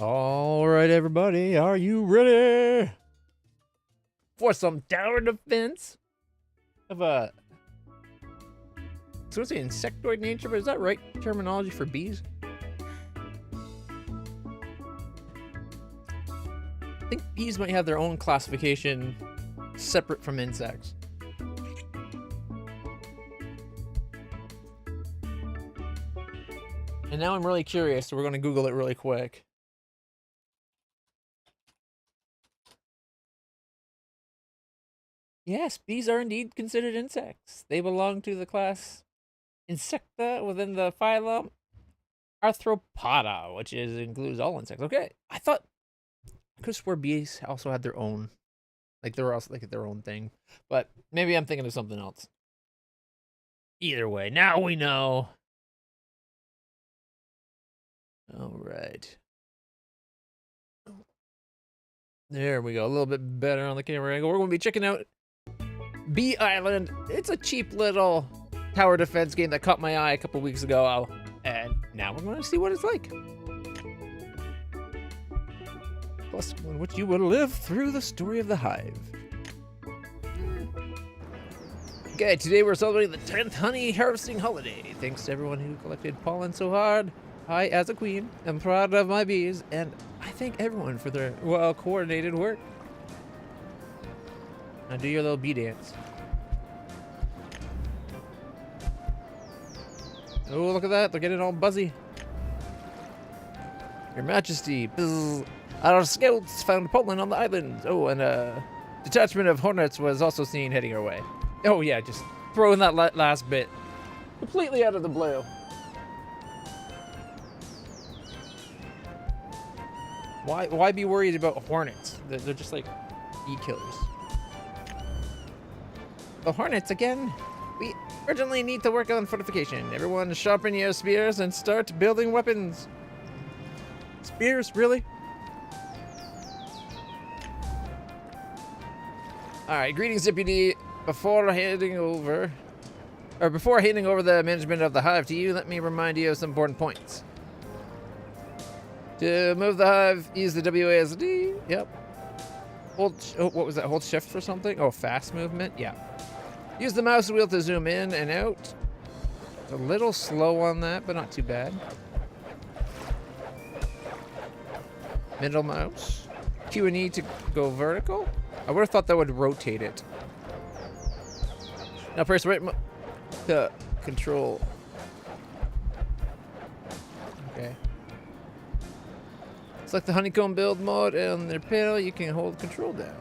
All right, everybody, are you ready for some tower defense of a so it's an insectoid nature, but is that right terminology for bees? I think bees might have their own classification separate from insects. And now I'm really curious, so we're going to Google it really quick. Yes, bees are indeed considered insects. They belong to the class Insecta within the phylum Arthropoda, which includes all insects. Okay, I could have swore bees also had their own, like they were also like their own thing, but maybe I'm thinking of something else. Either way, now we know. All right. There we go. A little bit better on the camera angle. We're going to be checking out Bee Island. It's a cheap little tower defense game that caught my eye a couple weeks ago, and now we're going to see what it's like. Plus, in which you will live through the story of the hive. Okay, today we're celebrating the 10th honey harvesting holiday. Thanks to everyone who collected pollen so hard. I, as a queen, am proud of my bees, and I thank everyone for their well-coordinated work. Now do your little bee dance. Oh, look at that. They're getting all buzzy. Your Majesty, bzz. Our scouts found pollen on the island. Oh, and a detachment of hornets was also seen heading our way. Oh, yeah, just throwing that last bit completely out of the blue. Why be worried about hornets? They're just like bee killers. The hornets again? We urgently need to work on fortification. Everyone sharpen your spears and start building weapons. Spears, really? Alright, greetings, Deputy. Before handing over the management of the hive to you, let me remind you of some important points. To move the hive, use the WASD. Yep. Hold, what was that? Hold shift for something? Oh, fast movement? Yeah. Use the mouse wheel to zoom in and out. It's a little slow on that, but not too bad. Middle mouse. Q and E to go vertical? I would have thought that would rotate it. Now press right to control. Okay. Select the honeycomb build mode, and on their panel you can hold control down.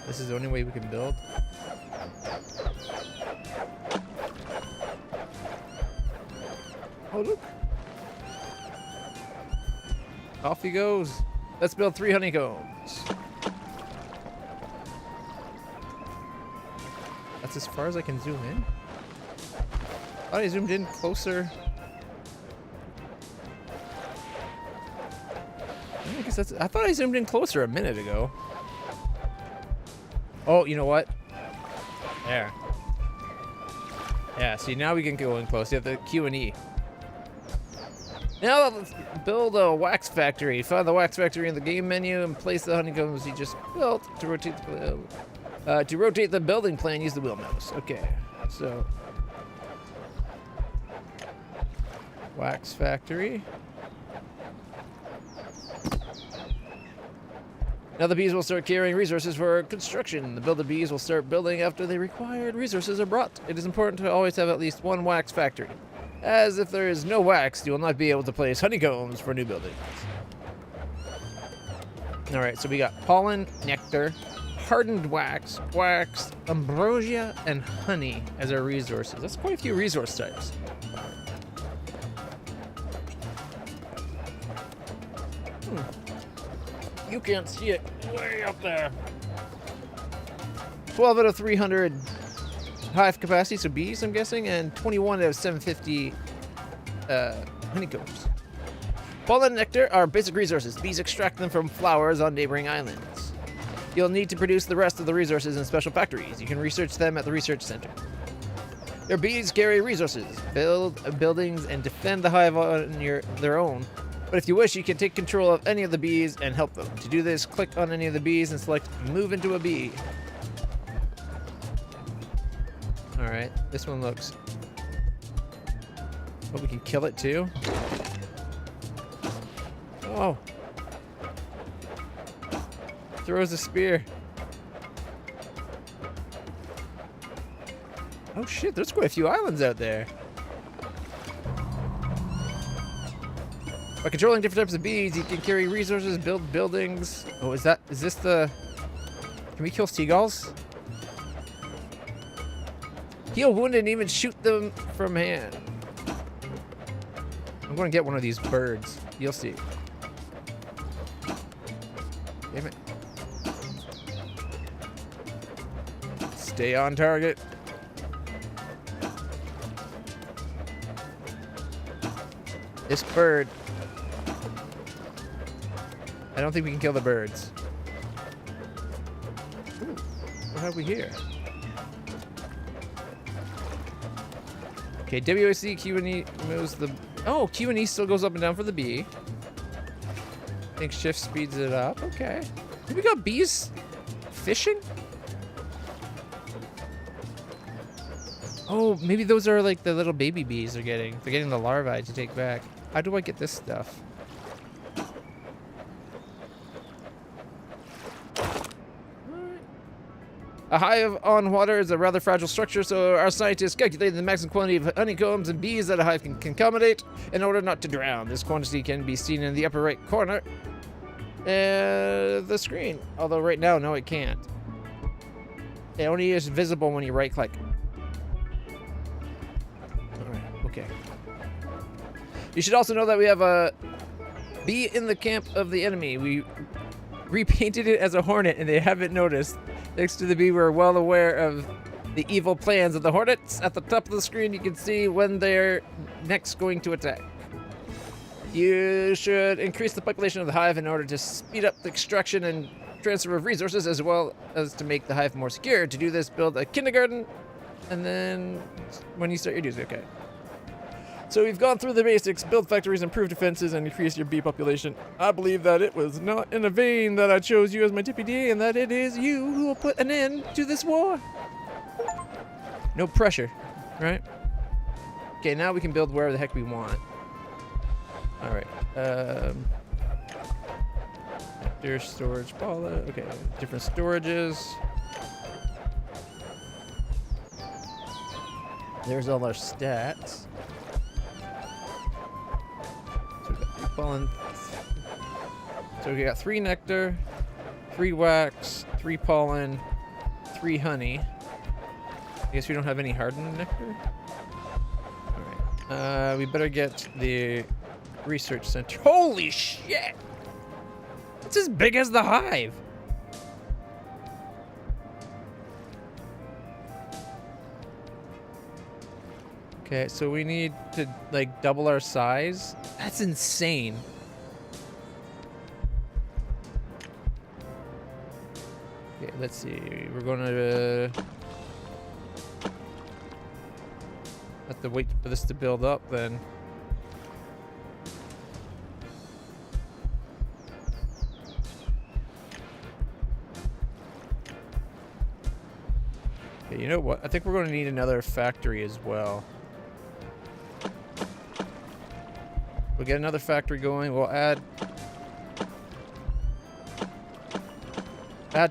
This is the only way we can build. Oh, look. Off he goes. Let's build 3 honeycombs. That's as far as I can zoom in. I thought I zoomed in closer. I thought I zoomed in closer a minute ago. Oh, you know what? There. Yeah, see, now we can go in close. You have the Q and E. Now let's build a wax factory. Find the wax factory in the game menu and place the honeycombs you just built. To rotate the building plan, use the wheel mouse. Okay, so wax factory. Now the bees will start carrying resources for construction. The builder bees will start building after the required resources are brought. It is important to always have at least one wax factory, as if there is no wax, you will not be able to place honeycombs for new buildings. Alright, so we got pollen, nectar, hardened wax, wax, ambrosia, and honey as our resources. That's quite a few resource types. You can't see it way up there. 12 out of 300 hive capacity, so bees, I'm guessing, and 21 out of 750 honeycombs. Pollen and nectar are basic resources. Bees extract them from flowers on neighboring islands. You'll need to produce the rest of the resources in special factories. You can research them at the research center. Your bees carry resources, build buildings, and defend the hive on their own. But if you wish, you can take control of any of the bees and help them. To do this, click on any of the bees and select Move into a Bee. Alright, this one looks... Oh, we can kill it too? Oh! Throws a spear. Oh shit, there's quite a few islands out there. By controlling different types of bees, you can carry resources, build buildings. Oh, is this the... Can we kill seagulls? Heal wounded and even shoot them from hand. I'm going to get one of these birds. You'll see. Damn it. Stay on target. This bird. I don't think we can kill the birds. Ooh, what have we here? Okay, WAC, Q and E moves the... Oh, Q and E still goes up and down for the bee. I think shift speeds it up. Okay. Have we got bees fishing? Oh, maybe those are like the little baby bees they're getting. They're getting the larvae to take back. How do I get this stuff? A hive on water is a rather fragile structure, so our scientists calculated the maximum quantity of honeycombs and bees that a hive can accommodate in order not to drown. This quantity can be seen in the upper right corner of the screen. Although right now, no, it can't. It only is visible when you right-click. Alright, okay. You should also know that we have a bee in the camp of the enemy. We repainted it as a hornet, and they haven't noticed. Next to the bee, we're well aware of the evil plans of the hornets. At the top of the screen, you can see when they're next going to attack. You should increase the population of the hive in order to speed up the extraction and transfer of resources, as well as to make the hive more secure. To do this, build a kindergarten, and then when you start your duties, okay. So we've gone through the basics, build factories, improve defenses, and increase your bee population. I believe that it was not in vain that I chose you as my TPD, and that it is you who will put an end to this war. No pressure, right? Okay, now we can build wherever the heck we want. All right. There's storage, Paula. Okay, different storages. There's all our stats. Pollen. So we got 3 nectar, 3 wax, 3 pollen, 3 honey. I guess we don't have any hardened nectar. Alright. We better get the research center. Holy shit! It's as big as the hive! Okay, so we need to, like, double our size? That's insane. Okay, let's see. We're gonna have to wait for this to build up, then. Okay, you know what? I think we're gonna need another factory as well. We'll get another factory going. We'll add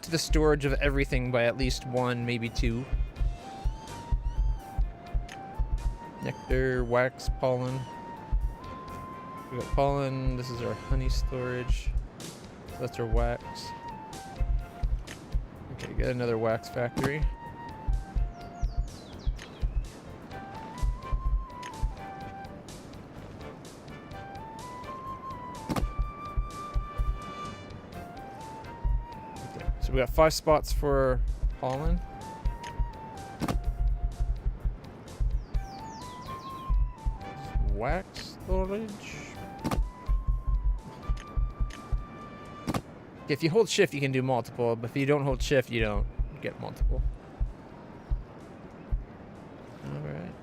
to the storage of everything by at least 1, maybe 2. Nectar, wax, pollen. We got pollen. This is our honey storage. So that's our wax. Okay, get another wax factory. So we got 5 spots for pollen. Wax storage. If you hold shift, you can do multiple, but if you don't hold shift, you don't get multiple. Alright.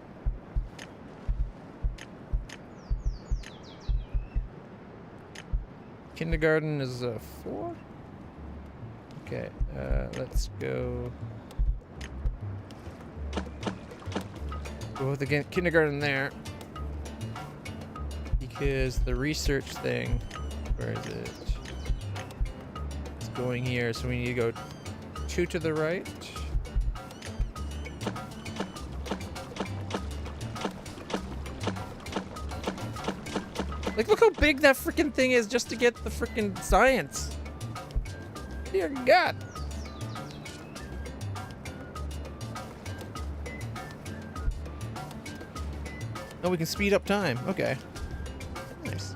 Kindergarten is a 4. Okay, let's go. Go with the kindergarten there. Because the research thing, where is it? It's going here, so we need to go 2 to the right. Like, look how big that freaking thing is just to get the freaking science. Dear God. Oh, we can speed up time. Okay. Nice.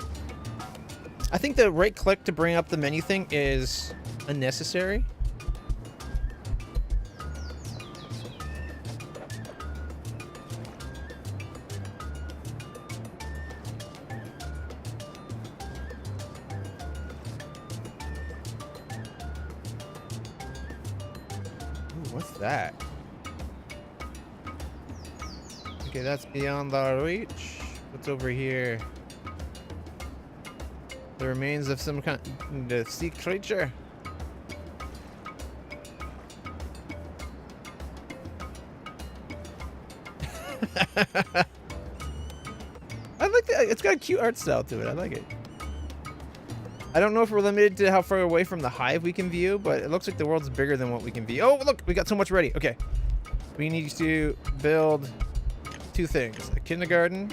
I think the right click to bring up the menu thing is unnecessary. What's that? Okay, that's beyond our reach. What's over here? The remains of some kind of sea creature. I like that. It's got a cute art style to it. I like it. I don't know if we're limited to how far away from the hive we can view, but it looks like the world's bigger than what we can view. Oh, look, we got so much ready. Okay. We need to build 2 things. A kindergarten.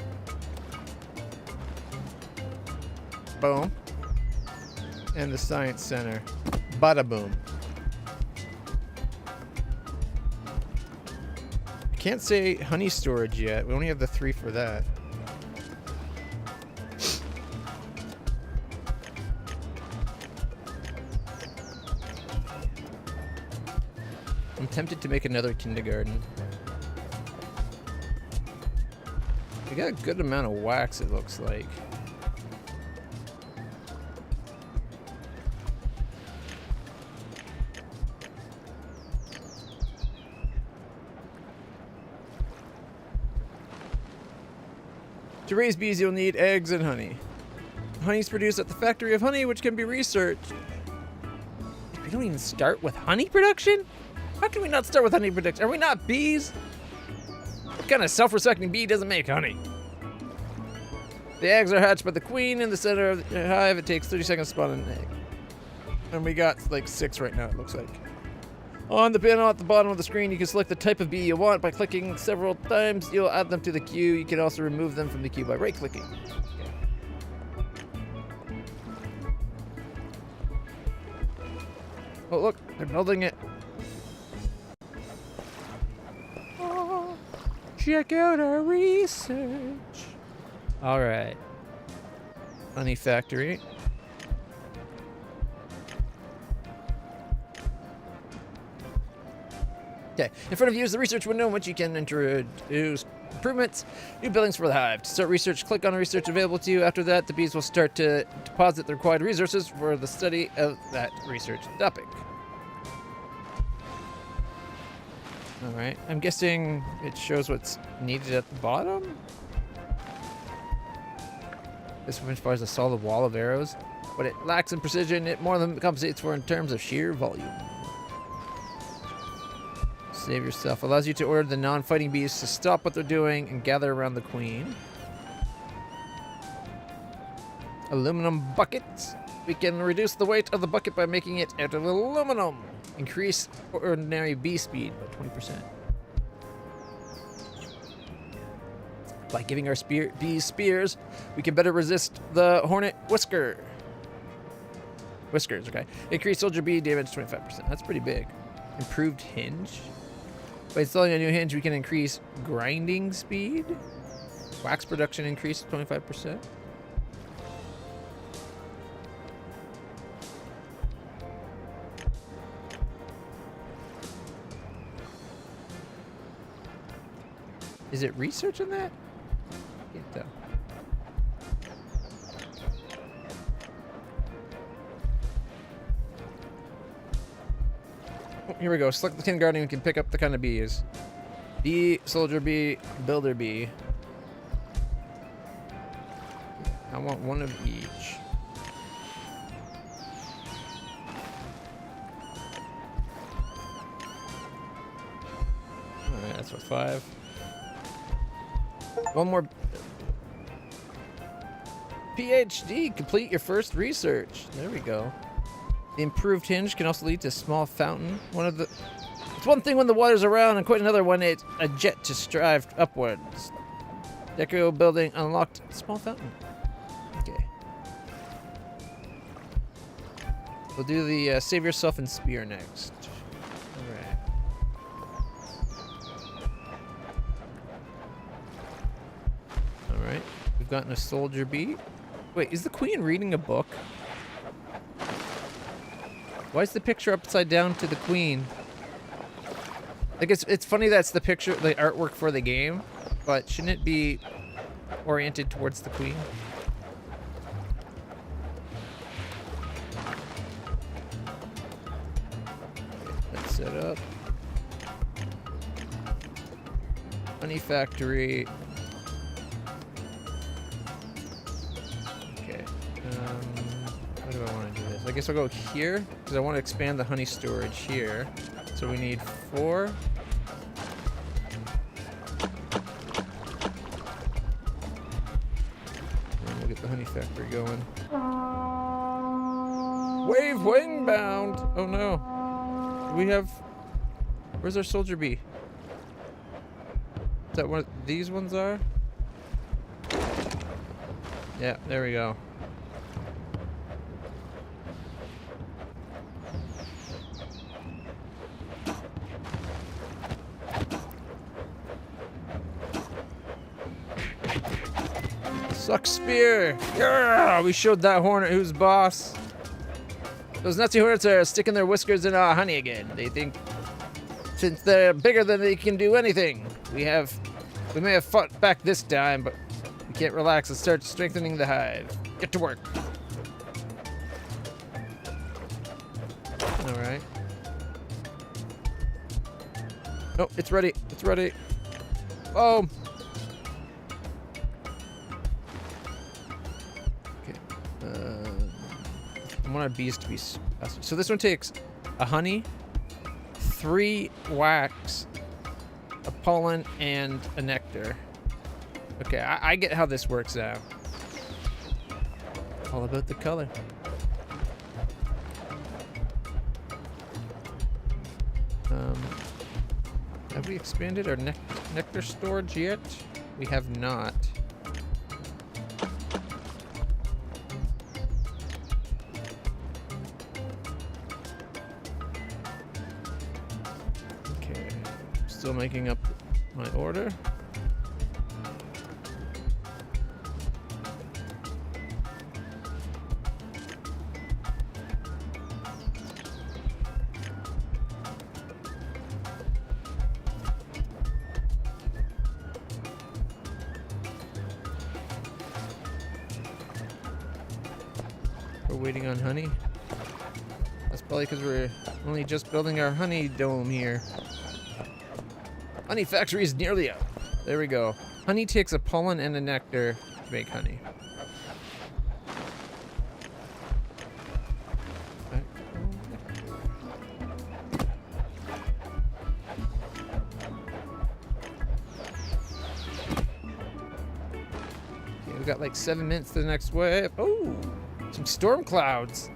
Boom. And the science center. Bada boom. I can't say honey storage yet. We only have the 3 for that. I'm tempted to make another kindergarten. We got a good amount of wax, it looks like. To raise bees, you'll need eggs and honey. Honey is produced at the factory of honey, which can be researched. We don't even start with honey production? How can we not start with honey production? Are we not bees? What kind of self-respecting bee doesn't make honey? The eggs are hatched by the queen in the center of the hive. It takes 30 seconds to spawn an egg. And we got like 6 right now, it looks like. On the panel at the bottom of the screen, you can select the type of bee you want by clicking several times. You'll add them to the queue. You can also remove them from the queue by right-clicking. Oh, look, they're building it. Oh, check out our research. All right. Honey factory. Okay, in front of you is the research window in which you can introduce improvements, new buildings for the hive. To start research, click on research available to you. After that, the bees will start to deposit the required resources for the study of that research topic. All right, I'm guessing it shows what's needed at the bottom. This one fires a solid wall of arrows, but it lacks in precision. It more than compensates for in terms of sheer volume. Save yourself. Allows you to order the non-fighting bees to stop what they're doing and gather around the queen. Aluminum buckets. We can reduce the weight of the bucket by making it out of aluminum. Increase ordinary bee speed by 20%. By giving our bees spears, we can better resist the hornet whiskers, okay. Increase soldier bee damage 25%. That's pretty big. Improved hinge. By installing a new hinge, we can increase grinding speed. Wax production increased 25%. Is it research on that? I can't tell. Here we go. Select the kindergarten. We can pick up the kind of bees. Bee, soldier bee, builder bee. I want one of each. That's worth 5. One more. PhD, complete your first research. There we go. The improved hinge can also lead to a small fountain. It's one thing when the water's around, and quite another when it's a jet to strive upwards. Deco building unlocked. Small fountain. Okay. We'll do the save yourself and spear next. Alright. Alright. We've gotten a soldier bee. Wait, is the queen reading a book? Why is the picture upside down to the queen? Like, it's funny that's the picture, the artwork for the game, but shouldn't it be oriented towards the queen? Let's set up. Honey factory. How do I want to do this? I guess I'll go here, because I want to expand the honey storage here. So we need 4. And we'll get the honey factory going. Wave wingbound! Oh no. Do we have... Where's our soldier bee? Is that what these ones are? Yeah, there we go. Suck spear! Yeah! We showed that hornet who's boss. Those Nazi hornets are sticking their whiskers in our honey again. They think since they're bigger than they can do anything. We may have fought back this time, but we can't relax and start strengthening the hive. Get to work. Alright. Oh, it's ready. It's ready. Oh! I want our bees to be faster. So this one takes a honey, 3 wax, a pollen, and a nectar. Okay, I get how this works now. All about the color. Have we expanded our nectar storage yet? We have not. Still making up my order. We're waiting on honey. That's probably because we're only just building our honey dome here. Honey factory is nearly up. There we go. Honey takes a pollen and a nectar to make honey. Okay, we've got like 7 minutes to the next wave. Oh, some storm clouds.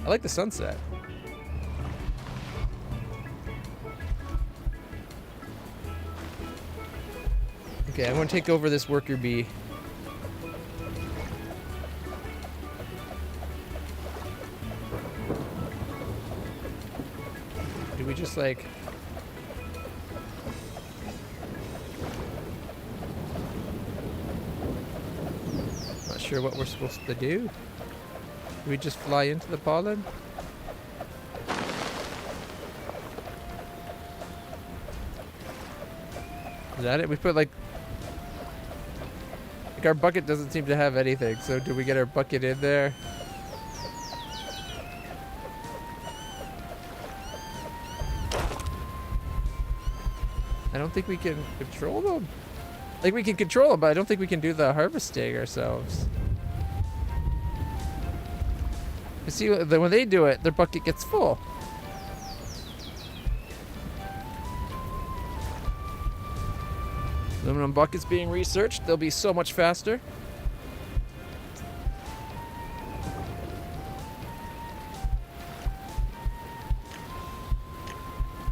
I like the sunset. Okay, I want to take over this worker bee. Do we just like... Not sure what we're supposed to do. Do we just fly into the pollen? Is that it? We put like our bucket doesn't seem to have anything, so do we get our bucket in there? I don't think we can control them. Like, we can control them, but I don't think we can do the harvesting ourselves. You see, when they do it, their bucket gets full. Aluminum buckets being researched. They'll be so much faster.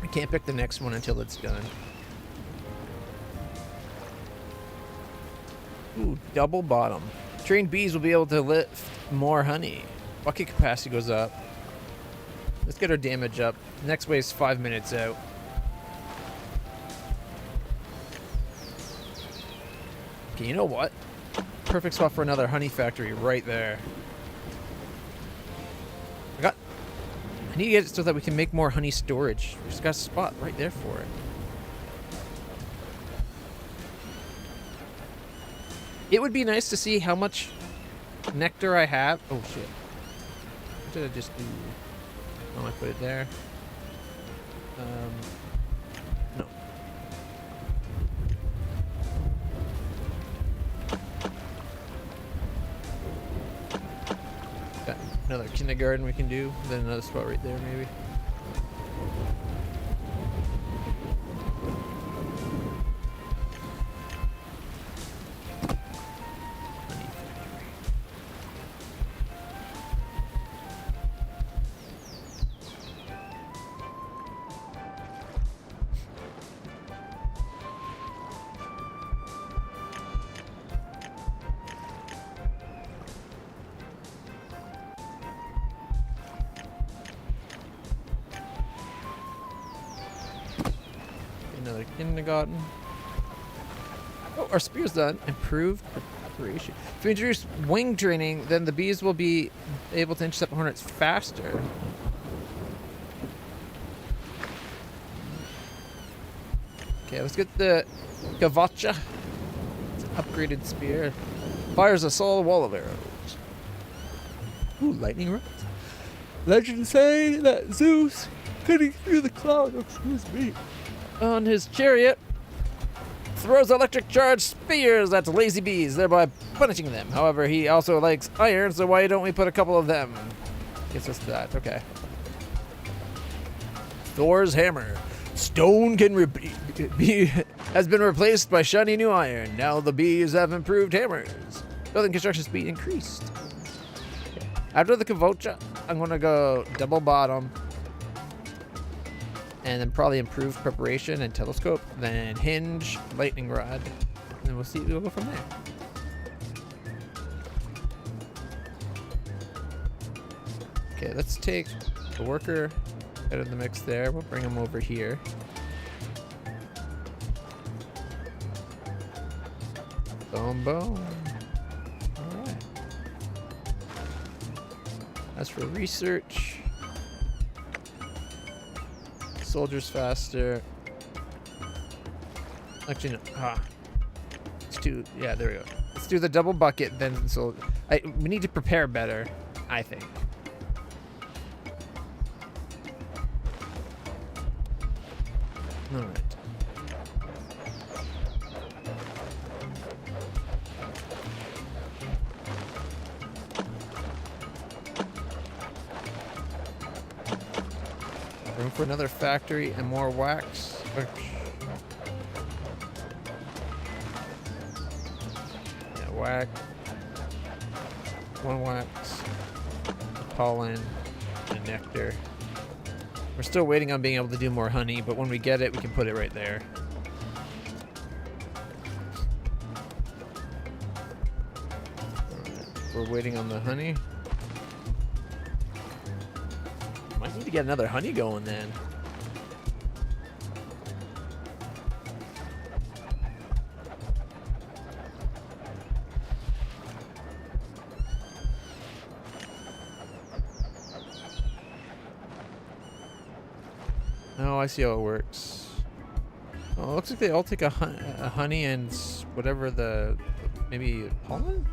I can't pick the next one until it's done. Ooh, double bottom. Trained bees will be able to lift more honey. Bucket capacity goes up. Let's get our damage up. Next wave's 5 minutes out. Okay, you know what? Perfect spot for another honey factory right there. I need to get it so that we can make more honey storage. We just got a spot right there for it. It would be nice to see how much nectar I have. Oh shit. What did I just do? Oh, I put it there. No. Got another kindergarten we can do. Then another spot right there, maybe. Another kindergarten. Oh, our spear's done. Improved preparation. If we introduce wing training, then the bees will be able to intercept hornets faster. Okay, let's get the Kavacha. It's an upgraded spear. Fires a solid wall of arrows. Ooh, lightning rods. Legends say that Zeus, cutting through the cloud, excuse me, on his chariot, throws electric charged spears at lazy bees, thereby punishing them. However, he also likes iron, so why don't we put a couple of them? Gets us that. Okay. Thor's hammer. Stone can has been replaced by shiny new iron. Now the bees have improved hammers. Building construction speed increased. Okay. After the Kavocha, I'm gonna go double bottom. And then probably improved preparation and telescope. Then hinge, lightning rod. And then we'll go from there. Okay, let's take the worker out of the mix there. We'll bring him over here. Boom, boom. Alright. As for research, soldiers faster. Actually, no. Let's do, yeah, there we go. Let's do the double bucket, then we need to prepare better, I think. Alright. Room for another factory and more wax. Yeah, wax. One wax. Pollen. And nectar. We're still waiting on being able to do more honey, but when we get it, we can put it right there. We're waiting on the honey. Might need to get another honey going then. Oh, I see how it works. Oh, it looks like they all take a honey and whatever the, maybe pollen?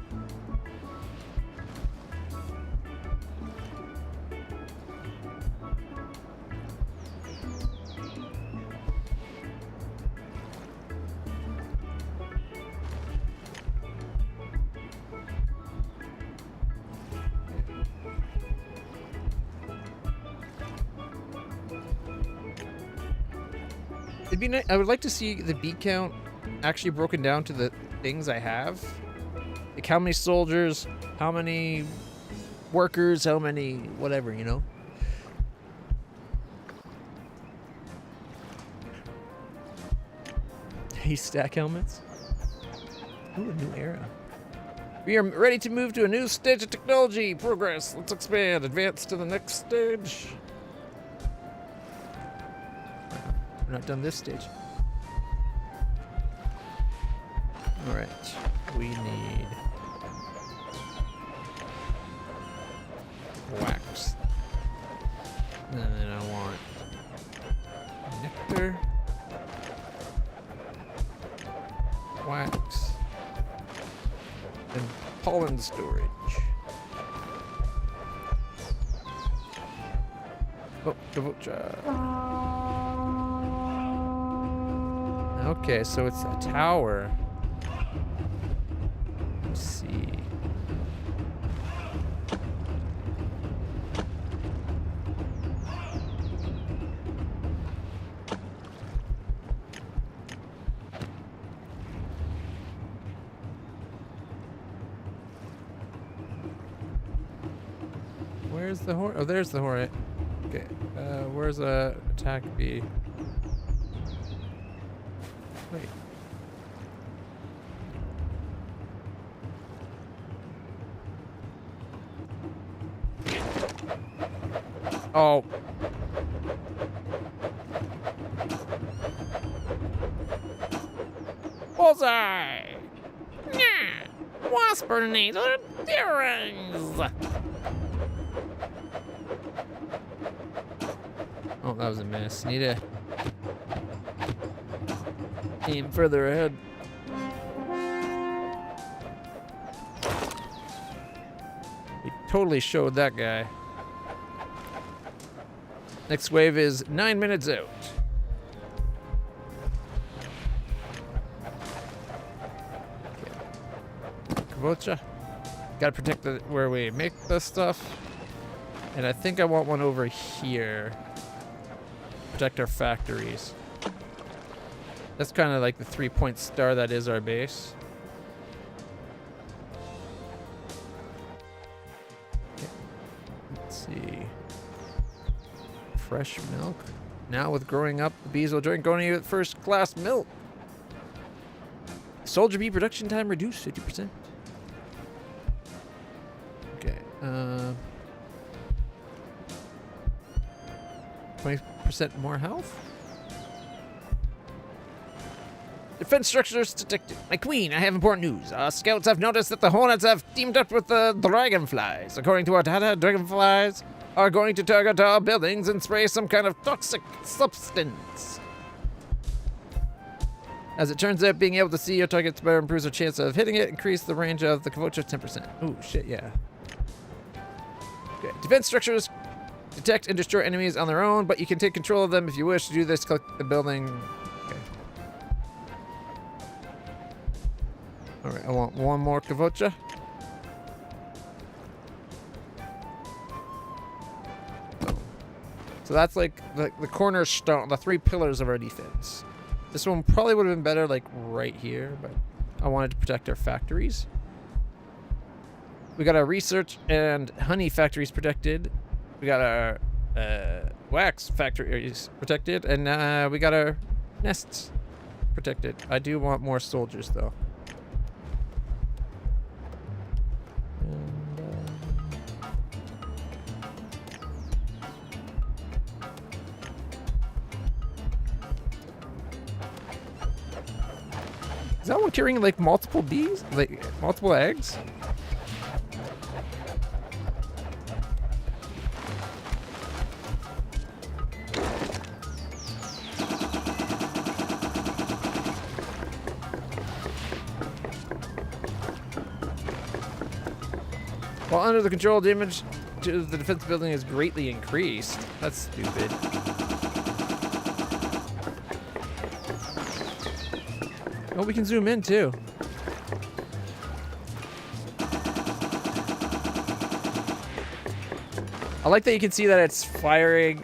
It'd be nice. I would like to see the bee count actually broken down to the things I have. Like how many soldiers, how many workers, how many whatever, you know? Haystack helmets. Ooh, a new era. We are ready to move to a new stage of technology. Progress. Let's expand. Advance to the next stage. We're not done this stage. All right. We need wax. And then I want nectar. Wax. And pollen storage. Oh, kabocha. Okay, so it's a tower. Let's see. Where's the hornet? Oh, there's the hornet. Okay. Where's the attack bee? Wait. Oh. Bullseye! Yeah! Waspernator Deerings! Oh, that was a miss. Need to aim further ahead. We totally showed that guy. Next wave is 9 minutes out. Okay. Kabocha. Gotta protect where we make this stuff. And I think I want one over here. Protect our factories. That's kind of like the 3-point star that is our base. Okay. Let's see. Fresh milk. Now with growing up, the bees will drink only first class milk. Soldier bee production time reduced 50%. Okay. 20% more health? Defense structures detected. My queen, I have important news. Our scouts have noticed that the hornets have teamed up with the dragonflies. According to our data, dragonflies are going to target our buildings and spray some kind of toxic substance. As it turns out, being able to see your targets better improves our chance of hitting it, increase the range of the Kavocha 10%. Oh, shit, yeah. Okay, defense structures detect and destroy enemies on their own, but you can take control of them if you wish. To do this, click the building. Okay. Alright, I want one more Kavocha. So that's like the cornerstone, the 3 pillars of our defense. This one probably would have been better like right here, but I wanted to protect our factories. We got our research and honey factories protected. We got our wax factories protected, and we got our nests protected. I do want more soldiers though. Is that one carrying like multiple bees? Like multiple eggs? While under the control, damage to the defense building is greatly increased. That's stupid. Oh, we can zoom in too. I like that you can see that it's firing.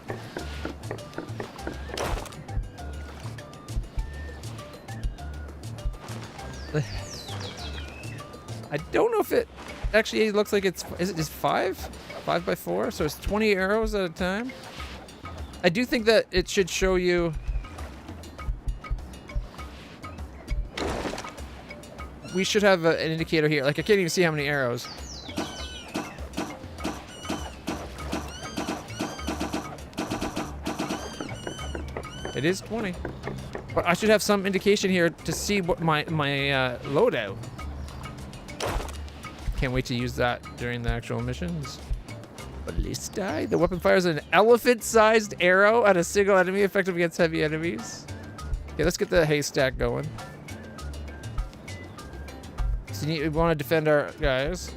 I don't know if it actually looks like it's... Is it just 5? 5 by 4? So it's 20 arrows at a time? I do think that it should show you... We should have an indicator here. Like, I can't even see how many arrows. It is 20. But I should have some indication here to see what my loadout. Can't wait to use that during the actual missions. Ballista. The weapon fires an elephant-sized arrow at a single enemy, effective against heavy enemies. Okay, let's get the haystack going. So we want to defend our guys.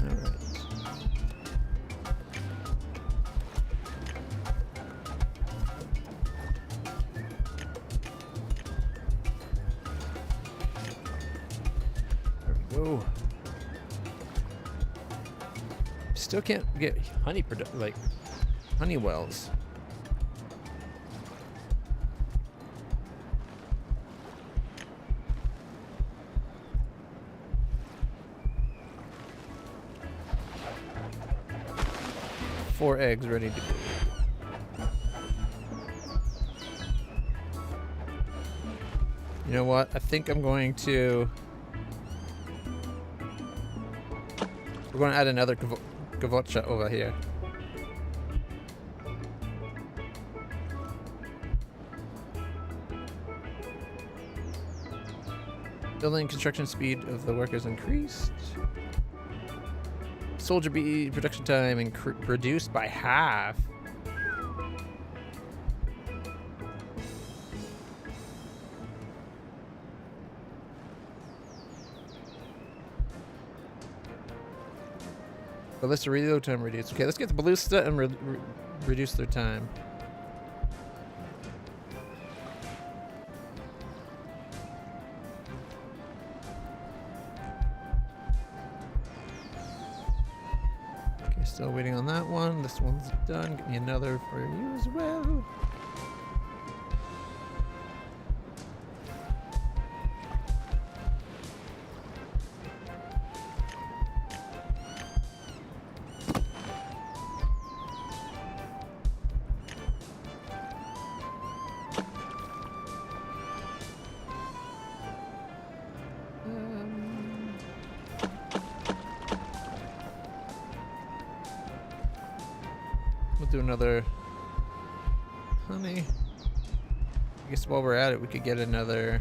All right. There we go. Still can't get honey wells. Four eggs ready to go. You know what? I think I'm going to... We're going to add another kavocha over here. Building construction speed of the workers increased. Soldier bee production time reduced by half. Ballista reload time reduced. Okay, let's get the ballista and reduce their time. Still waiting on that one. This one's done. Get me another for you as well. We'll do another honey. I guess while we're at it, we could get another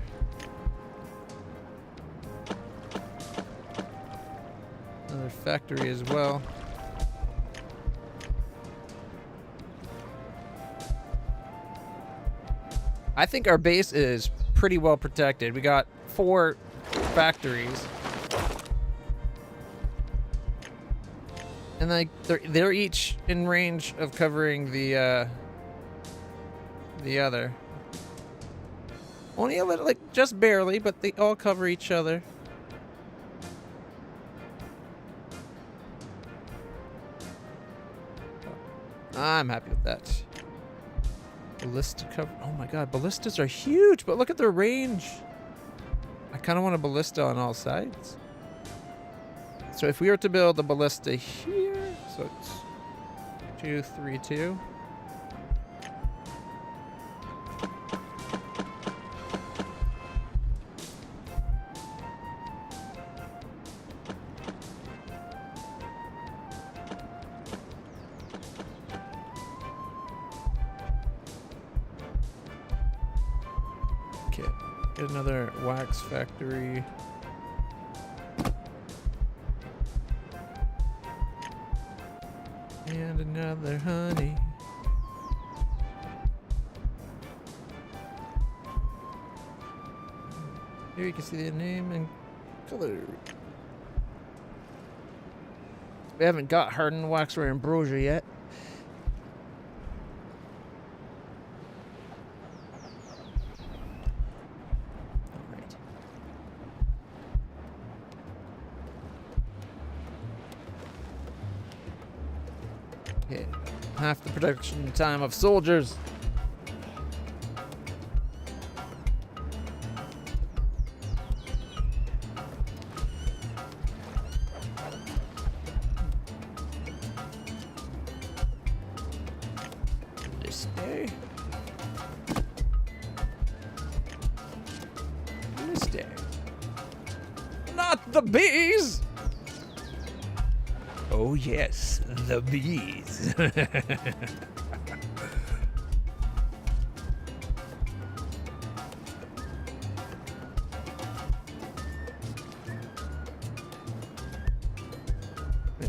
factory as well. I think our base is pretty well protected. We got 4 factories. And like they're each in range of covering the other. Only a little, like just barely, but they all cover each other. I'm happy with that. Ballista cover. Oh my god, ballistas are huge, but look at their range. I kind of want a ballista on all sides. So if we were to build a ballista here, so it's 2, 3, 2. Okay, get another wax factory. And another honey. Here you can see the name and color. We haven't got hardened wax or ambrosia yet. Alright. Okay. Half the production time of soldiers. Ballistae. Ballistae. Not the bees! Oh yes, the bees. Wait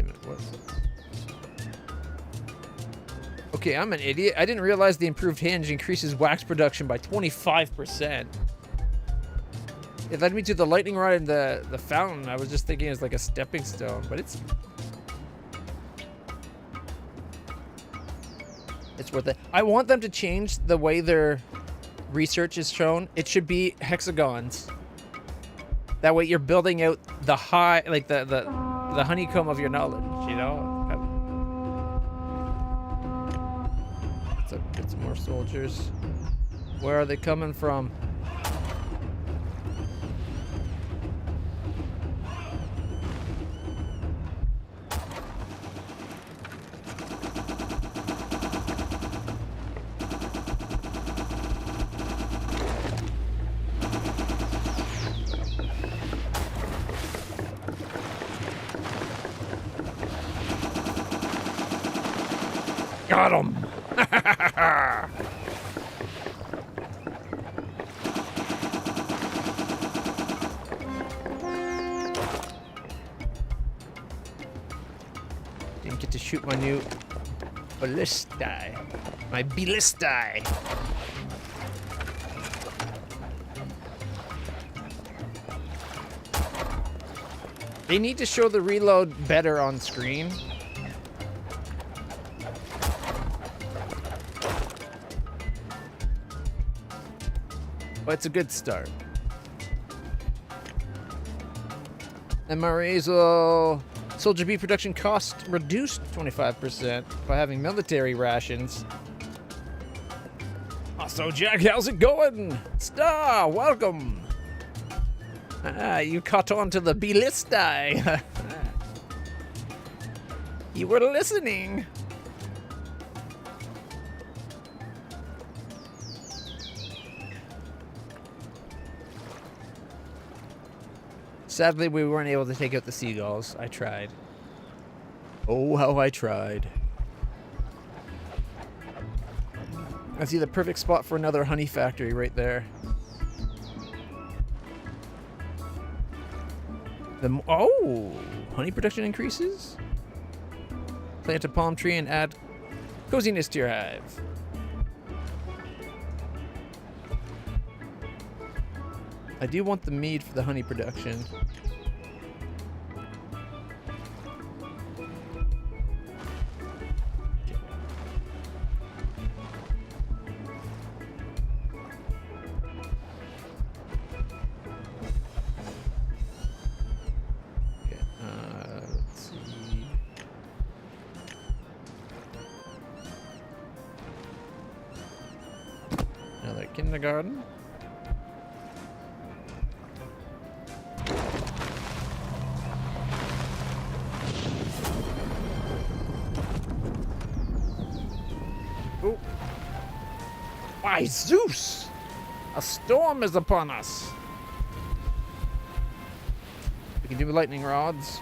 a minute, what's this? Okay, I'm an idiot. I didn't realize the improved hinge increases wax production by 25%. It led me to the lightning rod and the fountain. I was just thinking it's like a stepping stone, but it's worth it. I want them to change the way their research is shown. It should be hexagons. That way you're building out the high, like the honeycomb of your knowledge, you know? Let's get some more soldiers. Where are they coming from? Got him! Didn't get to shoot my new ballistae. My ballistae. They need to show the reload better on screen. But it's a good start. MRA's soldier bee production cost reduced 25% by having military rations. So Jack, how's it going? Star, welcome. You caught on to the ballistae. You were listening. Sadly, we weren't able to take out the seagulls. I tried. Oh, how I tried. I see the perfect spot for another honey factory right there. Oh! Honey production increases? Plant a palm tree and add coziness to your hive. I do want the mead for the honey production. Okay, let's see. Another kindergarten. Oh. Why, Zeus! A storm is upon us. We can do lightning rods.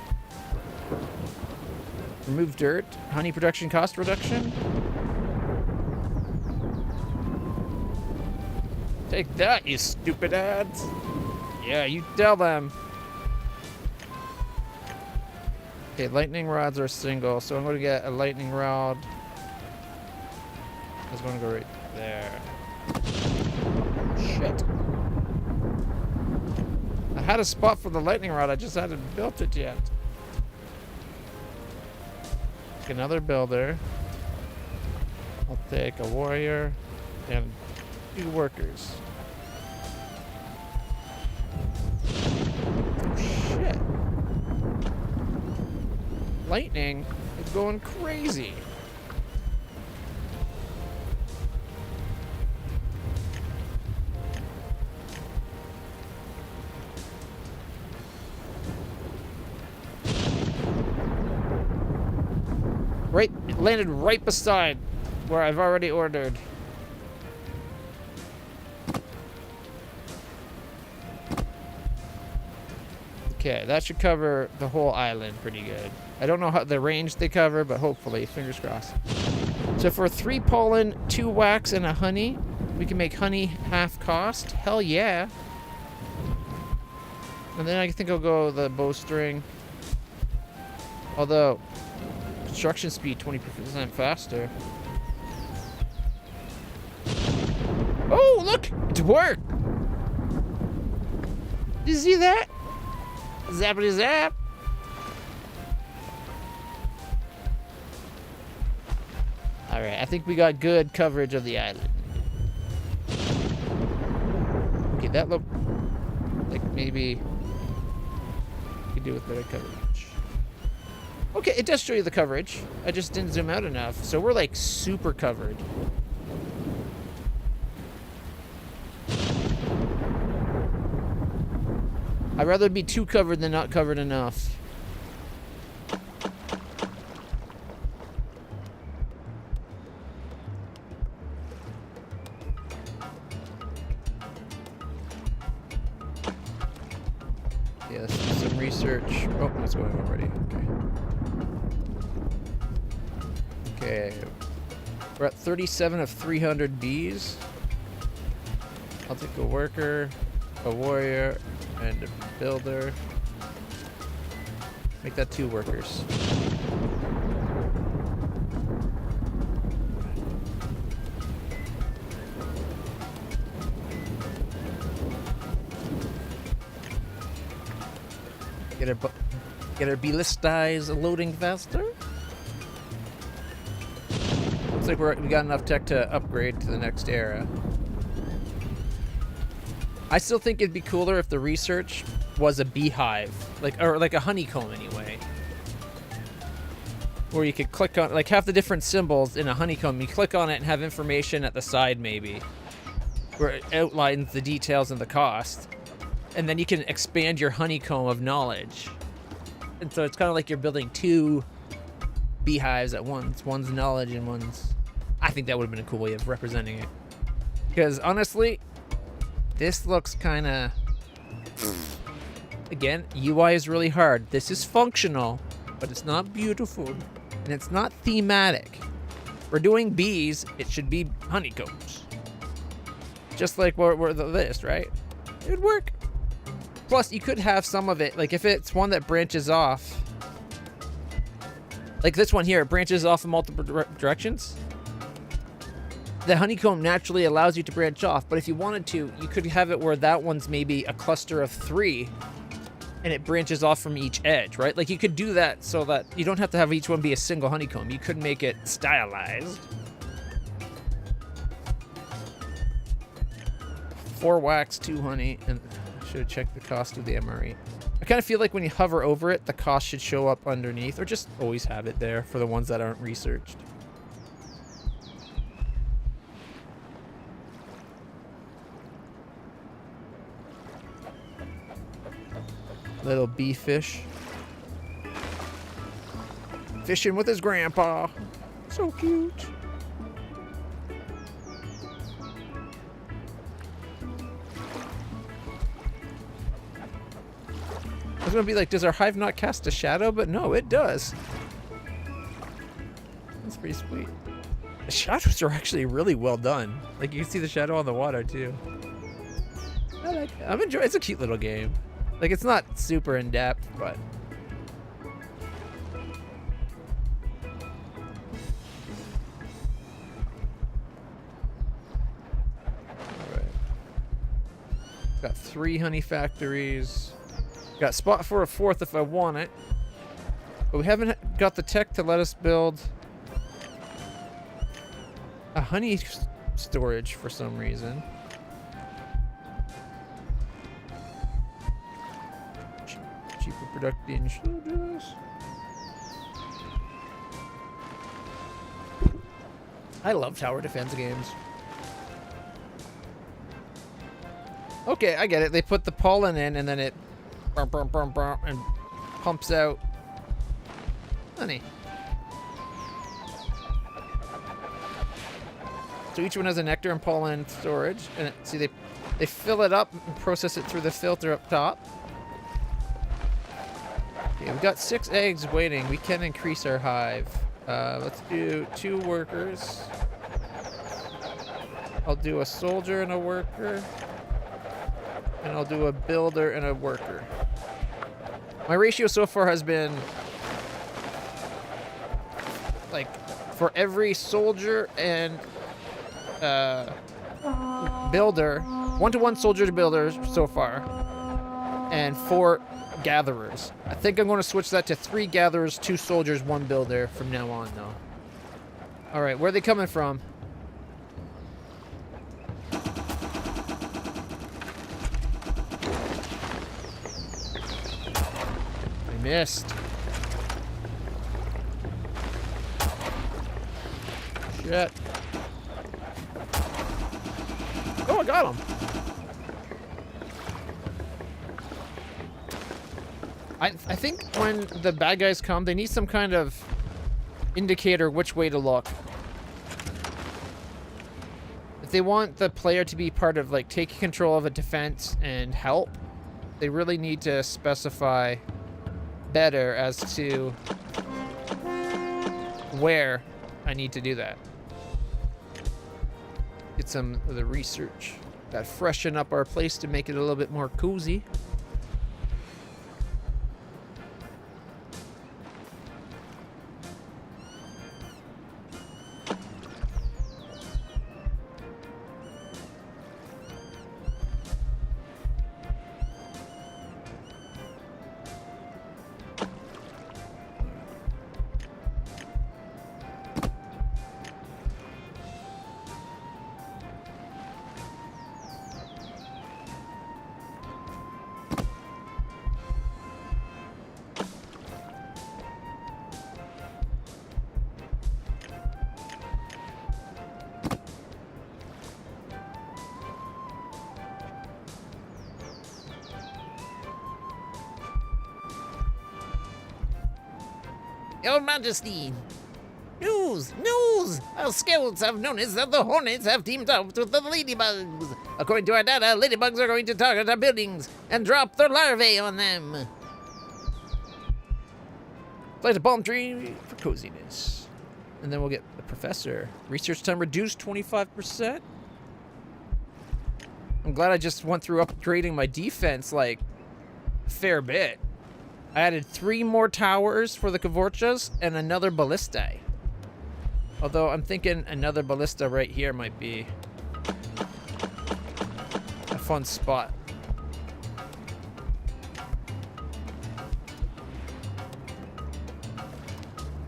Remove dirt. Honey production cost reduction. Take that, you stupid ads. Yeah, you tell them. Okay, lightning rods are single, so I'm going to get a lightning rod. I was going to go right there. Shit. I had a spot for the lightning rod, I just hadn't built it yet. Take another builder. I'll take a warrior and 2 workers. Oh, shit. Lightning is going crazy. Right, it landed right beside where I've already ordered. Okay, that should cover the whole island pretty good. I don't know how the range they cover, but hopefully, fingers crossed. So for 3 pollen, 2 wax, and a honey, we can make honey half cost. Hell yeah. And then I think I'll go the bowstring. Although, construction speed 20% faster. Oh, look! It's worked! Did you see that? Zappity zap! Alright, I think we got good coverage of the island. Okay, that looked like maybe we could do with better coverage. Okay, it does show you the coverage. I just didn't zoom out enough. So we're like super covered. I'd rather be too covered than not covered enough. Yeah, let's do some research. Oh, that's going already. Okay. Okay. We're at 37 of 300 bees. I'll take a worker, a warrior, and a builder. Make that 2 workers. Get our bee-list loading faster. Looks like we got enough tech to upgrade to the next era. I still think it'd be cooler if the research was a beehive, or like a honeycomb anyway, where you could click on, like, have the different symbols in a honeycomb. You click on it and have information at the side maybe, where it outlines the details and the cost, and then you can expand your honeycomb of knowledge. And so it's kind of like you're building 2 beehives at once. One's knowledge and one's... I think that would have been a cool way of representing it. Because honestly, this looks kind of... Again, UI is really hard. This is functional, but it's not beautiful. And it's not thematic. We're doing bees, it should be honeycombs. Just like we're the list, right? It would work. Plus, you could have some of it, like if it's one that branches off. Like this one here, it branches off in multiple directions. The honeycomb naturally allows you to branch off, but if you wanted to, you could have it where that one's maybe a cluster of 3, and it branches off from each edge, right? Like you could do that so that you don't have to have each one be a single honeycomb. You could make it stylized. 4 wax, 2 honey, and I should have checked the cost of the MRE. I kind of feel like when you hover over it, the cost should show up underneath, or just always have it there for the ones that aren't researched. Little bee fish. Fishing with his grandpa. So cute. I was gonna be like, does our hive not cast a shadow? But no, it does. That's pretty sweet. The shadows are actually really well done. Like you can see the shadow on the water too. I like it. I'm enjoying. It's a cute little game. Like it's not super in depth, but. Alright. Got 3 honey factories. Got spot for a 4th if I want it. But we haven't got the tech to let us build a honey storage for some reason. Cheaper production soldiers. I love tower defense games. Okay, I get it. They put the pollen in and then it and pumps out honey. So each one has a nectar and pollen storage, and see they fill it up and process it through the filter up top. Okay, we got 6 eggs waiting. We can increase our hive. Let's do 2 workers. I'll do a soldier and a worker. And I'll do a builder and a worker. My ratio so far has been like for every soldier and builder, 1-to-1 soldier to builder so far, and 4 gatherers. I think I'm going to switch that to 3 gatherers, 2 soldiers, 1 builder from now on, though. All right, where are they coming from? I missed. Shit. Oh, I got him. I think when the bad guys come, they need some kind of indicator which way to look. If they want the player to be part of, like, taking control of a defense and help, they really need to specify better as to where I need to do that. Get some of the research. Gotta freshen up our place to make it a little bit more cozy. Your Majesty! News! News! Our scouts have noticed that the Hornets have teamed up with the Ladybugs. According to our data, Ladybugs are going to target our buildings and drop their larvae on them. Plant a palm tree for coziness. And then we'll get the professor. Research time reduced 25%. I'm glad I just went through upgrading my defense, like, a fair bit. I added 3 more towers for the Kvorchas and another ballistae. Although I'm thinking another ballista right here might be a fun spot.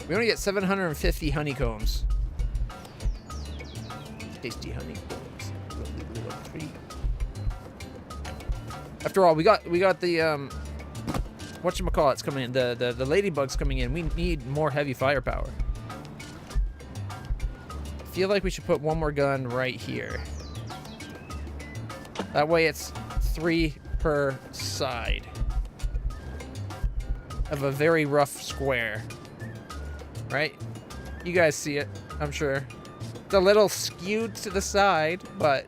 We only get 750 honeycombs. Tasty honeycombs. After all, we got the whatchamacallit's coming in. The ladybugs coming in. We need more heavy firepower. I feel like we should put one more gun right here. That way it's 3 per side of a very rough square. Right? You guys see it, I'm sure. It's a little skewed to the side, but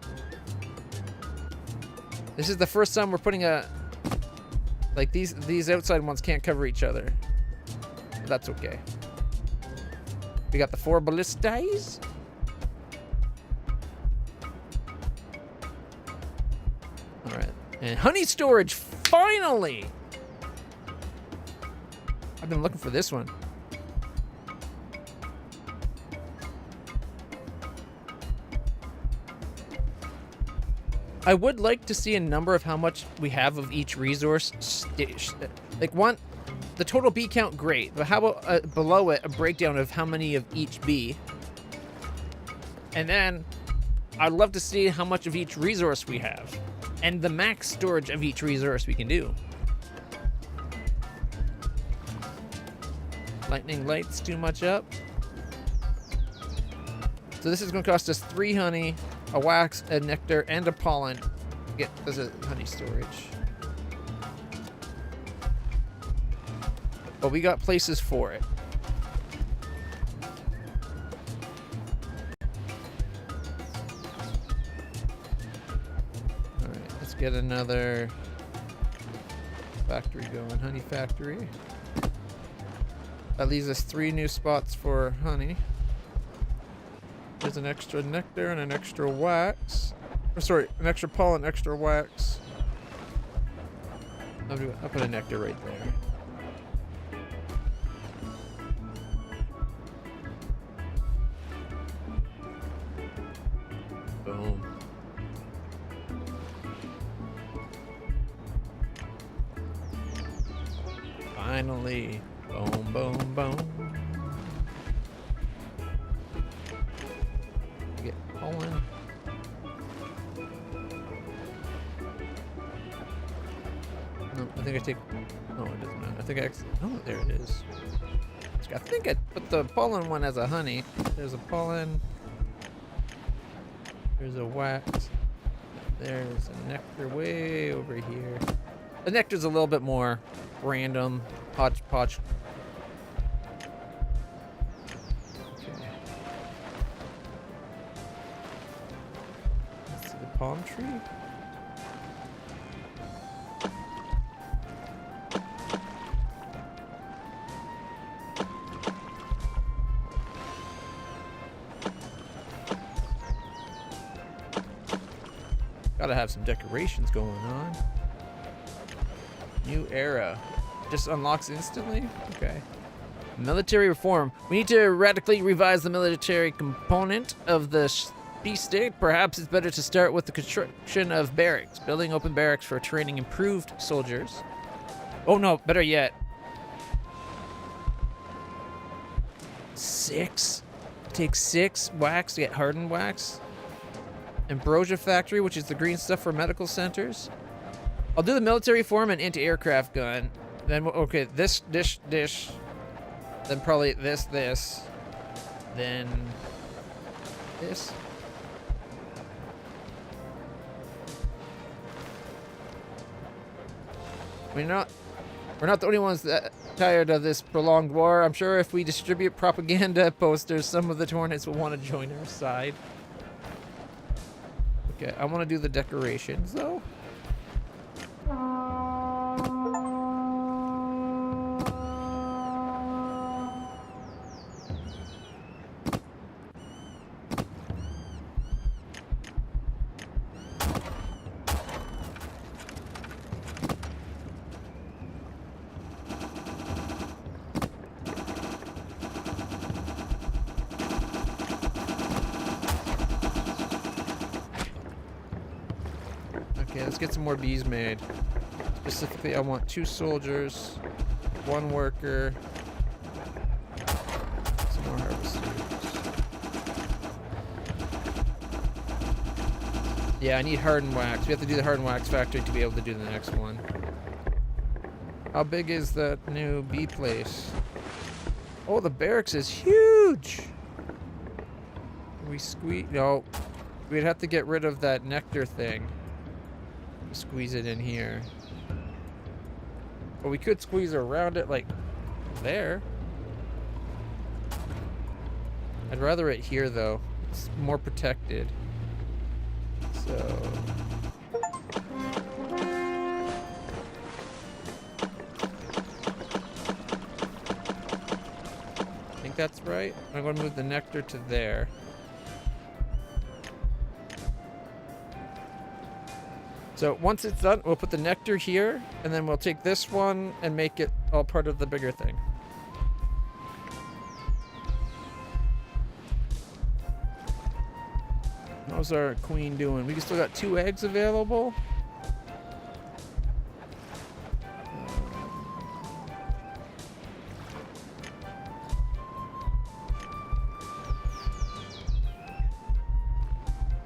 this is the first time we're putting a... Like, these outside ones can't cover each other. But that's okay. We got the 4 ballistas. Alright. And honey storage, finally! I've been looking for this one. I would like to see a number of how much we have of each resource. Like the total bee count, great. But how about below it, a breakdown of how many of each bee? And then I'd love to see how much of each resource we have. And the max storage of each resource we can do. Lightning lights too much up. So this is going to cost us 3 honey, a wax, a nectar, and a pollen. Get this is honey storage. But we got places for it. Alright, let's get another factory going. Honey factory. That leaves us 3 new spots for honey. There's an extra nectar and an extra wax. Oh, sorry, an extra pollen, extra wax. I'll put a nectar right there. Boom. Finally. Boom, boom, boom. Get pollen. No, I think I take. No, it doesn't matter. I think I. Oh, there it is. I think I put the pollen one as a honey. There's a pollen. There's a wax. There's a nectar way over here. The nectar's a little bit more random, hodgepodge. Okay. Let's see the palm tree. Gotta have some decorations going on. New era. Just unlocks instantly? Okay. Military reform. We need to radically revise the military component of the peace state. Perhaps it's better to start with the construction of barracks. Building open barracks for training improved soldiers. Oh no, better yet. 6? Take 6 wax to get hardened wax. Ambrosia factory, which is the green stuff for medical centers. I'll do the military form and anti-aircraft gun. Then, okay, this, dish. Then probably this. Then this. We're not the only ones that tired of this prolonged war. I'm sure if we distribute propaganda posters, some of the Hornets will want to join our side. Okay, I want to do the decorations though. Okay, let's get some more bees made. Specifically, I want 2 soldiers, 1 worker, some more harvesters. Yeah, I need hardened wax. We have to do the hardened wax factory to be able to do the next one. How big is that new bee place? Oh, the barracks is huge! Can we squeeze? No. We'd have to get rid of that nectar thing. Squeeze it in here. But we could squeeze around it like there. I'd rather it here though. It's more protected. So I think that's right. I'm going to move the nectar to there. So once it's done, we'll put the nectar here, and then we'll take this one and make it all part of the bigger thing. How's our queen doing? We still got 2 eggs available.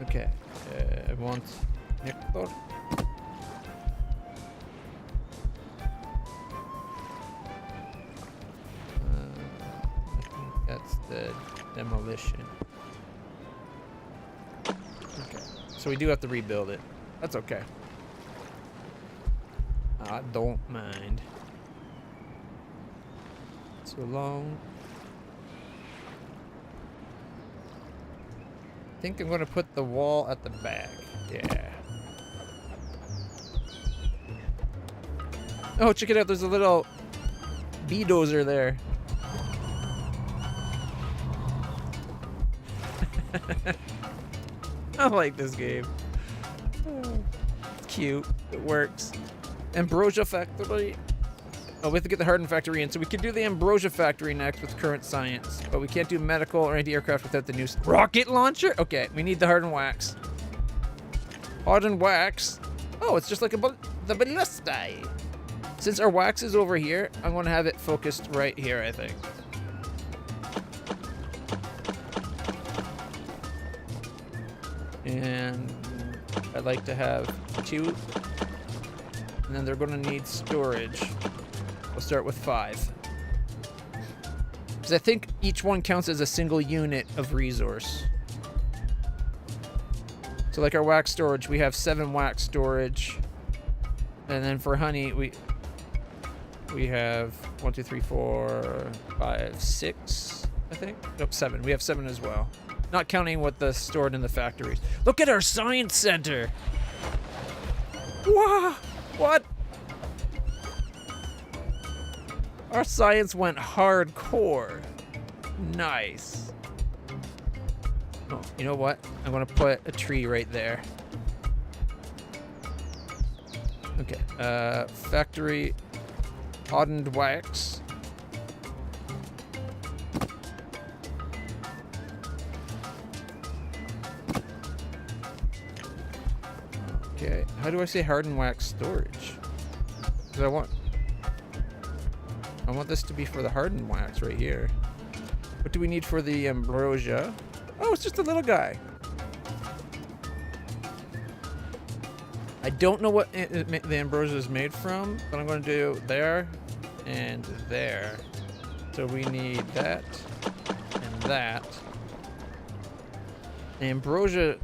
Okay, I want nectar. That's the demolition. Okay, so we do have to rebuild it. That's okay. I don't mind. So long. I think I'm going to put the wall at the back. Yeah. Oh, check it out. There's a little bee dozer there. I like this game. It's cute. It works. Ambrosia Factory. Oh, we have to get the hardened factory in, so we can do the Ambrosia Factory next with current science, but we can't do medical or anti-aircraft without the new rocket launcher? Okay, we need the hardened wax. Hardened wax? Oh, it's just like the ballistae. Since our wax is over here, I'm going to have it focused right here, I think. And I'd like to have 2. And then they're going to need storage. We'll start with 5. Because I think each one counts as a single unit of resource. So like our wax storage, we have 7 wax storage. And then for honey, we have 1, 2, 3, 4, 5, 6, I think. Nope, 7. We have 7 as well. Not counting what the stored in the factories. Look at our science center. Wow! What? Our science went hardcore. Nice. Oh, you know what? I'm gonna put a tree right there. Okay, factory hardened wax. Okay, how do I say hardened wax storage? Because I want this to be for the hardened wax right here. What do we need for the ambrosia? Oh, it's just a little guy. I don't know what the ambrosia is made from, but I'm going to do there and there. So we need that and that. The ambrosia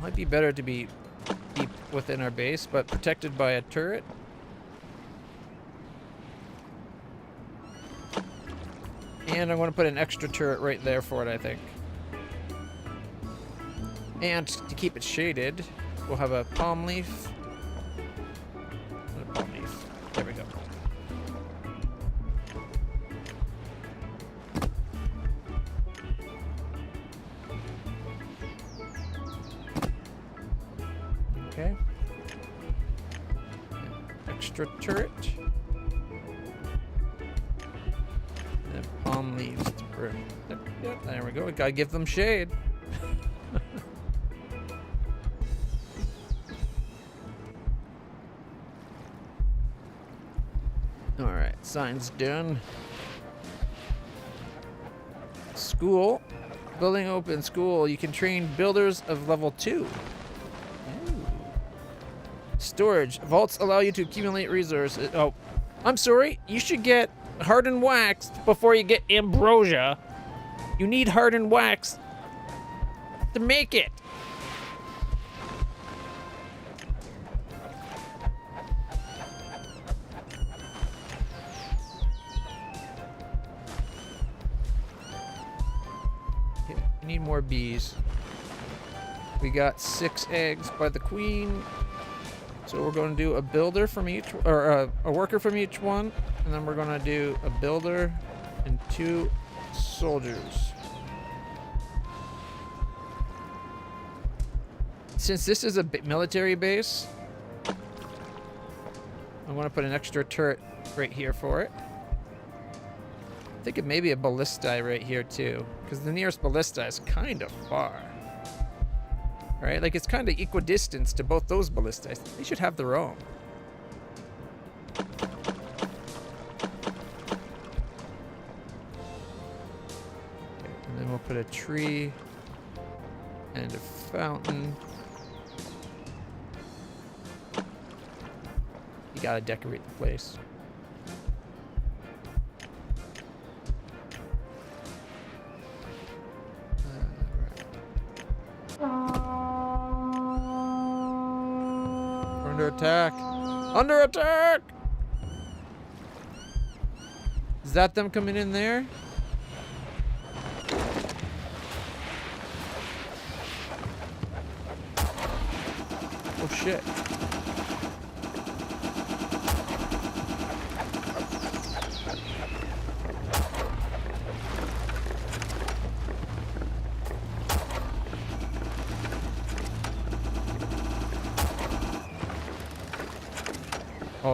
might be better to be deep within our base, but protected by a turret. And I'm going to put an extra turret right there for it, I think. And to keep it shaded, we'll have a palm leaf. And a palm leaf. There we go. Okay. Extra turret. And palm leaves to brim. Yep, there we go. We gotta give them shade. Alright, sign's done. School. Building open school. You can train builders of level 2. Ooh. Storage. Vaults allow you to accumulate resources. Oh, I'm sorry. You should get hardened wax before you get ambrosia. You need hardened wax to make it. Okay, we need more bees. We got 6 eggs by the queen. So we're going to do a builder from each, or a worker from each one. And then we're going to do a builder and 2 soldiers. Since this is a military base, I'm going to put an extra turret right here for it. I think it may be a ballistae right here too, because the nearest ballistae is kind of far. Right? Like it's kind of equidistant to both those ballistae. They should have their own. And then we'll put a tree and a fountain. You gotta decorate the place. Under attack! Under attack! Is that them coming in there? Oh shit.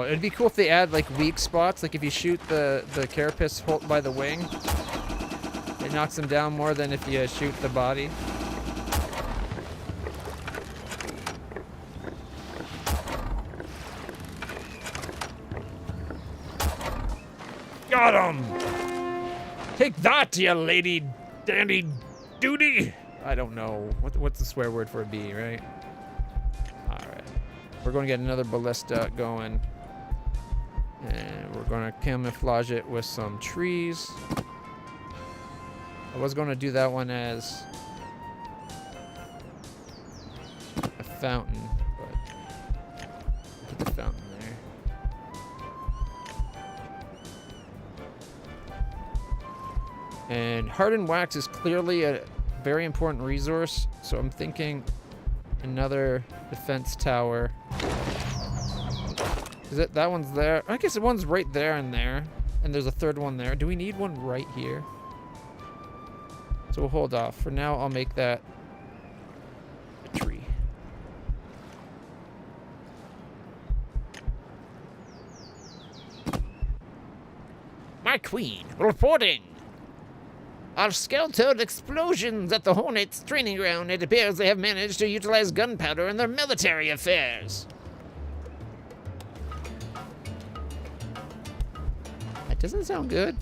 know. It'd be cool if they add like weak spots. Like if you shoot the carapace by the wing, it knocks them down more than if you shoot the body. Got him! Take that, you lady dandy duty! I don't know. What's the swear word for a bee, right? Alright. We're going to get another ballista going. And we're going to camouflage it with some trees. I was going to do that one as a fountain, but put the fountain there. And hardened wax is clearly a very important resource, so I'm thinking another defense tower. Is it that one's there? I guess the one's right there and there, and there's a third one there. Do we need one right here? So we'll hold off. For now, I'll make that a tree. My queen, reporting. Our scouts heard explosions at the Hornets training ground. It appears they have managed to utilize gunpowder in their military affairs. That doesn't sound good.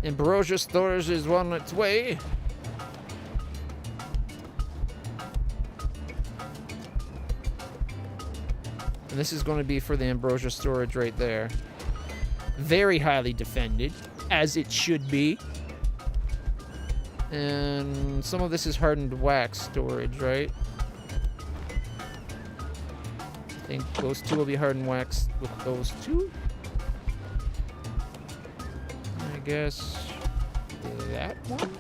Ambrosia storage is on its way. And this is going to be for the ambrosia storage right there. Very highly defended, as it should be. And some of this is hardened wax storage, right? I think those two will be hardened wax with those two. I guess that one.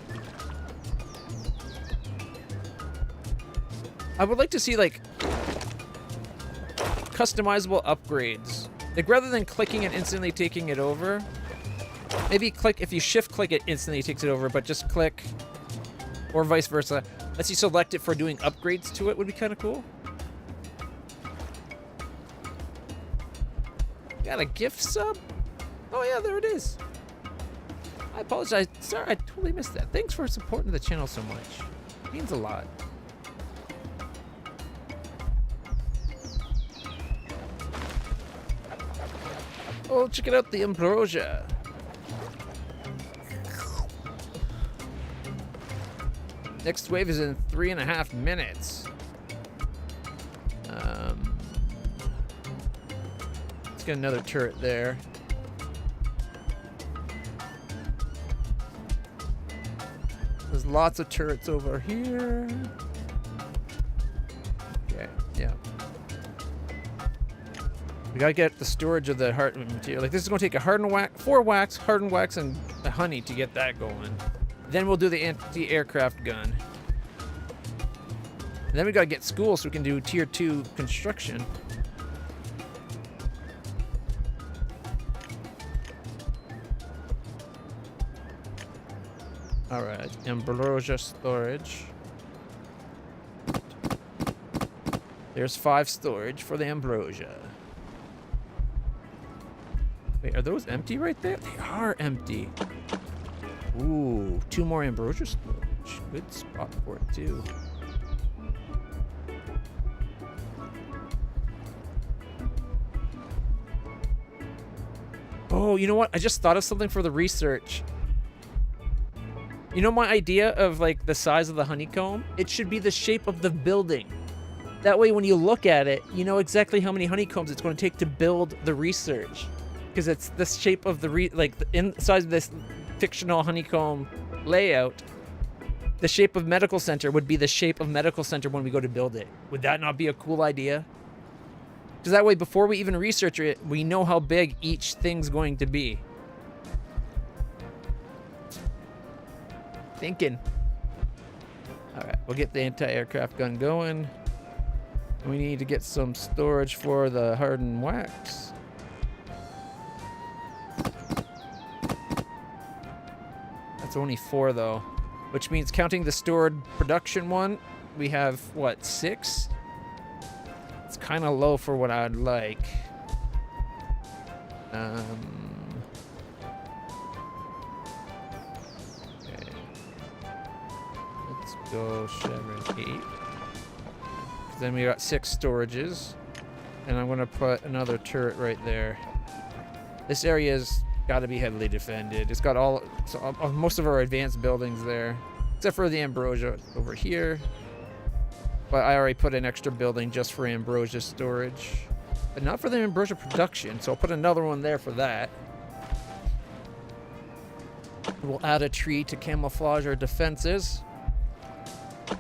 I would like to see like customizable upgrades. Like rather than clicking and instantly taking it over, maybe click, if you shift click it instantly takes it over, but just click, or vice versa. Lets you select it for doing upgrades to it would be kind of cool. Got a gift sub? Oh yeah, there it is. I apologize. Sorry, I totally missed that. Thanks for supporting the channel so much. It means a lot. Oh, check it out, the ambrosia. Next wave is in 3.5 minutes. Let's get another turret there. There's lots of turrets over here. Okay, yeah. We gotta get the storage of the hardened material. Like this is gonna take a hardened wax, 4 wax, hardened wax, and the honey to get that going. Then we'll do the anti-aircraft gun. And then we gotta get school so we can do tier 2 construction. All right, ambrosia storage. There's 5 storage for the ambrosia. Wait, are those empty right there? They are empty. Ooh, 2 more ambrosia storage. Good spot for it too. Oh, you know what? I just thought of something for the research. You know my idea of like the size of the honeycomb? It should be the shape of the building. That way when you look at it, you know exactly how many honeycombs it's going to take to build the research. Because it's the shape of the inside of this fictional honeycomb layout. The shape of medical center would be the shape of medical center when we go to build it. Would that not be a cool idea? Because that way before we even research it, we know how big each thing's going to be. Thinking. Alright, we'll get the anti-aircraft gun going. We need to get some storage for the hardened wax. That's only 4 though, which means counting the stored production one, we have what, 6? It's kind of low for what I'd like. Okay. Let's go 7, 8. Then we got 6 storages. And I'm gonna put another turret right there. This area's gotta be heavily defended. It's got most of our advanced buildings there. Except for the Ambrosia over here. But I already put an extra building just for Ambrosia storage. But not for the Ambrosia production, so I'll put another one there for that. We'll add a tree to camouflage our defenses. There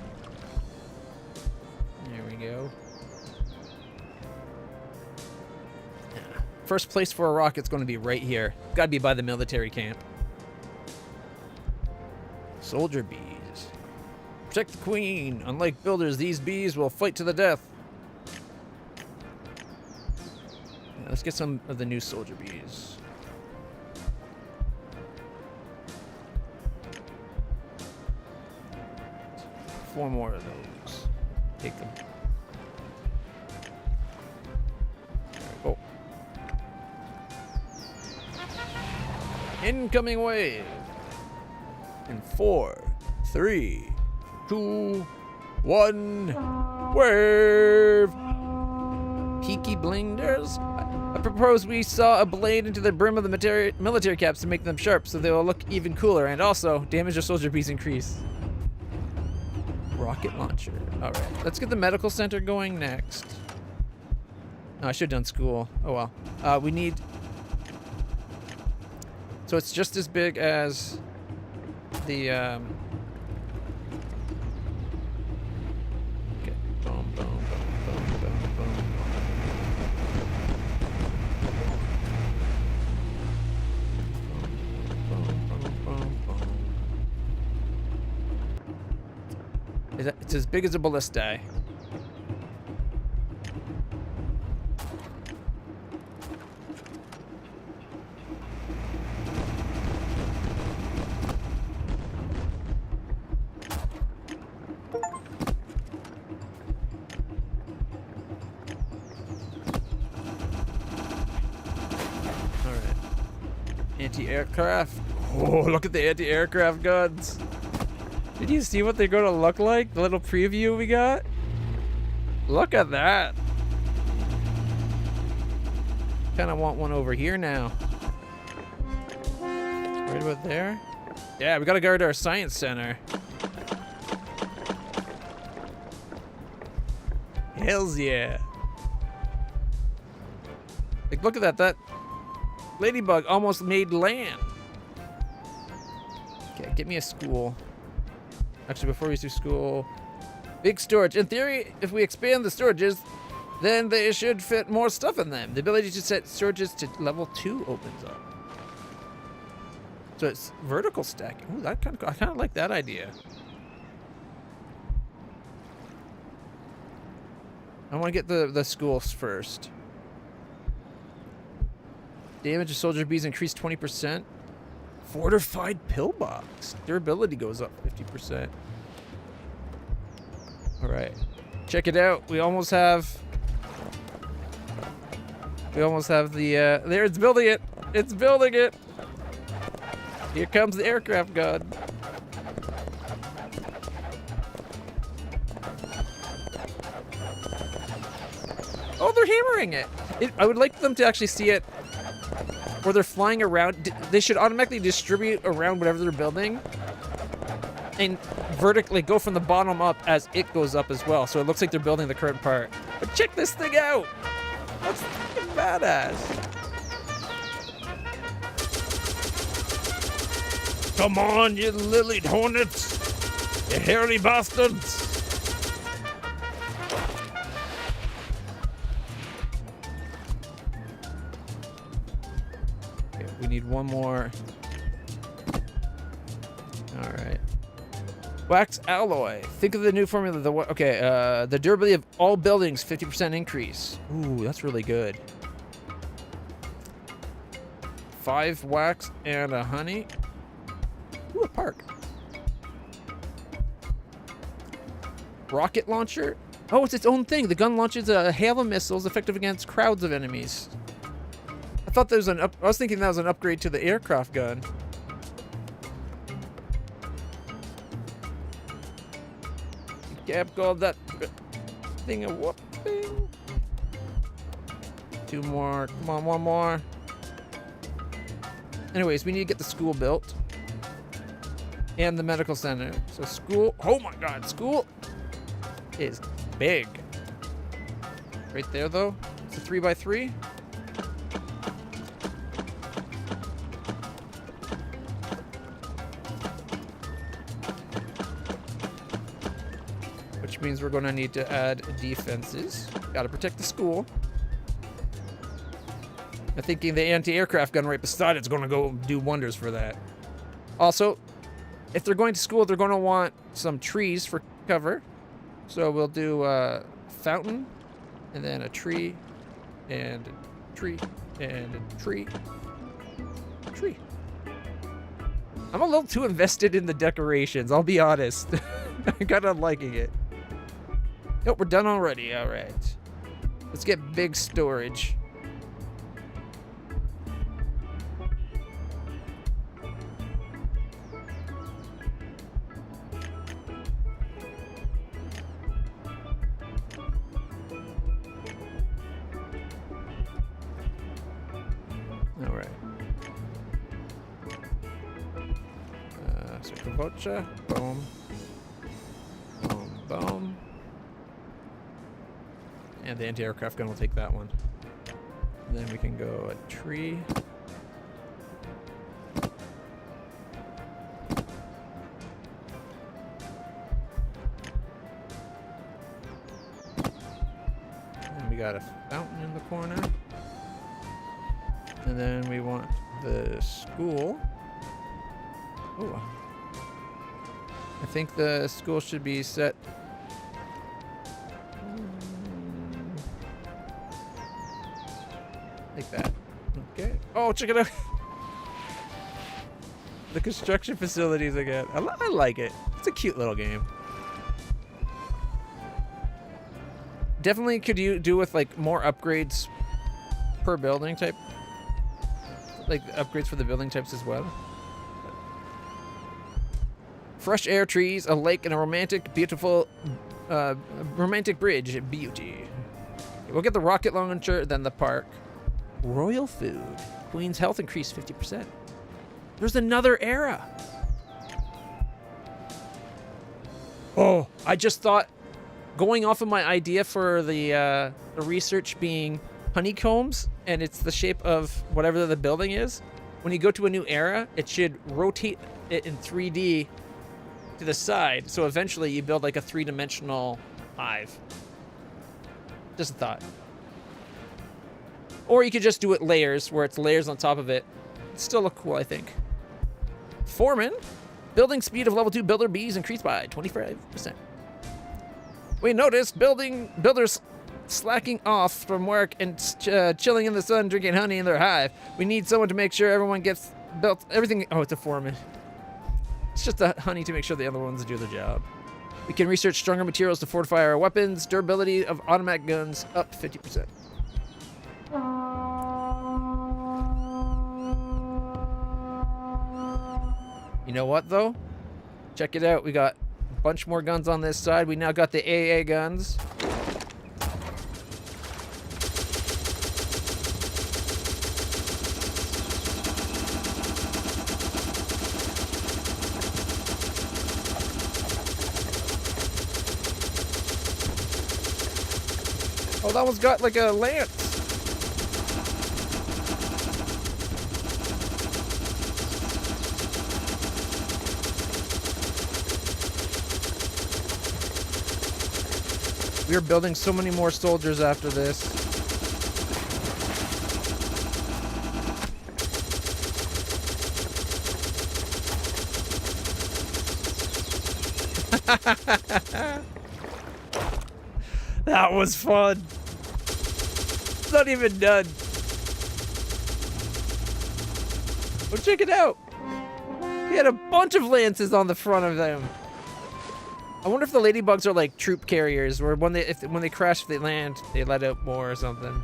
we go. First place for a rocket's going to be right here. Got to be by the military camp. Soldier bees. Protect the queen. Unlike builders, these bees will fight to the death. Yeah, let's get some of the new soldier bees. Four more of those. Take them. Oh. Incoming wave. In 4, 3, 2, 1. Wave. Peaky blinders. I propose we saw a blade into the brim of the military caps to make them sharp, so they will look even cooler, and also damage the soldier bees increase. Rocket launcher. All right, let's get the medical center going next. Oh, I should have done school. Oh well. We need. So it's just as big as the. Okay. Boom, boom, boom, boom, boom, boom. It's as big as a ballista. Alright. Anti-aircraft. Oh, look at the anti-aircraft guns. Did you see what they're going to look like? The little preview we got? Look at that. Kind of want one over here now. Right about there? Yeah, we got to guard our science center. Hells yeah. Like, look at that. That ladybug almost made land. Okay, get me a school. Actually, before we do school, big storage. In theory, if we expand the storages, then they should fit more stuff in them. The ability to set storages to level 2 opens up. So it's vertical stacking. Ooh, I kind of like that idea. I want to get the schools first. Damage of soldier bees increased 20%. Fortified pillbox. Durability goes up 50%. All right, check it out. We almost have the. There, it's building it. It's building it. Here comes the aircraft gun. Oh, they're hammering it. I would like them to actually see it. Where they're flying around, they should automatically distribute around whatever they're building and vertically go from the bottom up as it goes up as well, so it looks like they're building the current part. But check this thing out! That's fucking badass. Come on, you lilied hornets! You hairy bastards! We need one more. All right. Wax alloy. Think of the new formula. The durability of all buildings, 50% increase. Ooh, that's really good. 5 wax and a honey. Ooh, a park. Rocket launcher. Oh, it's its own thing. The gun launches a hail of missiles effective against crowds of enemies. I thought there was I was thinking that was an upgrade to the aircraft gun. Cap called that thing a whooping. 2 more. Come on, 1 more. Anyways, we need to get the school built. And the medical center. So school. Oh my god, school is big. Right there, though. It's a 3x3. Which means we're going to need to add defenses. Got to protect the school. I'm thinking the anti-aircraft gun right beside it's going to go do wonders for that. Also, if they're going to school, they're going to want some trees for cover. So we'll do a fountain, and then a tree, and a tree, and a tree. Tree. I'm a little too invested in the decorations, I'll be honest. I'm kind of liking it. Nope, we're done already. All right. Let's get big storage. All right. So kombucha. Boom. Boom. Boom. And the anti-aircraft gun will take that one. And then we can go a tree. And we got a fountain in the corner. And then we want the school. Oh. I think the school should be set. Like that. Okay. Oh, check it out. The construction facilities again. I like it. It's a cute little game. Definitely could you do with like more upgrades per building type. Like upgrades for the building types as well. Fresh air, trees, a lake, and a romantic, beautiful, romantic bridge. Beauty. We'll get the rocket launcher, then the park. Royal food. Queen's health increased 50%. There's another era. Oh, I just thought, going off of my idea for the research being honeycombs, and it's the shape of whatever the building is. When you go to a new era, it should rotate it in 3D to the side, so eventually you build like a 3-dimensional hive. Just a thought. Or you could just do it layers, where it's layers on top of it. It still look cool, I think. Foreman. Building speed of level 2 builder bees increased by 25%. We noticed builders slacking off from work and chilling in the sun, drinking honey in their hive. We need someone to make sure everyone gets built. Everything. Oh, it's a foreman. It's just the honey to make sure the other ones do their job. We can research stronger materials to fortify our weapons. Durability of automatic guns up 50%. You know what, though? Check it out. We got a bunch more guns on this side. We now got the AA guns. Oh, that one's got like a lance. We are building so many more soldiers after this. That was fun. It's not even done. Oh, check it out. He had a bunch of lances on the front of them. I wonder if the ladybugs are like troop carriers, where when they crash, if they land, they let out more or something.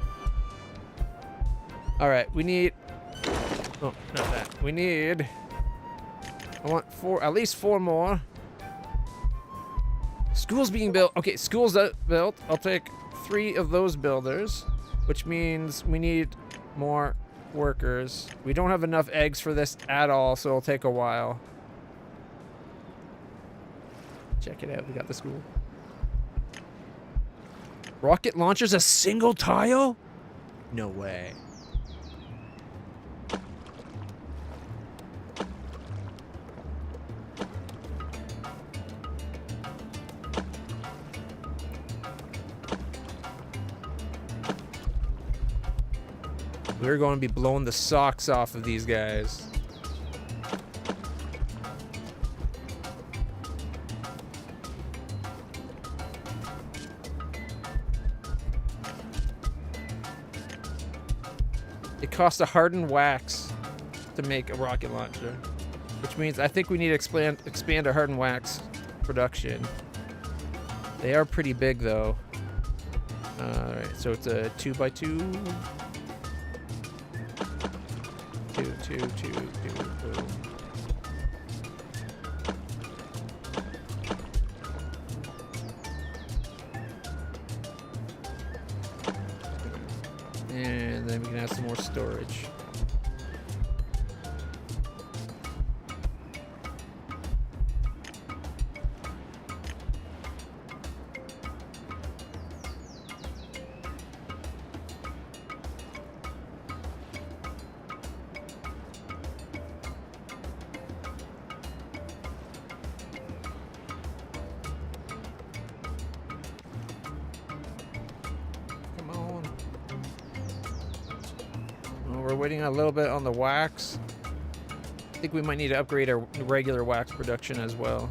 All right, we need. Oh, not that. We need. I want at least 4 more. School's being built. Okay, school's built. I'll take 3 of those builders, which means we need more workers. We don't have enough eggs for this at all, so it'll take a while. Check it out. We got the school. Rocket launcher's a single tile? No way. We're going to be blowing the socks off of these guys. It costs a hardened wax to make a rocket launcher, which means I think we need to expand our hardened wax production. They are pretty big though. Alright, so it's a 2x2. 2, boom. And then we can add some more storage. We're waiting a little bit on the wax. I think we might need to upgrade our regular wax production as well.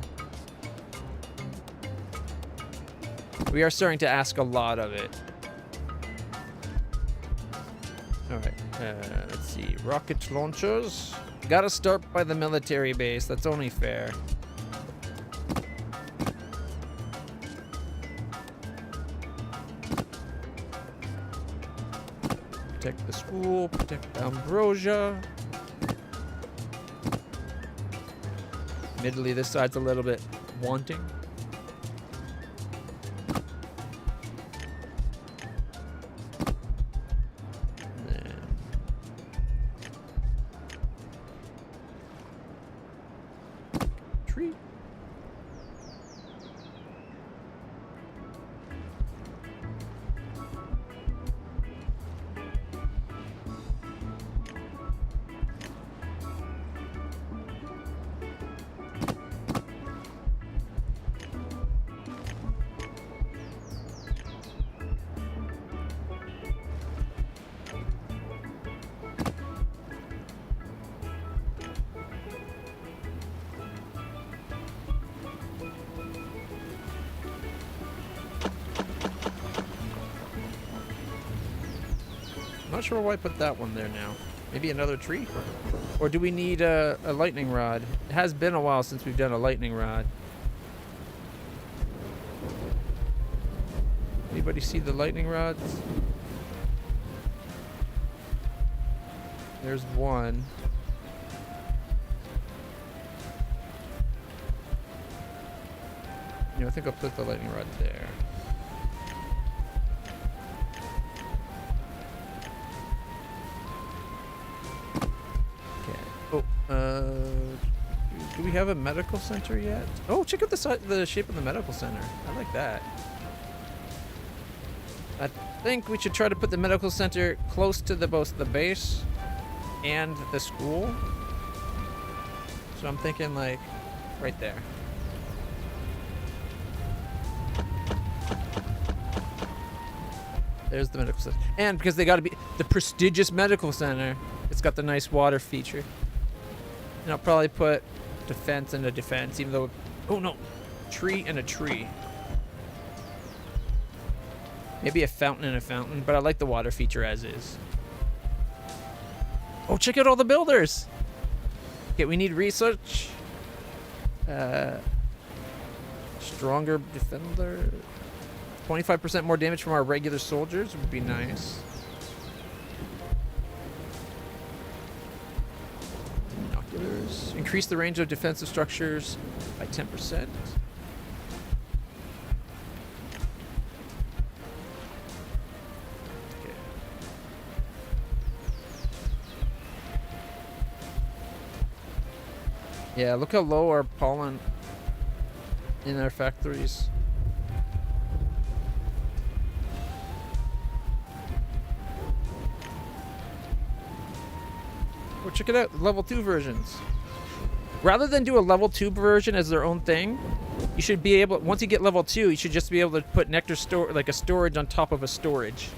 We are starting to ask a lot of it. Alright, let's see. Rocket launchers. Gotta start by the military base. That's only fair. Protect the school, protect Ambrosia. Admittedly, this side's a little bit wanting. Tree. Not sure why I put that one there now. Maybe another tree? Or do we need a lightning rod? It has been a while since we've done a lightning rod. Anybody see the lightning rods? There's one. I think I'll put the lightning rod there. Do we have a medical center yet? Oh, check out the shape of the medical center. I like that. I think we should try to put the medical center close to both the base and the school. So I'm thinking like right there. There's the medical center. And because they got to be the prestigious medical center, it's got the nice water feature. And I'll probably put defense and a defense, even though... Oh, no. Tree and a tree. Maybe a fountain and a fountain, but I like the water feature as is. Oh, check out all the builders! Okay, we need research. Stronger defender. 25% more damage from our regular soldiers would be nice. Binoculars. Increase the range of defensive structures by 10%. Okay. Yeah, look how low our pollen in our factories. Well, check it out, level 2 versions. Rather than do a level 2 version as their own thing, you should be able, once you get level 2, you should just be able to put nectar store, like a storage on top of a storage.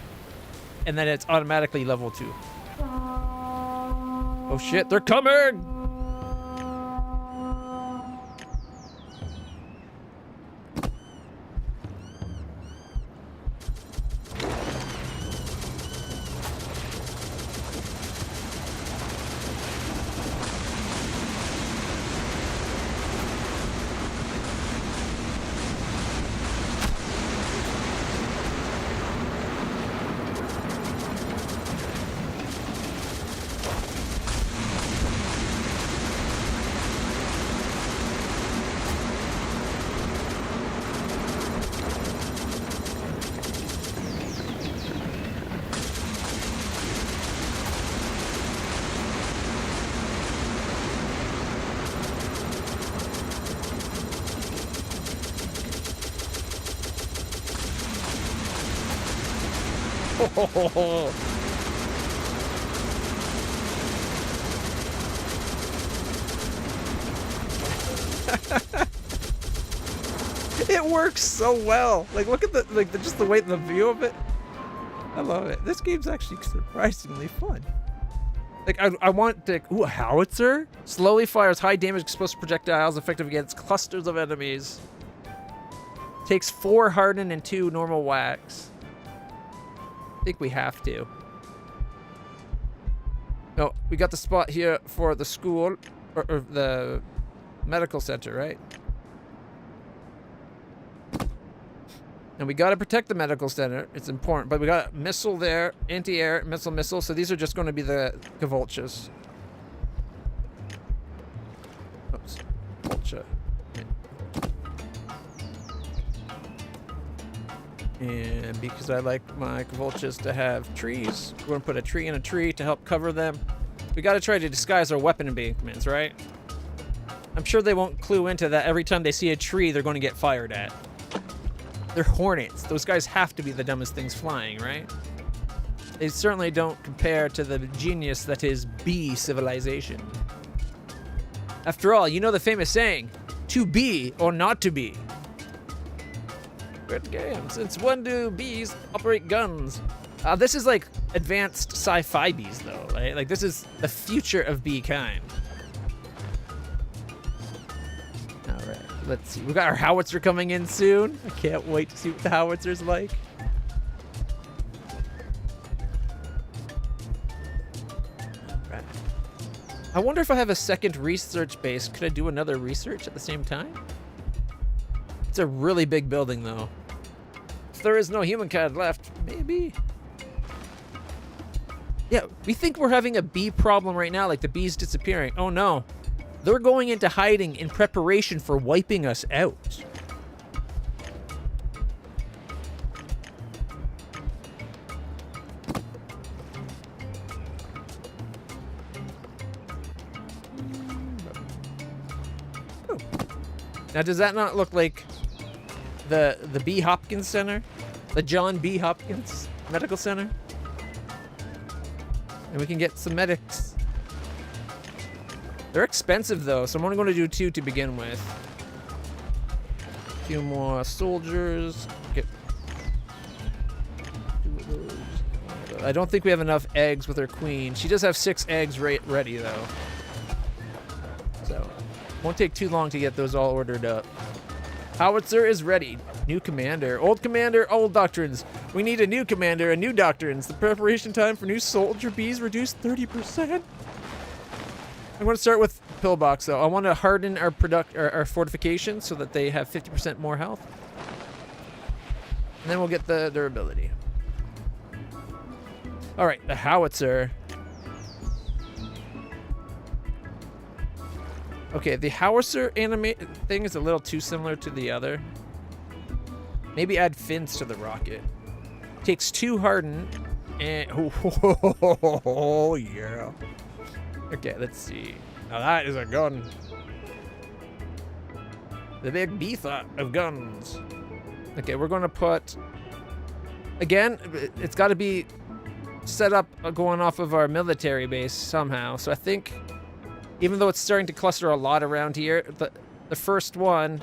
And then it's automatically level 2. Oh shit, they're coming! It works so well. Like, look at the just the way the view of it. I love it. This game's actually surprisingly fun. Like, I want to. Ooh, a howitzer slowly fires high damage explosive projectiles effective against clusters of enemies. Takes 4 hardened and 2 normal wax. I think we have to. No, we got the spot here for the school, or the medical center, right? And we gotta protect the medical center. It's important, but we got missile there, anti-air, missile. So these are just going to be the Kavulchas. Oops, Vulture. And because I like my Kavulchas to have trees, we're gonna put a tree in a tree to help cover them. We gotta try to disguise our weapon embankments, right? I'm sure they won't clue into that. Every time they see a tree, they're going to get fired at. They're hornets. Those guys have to be the dumbest things flying, right? They certainly don't compare to the genius that is bee civilization. After all, you know the famous saying, to be or not to be. Good game. Since when do bees operate guns? This is like advanced sci-fi bees, though, right? Like, this is the future of bee kind. All right, let's see. We got our howitzer coming in soon. I can't wait to see what the howitzer's like. All right. I wonder if I have a second research base. Could I do another research at the same time? It's a really big building, though. If there is no humankind left, maybe. Yeah, we think we're having a bee problem right now, like the bees disappearing. Oh no. They're going into hiding in preparation for wiping us out. Oh. Now, does that not look like the B. Hopkins Center? The John B. Hopkins Medical Center? And we can get some medics. They're expensive, though, so I'm only going to do 2 to begin with. A few more soldiers. Get 2 of those. I don't think we have enough eggs with our queen. She does have 6 eggs ready, though. So, won't take too long to get those all ordered up. Howitzer is ready. New commander, old doctrines. We need a new commander and new doctrines. The preparation time for new soldier bees reduced 30%. I'm going to start with pillbox though. I want to harden our our fortifications so that they have 50% more health. And then we'll get the durability. All right, the howitzer. Okay, the howitzer animate thing is a little too similar to the other. Maybe add fins to the rocket. Takes 2 harden and oh yeah. Okay, let's see. Now that is a gun. The big beefy of guns. Okay, we're gonna put, again, it's gotta be set up going off of our military base somehow. So I think, even though it's starting to cluster a lot around here, the first one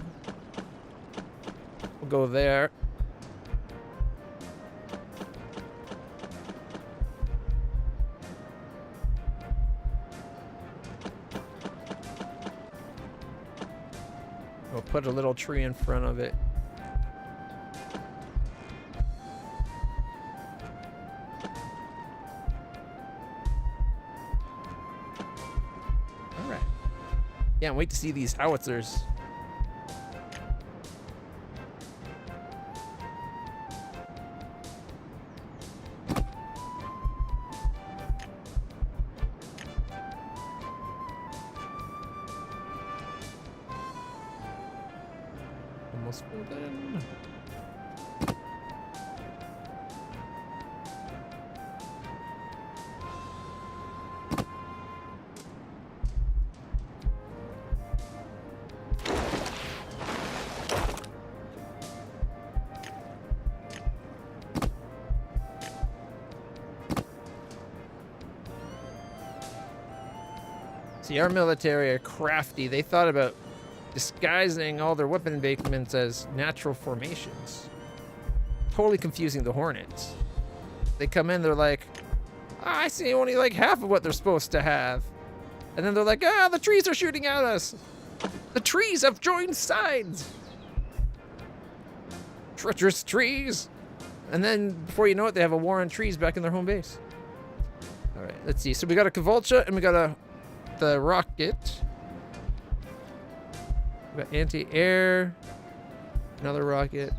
will go there. We'll put a little tree in front of it. All right. Can't wait to see these howitzers. Almost filled in. See, our military are crafty. They thought about disguising all their weapon embankments as natural formations. Totally confusing the Hornets. They come in, they're like, I see only like half of what they're supposed to have. And then they're like, the trees are shooting at us. The trees have joined sides. Treacherous trees. And then before you know it, they have a war on trees back in their home base. All right, let's see. So we got a Cavolcha and we got the rocket. We got anti-air, another rocket.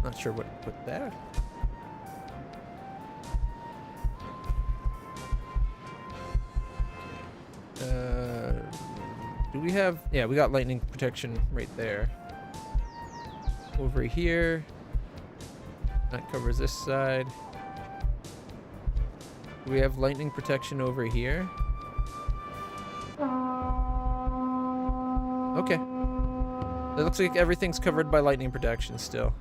Not sure what to put there. Do we have? Yeah, we got lightning protection right there. Over here. That covers this side. Do we have lightning protection over here? Okay. It looks like everything's covered by lightning protection still.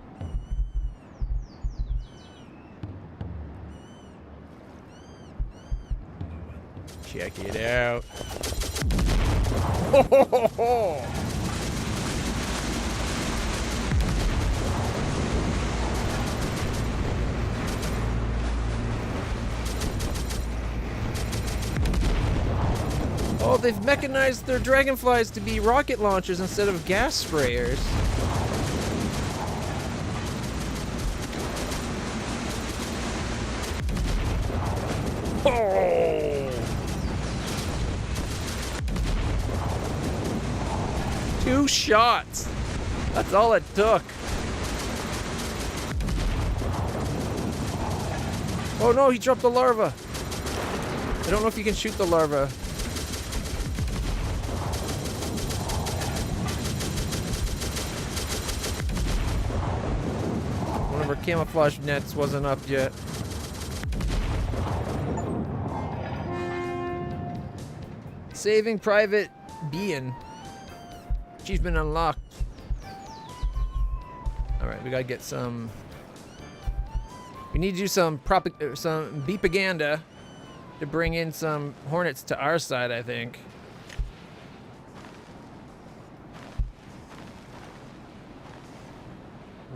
Check it out. Ho, ho, ho, ho. Oh, they've mechanized their dragonflies to be rocket launchers instead of gas sprayers. Oh! 2 shots. That's all it took. Oh no, he dropped the larva. I don't know if you can shoot the larva. One of our camouflage nets wasn't up yet. Saving Private Bean. Achievement unlocked. Alright, we gotta get some... We need to do some beepaganda to bring in some hornets to our side, I think.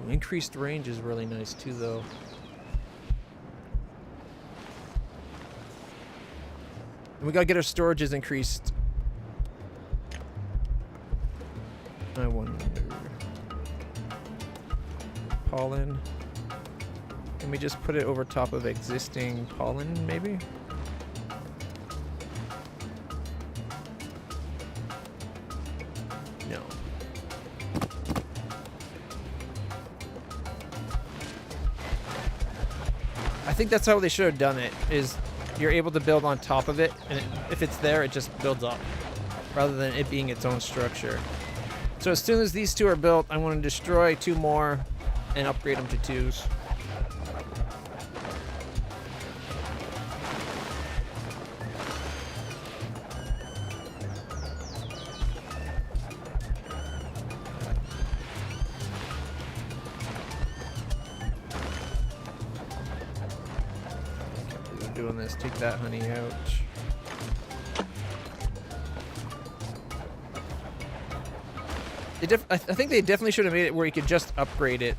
Ooh, increased range is really nice too, though. And we gotta get our storages increased. I wonder. Pollen. Can we just put it over top of existing pollen, maybe? I think that's how they should have done it, is you're able to build on top of it, and if it's there, it just builds up, rather than it being its own structure. So as soon as these two are built, I want to destroy 2 more and upgrade them to 2s. Doing this, take that honey out. I think they definitely should have made it where you could just upgrade it.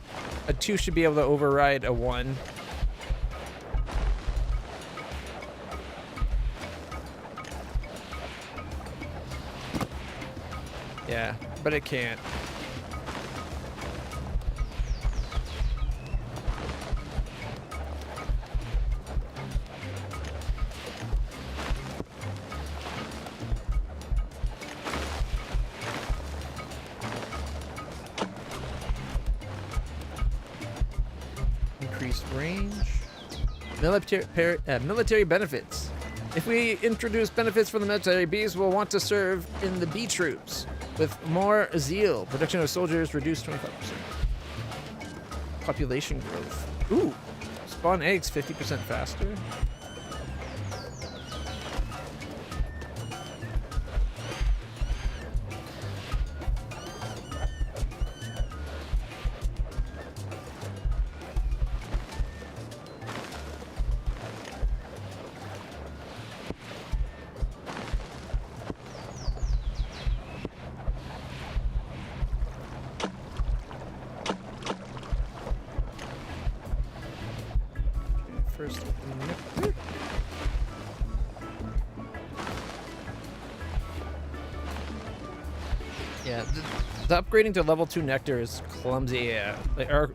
A 2 should be able to override a 1. Yeah, but it can't. Increased range. Military benefits. If we introduce benefits for the military, bees will want to serve in the bee troops. With more zeal, production of soldiers reduced 25%. Population growth. Ooh, spawn eggs 50% faster. First nectar. Yeah, the upgrading to level 2 nectar is clumsy. Yeah, or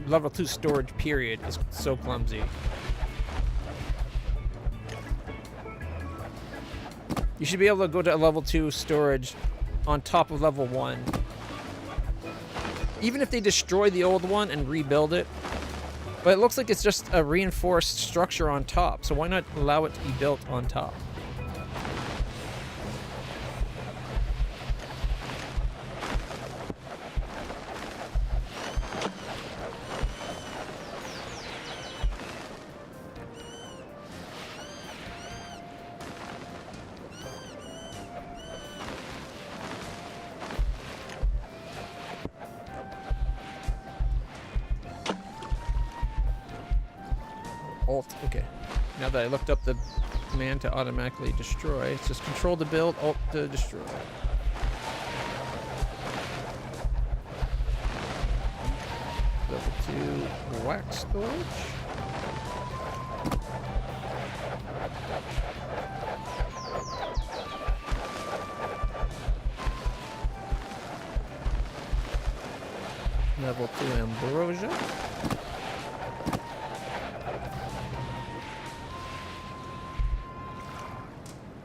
level 2 storage period is so clumsy. You should be able to go to a level 2 storage on top of level 1. Even if they destroy the old one and rebuild it. But it looks like it's just a reinforced structure on top, so why not allow it to be built on top? Alt, okay. Now that I looked up the command to automatically destroy, it's just control to build, alt to destroy. Level 2 wax storage. Level 2 ambrosia.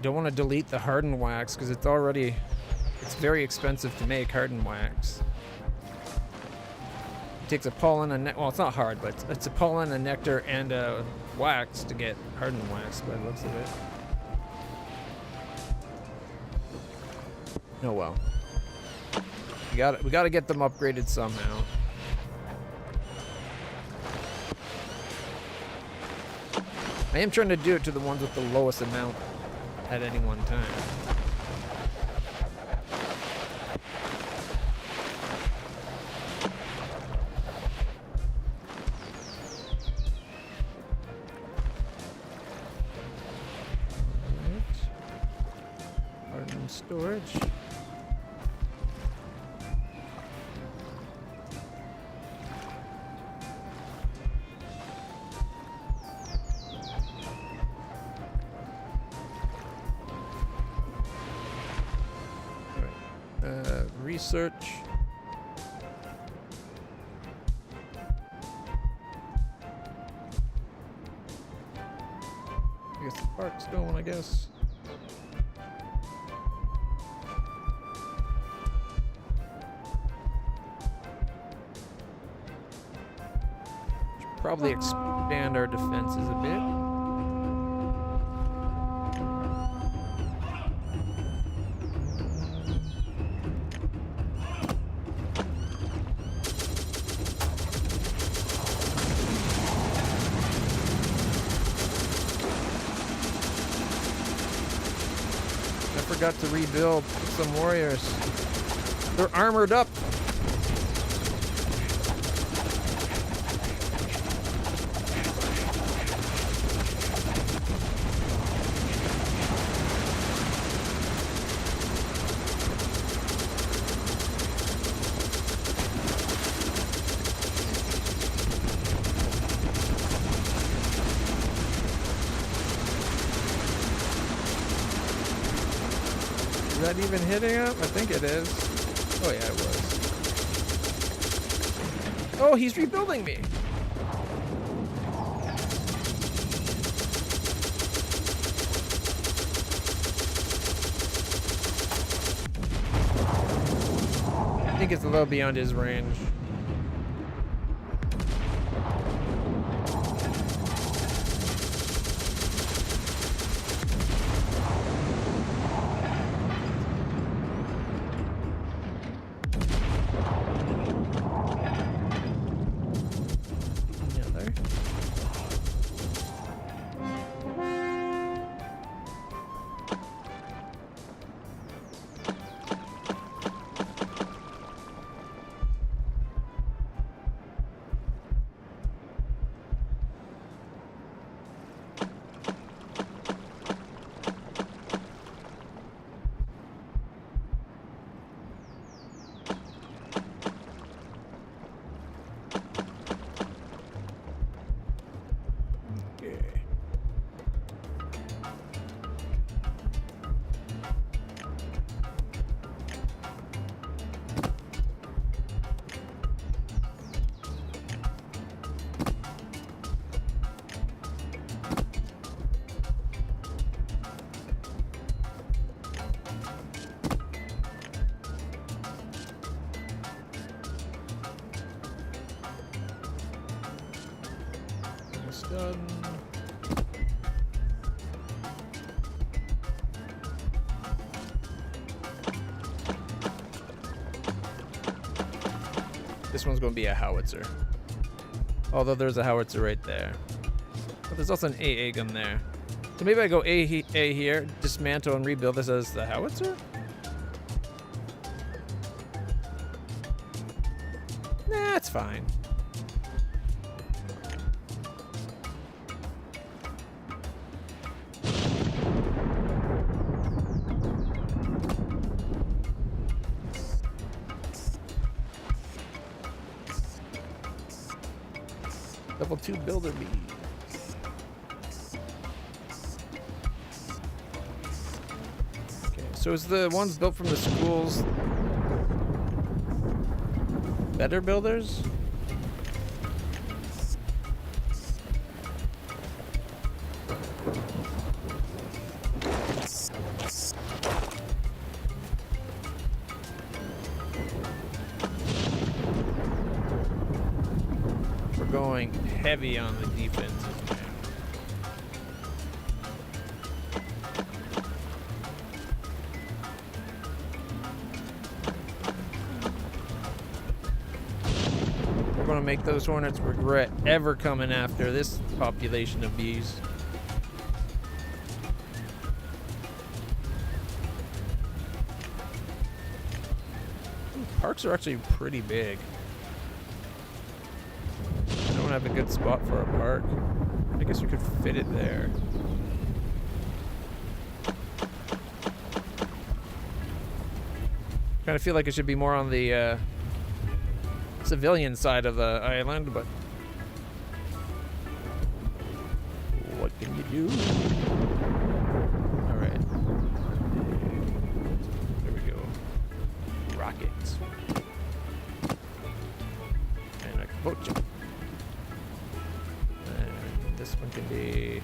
Don't want to delete the hardened wax because it's very expensive to make hardened wax. It takes a pollen and well, it's not hard, but it's a pollen, a nectar, and a wax to get hardened wax by the looks of it. Oh well. We got to get them upgraded somehow. I am trying to do it to the ones with the lowest amount at any one time. Alright. Hardened storage. Research. I guess the park's going, I guess. probably expand our defenses a bit. I forgot to rebuild some warriors. They're armored up. Is that even hitting him? I think it is. Oh yeah, it was. Oh, he's rebuilding me. I think it's a little beyond his range. Done. This one's going to be a howitzer. Although there's a howitzer right there. But there's also an AA gun there. So maybe I go A here, dismantle and rebuild this as the howitzer? Nah, it's fine. Level 2 builder bees. Okay, so is the ones built from the schools better builders? Going heavy on the defensive man. We're going to make those hornets regret ever coming after this population of bees. Parks are actually pretty big. Have a good spot for a park. I guess we could fit it there. Kind of feel like it should be more on the civilian side of the island, but what can you do? All right. There we go. Rockets. And a boat jump. This one can be...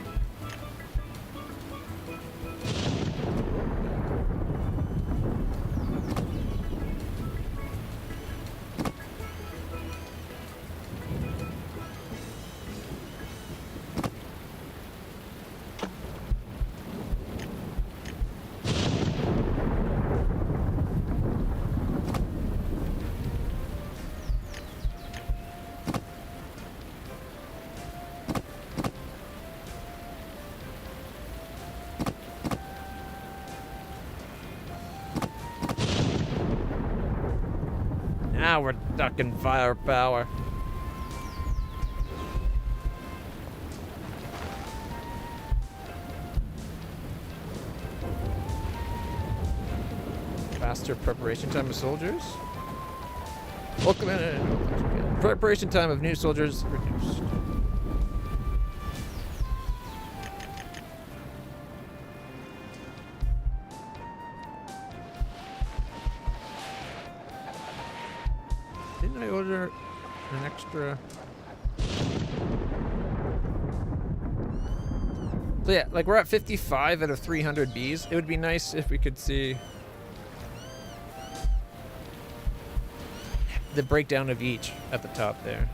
Now we're talking firepower. Faster preparation time of soldiers. Welcome in. Preparation time of new soldiers reduced. Didn't I order an extra? So yeah, like we're at 55 out of 300 bees. It would be nice if we could see the breakdown of each at the top there.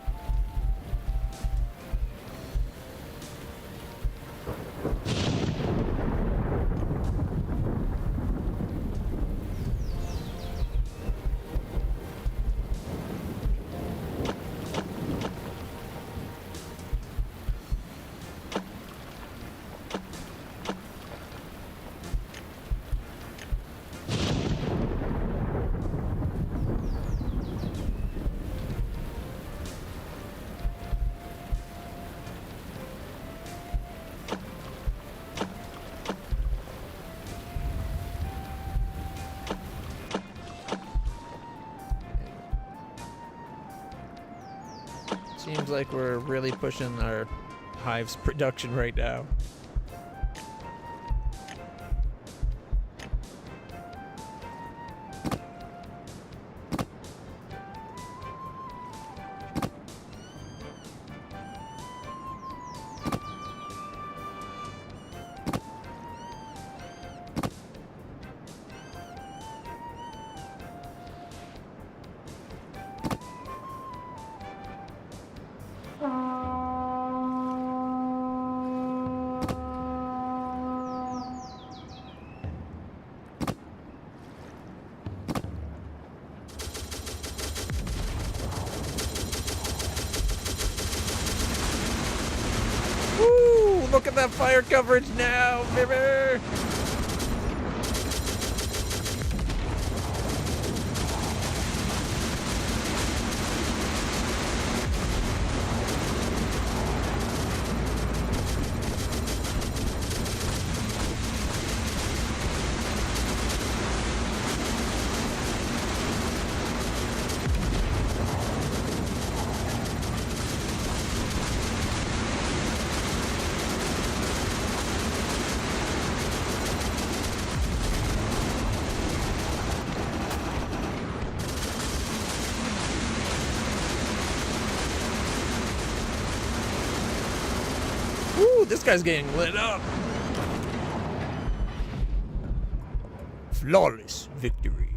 Seems like we're really pushing our hive's production right now. Woo! Look at that fire coverage now, baby! Woo! This guy's getting lit up. Flawless victory.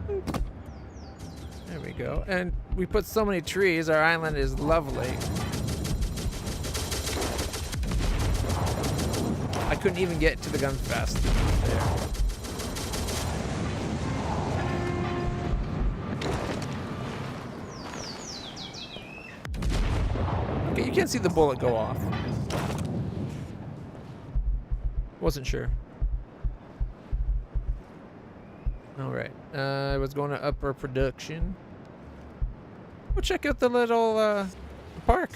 There we go. And we put so many trees, our island is lovely. I couldn't even get to the gun fast there. Okay, you can't see the bullet go off. Wasn't sure. Alright, I was going to up our production. We'll check out the little park.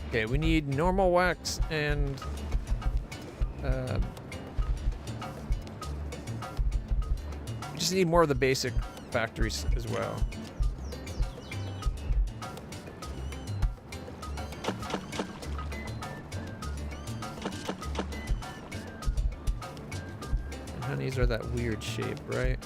Okay, we need normal wax and we just need more of the basic factories as well. And honeys are that weird shape, right?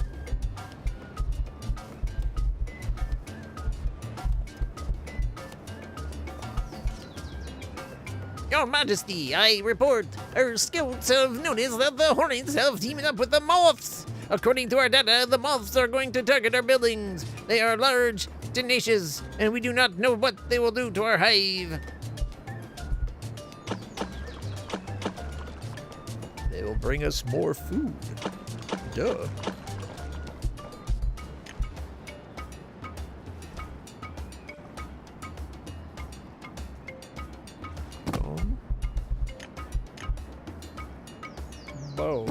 Your Majesty, I report our scouts have noticed that the Hornets have teamed up with the Moths. According to our data, the Moths are going to target our buildings. They are large, tenacious, and we do not know what they will do to our hive. They will bring us more food. Duh. Boom.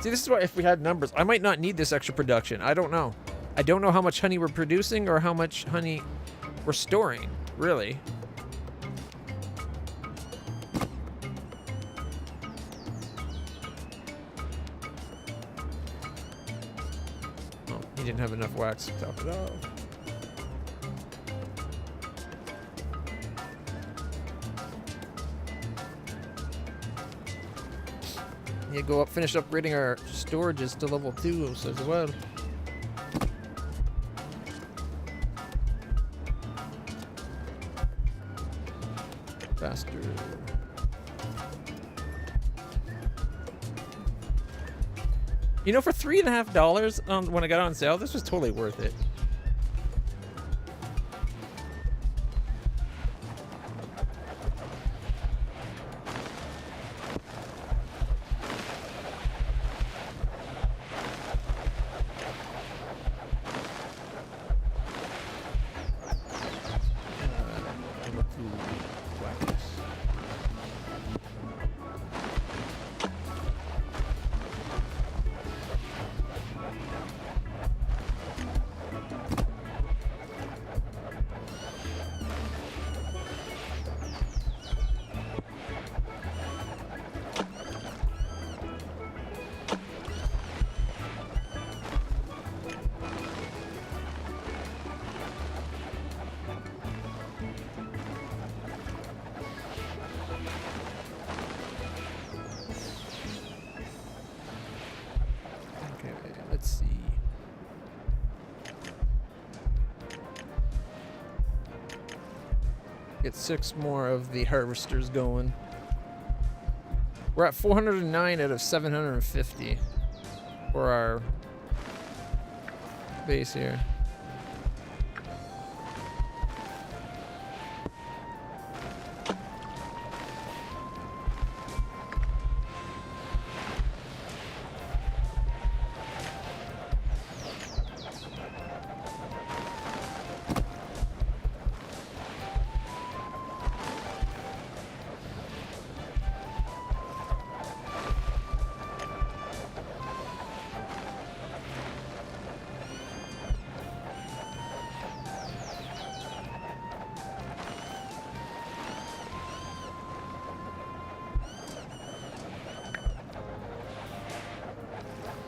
See, this is why if we had numbers, I might not need this extra production. I don't know. I don't know how much honey we're producing or how much honey we're storing, really. Oh, he didn't have enough wax to top it off. Yeah, go up, finish upgrading our storages to level 2 as well. Faster. You know, for $3.50 when I got on sale, this was totally worth it. Let's see. Get 6 more of the harvesters going. We're at 409 out of 750 for our base here.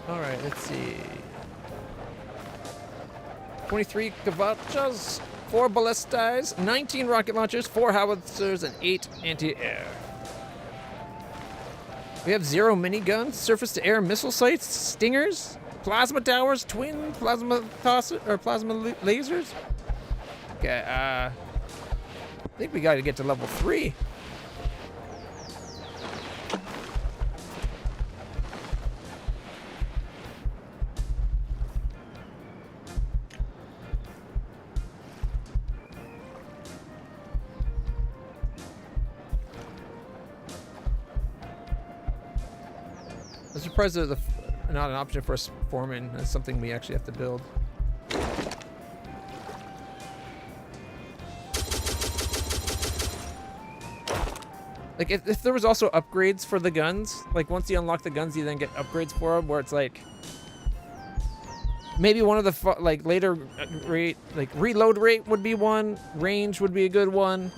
Alright, let's see. 23 Kavachas, 4 ballistas, 19 rocket launchers, 4 howitzers, and 8 anti-air. We have 0 miniguns, surface-to-air missile sites, stingers, plasma towers, twin plasma lasers. Okay, I think we gotta get to level 3. I'm surprised there's not an option for us foreman. That's something we actually have to build. Like, if there was also upgrades for the guns, like once you unlock the guns, you then get upgrades for them, where it's like maybe one of the like later rate, like reload rate would be one, range would be a good one,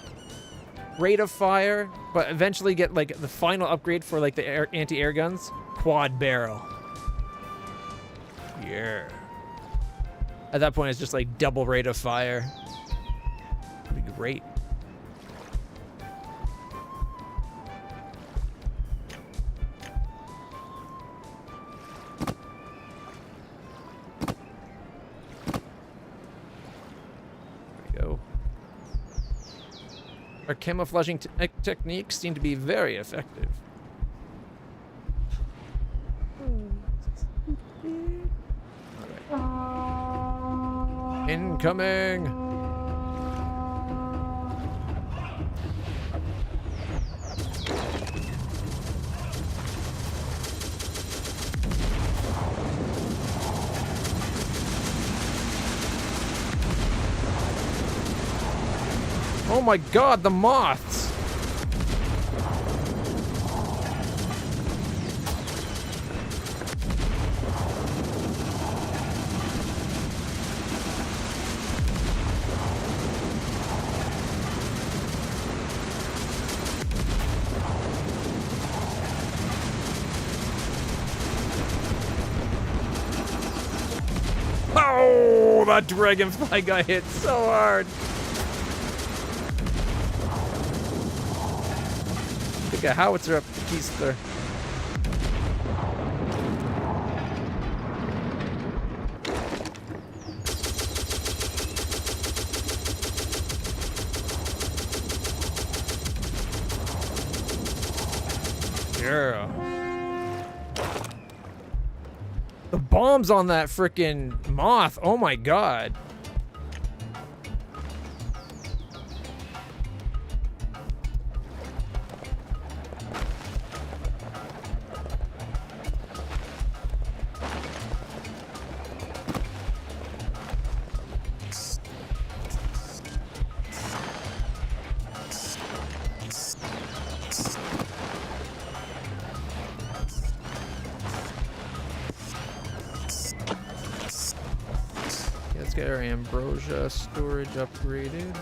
rate of fire, but eventually get like the final upgrade for like the anti-air guns, quad barrel. Yeah. At that point, it's just like double rate of fire. That'd be great. Our camouflaging techniques seem to be very effective. Right. Incoming! Oh my god, the moths! my dragonfly got hit so hard. Take a howitzer up the keister. Yeah. The bombs on that freaking moth. Oh my god. Let's get our ambrosia storage upgraded.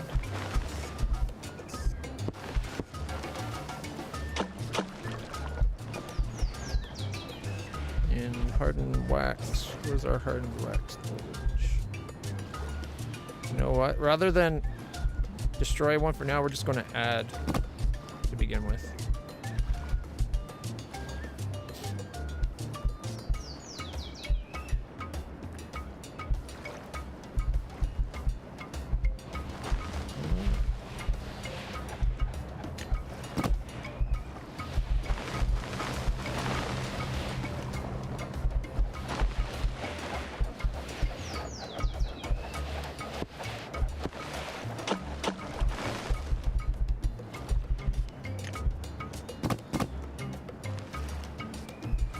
And hardened wax. Where's our hardened wax storage? You know what? Rather than destroy one for now, we're just going to add to begin with.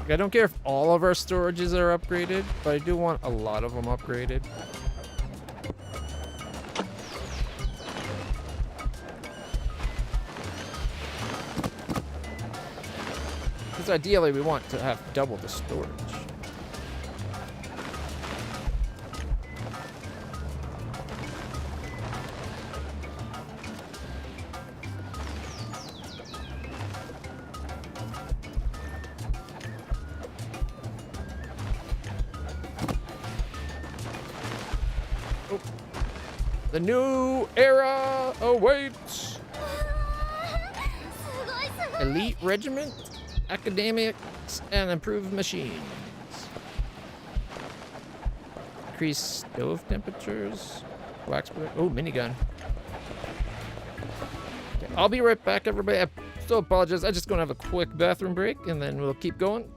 I don't care if all of our storages are upgraded, but I do want a lot of them upgraded. Because ideally we want to have double the storage. The new era awaits. Elite regiment, academics, and improved machines. Increase stove temperatures. Wax. Oh, minigun. Okay, I'll be right back, everybody. I still apologize. I'm just going to have a quick bathroom break, and then we'll keep going.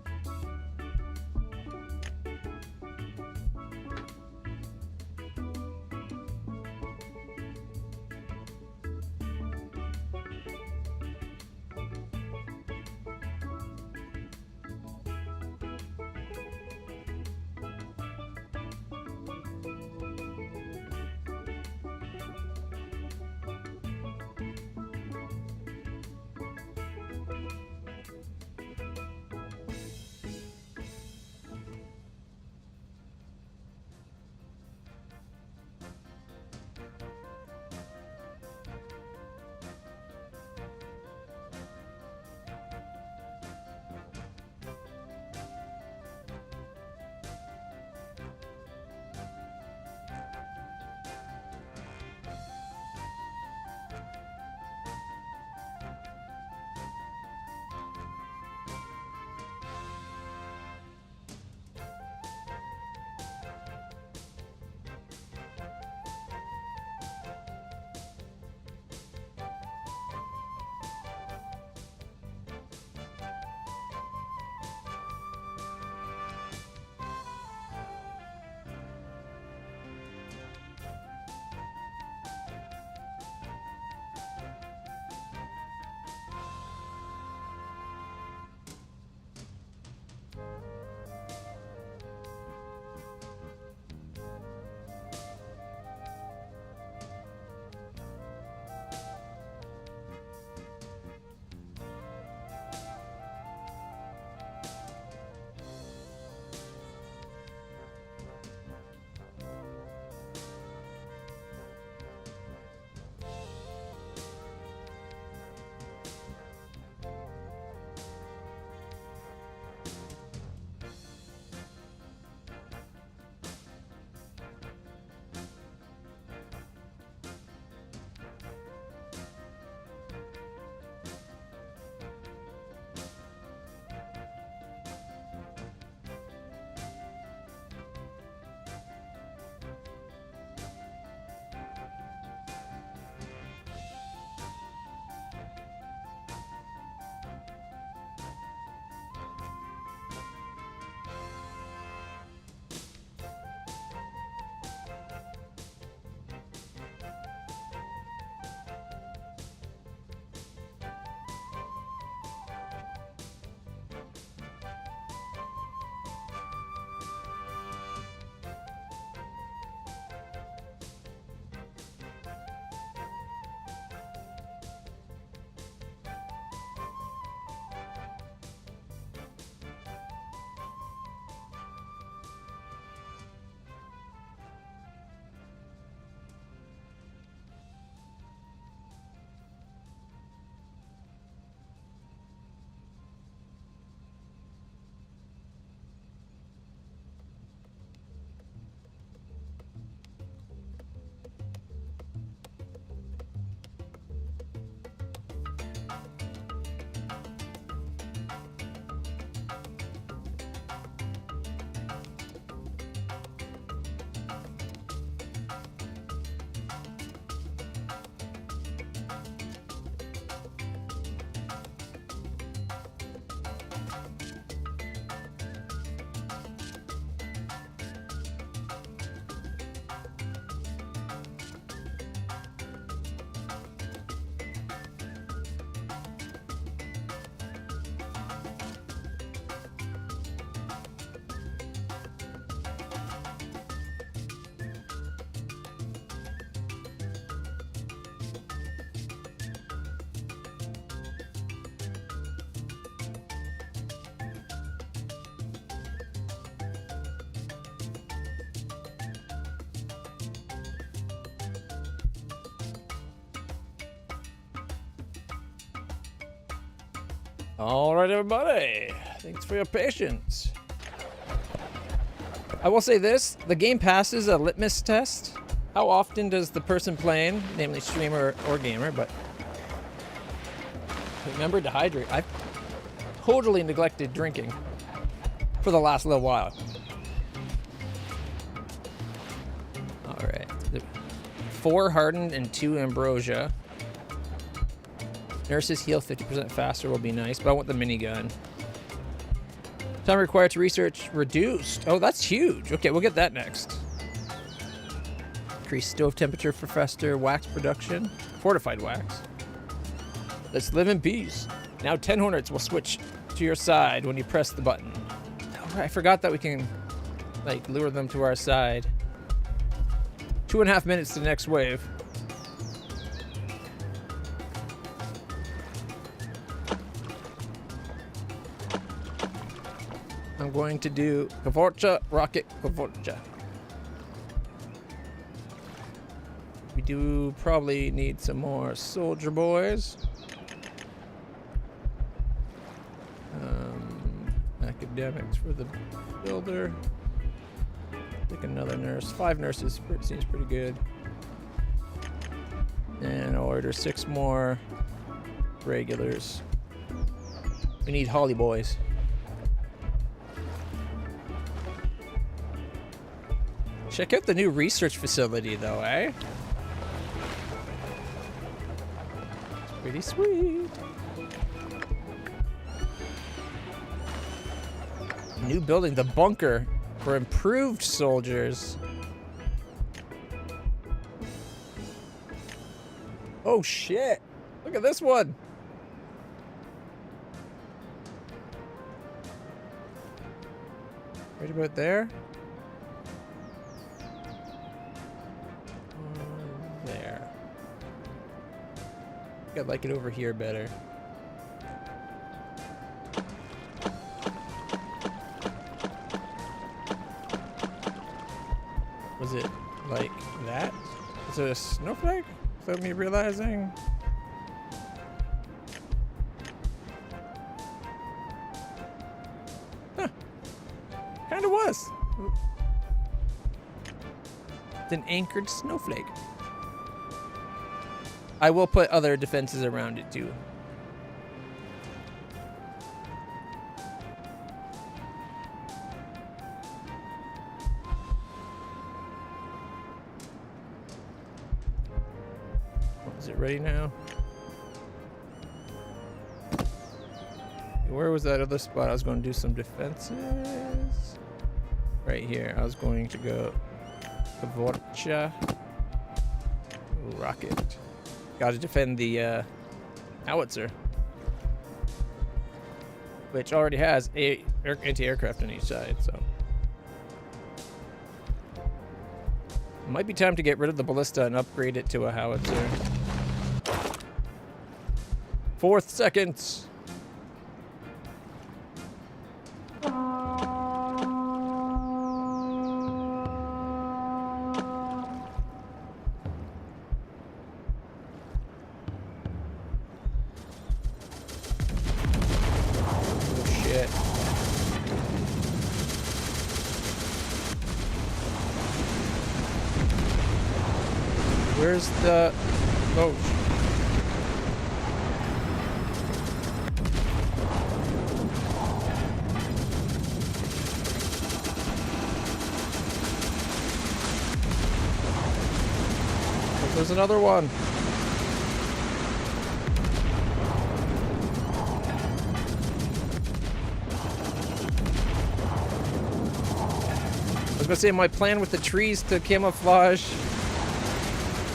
All right, everybody. Thanks for your patience. I will say this, the game passes a litmus test. How often does the person playing, namely streamer or gamer, but remember to hydrate? I've totally neglected drinking for the last little while. All right. 4 hardened and 2 ambrosia. Nurses heal 50% faster will be nice, but I want the minigun. Time required to research reduced. Oh, that's huge. Okay, we'll get that next. Increase stove temperature for faster wax production. Fortified wax. Let's live in peace. Now 10 hornets will switch to your side when you press the button. Oh, I forgot that we can, like, lure them to our side. 2.5 minutes to the next wave. I'm going to do Kavorcha, Rocket, Kavorcha. We do probably need some more soldier boys. Academics for the builder. Pick another nurse. 5 nurses seems pretty good. And I'll order 6 more regulars. We need Holly boys. Check out the new research facility, though, eh? It's pretty sweet. New building, the bunker for improved soldiers. Oh, shit. Look at this one. Right about there. There. I think I'd like it over here better. Was it like that? Is it a snowflake? Without me realizing? Huh. Kinda was. It's an anchored snowflake. I will put other defenses around it too. Is it ready now? Where was that other spot? I was going to do some defenses. Right here. I was going to go Kavorcha. Rocket. Got to defend the howitzer, which already has anti-aircraft on each side, so might be time to get rid of the ballista and upgrade it to a howitzer. 4th seconds. Where's the... Oh. There's another one. I was gonna say my plan with the trees to camouflage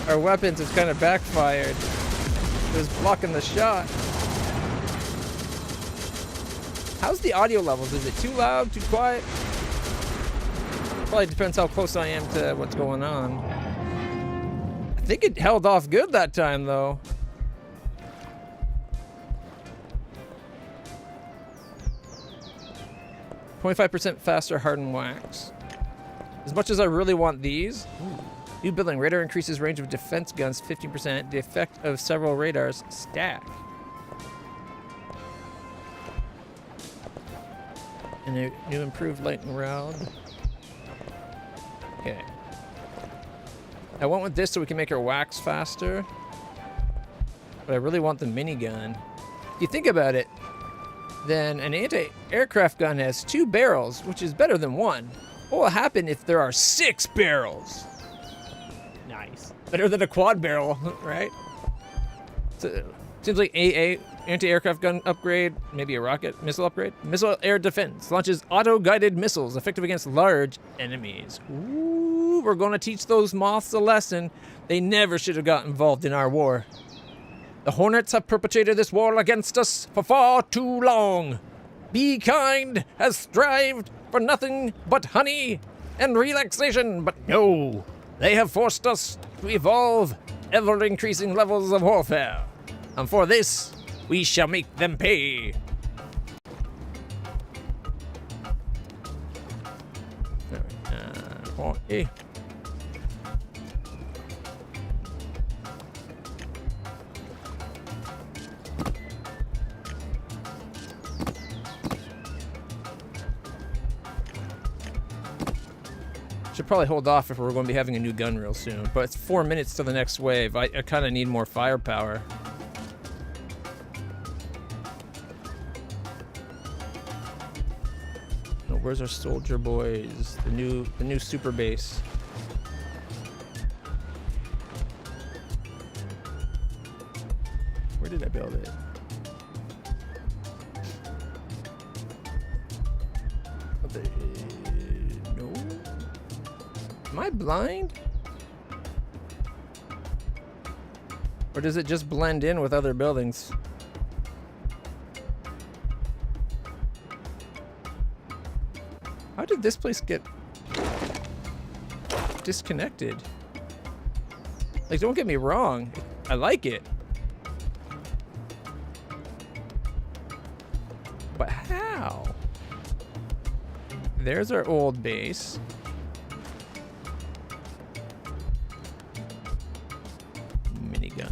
our weapons has kind of backfired. It was blocking the shot. How's the audio levels? Is it too loud, too quiet? Probably depends how close I am to what's going on. I think it held off good that time, though. %, faster hardened wax. As much as I really want these. New building. Radar increases range of defense guns 15%. The effect of several radars stack. And a new improved lightning round. Okay. I went with this so we can make our wax faster. But I really want the minigun. If you think about it, then an anti-aircraft gun has 2 barrels, which is better than 1. What will happen if there are 6 barrels? Nice. Better than a quad barrel, right? So, seems like AA, anti-aircraft gun upgrade, maybe a rocket missile upgrade. Missile air defense launches auto-guided missiles effective against large enemies. Ooh, we're going to teach those moths a lesson. They never should have got involved in our war. The Hornets have perpetrated this war against us for far too long. Be Kind has strived for nothing but honey and relaxation, but no, they have forced us to evolve ever-increasing levels of warfare. And for this, we shall make them pay. Okay. Should probably hold off if we're going to be having a new gun real soon. But it's 4 minutes to the next wave. I kind of need more firepower. Oh, where's our soldier boys? The new super base. Where did I build it? No. Am I blind? Or does it just blend in with other buildings? How did this place get disconnected? Like, don't get me wrong. I like it. But how? There's our old base. Minigun.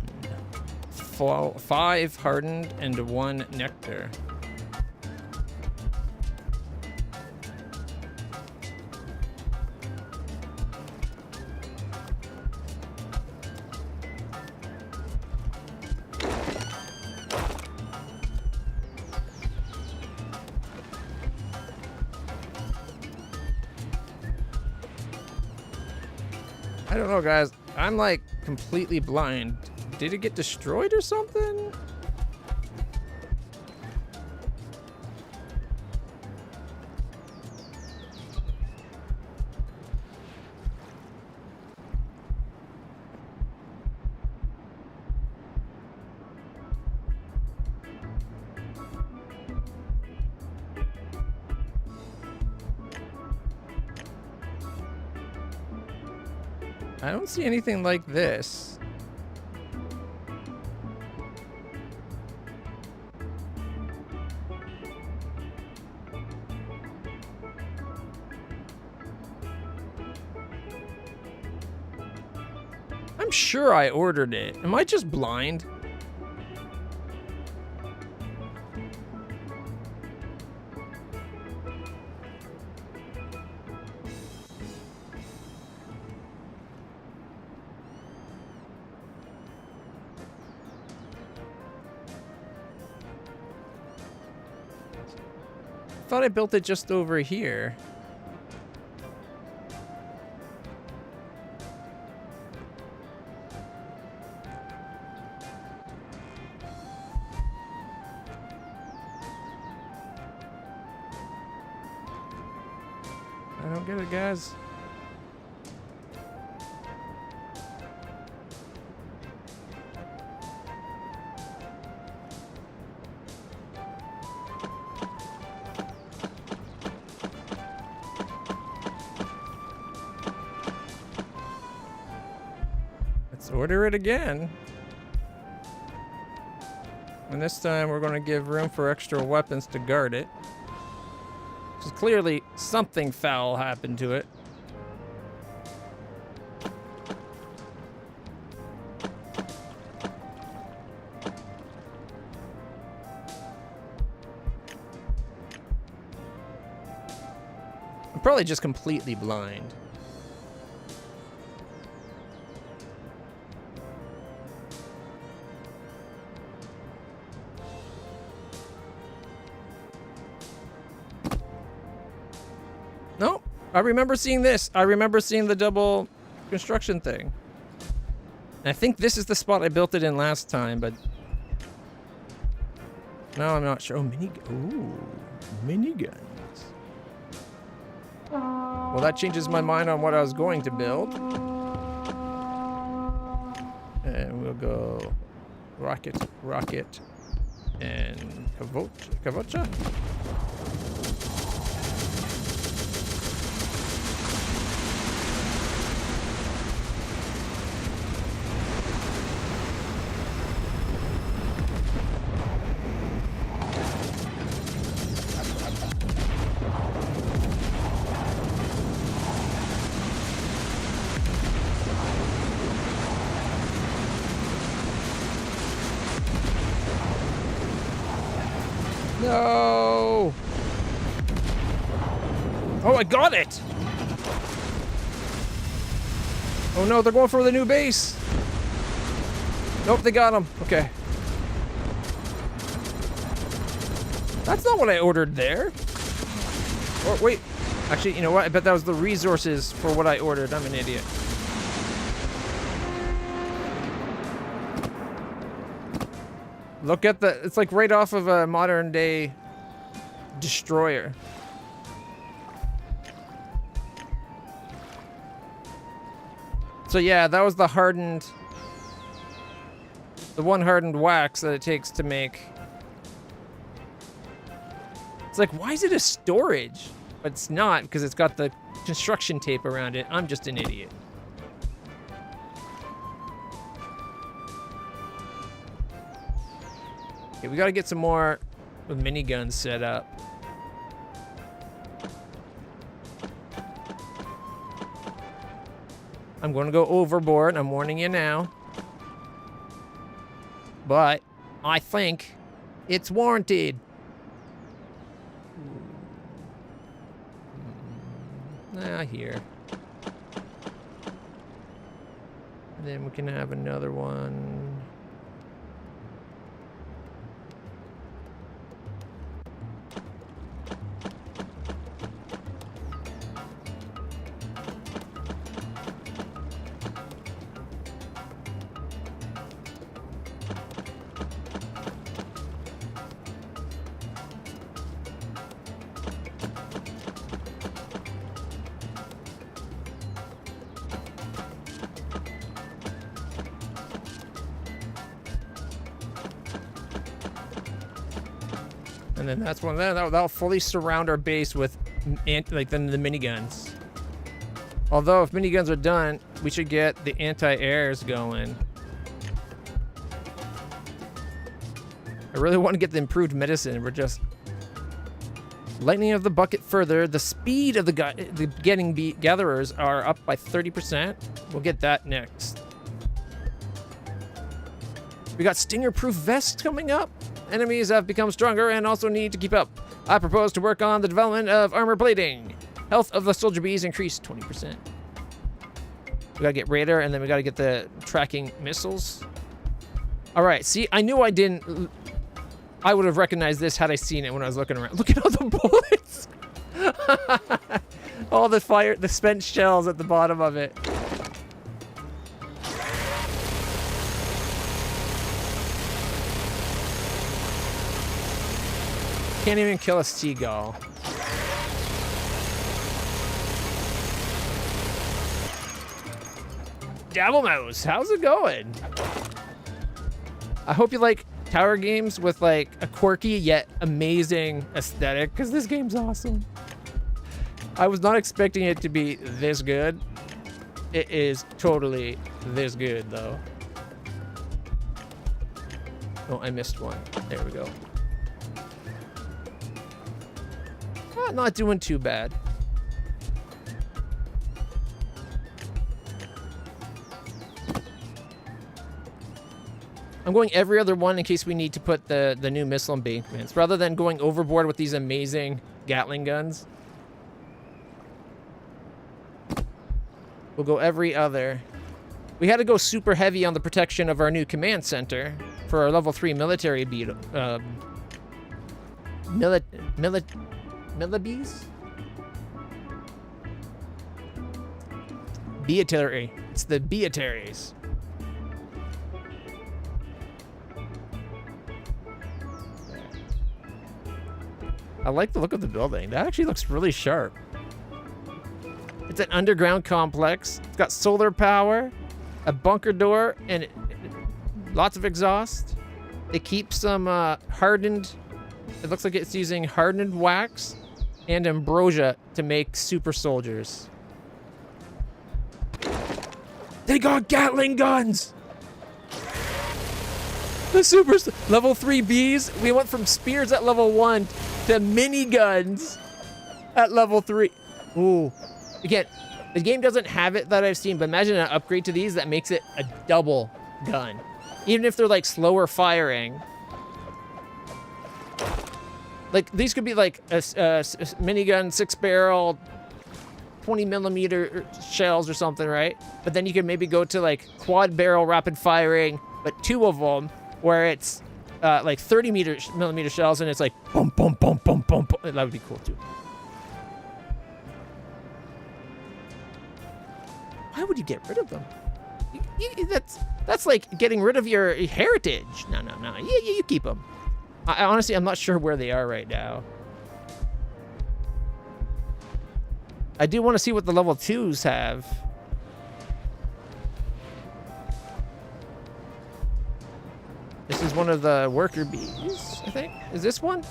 5 hardened and 1 nectar. I don't know, guys. I'm like completely blind. Did it get destroyed or something? I don't see anything like this. I'm sure I ordered it. Am I just blind? I thought I built it just over here. I don't get it, guys. Let's order it again. And this time we're going to give room for extra weapons to guard it. Because clearly something foul happened to it. probably just completely blind. No, I remember seeing this. I remember seeing the double construction thing. And I think this is the spot I built it in last time, but no, I'm not sure. Oh, miniguns. Well, that changes my mind on what I was going to build. And we'll go rocket, and kavocha. No! Oh, I got it! Oh no, they're going for the new base! Nope, they got him. Okay. That's not what I ordered there. Or wait, actually, you know what? I bet that was the resources for what I ordered. I'm an idiot. Look at the, it's like right off of a modern day destroyer. So yeah, that was the one hardened wax that it takes to make. It's like, why is it a storage? But it's not, because it's got the construction tape around it. I'm just an idiot. Okay, we gotta get some more miniguns set up. I'm gonna go overboard, I'm warning you now. But I think it's warranted. Here. And then we can have another one. And then that's one. That'll fully surround our base with like the miniguns. Although if miniguns are done, we should get the anti-airs going. I really want to get the improved medicine. We're just lightening of the bucket further. The speed of the gatherers are up by 30%. We'll get that next. We got stinger-proof vests coming up. Enemies have become stronger and also need to keep up. I propose to work on the development of armor plating. Health of the soldier bees increased 20%. We gotta get radar, and then we gotta get the tracking missiles. All right, see, I knew I didn't. I would have recognized this had I seen it when I was looking around. Look at all the bullets. All the the spent shells at the bottom of it. Can't even kill a seagull. Dabble Mouse, how's it going? I hope you like tower games with like a quirky yet amazing aesthetic, because this game's awesome. I was not expecting it to be this good. It is totally this good though. Oh, I missed one. There we go. Not doing too bad. I'm going every other one in case we need to put the new missile embankments, rather than going overboard with these amazing Gatling guns. We'll go every other. We had to go super heavy on the protection of our new command center for our level 3 military beat. Millibees? Beatary. It's the Beataries. I like the look of the building. That actually looks really sharp. It's an underground complex. It's got solar power, a bunker door, and lots of exhaust. They keep some hardened... It looks like it's using hardened wax and ambrosia to make super soldiers. They got Gatling guns! The super... Level 3 Bs, we went from spears at level 1 to miniguns at level 3. Ooh. Again, the game doesn't have it that I've seen, but imagine an upgrade to these that makes it a double gun. Even if they're like slower firing. Like, these could be like a minigun, 6-barrel, 20mm shells or something, right? But then you could maybe go to like quad barrel rapid firing, but 2 of them, where it's like 30mm shells and it's like boom, boom, boom, boom, boom, boom. That would be cool too. Why would you get rid of them? That's like getting rid of your heritage. No. You keep them. I honestly, I'm not sure where they are right now. I do want to see what the level 2s have. This is one of the worker bees, I think. Is this one?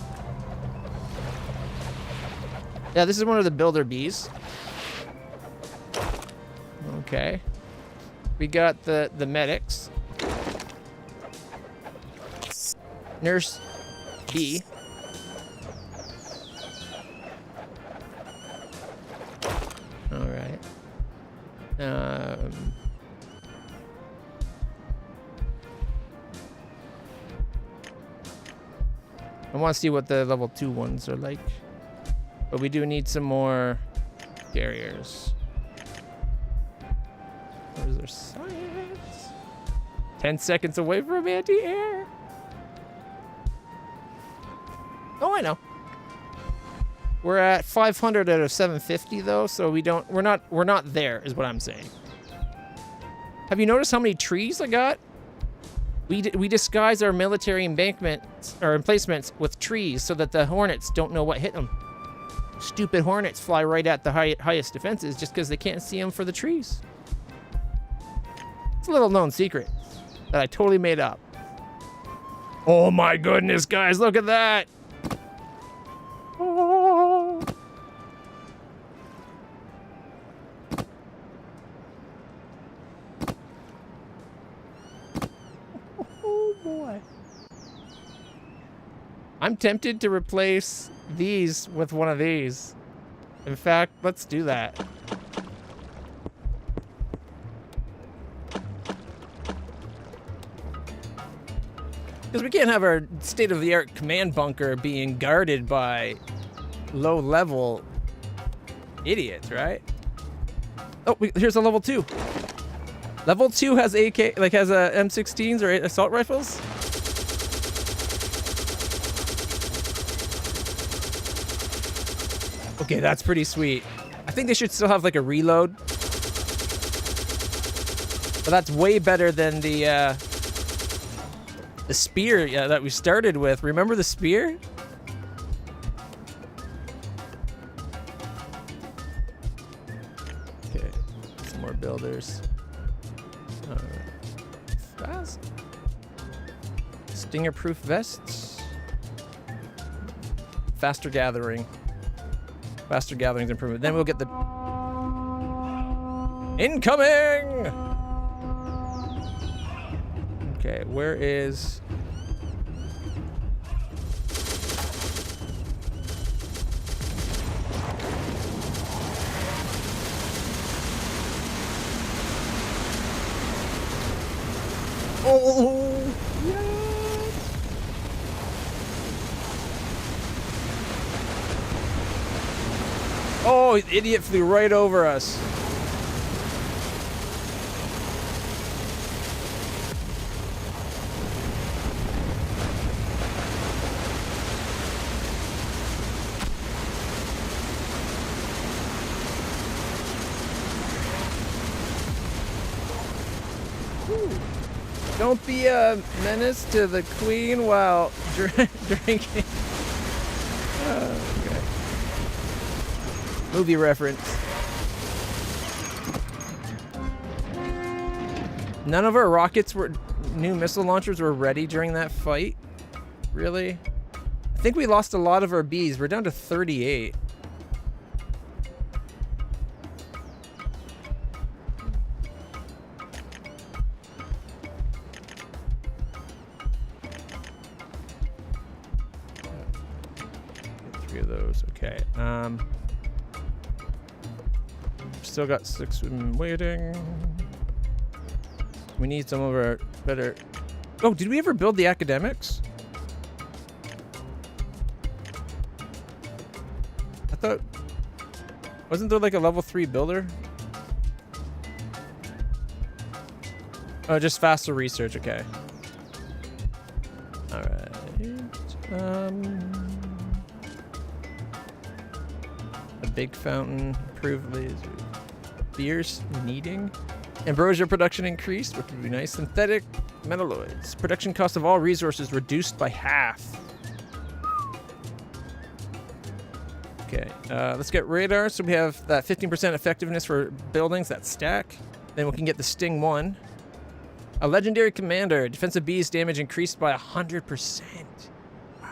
Yeah, this is one of the builder bees. Okay. We got the medics. Nurse B. All right. I want to see what the level 2 ones are like. But we do need some more carriers. Where's their science? 10 seconds away from anti-air. Oh, I know. We're at 500 out of 750 though, so we're not there is what I'm saying. Have you noticed how many trees I got? We disguise our military embankments or emplacements with trees so that the hornets don't know what hit them. Stupid hornets fly right at the highest defenses just because they can't see them for the trees. It's a little known secret that I totally made up. Oh my goodness, guys, look at that! Oh. Oh boy. I'm tempted to replace these with one of these. In fact, let's do that. Because we can't have our state-of-the-art command bunker being guarded by low-level idiots, right? Oh, here's a level 2. Level 2 has AK, like has M16s or assault rifles. Okay, that's pretty sweet. I think they should still have like a reload. But that's way better than the spear that we started with. Remember the spear? Okay, some more builders. Fast. Stinger-proof vests. Faster gathering. Faster gathering's improvement. Then we'll get the... Incoming! Okay, where is... Oh, yes! Oh, the idiot flew right over us. Don't be a menace to the queen while drinking. Okay. Movie reference. None of our new missile launchers were ready during that fight. Really? I think we lost a lot of our bees. We're down to 38. Get 3 of those. Okay. Still got 6 women waiting. We need some of our better... Oh, did we ever build the academics? I thought... Wasn't there like a level 3 builder? Oh, just faster research, okay. Alright. A big fountain, improved laser. Beers needing. Ambrosia production increased, which would be nice. Synthetic metalloids. Production cost of all resources reduced by half. Okay, let's get radar. So we have that 15% effectiveness for buildings, that stack. Then we can get the Sting 1. A legendary commander. Defensive bees damage increased by 100%. Wow.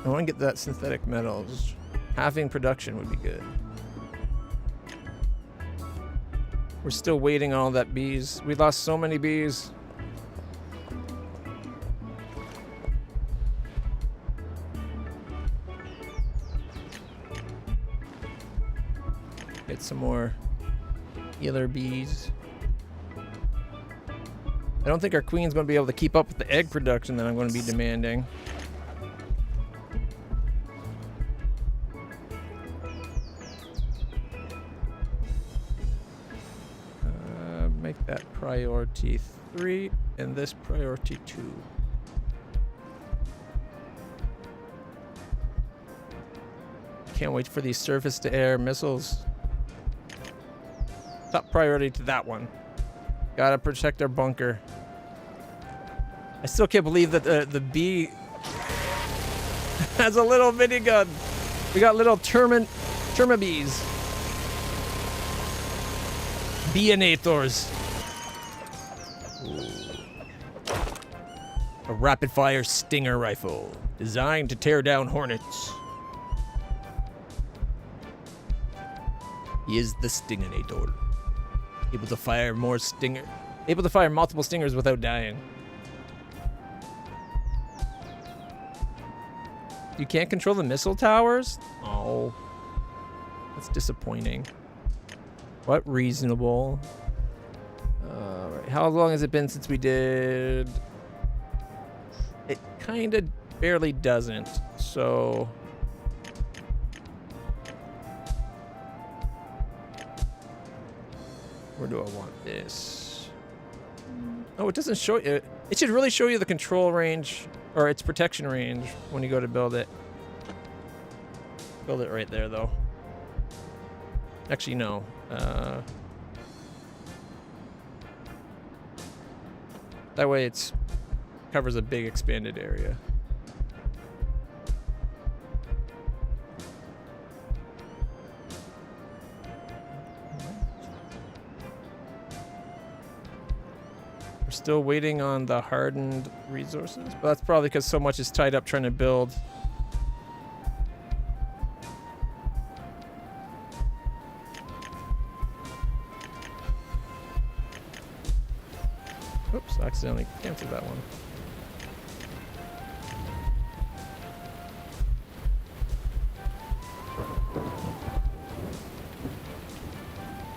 I want to get that synthetic metals. Halving production would be good. We're still waiting on all that bees. We lost so many bees. Get some more healer bees. I don't think our queen's going to be able to keep up with the egg production that I'm going to be demanding. Make that priority 3 and this priority 2. Can't wait for these surface to air missiles. Top priority to that one. Gotta protect our bunker. I still can't believe that the bee has a little minigun. We got little terma bees. Beanators. A rapid-fire Stinger rifle designed to tear down hornets. He is the Stinginator. Able to fire multiple stingers without dying. You can't control the missile towers? Oh. That's disappointing. What reasonable. Alright, how long has it been since we did... It kind of barely doesn't, so... Where do I want this? Oh, it doesn't show you. It should really show you the control range, or its protection range, when you go to build it. Build it right there, though. Actually, no. That way it's covers a big expanded area. We're still waiting on the hardened resources, but that's probably because so much is tied up trying to build. Oops, I accidentally canceled that one.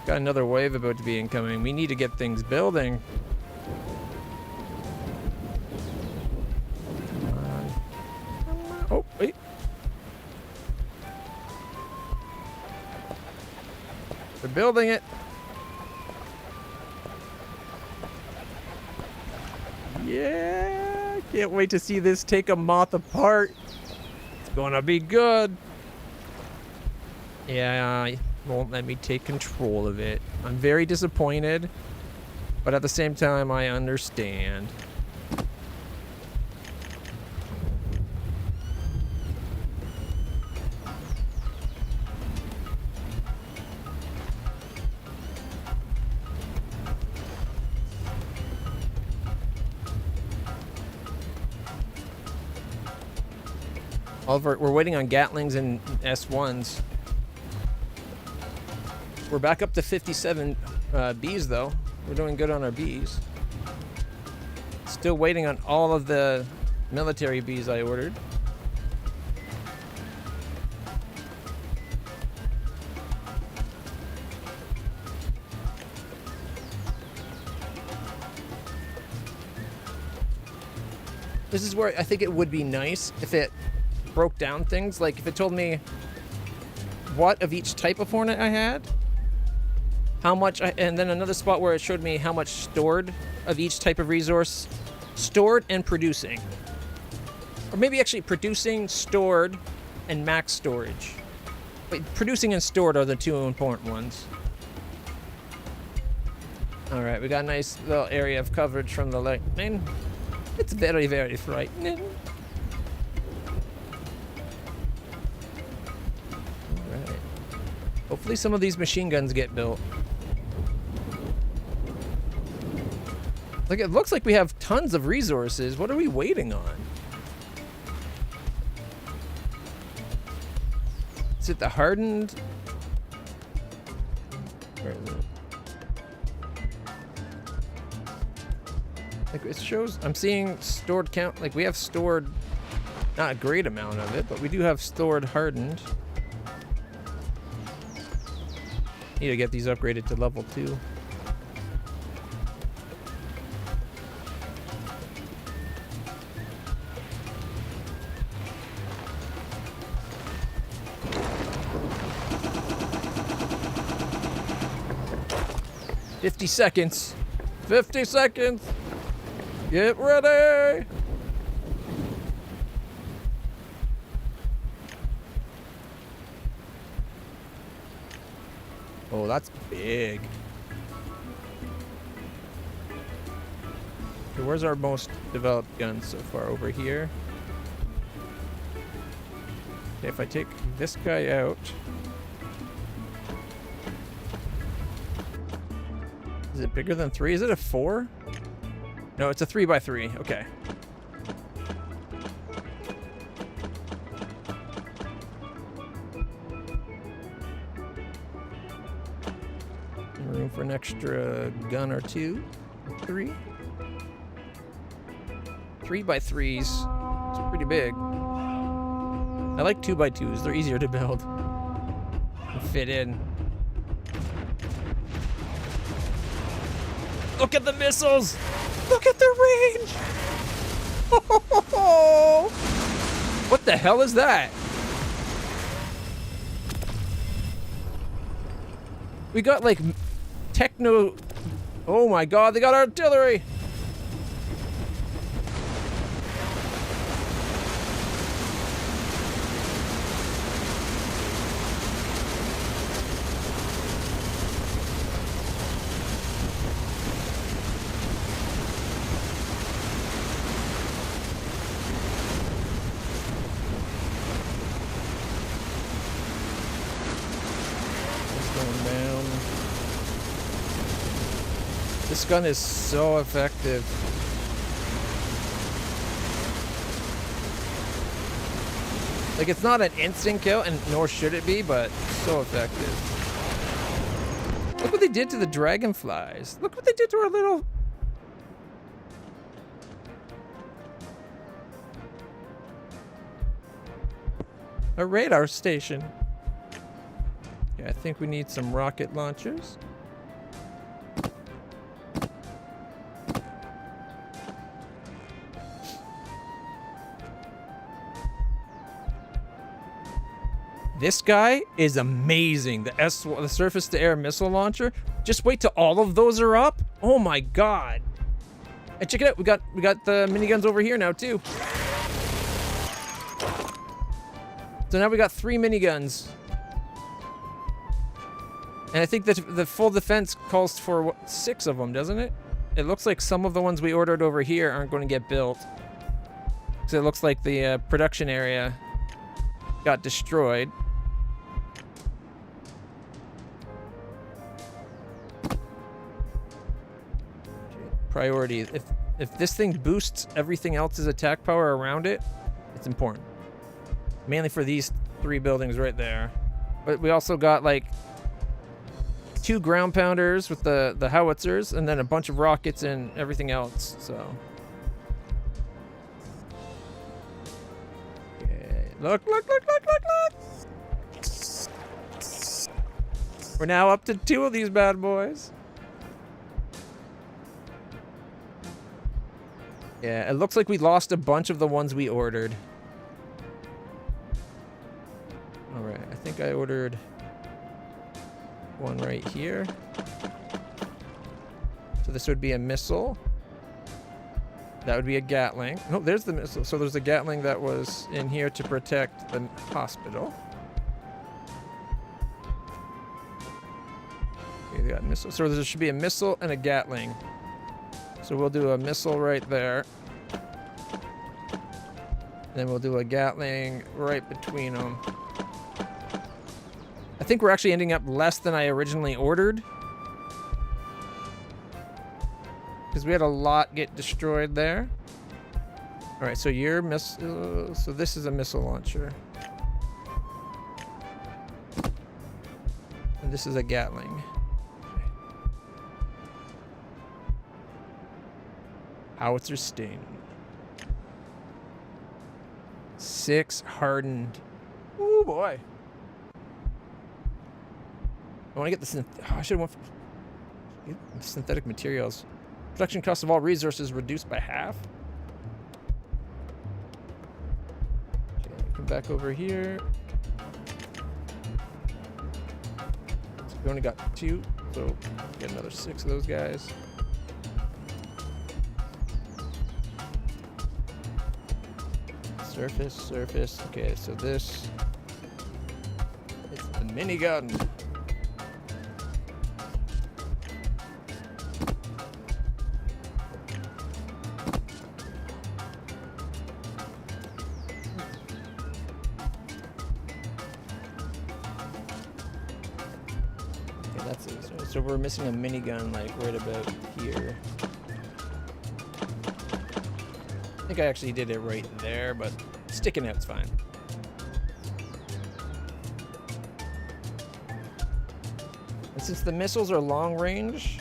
Got another wave about to be incoming. We need to get things building. Come on. Oh, wait. They're building it. Yeah, can't wait to see this take a moth apart. It's gonna be good. Yeah, won't let me take control of it. I'm very disappointed, but at the same time, I understand. We're waiting on Gatlings and S1s. We're back up to 57 Bs, though. We're doing good on our Bs. Still waiting on all of the military Bs I ordered. This is where I think it would be nice if it broke down things. Like if it told me what of each type of Hornet I had, how much, and then another spot where it showed me how much stored of each type of resource, stored and producing. Or maybe actually producing, stored, and max storage. Wait, producing and stored are the two important ones. Alright, we got a nice little area of coverage from the lightning. It's very, very frightening. Alright. Hopefully some of these machine guns get built. Like, it looks like we have tons of resources. What are we waiting on? Is it the hardened? Where is it? Like, it shows, I'm seeing stored count. Like, we have stored, not a great amount of it, but we do have stored hardened. Need to get these upgraded to level 2. "50 seconds. 50 seconds. Get ready." Oh, that's big. Okay, where's our most developed gun so far? Over here. Okay, if I take this guy out. Is it bigger than 3? Is it a 4? No, it's a 3x3. Okay. Room for an extra gun or 2. 3. 3x3s. It's pretty big. I like 2x2s. They're easier to build and fit in. Look at the missiles! Look at the range! What the hell is that? We got like techno. Oh my god, they got artillery! This gun is so effective. Like, it's not an instant kill, and nor should it be, but so effective. Look what they did to the dragonflies. Look what they did to our little... a radar station. Yeah, I think we need some rocket launchers. This guy is amazing. The surface-to-air missile launcher. Just wait till all of those are up. Oh my god! And check it out. We got the miniguns over here now too. So now we got 3 miniguns. And I think that the full defense calls for 6 of them, doesn't it? It looks like some of the ones we ordered over here aren't going to get built. Because it looks like the production area got destroyed. Priority. If this thing boosts everything else's attack power around it, it's important. Mainly for these 3 buildings right there. But we also got like 2 ground pounders with the howitzers, and then a bunch of rockets and everything else. So, okay. Look! We're now up to 2 of these bad boys. Yeah, it looks like we lost a bunch of the ones we ordered. All right, I think I ordered one right here. So this would be a missile. That would be a Gatling. Oh, there's the missile. So there's a Gatling that was in here to protect the hospital. Okay, they got missile. So there should be a missile and a Gatling. So we'll do a missile right there. Then we'll do a Gatling right between them. I think we're actually ending up less than I originally ordered. Because we had a lot get destroyed there. Alright, so your missile... So this is a missile launcher. And this is a Gatling. Howitzer Sting. 6 hardened. Ooh, boy. I want to get the I should have went for synthetic materials. Production cost of all resources reduced by half. Okay, come back over here. So we only got 2, so get another 6 of those guys. Surface. Okay, so this is the minigun. Okay, that's it. So we're missing a minigun, like right about here. I think I actually did it right there, but sticking out's fine. And since the missiles are long range,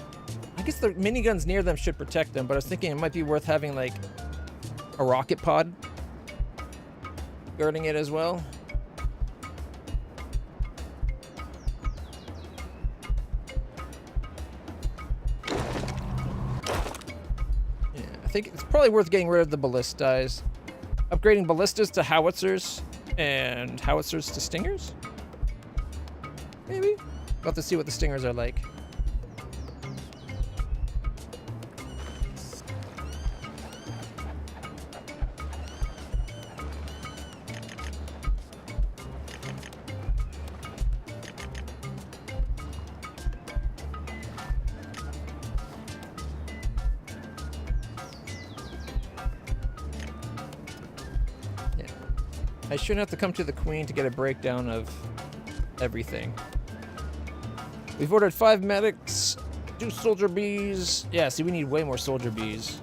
I guess the miniguns near them should protect them, but I was thinking it might be worth having like a rocket pod guarding it as well. I think it's probably worth getting rid of the ballistas. Upgrading ballistas to howitzers and howitzers to stingers? Maybe? We'll have to see what the stingers are like. I shouldn't have to come to the Queen to get a breakdown of everything. We've ordered 5 medics, 2 soldier bees. Yeah, see, we need way more soldier bees.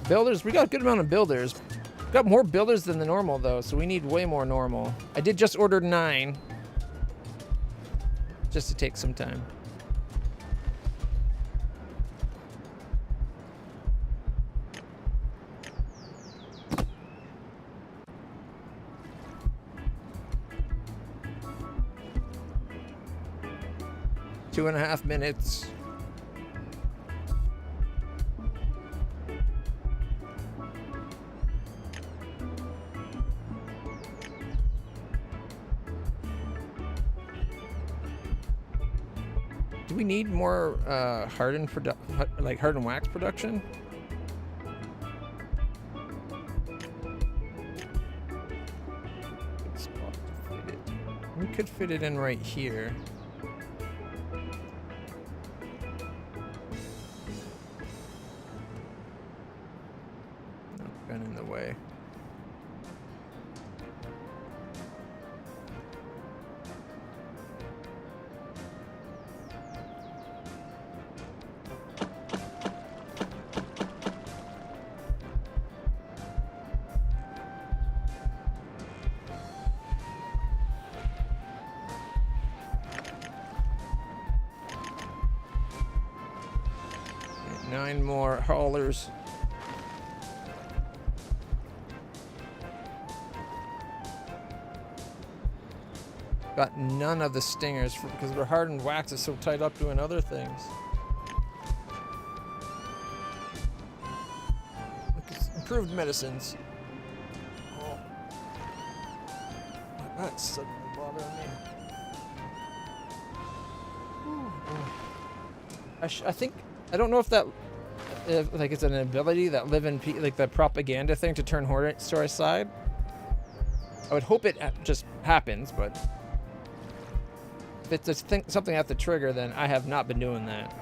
Builders, we got a good amount of builders. We got more builders than the normal, though, so we need way more normal. I did just order 9. Just to take some time. Two and a half minutes. Do we need more hardened wax production? Good spot to fit it. could fit it in right here. Not been in the way. Okay, 9 more haulers. Got none of the stingers because our hardened wax is so tied up doing other things. Look, it's improved medicines. Oh. My back's suddenly bothering me. I think, I don't know if that, like it's an ability that live in, like the propaganda thing to turn hornets to our side. I would hope it just happens, but if it's something I have to trigger, then I have not been doing that.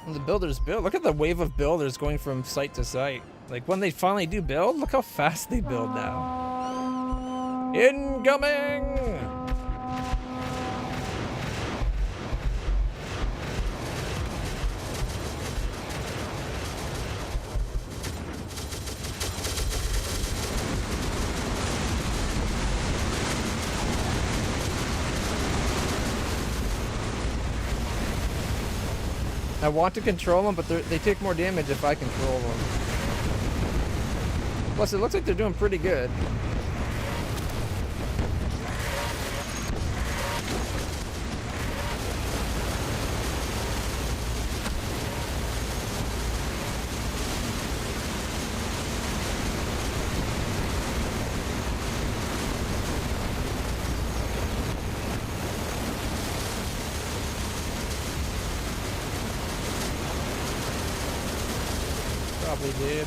The builders build. Look at the wave of builders going from site to site. Like when they finally do build, look how fast they build now. Incoming! I want to control them, but they take more damage if I control them. Plus, it looks like they're doing pretty good. Probably did.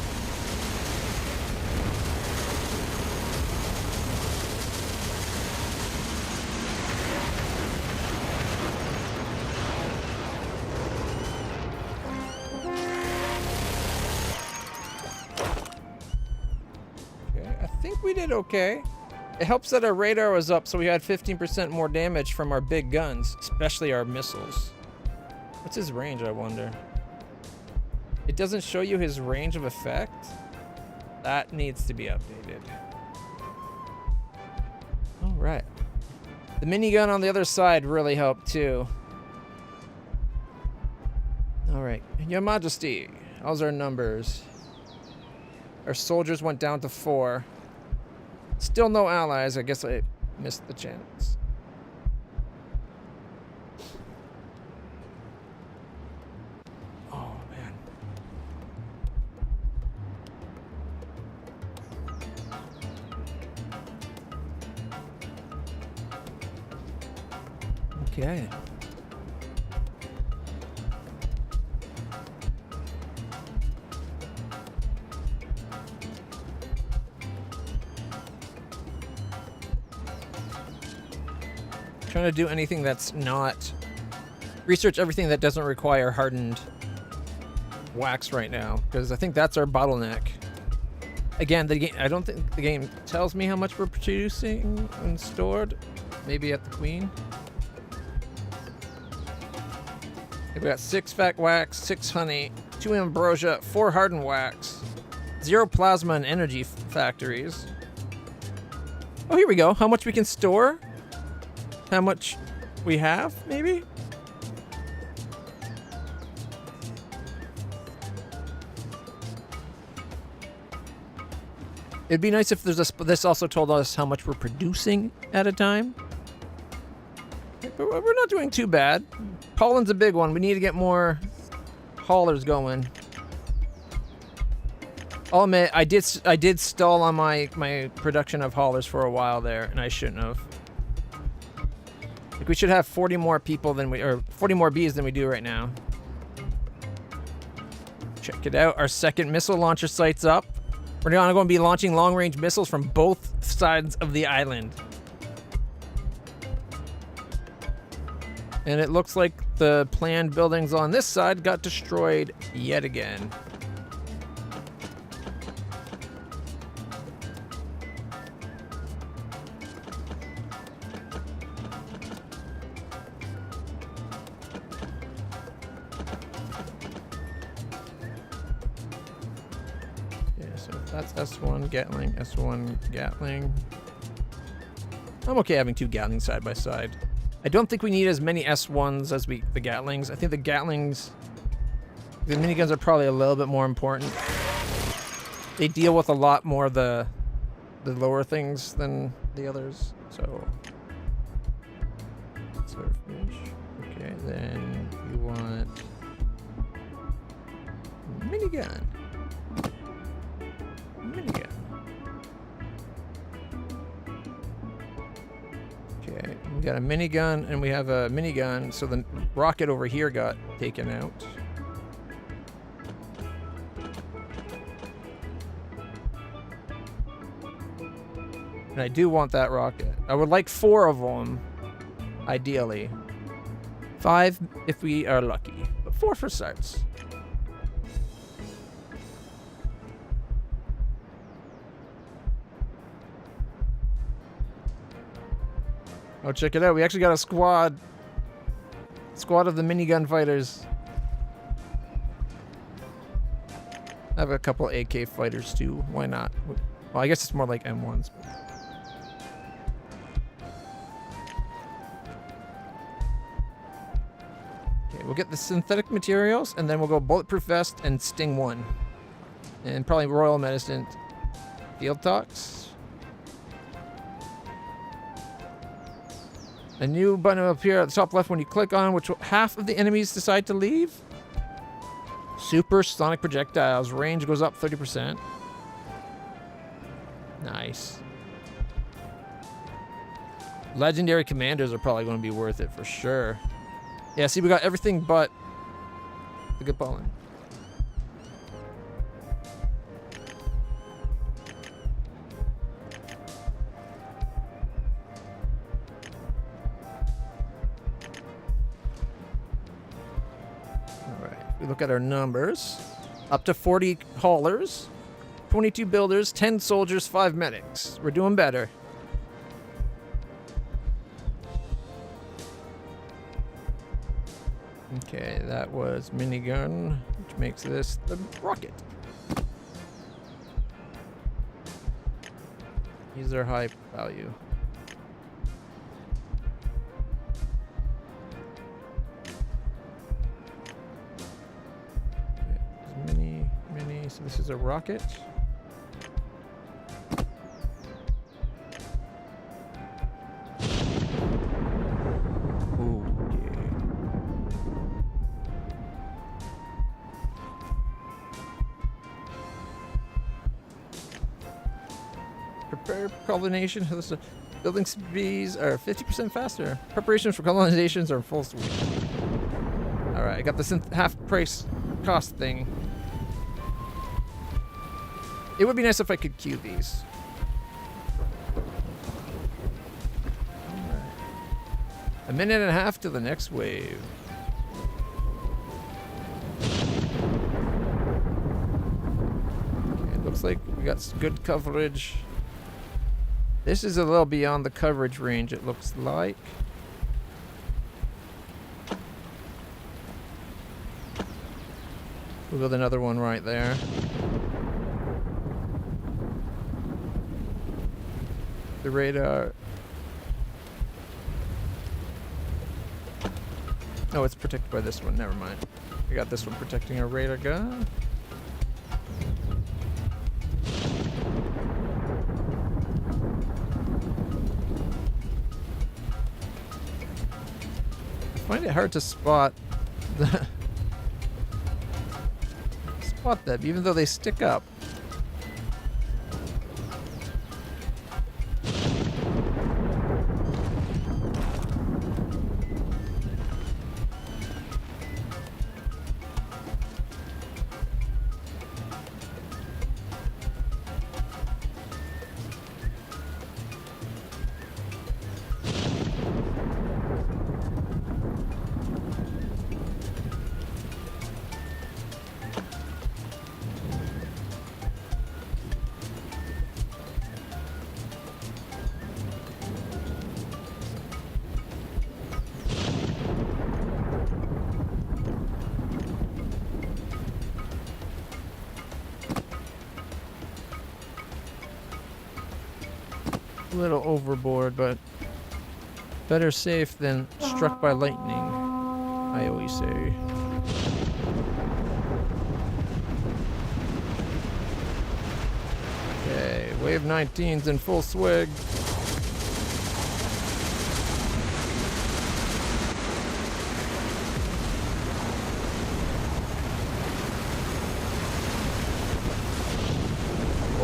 Okay, I think we did okay. It helps that our radar was up, so we had 15% more damage from our big guns, especially our missiles. What's his range, I wonder? It doesn't show you his range of effect? That needs to be updated. All right. The minigun on the other side really helped too. All right, Your Majesty, how's our numbers? Our soldiers went down to 4. Still no allies. I guess I missed the chance. Oh, man. Okay. Trying to do anything that's not research everything that doesn't require hardened wax right now, because I think that's our bottleneck. Again, the game, I don't think the game tells me how much we're producing and stored. Maybe at the Queen. We got 6 fat wax, 6 honey, 2 ambrosia, 4 hardened wax, 0 plasma and energy factories. Oh, here we go. How much we can store? how much we have, maybe? It'd be nice if there's this also told us how much we're producing at a time. But we're not doing too bad. Pollen's a big one. We need to get more haulers going. I'll admit, I did stall on my production of haulers for a while there, and I shouldn't have. Like, we should have 40 more people than or 40 more bees than we do right now. Check it out. Our second missile launcher site's up. We're going to be launching long-range missiles from both sides of the island. And it looks like the planned buildings on this side got destroyed yet again. That's S1 Gatling, S1 Gatling. I'm okay having two Gatlings side by side. I don't think we need as many S1s as the Gatlings. I think the Gatlings, the miniguns are probably a little bit more important. They deal with a lot more of the lower things than the others. So, Surffish. Okay, then you want minigun. Minigun. Okay, we got a minigun and we have a minigun, so the rocket over here got taken out. And I do want that rocket. I would like 4 of them, ideally. 5 if we are lucky, but 4 for starts. Oh, check it out. We actually got a squad. Squad of the minigun fighters. I have a couple AK fighters too. Why not? Well, I guess it's more like M1s. Okay, we'll get the synthetic materials and then we'll go bulletproof vest and Sting 1. And probably Royal Medicine Field Tox. A new button will appear at the top left when you click on which half of the enemies decide to leave. Supersonic projectiles. Range goes up 30%. Nice. Legendary commanders are probably going to be worth it for sure. Yeah, see, we got everything but the good pollen. We look at our numbers. Up to 40 haulers, 22 builders, 10 soldiers, 5 medics. We're doing better. Okay, that was minigun, which makes this the rocket. These are high value. So this is a rocket. Ooh, yeah. Prepare colonization. Building speeds are 50% faster. Preparations for colonizations are full swing. All right, I got the half price cost thing. It would be nice if I could queue these. A minute and a half to the next wave. Okay, it looks like we got good coverage. This is a little beyond the coverage range, it looks like. We'll build another one right there. The radar. Oh, it's protected by this one. Never mind. We got this one protecting our radar gun. I find it hard to spot them, even though they stick up. A little overboard, but better safe than struck by lightning, I always say. Okay, wave 19's in full swig.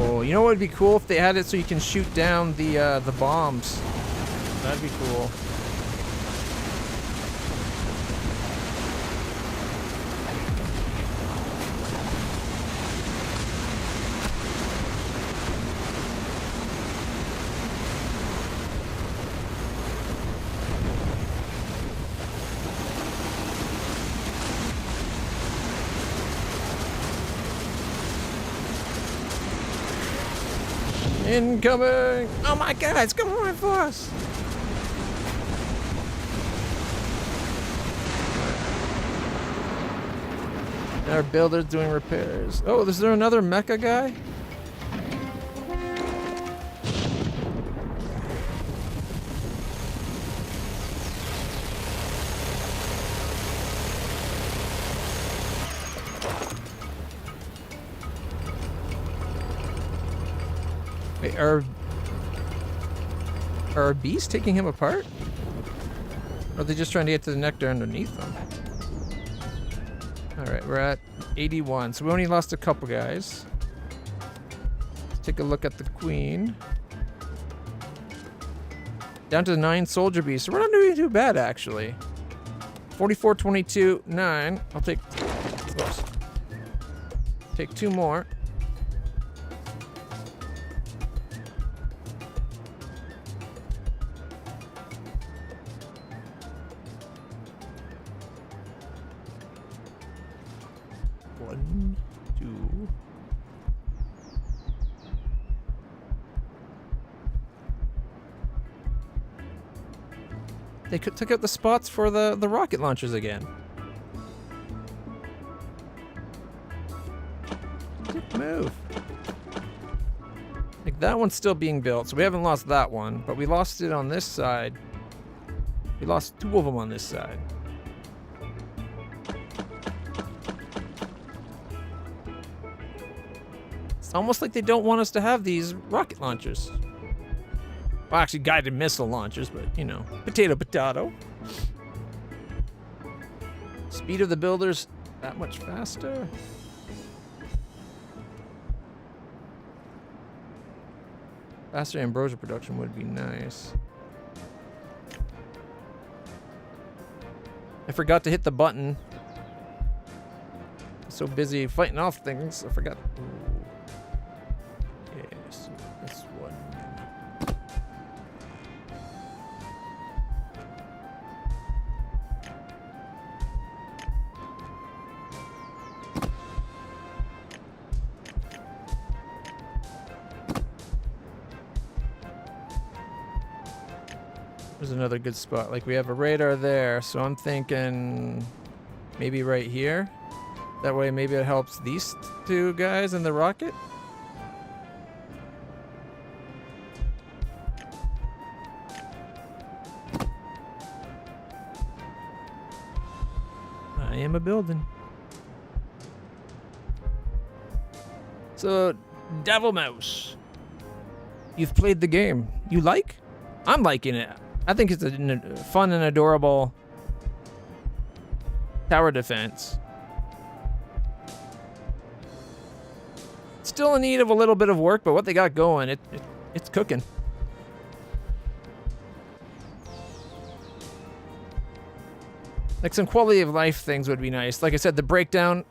Oh, you know what would be cool if they had it so you can shoot down the bombs. That'd be cool. Incoming! Oh my god, it's coming right for us! Our builder's doing repairs. Oh, is there another mecha guy? Wait, are our bees taking him apart? Or are they just trying to get to the nectar underneath them? Alright, we're at 81, so we only lost a couple guys. Let's take a look at the queen. Down to 9 soldier bees, so we're not doing too bad actually. 44, 22, 9. I'll take... Whoops. Take 2 more. One, 2. They took out the spots for the rocket launchers again. Good move. Like that one's still being built, so we haven't lost that one, but we lost it on this side. We lost 2 of them on this side. It's almost like they don't want us to have these rocket launchers. Well, actually guided missile launchers, but you know, potato potato. Speed of the builders that much faster. Faster ambrosia production would be nice. I forgot to hit the button. So busy fighting off things, I forgot. Yes, this one. There's another good spot. Like we have a radar there, so I'm thinking maybe right here. That way maybe it helps these 2 guys in the rocket. I'm a building. So, Devil Mouse. You've played the game. You like? I'm liking it. I think it's a fun and adorable tower defense. Still in need of a little bit of work, but what they got going, it's cooking. Like some quality of life things would be nice. Like I said, the breakdown,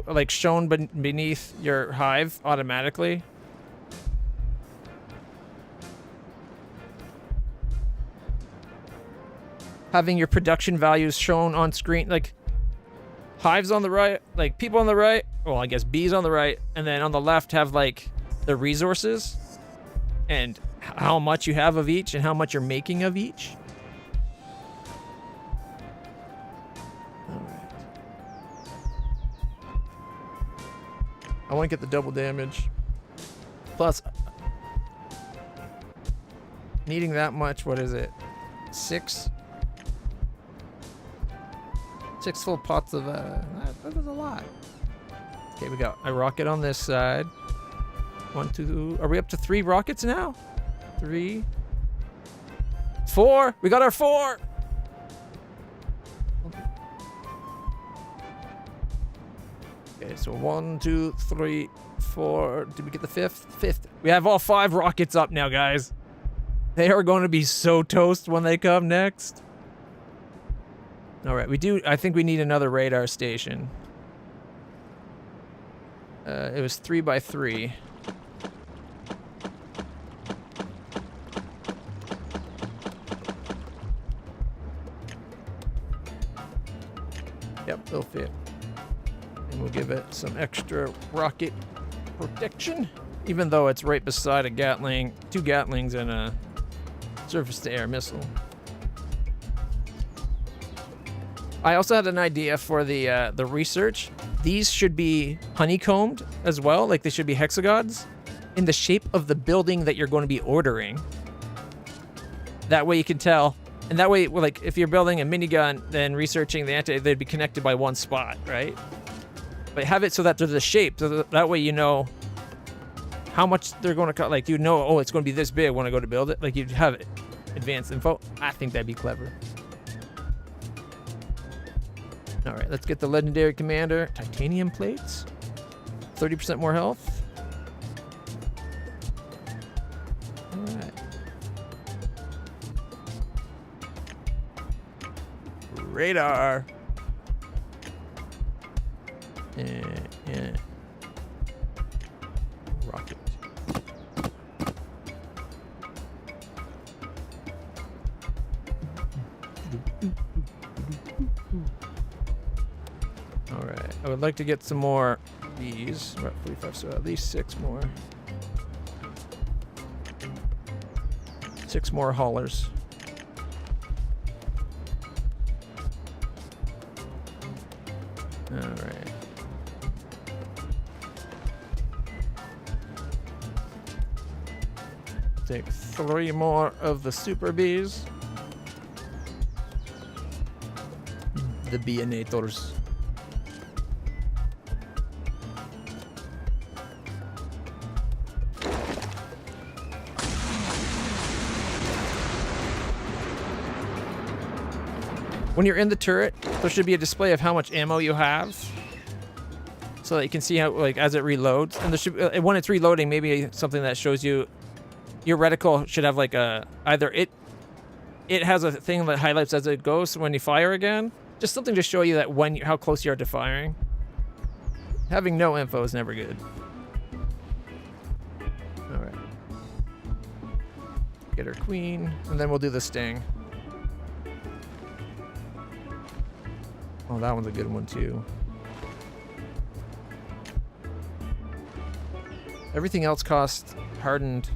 like shown beneath your hive automatically. Having your production values shown on screen, like hives on the right, like people on the right, well, I guess bees on the right, and then on the left have like the resources and how much you have of each and how much you're making of each. I want to get the double damage. Plus, needing that much, what is it? 6 full pots of, that is a lot. Okay, we got a rocket on this side. 1, 2, are we up to 3 rockets now? 3, 4, we got our 4! Okay, so 1, 2, 3, 4. Did we get the 5th? 5th. We have all 5 rockets up now, guys. They are going to be so toast when they come next. All right, I think we need another radar station. It was 3 by 3. Yep, they'll fit. And we'll give it some extra rocket protection, even though it's right beside a Gatling, 2 Gatlings and a surface-to-air missile. I also had an idea for the research. These should be honeycombed as well, like they should be hexagons in the shape of the building that you're going to be ordering. That way you can tell. And that way, well, like if you're building a minigun, then researching the they'd be connected by one spot, right? But have it so that they're the shape, so that way you know how much they're going to cut. Like you know, oh, it's going to be this big when I go to build it. Like you'd have it, advanced info. I think that'd be clever. All right, let's get the legendary commander. Titanium plates, 30% more health. All right. Radar. Yeah. Rocket. All right. I would like to get some more these. We're at 45, so at least 6 more. 6 more haulers. All right. Take 3 more of the super bees. The beanators. When you're in the turret, there should be a display of how much ammo you have, so that you can see how, like, as it reloads. And there should, when it's reloading, maybe something that shows you your reticle should have like a either it has a thing that highlights as it goes when you fire again. Just something to show you that how close you are to firing. Having no info is never good. All right. Get our queen, and then we'll do the sting. Oh, that one's a good one too. Everything else costs hardened.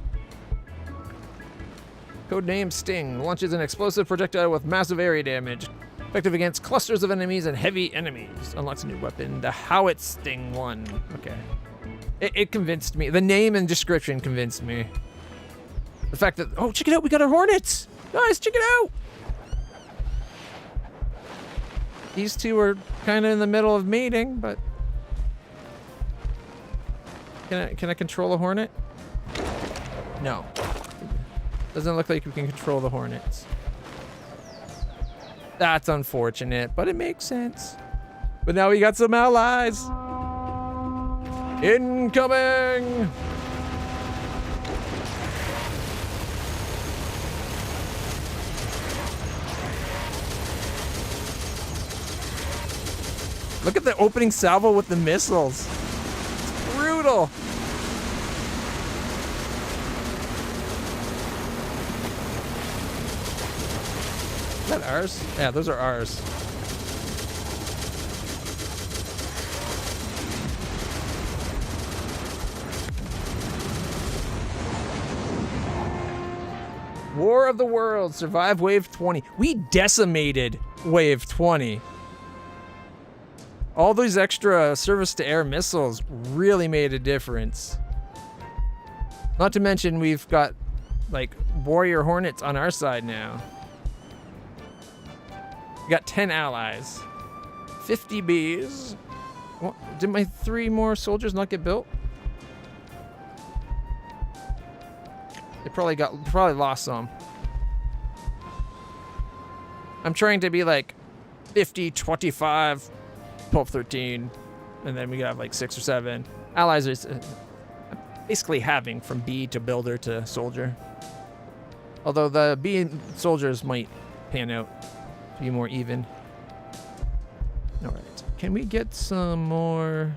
Codename Sting. Launches an explosive projectile with massive area damage. Effective against clusters of enemies and heavy enemies. Unlocks a new weapon. The Howitz Sting 1. Okay. It convinced me. The name and description convinced me. The fact that... Oh, check it out. We got our Hornets. Guys, check it out. These two are kind of in the middle of mating, but can I control a hornet? No. Doesn't look like we can control the hornets. That's unfortunate, but it makes sense. But now we got some allies. Incoming! Look at the opening salvo with the missiles. It's brutal. Is that ours? Yeah, those are ours. War of the Worlds, survive wave 20. We decimated wave 20. All these extra surface-to-air missiles really made a difference. Not to mention we've got, like, warrior hornets on our side now. We got 10 allies. 50 bees. Well, did my 3 more soldiers not get built? They probably lost some. I'm trying to be like 50, 25, 12, 13, and then we have like 6 or 7. Allies are basically having from bee to builder to soldier. Although the bee soldiers might pan out to be more even. All right, can we get some more?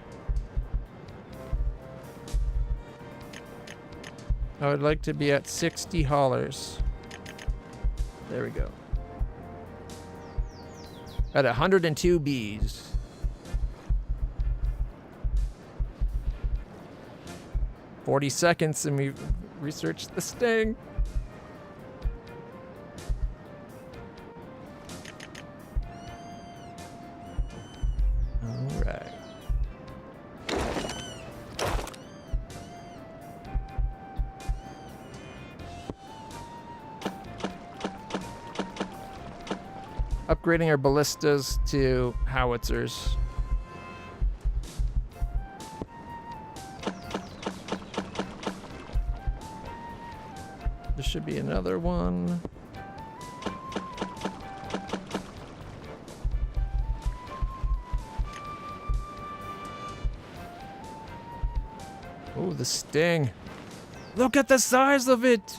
I would like to be at 60 haulers. There we go. At 102 bees. "40 seconds and we've researched the sting." All right. Upgrading our ballistas to howitzers. There should be another one. Oh, the sting. Look at the size of it.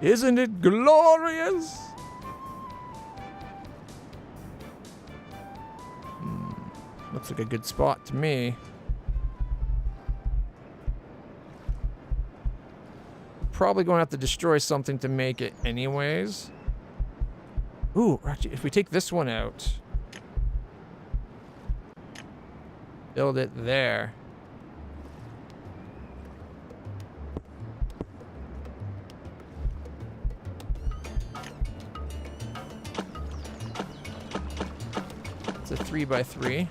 Isn't it glorious? Looks like a good spot to me. Probably going to have to destroy something to make it anyways. Ooh, actually, if we take this one out, build it there. It's a 3x3.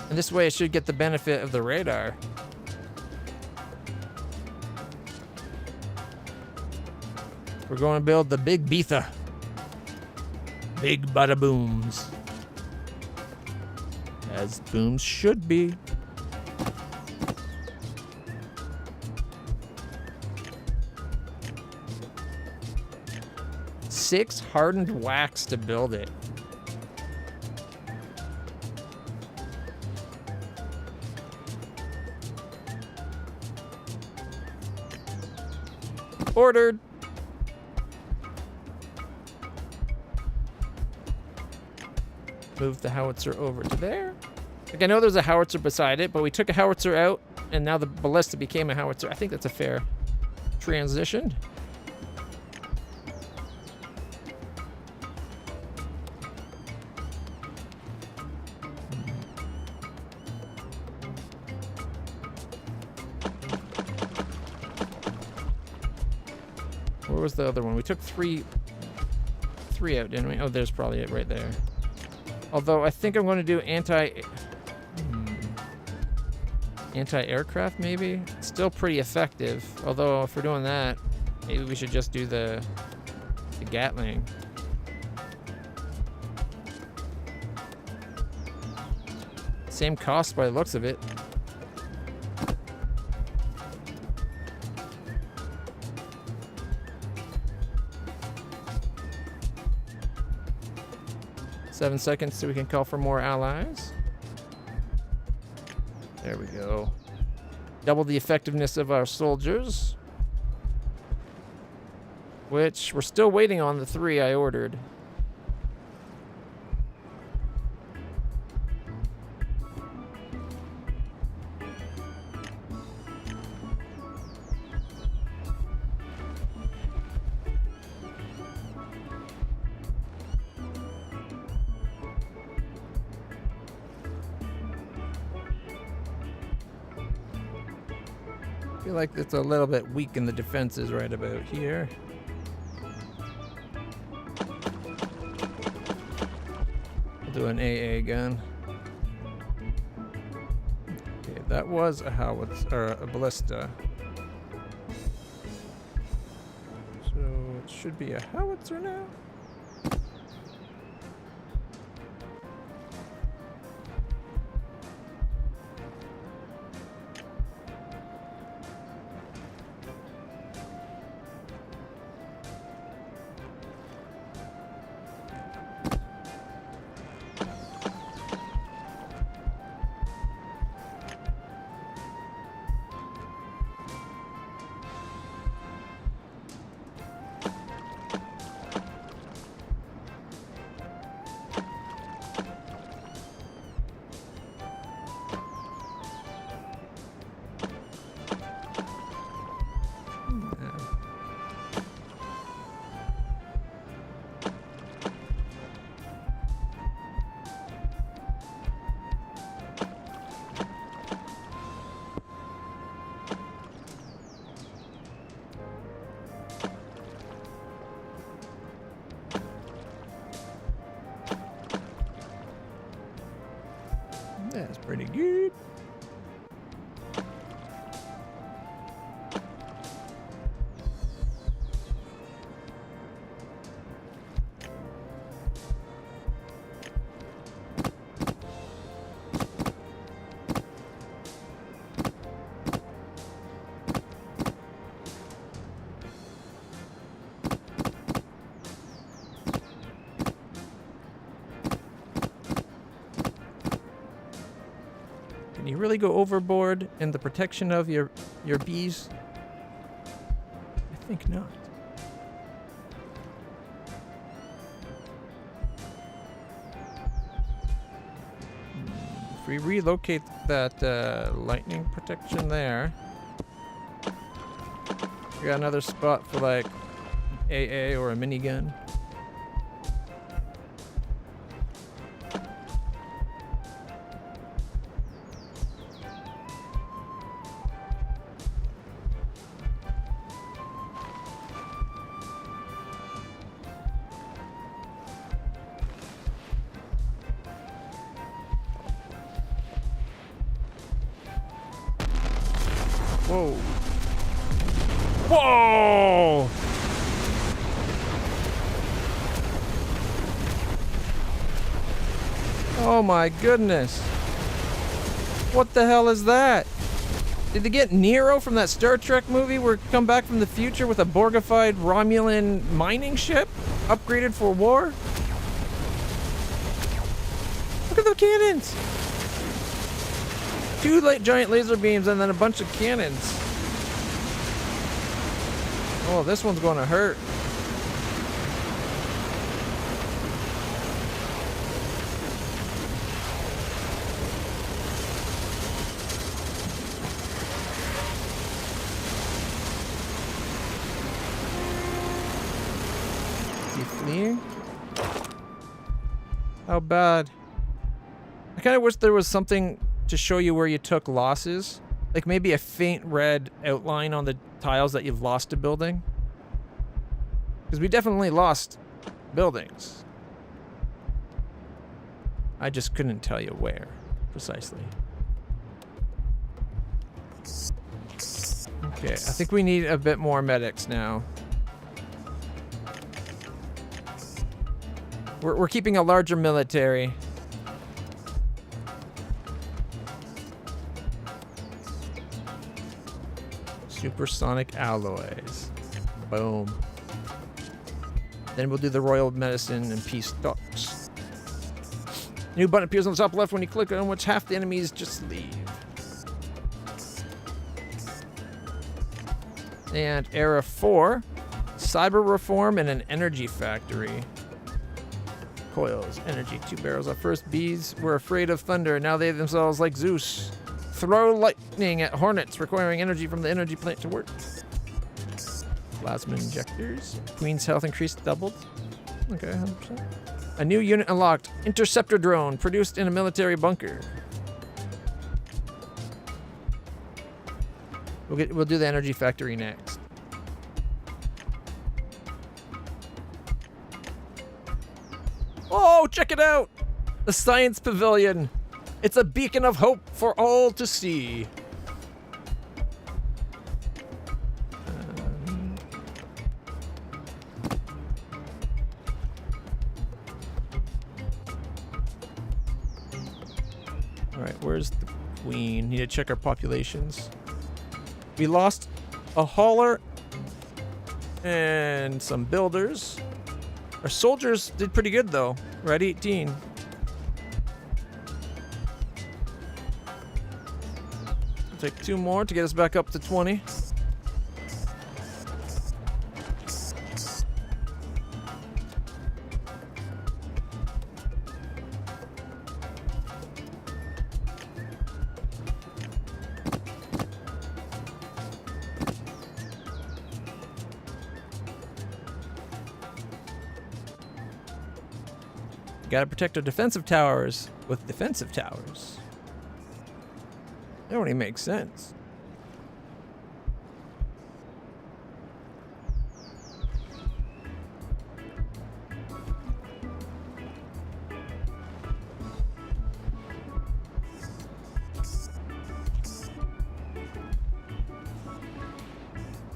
And this way it should get the benefit of the radar. We're going to build the big Beetha. Big bada booms. As booms should be. $6 hardened wax to build it. Ordered. Move the howitzer over to there. Like, I know there's a howitzer beside it, but we took a howitzer out, and now the ballista became a howitzer. I think that's a fair transition. Where was the other one? We took three out, didn't we? Oh, there's probably it right there. Although I think I'm going to do anti-aircraft maybe. Still pretty effective. Although if we're doing that, maybe we should just do the Gatling. Same cost by the looks of it. Seven seconds so we can call for more allies. There we go. Double the effectiveness of our soldiers. Which we're still waiting on the 3 I ordered. I feel like it's a little bit weak in the defenses right about here. I'll do an AA gun. Okay, that was a howitzer, or a ballista. So it should be a howitzer now. That's pretty good. Can you really go overboard in the protection of your bees? I think not. If we relocate that lightning protection there, we got another spot for like AA or a minigun. Whoa. Whoa! Oh my goodness. What the hell is that? Did they get Nero from that Star Trek movie where come back from the future with a Borgified Romulan mining ship? Upgraded for war? Look at the cannons! 2 giant laser beams and then a bunch of cannons. Oh, this one's gonna hurt. Is he fleeing? How bad? I kind of wish there was something to show you where you took losses. Like maybe a faint red outline on the tiles that you've lost a building. Because we definitely lost buildings. I just couldn't tell you where precisely. Okay, I think we need a bit more medics now. We're keeping a larger military. Supersonic alloys. Boom. Then we'll do the royal medicine and peace talks. New button appears on the top left when you click on which half the enemies just leave. And era 4, cyber reform and an energy factory. Coils, energy, 2 barrels. Our first bees were afraid of thunder, now they themselves like Zeus. Throw lightning at hornets, requiring energy from the energy plant to work. Plasma injectors. Queen's health increased doubled. Okay, 100%. A new unit unlocked. Interceptor drone, produced in a military bunker. We'll do the energy factory next. Oh, check it out! The science pavilion. It's a beacon of hope for all to see. All right, where's the queen? Need to check our populations. We lost a hauler and some builders. Our soldiers did pretty good though. We're at 18. Take 2 more to get us back up to 20. Gotta protect our defensive towers with defensive towers. That only makes sense.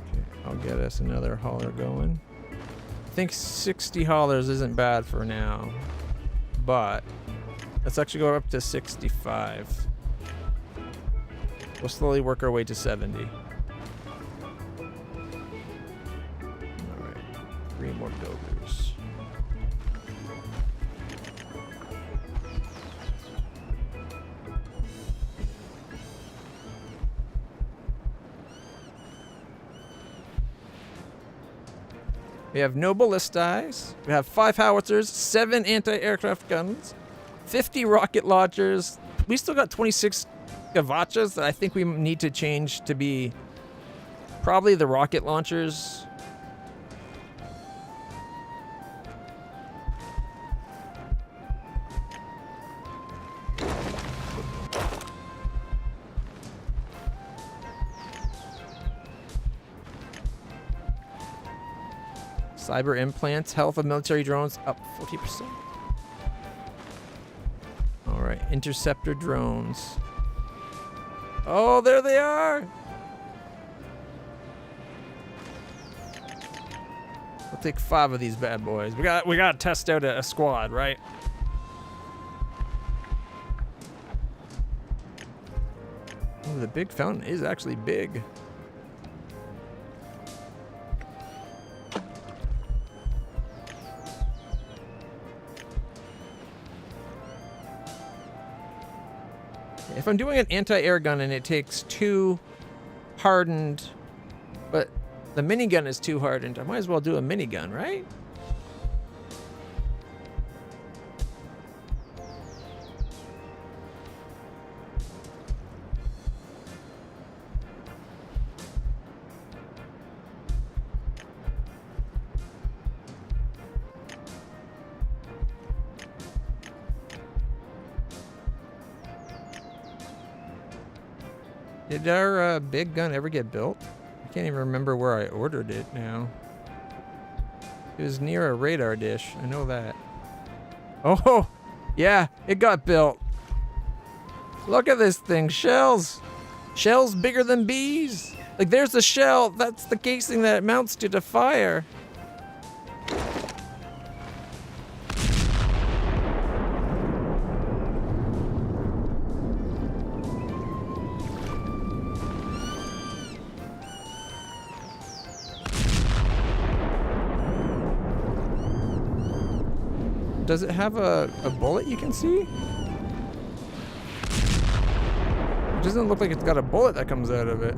Okay, I'll get us another hauler going. I think 60 haulers isn't bad for now, but let's actually go up to 65. We'll slowly work our way to 70. Alright, 3 more builders. We have no ballistas. We have 5 howitzers, 7 anti-aircraft guns, 50 rocket launchers. We still got 26 gavachas that I think we need to change to be probably the rocket launchers. Cyber implants, health of military drones up 40%. All right, interceptor drones. Oh, there they are. We'll take 5 of these bad boys. We got to test out a squad, right? Oh, the big fountain is actually big. If I'm doing an anti-air gun and it takes 2 hardened, but the minigun is 2 hardened, I might as well do a minigun, right? Did our big gun ever get built? I can't even remember where I ordered it now. It was near a radar dish. I know that. Oh, Yeah, it got built. Look at this thing. Shells. Shells bigger than bees. Like, there's the shell. That's the casing that it mounts to fire. Does it have a bullet you can see? It doesn't look like it's got a bullet that comes out of it.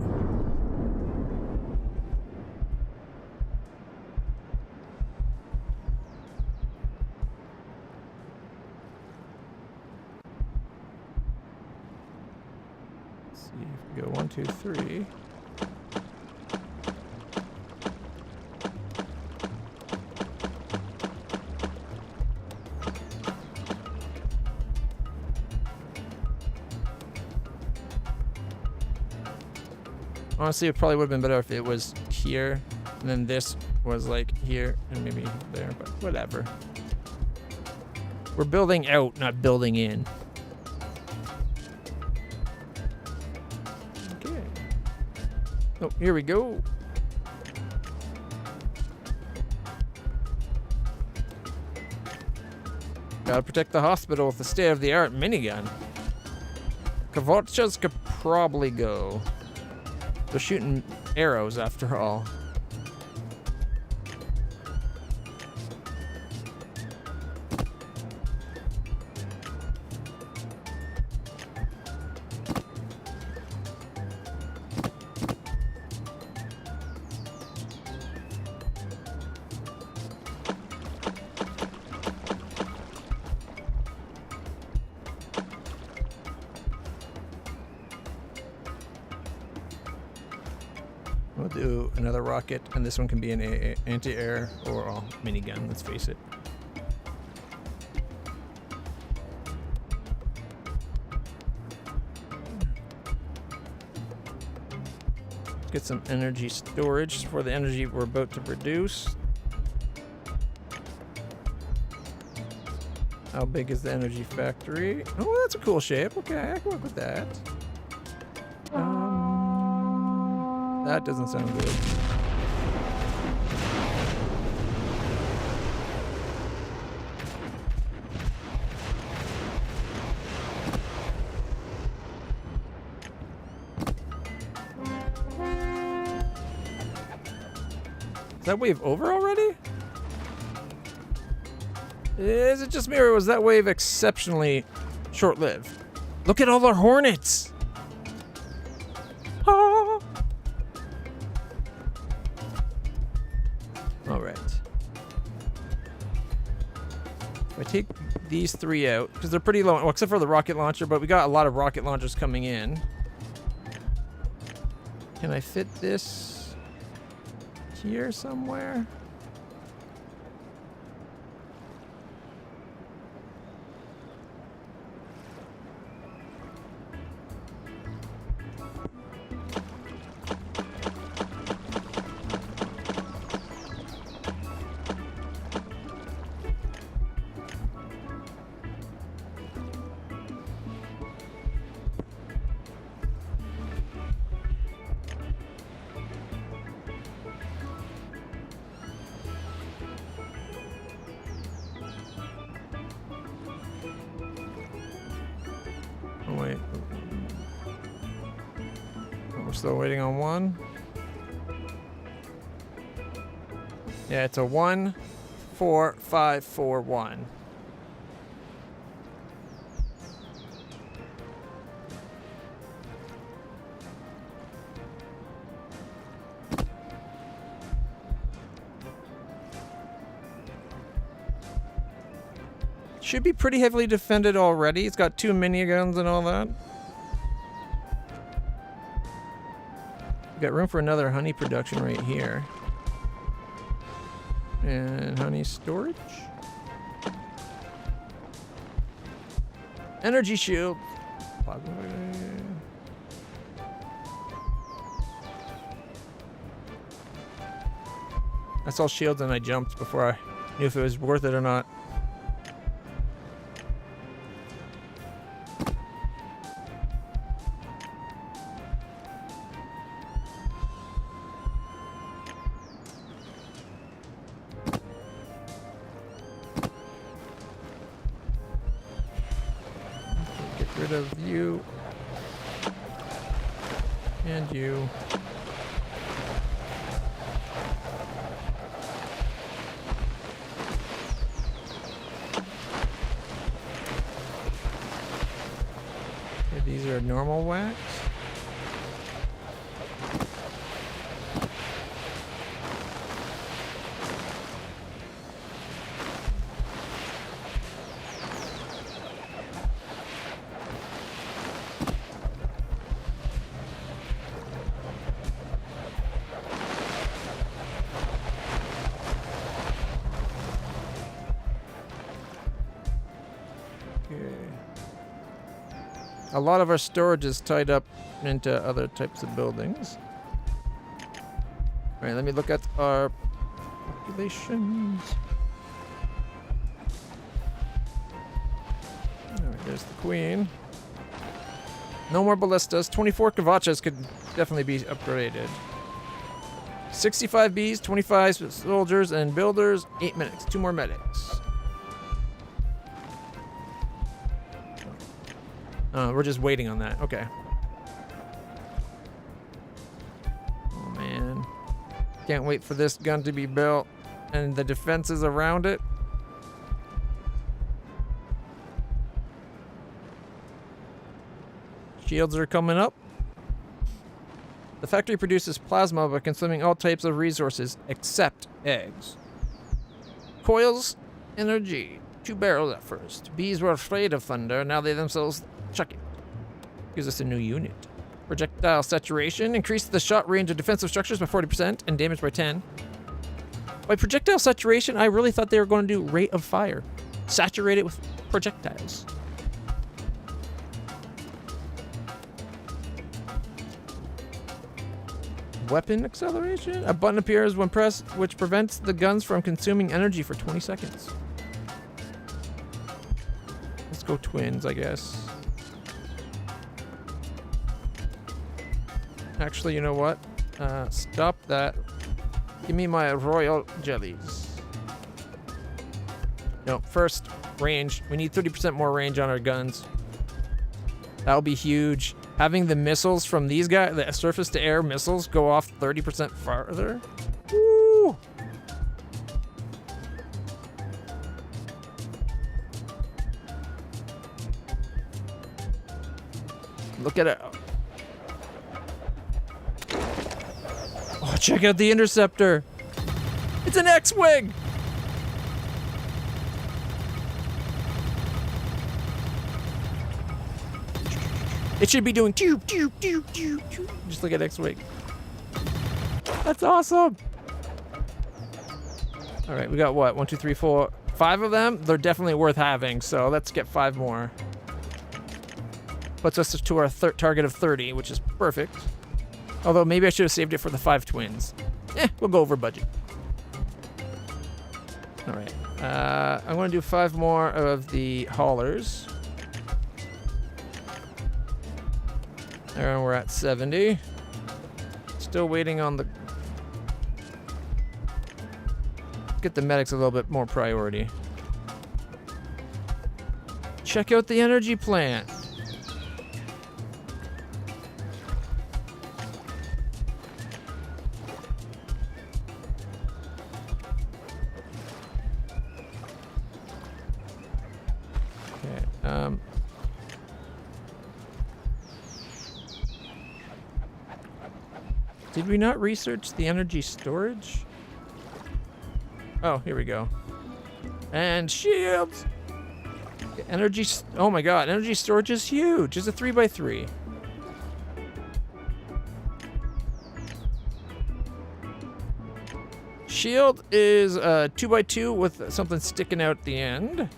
Let's see if we go 1, 2, 3. Honestly, it probably would have been better if it was here, and then this was like here, and maybe there, but whatever. We're building out, not building in. Okay. Oh, here we go. Gotta protect the hospital with the state-of-the-art minigun. Kavotchas could probably go. They're shooting arrows after all. We'll do another rocket, and this one can be an anti-air or a minigun, let's face it. Let's get some energy storage for the energy we're about to produce. How big is the energy factory? Oh, that's a cool shape. Okay, I can work with that. That doesn't sound good. Is that wave over already? Is it just me, or was that wave exceptionally short-lived? Look at all our hornets! Ah. Alright. If I take these 3 out, because they're pretty low, well, except for the rocket launcher, but we got a lot of rocket launchers coming in. Can I fit this here somewhere? Oh, wait. Oh, we're still waiting on one. Yeah, it's a 1, 4, 5, 4, 1. Should be pretty heavily defended already. It's got 2 miniguns and all that. Got room for another honey production right here. And honey storage. Energy shield. I saw shields and I jumped before I knew if it was worth it or not. of you. And you. Okay, these are normal wax. A lot of our storage is tied up into other types of buildings. Alright, let me look at our populations. Alright, there's the queen. No more ballistas. 24 Kavachas could definitely be upgraded. 65 bees, 25 soldiers and builders, 8 medics. 2 more medics. We're just waiting on that. Okay. Oh, man. Can't wait for this gun to be built and the defenses around it. Shields are coming up. The factory produces plasma by consuming all types of resources except eggs. Coils, energy. 2 barrels at first. Bees were afraid of thunder. Now they themselves chuck it. Gives us a new unit. Projectile saturation. Increase the shot range of defensive structures by 40% and damage by 10. By projectile saturation, I really thought they were going to do rate of fire. Saturate it with projectiles. Weapon acceleration. A button appears when pressed, which prevents the guns from consuming energy for 20 seconds. Let's go twins, I guess. Actually, you know what? Stop that. Give me my royal jellies. No, first, range. We need 30% more range on our guns. That'll be huge. Having the missiles from these guys, the surface-to-air missiles, go off 30% farther. Woo! Look at it. Oh, check out the interceptor. It's an X-Wing. It should be doing doo, doo, doo, doo, doo. Just look at X-Wing. That's awesome. All right, we got what? 1, 2, 3, 4, 5 of them. They're definitely worth having, so let's get 5 more. Puts us to our target of 30, which is perfect. Although maybe I should have saved it for the 5 twins. We'll go over budget. All right. I'm going to do 5 more of the haulers. There, we're at 70. Still waiting on the... Get the medics a little bit more priority. Check out the energy plant. Did we not research the energy storage? Oh, here we go. And shields! Energy, oh my god, energy storage is huge. It's a 3x3. Shield is a 2x2 with something sticking out the end.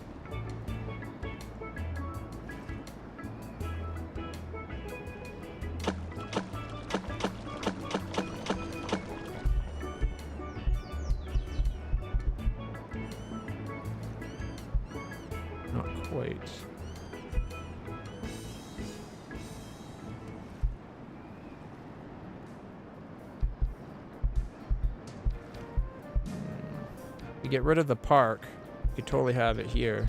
Get rid of the park. You could totally have it here.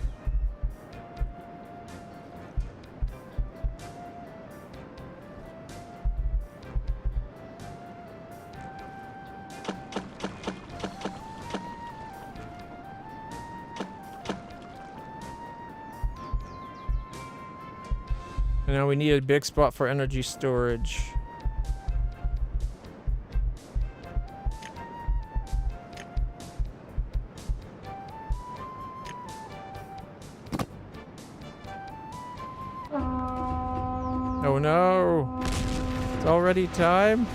And now we need a big spot for energy storage. Oh no! It's already time?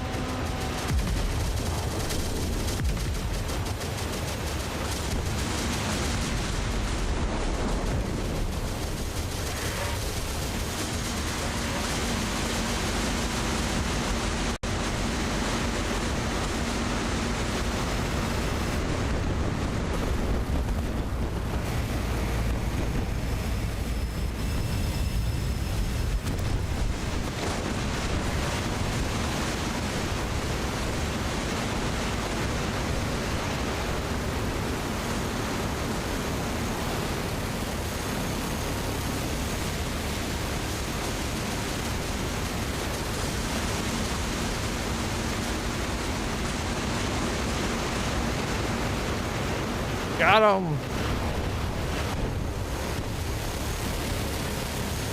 Got him!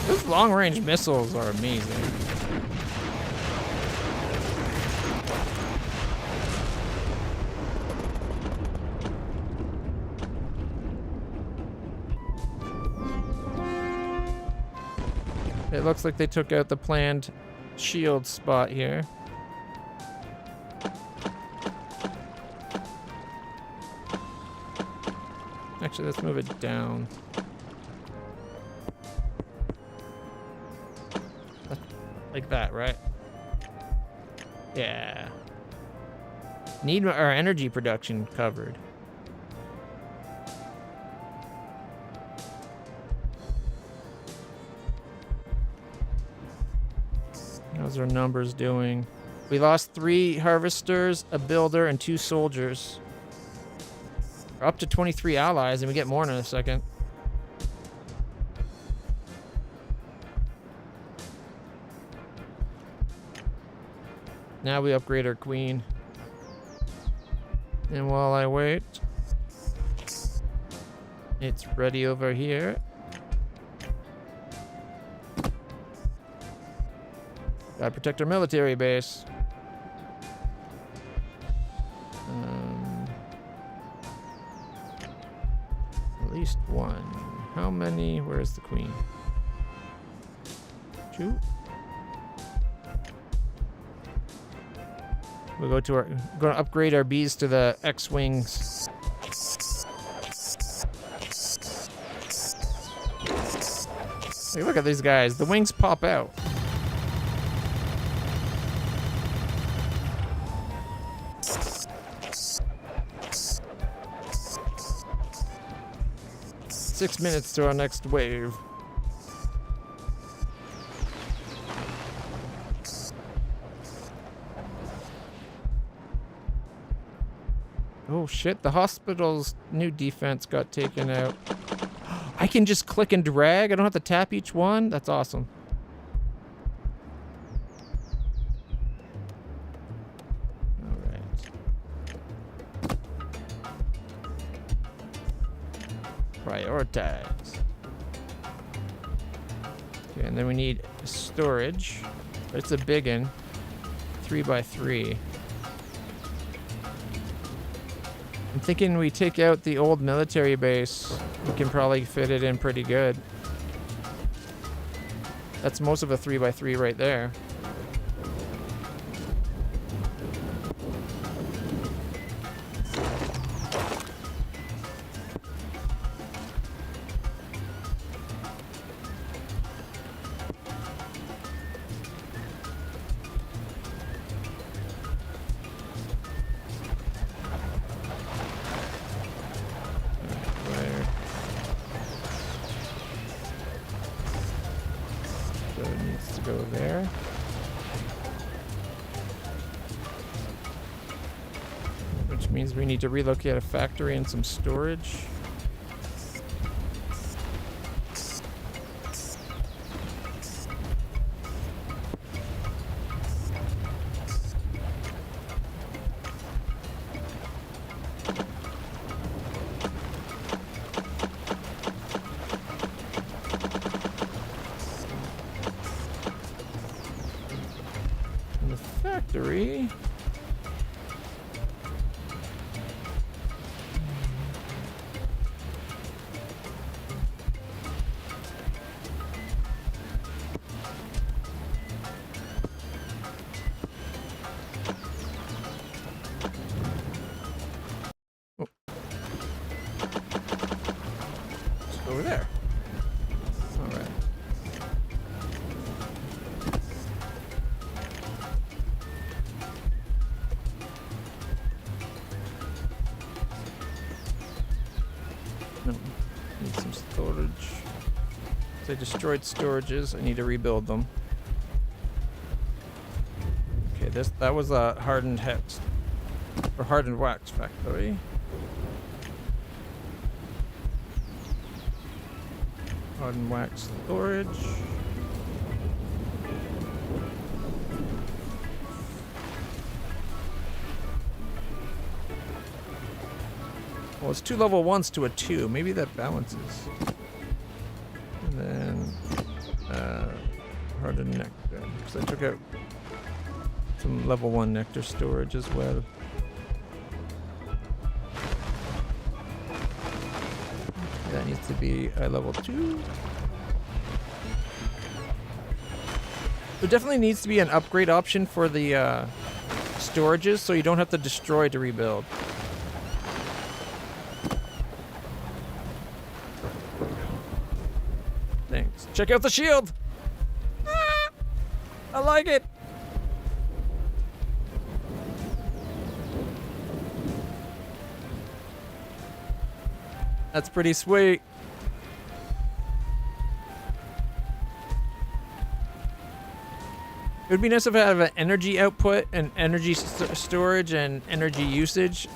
Those long-range missiles are amazing. It looks like they took out the planned shield spot here. Actually, let's move it down. Like that, right? Yeah. Need our energy production covered. How's our numbers doing? We lost 3 harvesters, a builder, and 2 soldiers. We're up to 23 allies, and we get more in a second. Now we upgrade our queen. And while I wait, it's ready over here. Gotta protect our military base. At least one. How many? Where's the queen? 2. We'll go to our. Going to upgrade our bees to the X-wings. Hey, look at these guys. The wings pop out. Six minutes to our next wave. Oh shit, the hospital's new defense got taken out. I can just click and drag? I don't have to tap each one? That's awesome. Prioritize. Okay, and then we need storage. It's a big one. 3x3. I'm thinking we take out the old military base. We can probably fit it in pretty good. That's most of a 3x3 right there. We need to relocate a factory and some storage. the factory. Oh. It's over there. All right. No, need some storage. I destroyed storages. I need to rebuild them. Okay, that was a hardened hex or hardened wax factory. Hardened wax storage. Well, it's 2 level 1s to a 2. Maybe that balances. And then hardened nectar. Because I took out some level 1 nectar storage as well. That needs to be a level 2. There definitely needs to be an upgrade option for the storages so you don't have to destroy to rebuild. Thanks. Check out the shield! Ah, I like it! That's pretty sweet. It would be nice if I had an energy output and energy storage and energy usage.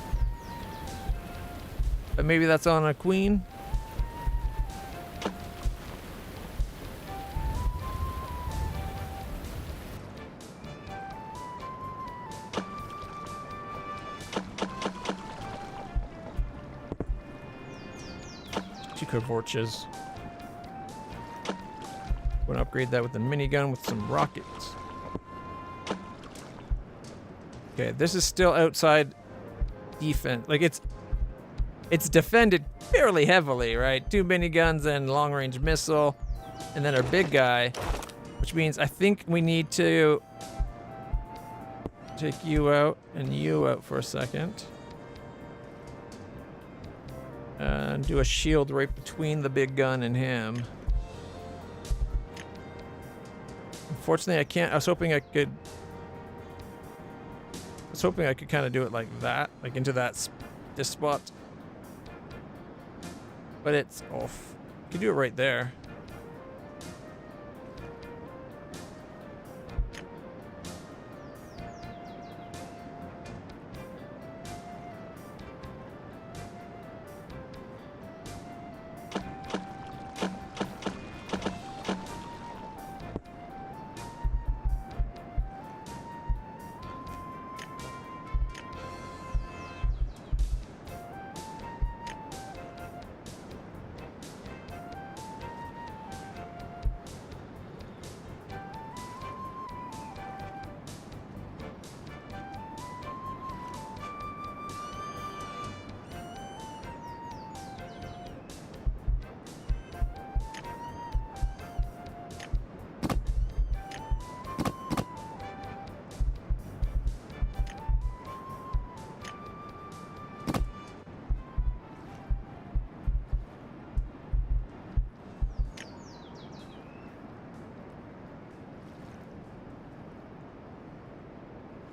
But maybe that's on a queen. Vorches. Want to upgrade that with the minigun with some rockets. Okay, this is still outside defense. Like it's defended fairly heavily, right? 2 miniguns and long-range missile, and then our big guy, which means I think we need to take you out and you out for a second. And do a shield right between the big gun and him. Unfortunately, I can't. I was hoping I could kind of do it like that, like into this spot. But it's off. I could do it right there.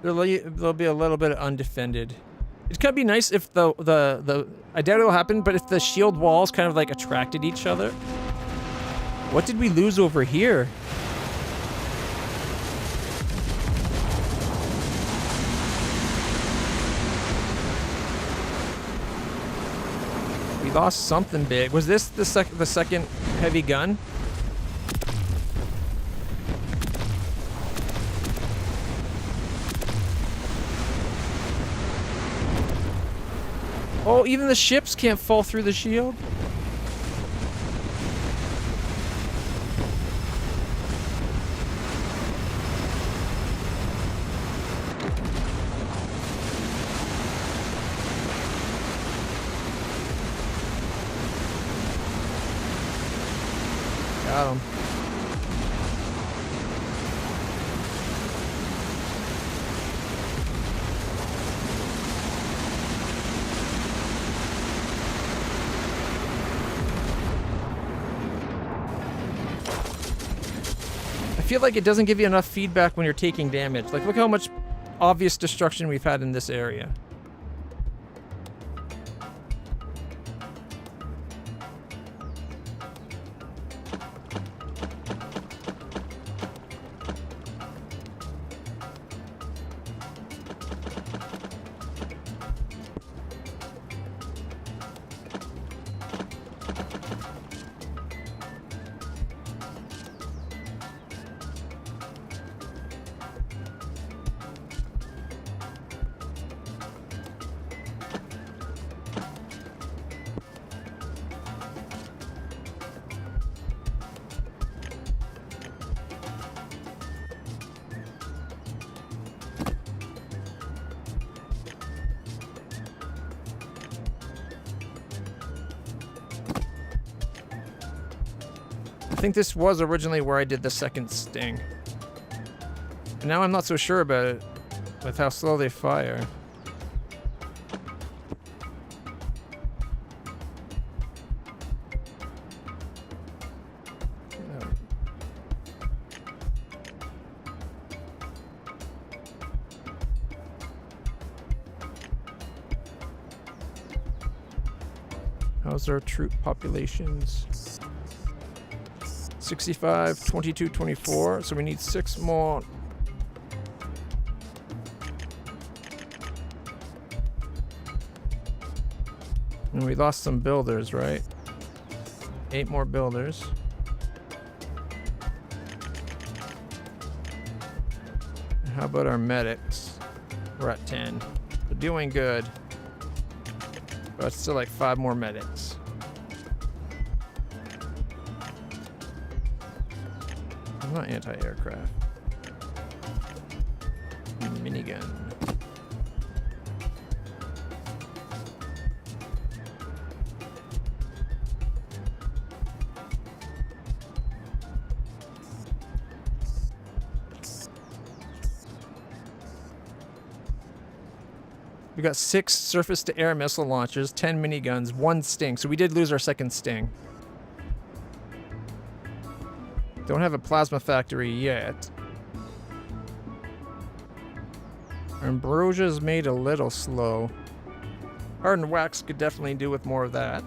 There'll be a little bit of undefended. It could be nice if the I doubt it'll happen, but if the shield walls kind of like attracted each other. What did we lose over here? We lost something big. Was this the second heavy gun? Oh, even the ships can't fall through the shield? feel like it doesn't give you enough feedback when you're taking damage. Like, look how much obvious destruction we've had in this area. I think this was originally where I did the second sting. And now I'm not so sure about it with how slow they fire. How's our troop populations? 65, 22, 24. So we need 6 more. And we lost some builders, right? 8 more builders. How about our medics? We're at 10. We're doing good. But it's still like 5 more medics. Not anti-aircraft. Minigun. We got 6 surface-to-air missile launchers, 10 miniguns, 1 sting. So we did lose our second sting. Don't have a plasma factory yet. Our Ambrosia's made a little slow. Hardened wax could definitely do with more of that.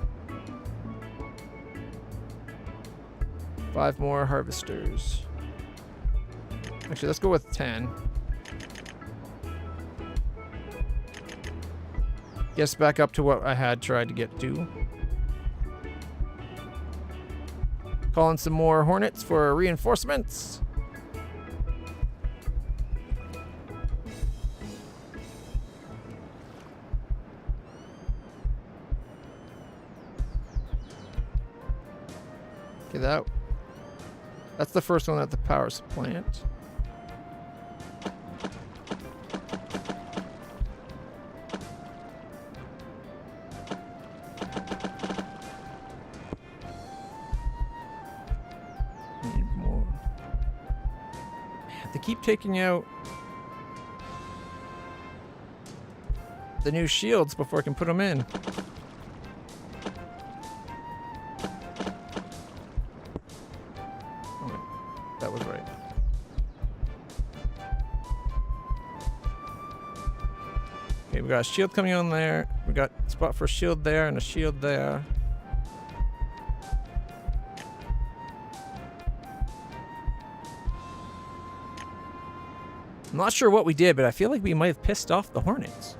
5 more harvesters. Actually, let's go with 10. Guess back up to what I had tried to get to. Calling some more Hornets for reinforcements. Okay, that's the first one at the power plant. Keep taking out the new shields before I can put them in. Okay, that was right. Okay, we got a shield coming on there. We got a spot for a shield there and a shield there. I'm not sure what we did, but I feel like we might have pissed off the Hornets.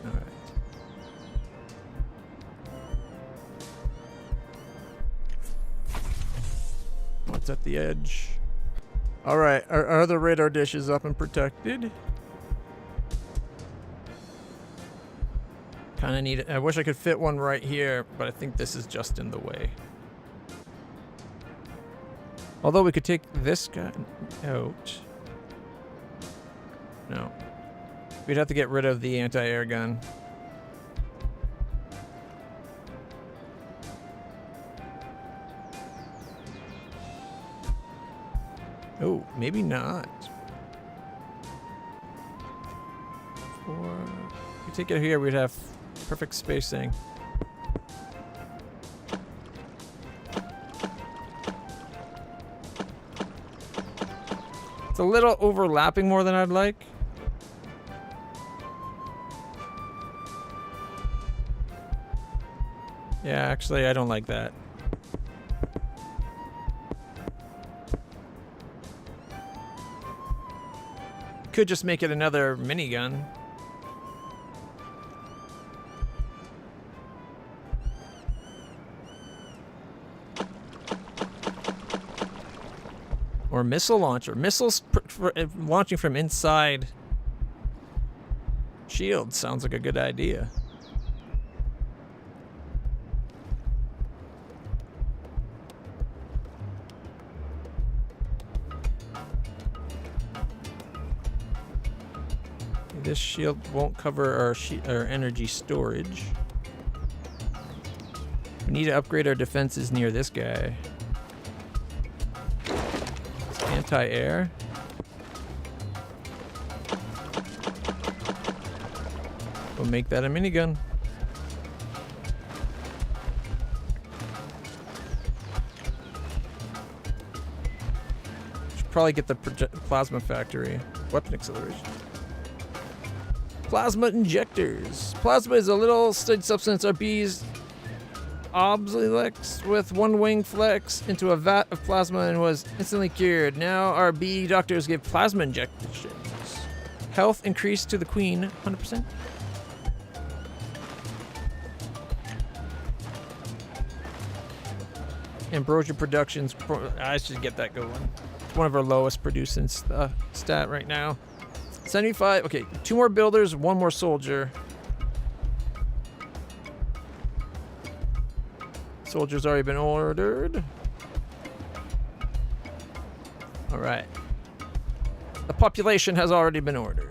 All right. What's at the edge? All right, our other radar dish is up and protected. Kind of need it. I wish I could fit one right here, but I think this is just in the way. Although we could take this guy out. No. We'd have to get rid of the anti-air gun. Oh, maybe not. 4. If we take it here, we'd have perfect spacing. It's a little overlapping more than I'd like. Yeah, actually, I don't like that. Could just make it another minigun. Or missile launcher. Missiles launching from inside shields sounds like a good idea. This shield won't cover our energy storage. We need to upgrade our defenses near this guy. Anti-air. We'll make that a minigun. Should probably get the plasma factory. Weapon acceleration. Plasma injectors. Plasma is a little studied substance our bees obsolexed with one wing flex into a vat of plasma and was instantly cured. Now our bee doctors give plasma injections. Health increased to the queen, 100%. Ambrosia Productions. I should get that going. It's one of our lowest producing stat right now. 75. Okay, 2 more builders, 1 more soldier. Soldier's already been ordered. All right. The population has already been ordered.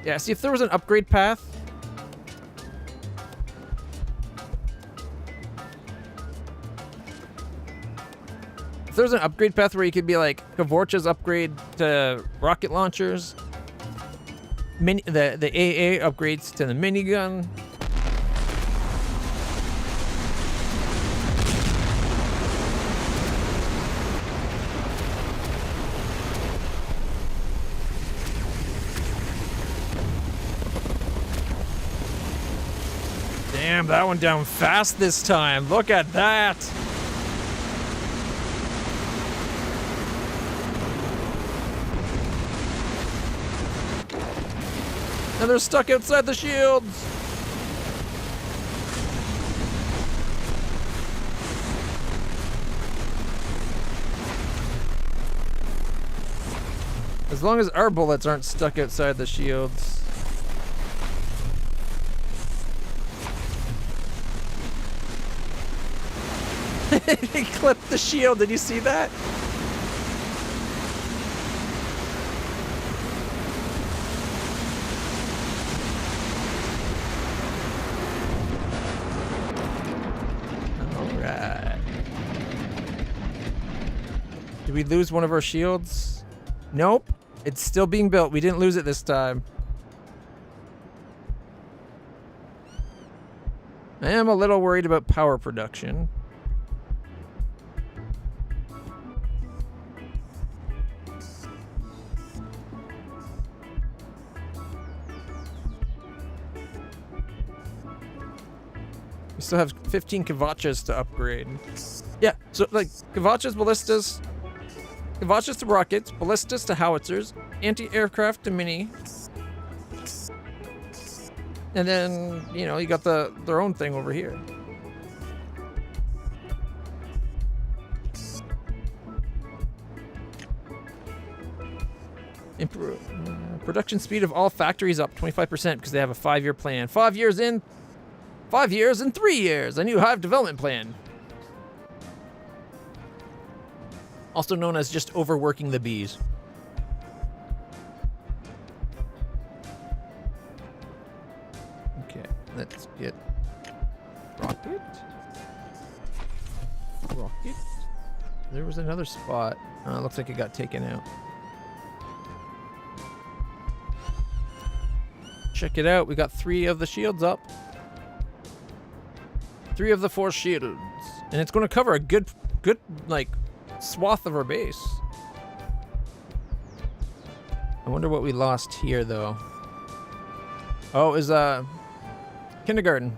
Yeah, see if there was an upgrade path. If there was an upgrade path where you could be like Kavorcha's upgrade to rocket launchers, the AA upgrades to the minigun. Damn, that went down fast this time. Look at that. And they're stuck outside the shields. As long as our bullets aren't stuck outside the shields. He clipped the shield. Did you see that? All right. Did we lose one of our shields? Nope. It's still being built. We didn't lose it this time. I am a little worried about power production. We still have 15 Kavachas to upgrade. Yeah, so like Kavachas, ballistas, Kavachas to rockets, ballistas to howitzers, anti-aircraft to mini. And then, you know, you got their own thing over here. Production speed of all factories up 25% because they have a 5-year plan. 5 years in, 5 years and 3 years. A new hive development plan. Also known as just overworking the bees. Okay, let's get rocket. Rocket. There was another spot. Looks like it got taken out. Check it out. We got 3 of the shields up. 3 of the 4 shields. And it's going to cover a good, like, swath of our base. I wonder what we lost here, though. Oh, it was, kindergarten.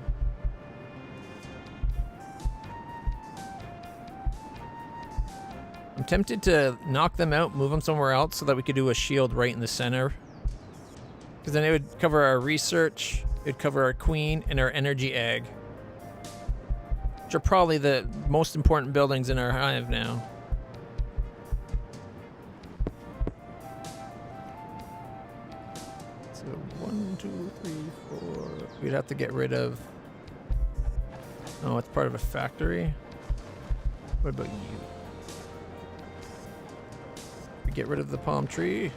I'm tempted to knock them out, move them somewhere else so that we could do a shield right in the center. Because then it would cover our research, it would cover our queen, and our energy egg. Which are probably the most important buildings in our hive now. So 1, 2, 3, 4. We'd have to get rid of... Oh, it's part of a factory. What about you? We get rid of the palm tree.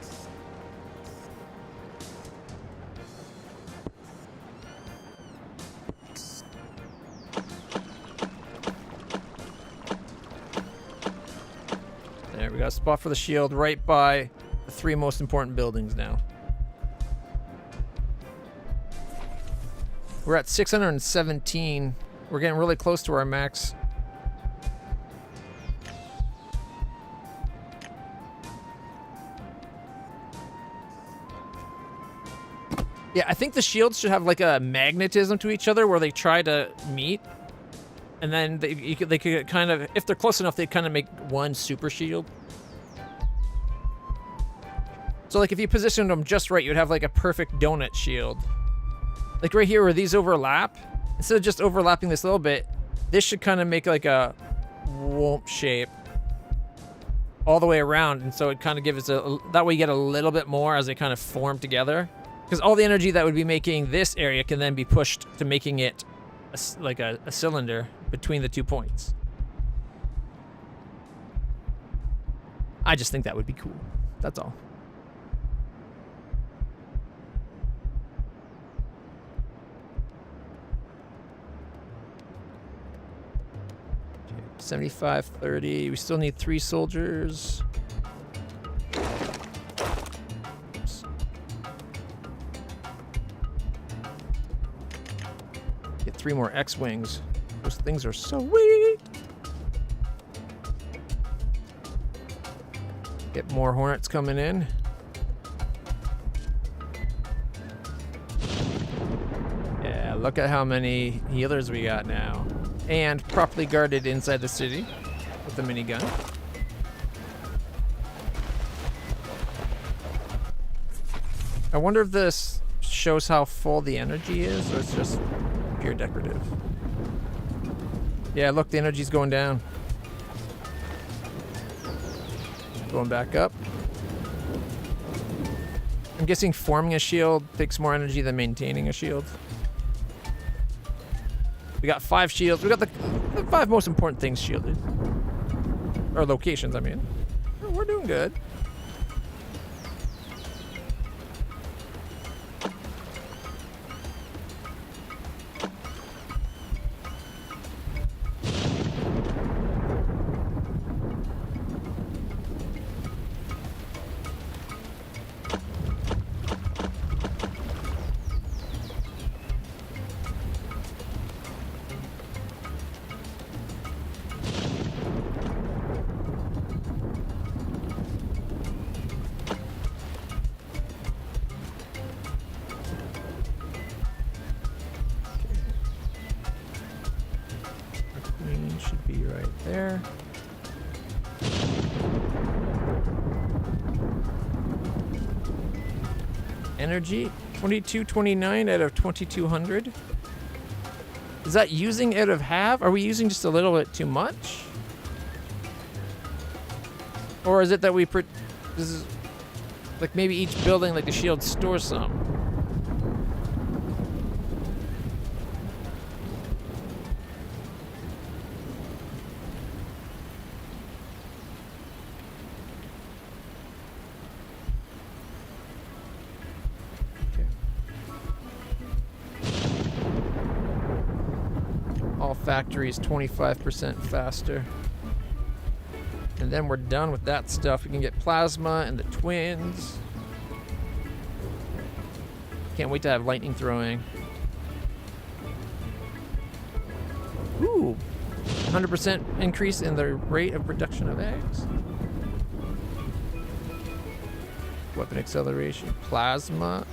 There, we got a spot for the shield right by the 3 most important buildings now. We're at 617. We're getting really close to our max. Yeah, I think the shields should have like a magnetism to each other where they try to meet. And then they could kind of, if they're close enough, they kind of make one super shield. So like if you positioned them just right, you'd have like a perfect donut shield. Like right here where these overlap, instead of just overlapping this little bit, this should kind of make like a whoop shape all the way around. And so it kind of gives that way you get a little bit more as they kind of form together. Because all the energy that would be making this area can then be pushed to making it like a cylinder between the 2 points. I just think that would be cool. That's all. 75, 30. We still need 3 soldiers. Oops. Get 3 more X-Wings. Those things are so sweet. Get more Hornets coming in. Yeah, look at how many healers we got now. And properly guarded inside the city with the minigun. I wonder if this shows how full the energy is, or it's just pure decorative. Yeah, look, the energy's going down. Going back up. I'm guessing forming a shield takes more energy than maintaining a shield. We got 5 shields. We got the 5 most important things shielded. Or locations, I mean. We're doing good. Should be right there. Energy 2229 out of 2200. Is that using out of half? Are we using just a little bit too much? Or is it that this is like maybe each building, like the shield, stores some? factory is 25% faster. And then we're done with that stuff. We can get plasma and the twins. Can't wait to have lightning throwing. Ooh, 100% increase in the rate of production of eggs. Weapon acceleration, plasma.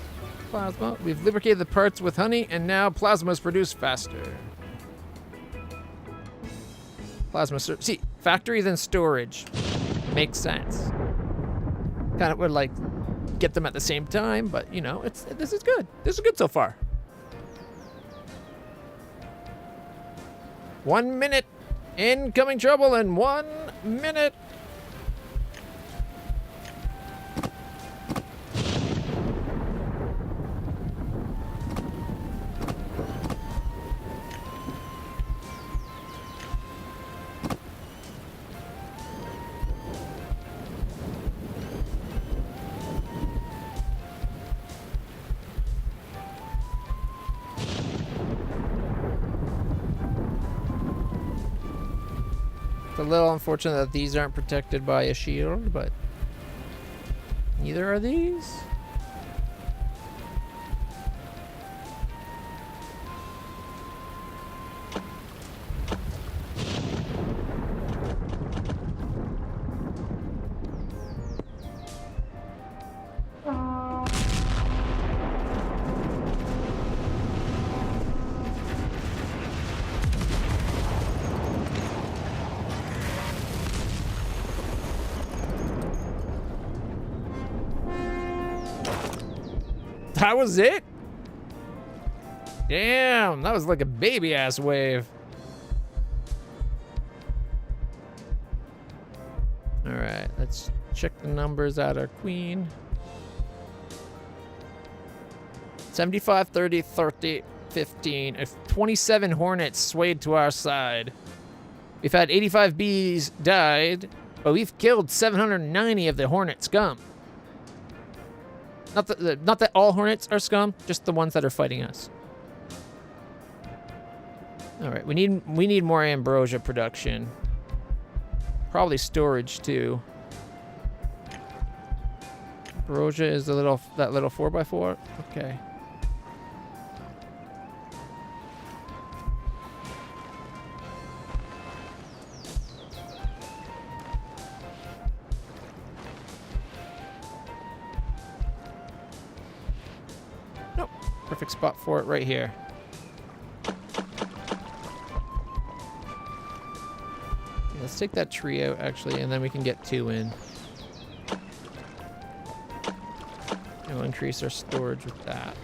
We've lubricated the parts with honey, and now plasma is produced faster. See, factory then storage. Makes sense. Kind of would like get them at the same time, but you know, this is good. This is good so far. 1 minute. Incoming trouble in 1 minute. It's a little unfortunate that these aren't protected by a shield, but neither are these. That was it? Damn, that was like a baby ass wave. All right, let's check the numbers at our queen. 75, 30, 30, 15. If 27 hornets swayed to our side. We've had 85 bees died, but we've killed 790 of the hornet scum. Not that all hornets are scum, just the ones that are fighting us. All right, we need more ambrosia production. Probably storage too. Ambrosia is that little 4x4. Okay. Nope. Perfect spot for it right here. Let's take that tree out, actually, and then we can get 2 in. And we'll increase our storage with that.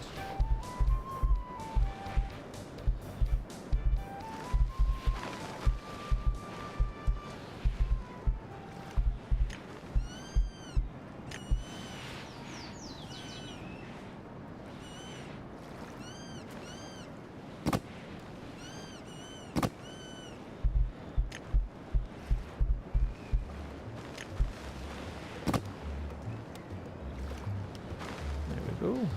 Ooh.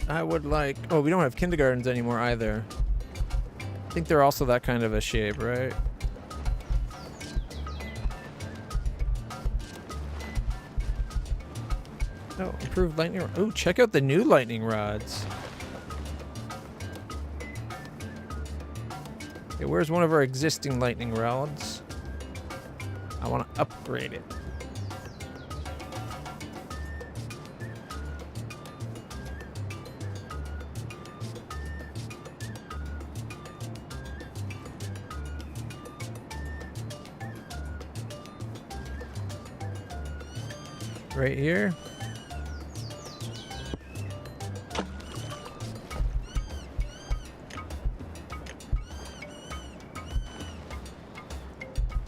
I would like... Oh, we don't have kindergartens anymore either. I think they're also that kind of a shape, right? Oh, improved lightning rod. Oh, check out the new lightning rods. Okay, where's one of our existing lightning rods? I want to upgrade it. Right here.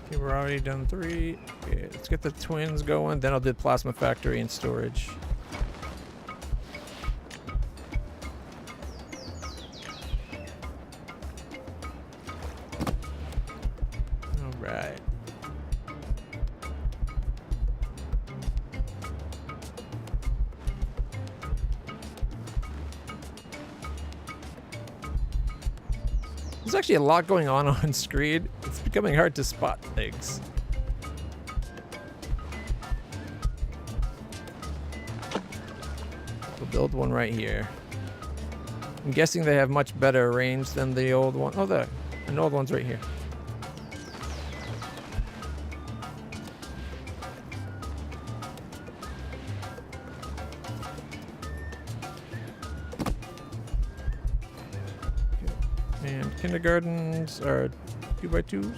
Okay, we're already done 3. Okay, let's get the twins going, then I'll do plasma factory and storage. All right. There's actually a lot going on screen. It's becoming hard to spot things. We'll build one right here. I'm guessing they have much better range than the old one. Oh, the old one's right here. And kindergartens are 2x2s.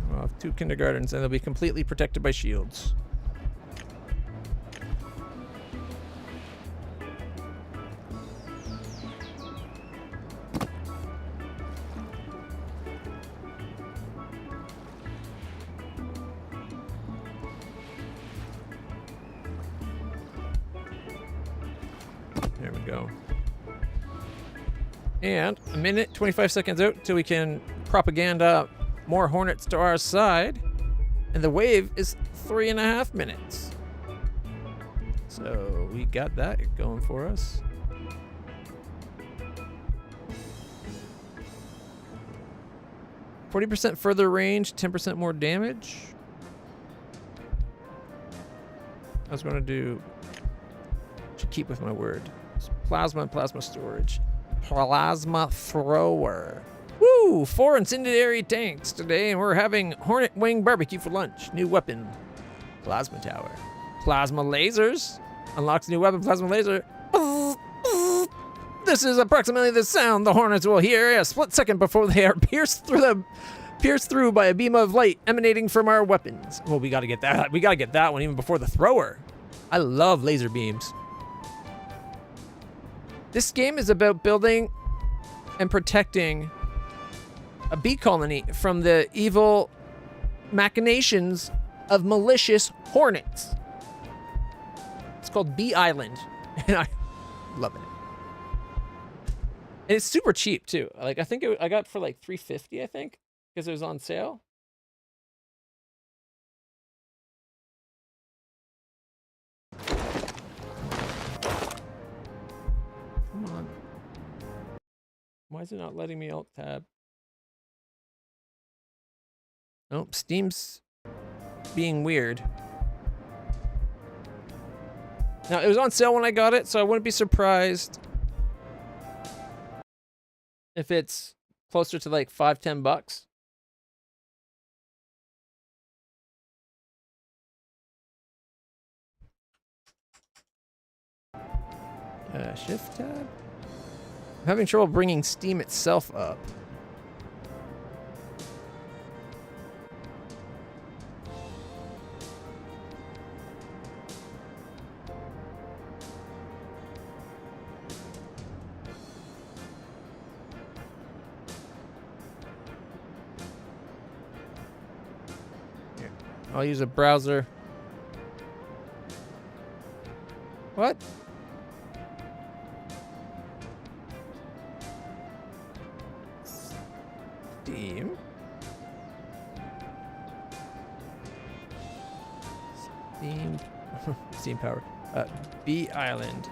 We'll have 2 kindergartens, and they'll be completely protected by shields. There we go. And a minute, 25 seconds out till we can propaganda more Hornets to our side. And the wave is 3.5 minutes. So we got that going for us. %, further range, 10% more damage. I was going to do... Should keep with my word. Plasma and plasma storage. Plasma thrower. Woo! 4 incendiary tanks today, and we're having Hornet Wing barbecue for lunch. New weapon. Plasma tower. Plasma lasers. Unlocks new weapon, plasma laser. This is approximately the sound the Hornets will hear a split second before they are pierced through by a beam of light emanating from our weapons. Well, we gotta get that. We gotta get that one even before the thrower. I love laser beams. This game is about building and protecting a bee colony from the evil machinations of malicious hornets. It's called Bee Island, and I love it. And it's super cheap too. Like I think I got it for like $3.50, I think, because it was on sale. Come on. Why is it not letting me alt tab? Nope, Steam's being weird. Now, it was on sale when I got it, so I wouldn't be surprised if it's closer to like $5-10. Shift tab? I'm having trouble bringing Steam itself up. Here, I'll use a browser. What? Steam. Steam power. Bee Island.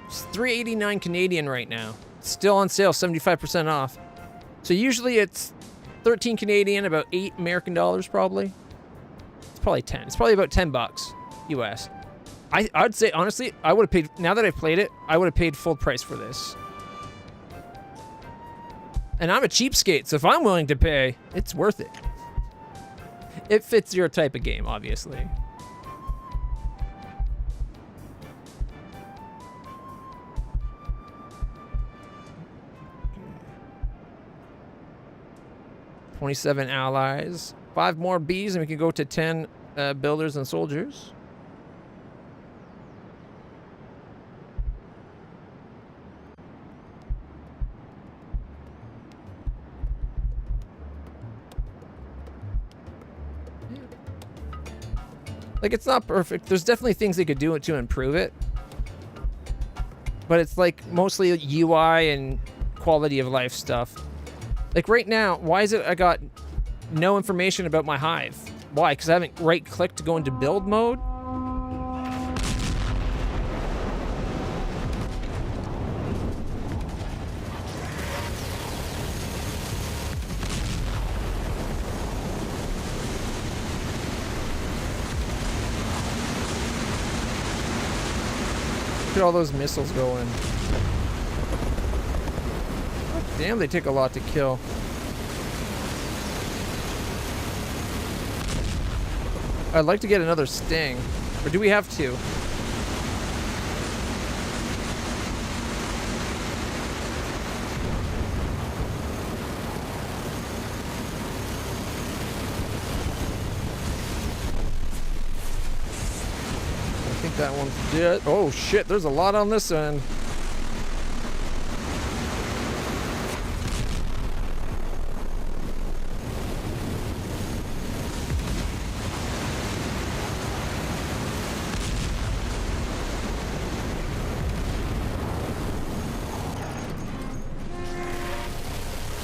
It's $3.89 Canadian right now. It's still on sale, 75% off. So usually it's 13 Canadian, about $8 American dollars probably. It's probably 10. It's probably about $10 US. I'd say honestly, I would have paid. Now that I've played it, I would have paid full price for this. And I'm a cheapskate, so if I'm willing to pay, it's worth it. It fits your type of game, obviously. Okay. 27 allies. 5 more bees, and we can go to 10 builders and soldiers. Like, it's not perfect. There's definitely things they could do to improve it. But it's like mostly UI and quality of life stuff. Like right now, why is it I got no information about my hive? Why? Because I haven't right-clicked to go into build mode? Look at all those missiles going. Damn, they take a lot to kill. I'd like to get another sting. Or do we have two? I think that one's dead. Oh shit, there's a lot on this end.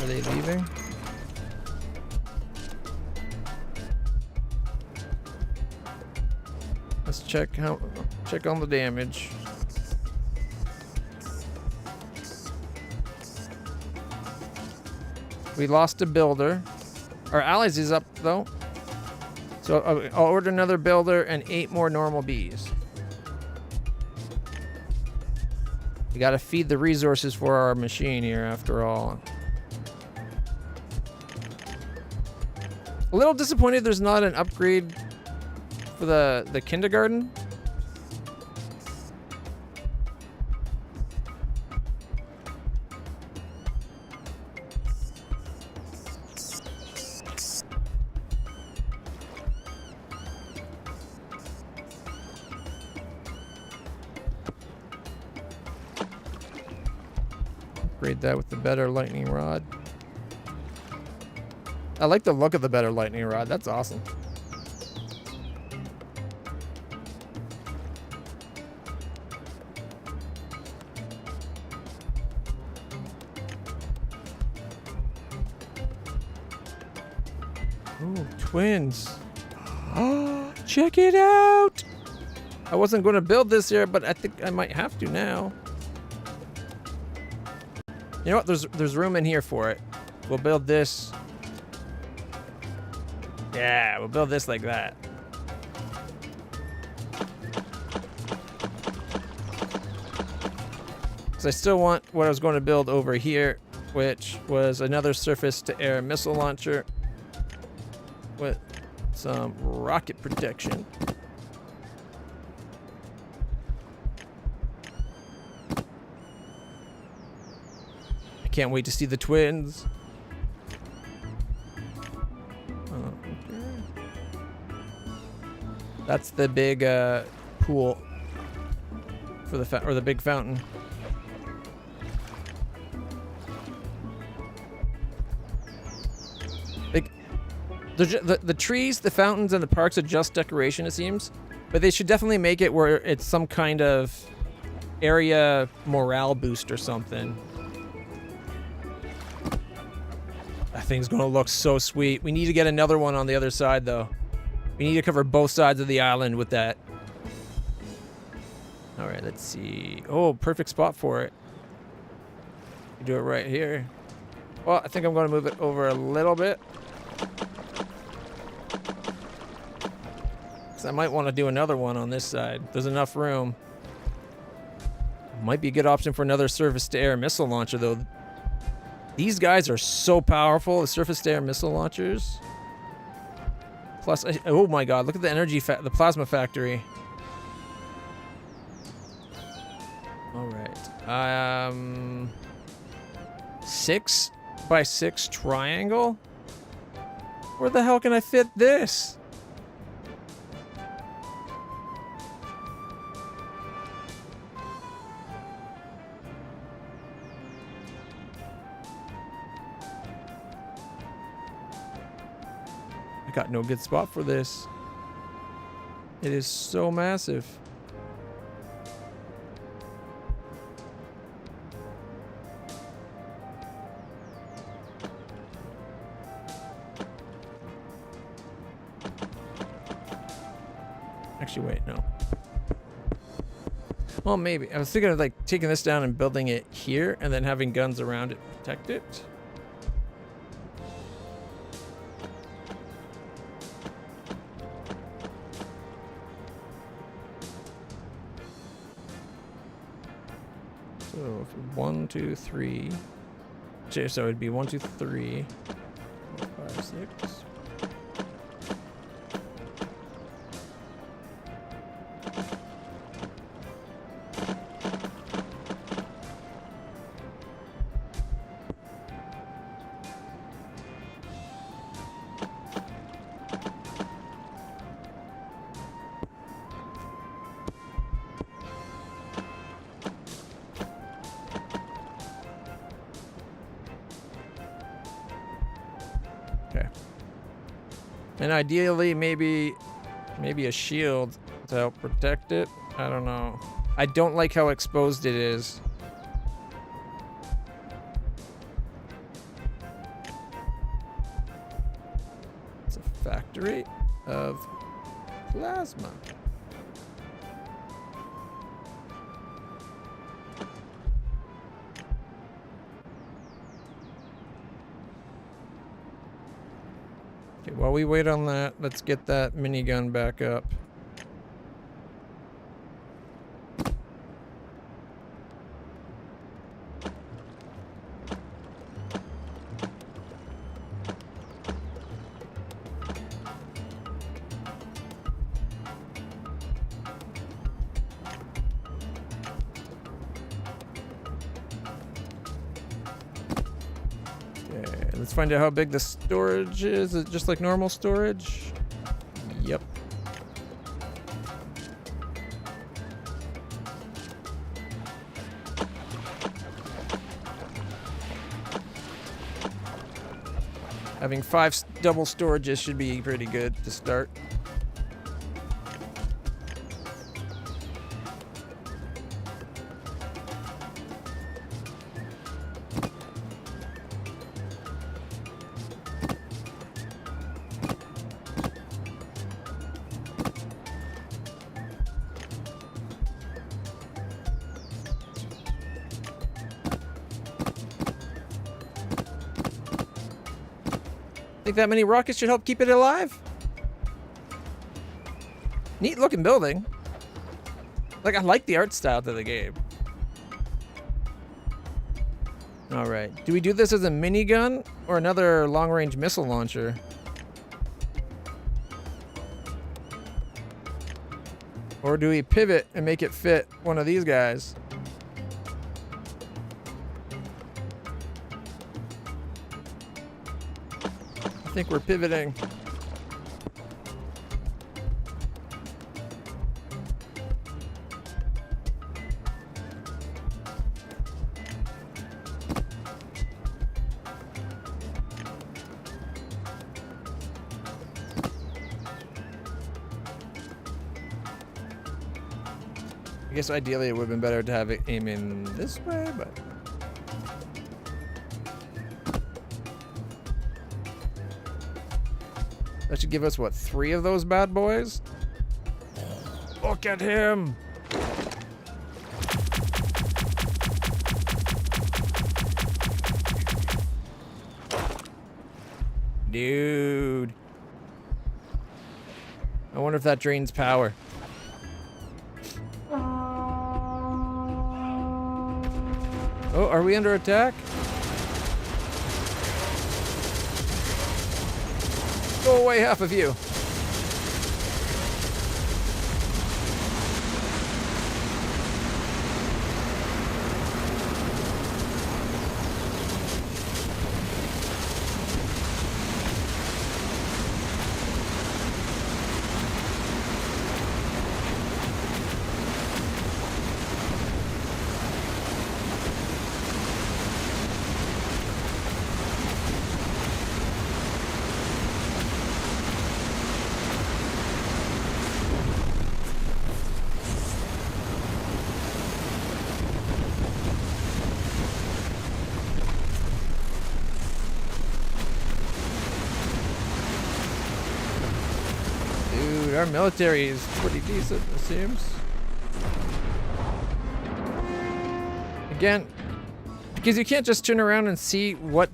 Are they leaving? Let's check on the damage. We lost a builder. Our allies is up though. So I'll order another builder and 8 more normal bees. We gotta feed the resources for our machine here after all. A little disappointed there's not an upgrade for the kindergarten. Upgrade that with the better lightning rod. I like the look of the better lightning rod. That's awesome. Ooh, twins. Oh, check it out. I wasn't going to build this here, but I think I might have to now. You know what? There's room in here for it. We'll build this. Yeah, we'll build this like that. So I still want what I was going to build over here, which was another surface-to-air missile launcher with some rocket protection. I can't wait to see the twins. That's the big pool for the big fountain. Like the trees, the fountains, and the parks are just decoration, it seems, but they should definitely make it where it's some kind of area morale boost or something. That thing's gonna look so sweet. We need to get another one on the other side, though. We need to cover both sides of the island with that. All right, let's see. Oh, perfect spot for it. We do it right here. Well, I think I'm going to move it over a little bit. Because I might want to do another one on this side. There's enough room. Might be a good option for another surface-to-air missile launcher, though. These guys are so powerful, the surface-to-air missile launchers. Plus, oh my god, look at the energy, the plasma factory. All right. 6 by 6 triangle? Where the hell can I fit this? I got no good spot for this. It is so massive. Actually, wait, no. Well, maybe. I was thinking of like taking this down and building it here and then having guns around it to protect it. So 1, 2, 3. So it'd be 1, 2, 3, 4, 5, 6. Okay. And ideally, maybe a shield to help protect it. I don't know. I don't like how exposed it is. It's a factory of plasma. Okay, while we wait on that, let's get that minigun back up. Okay, let's find out how big the storage is. Is it just like normal storage? Yep. Having 5 double storages should be pretty good to start. Think that many rockets should help keep it alive? Neat looking building. Like, I like the art style to the game. Alright. Do we do this as a minigun or another long-range missile launcher? Or do we pivot and make it fit one of these guys? I think we're pivoting. I guess ideally it would have been better to have it aim in this way, but... That should give us, what, 3 of those bad boys? Look at him! Dude. I wonder if that drains power. Oh, are we under attack? Go away, half of you. Our military is pretty decent, it seems. Again, because you can't just turn around and see what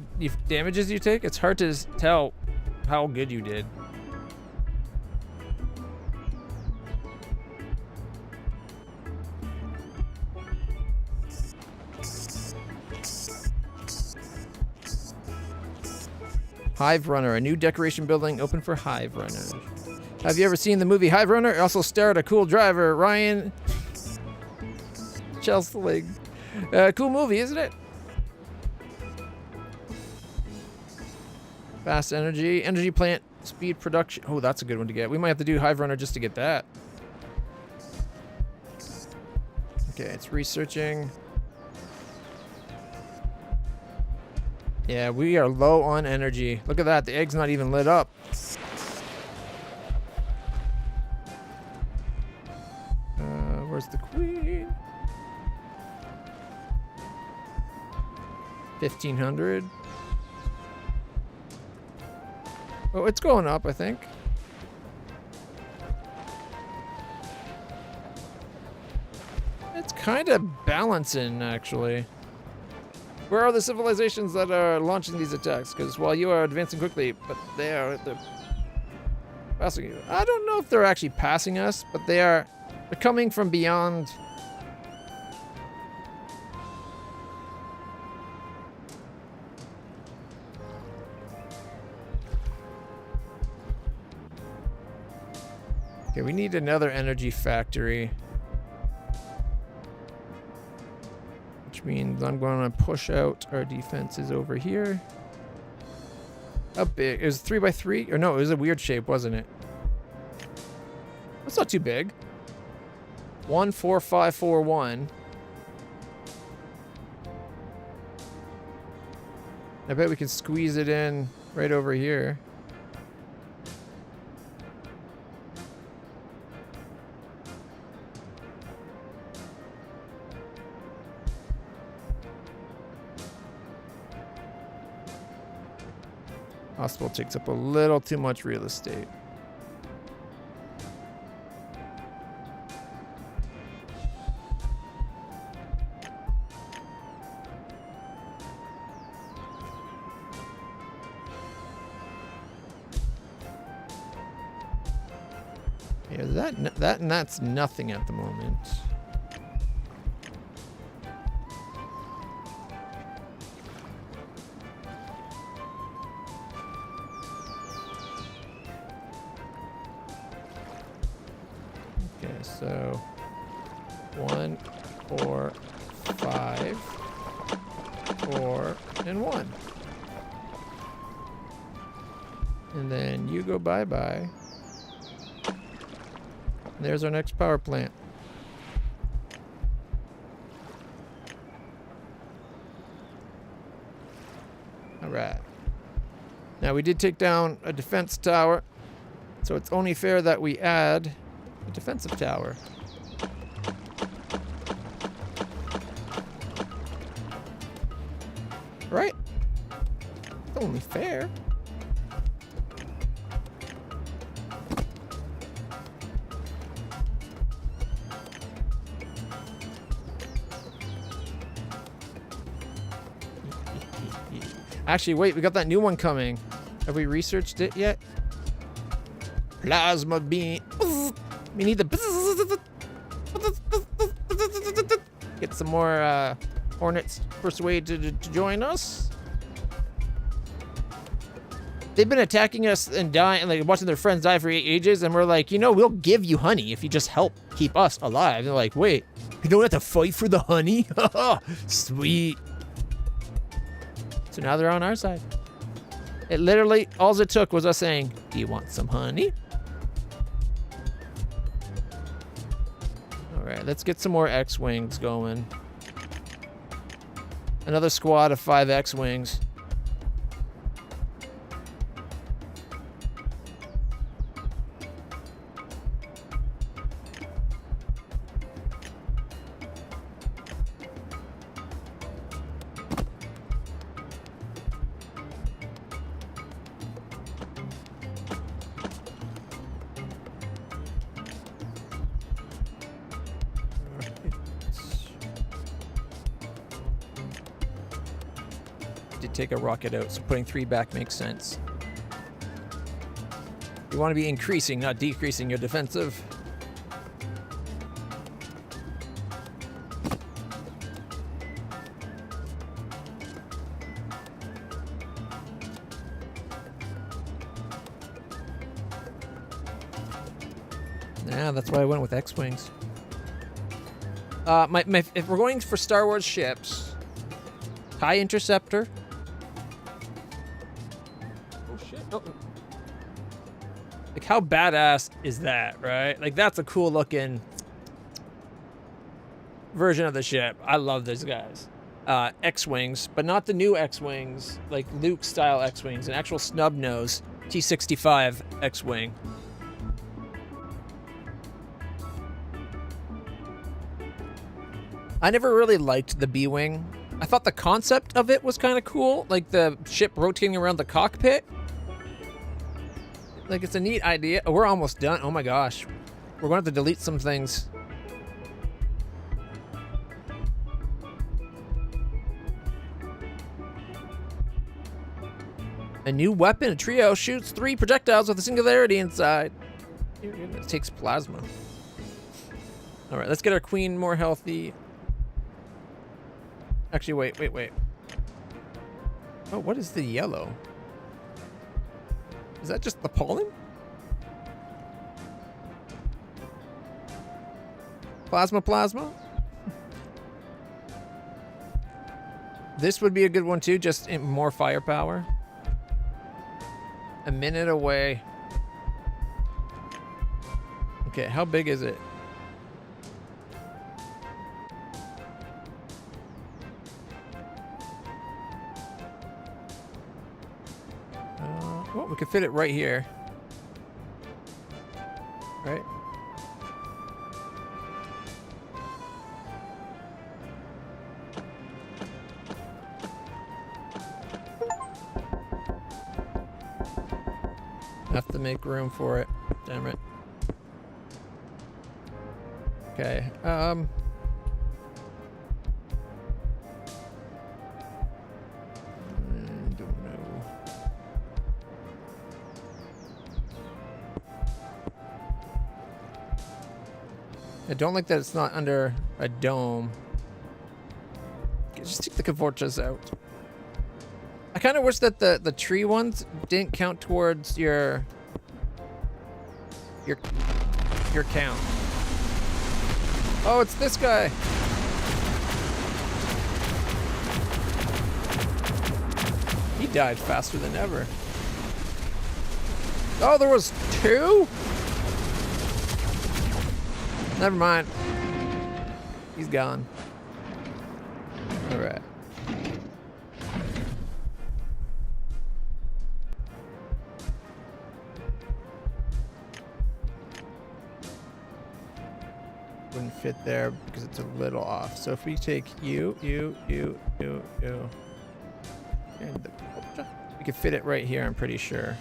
damages you take, it's hard to tell how good you did. Hive Runner, a new decoration building open for Hive Runners. Have you ever seen the movie Hive Runner? It also starred a cool driver, Ryan Chelsling. Cool movie, isn't it? Fast energy plant, speed production. Oh, that's a good one to get. We might have to do Hive Runner just to get that. Okay, it's researching. Yeah, we are low on energy. Look at that, the egg's not even lit up. Where's the queen? 1,500. Oh, it's going up, I think. It's kind of balancing, actually. Where are the civilizations that are launching these attacks? Because while you are advancing quickly, but they're passing you. I don't know if they're actually passing us, but they're coming from beyond. Okay, we need another energy factory. Which means I'm going to push out our defenses over here. How big? It was 3x3? Or no, it was a weird shape, wasn't it? That's not too big. 1, 4, 5, 4, 1. I bet we can squeeze it in right over here. Hospital takes up a little too much real estate. Yeah, that's nothing at the moment. So 1, 4, 5, 4, and 1. And then you go bye-bye. There's our next power plant. Alright. Now we did take down a defense tower, so it's only fair that we add a defensive tower. Right? It's only fair. Actually, wait, we got that new one coming. Have we researched it yet? Plasma beam. We need the get some more hornets persuaded to join us. They've been attacking us and dying, like watching their friends die for ages, and we're like, you know, we'll give you honey if you just help keep us alive. And they're like, wait, you don't have to fight for the honey? Sweet. So now they're on our side. It literally, all it took was us saying, do you want some honey? All right, let's get some more X-Wings going. Another squad of 5 X-Wings. to take a rocket out, so putting 3 back makes sense. You want to be increasing, not decreasing your defensive. Yeah, that's why I went with X-Wings. If we're going for Star Wars ships, TIE Interceptor. Oh shit! Oh. Like, how badass is that, right? Like, that's a cool looking version of the ship. I love these guys. X-Wings, but not the new X-Wings, like Luke style X-Wings, an actual snub nose T-65 X-Wing. I never really liked the B-Wing. I thought the concept of it was kind of cool, like the ship rotating around the cockpit. Like, it's a neat idea. Oh, we're almost done. Oh my gosh. We're going to have to delete some things. A new weapon, a trio, shoots 3 projectiles with a singularity inside. It takes plasma. All right, let's get our queen more healthy. Actually, wait. Oh, what is the yellow? Is that just the pollen? Plasma? This would be a good one too, just more firepower. A minute away. Okay, how big is it? Well, we could fit it right here. Right? Have to make room for it. Damn it. Okay. I don't like that it's not under a dome. Just take the Cavorchas out. I kind of wish that the tree ones didn't count towards your count. Oh, it's this guy. He died faster than ever. Oh, there was 2? Never mind. He's gone. All right. Wouldn't fit there because it's a little off. So if we take you, and we could fit it right here, I'm pretty sure.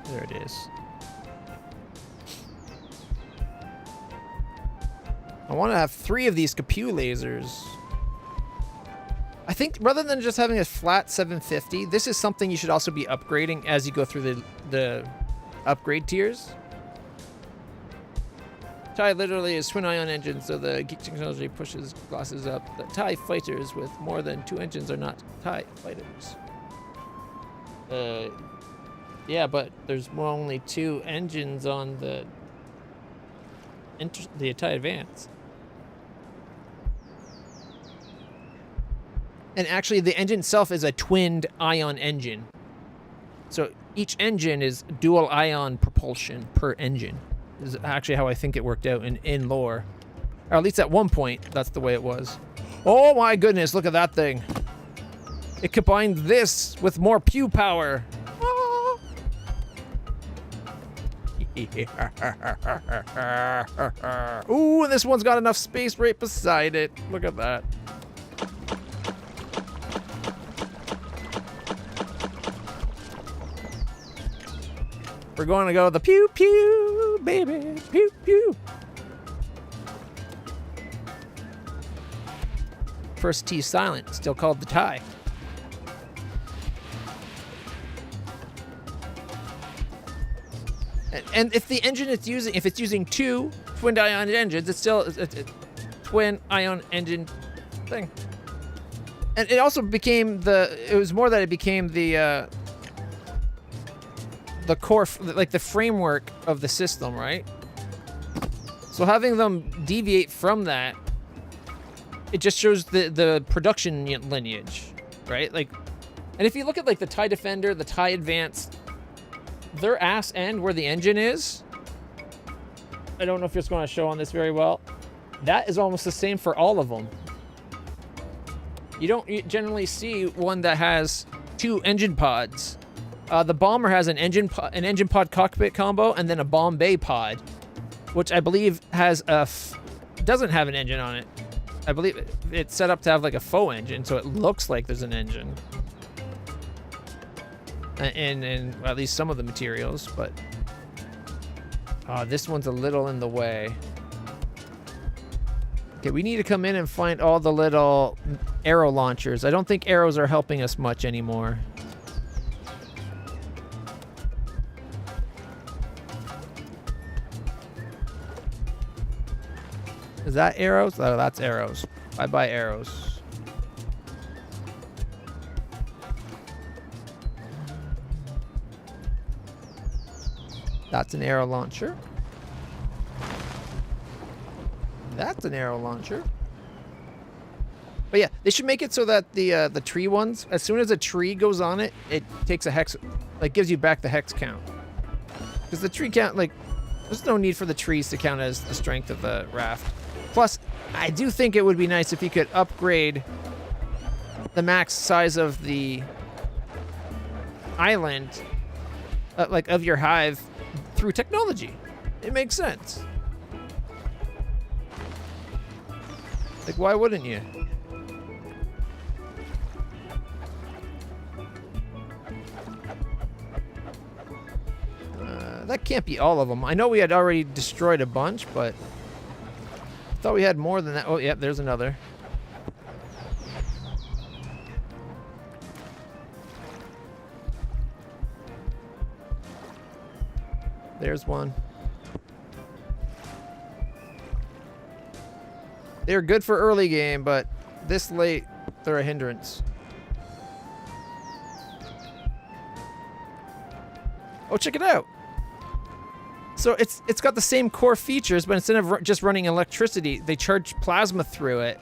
There it is. I want to have 3 of these Capu lasers. I think rather than just having a flat 750, this is something you should also be upgrading as you go through the upgrade tiers. TIE literally is twin ion engines, so the geek technology pushes glasses up. The TIE fighters with more than 2 engines are not TIE fighters. Yeah, but there's only 2 engines on the TIE Advance. And actually, the engine itself is a twinned ion engine. So each engine is dual ion propulsion per engine. This is actually how I think it worked out in lore. Or at least at one point, that's the way it was. Oh my goodness, look at that thing. It combined this with more pew power. Ah. Ooh, and this one's got enough space right beside it. Look at that. We're going to go the pew pew pew, baby. Pew, pew. First T silent, still called the tie. And if the engine it's using, if it's using two twin ion engines, it's still a twin ion engine thing. And it also became it was more that it became the core, like the framework of the system, right? So having them deviate from that, it just shows the production lineage, right? Like, and if you look at like the TIE Defender, the TIE Advanced, their ass end where the engine is, I don't know if it's going to show on this very well. That is almost the same for all of them. You don't generally see one that has two engine pods. The bomber has an engine pod cockpit combo and then a bomb bay pod, which I believe has doesn't have an engine on it. I believe it's set up to have like a faux engine, so it looks like there's an engine. In at least some of the materials, but this one's a little in the way. Okay, we need to come in and find all the little arrow launchers. I don't think arrows are helping us much anymore. Is that arrows? Oh, that's arrows. Bye-bye arrows. That's an arrow launcher. That's an arrow launcher. But yeah, they should make it so that the tree ones, as soon as a tree goes on it, it takes a hex, like gives you back the hex count. Because the tree count, like, there's no need for the trees to count as the strength of the raft. Plus, I do think it would be nice if you could upgrade the max size of the island, like of your hive, through technology. It makes sense. Like, why wouldn't you? That can't be all of them. I know we had already destroyed a bunch, but I thought we had more than that. Oh, yeah, there's another. There's one. They're good for early game, but this late, they're a hindrance. Oh, check it out. So it's got the same core features, but instead of just running electricity, they charge plasma through it,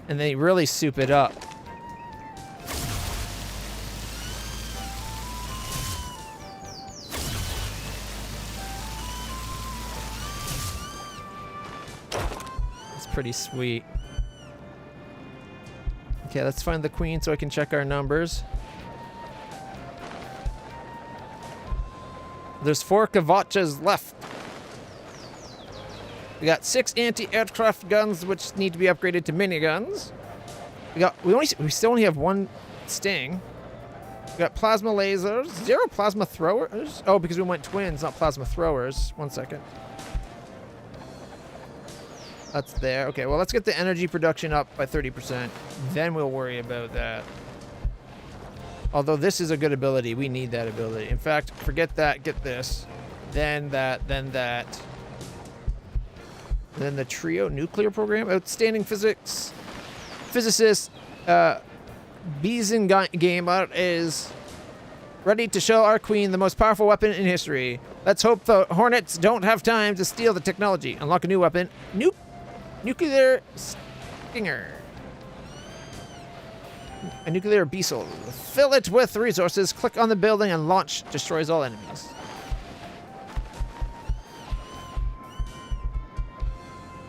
and they really soup it up. It's pretty sweet. Okay, let's find the queen so I can check our numbers. There's 4 Kavachas left. We got 6 anti-aircraft guns, which need to be upgraded to miniguns. We still only have 1 Sting. We got plasma lasers, 0 plasma throwers. Oh, because we went twins, not plasma throwers. 1 second. That's there. Okay, well, let's get the energy production up by 30%. Then we'll worry about that. Although this is a good ability. We need that ability. In fact, forget that. Get this. Then that. Then that. Then the trio nuclear program. Outstanding physics. Physicist Beeson Gamer is ready to show our queen the most powerful weapon in history. Let's hope the Hornets don't have time to steal the technology. Unlock a new weapon. Nuclear Stinger. A nuclear beetle. Fill it with resources. Click on the building and launch. Destroys all enemies.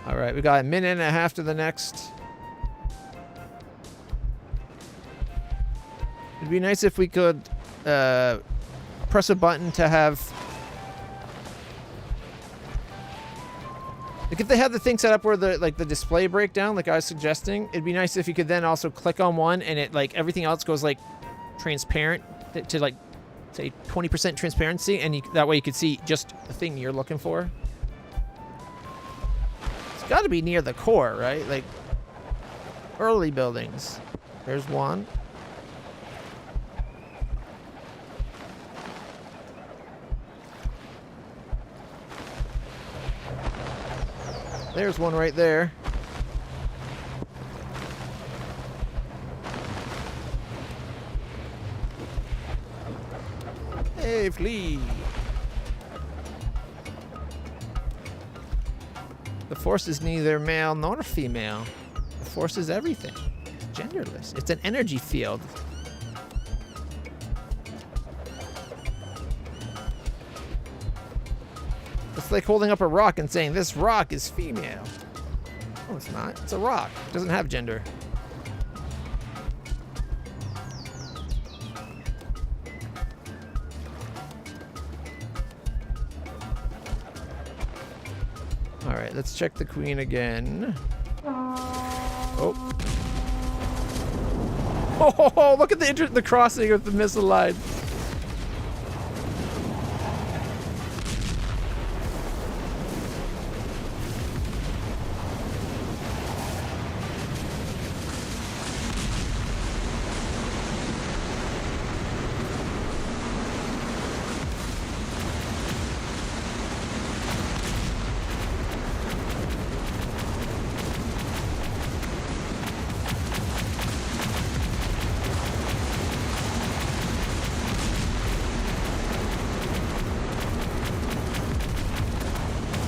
All right, we got a minute and a half to the next. It'd be nice if we could press a button to have... Like if they had the thing set up where the display breakdown, like I was suggesting, it'd be nice if you could then also click on one and it like everything else goes like transparent to like say 20% transparency, and that way you could see just the thing you're looking for. It's got to be near the core, right? Like early buildings. There's one. There's one right there. Hey, flee! The Force is neither male nor female. The Force is everything. It's genderless. It's an energy field. It's like holding up a rock and saying, this rock is female. No, it's not. It's a rock. It doesn't have gender. All right, let's check the queen again. Oh. Oh, look at the crossing with the missile line.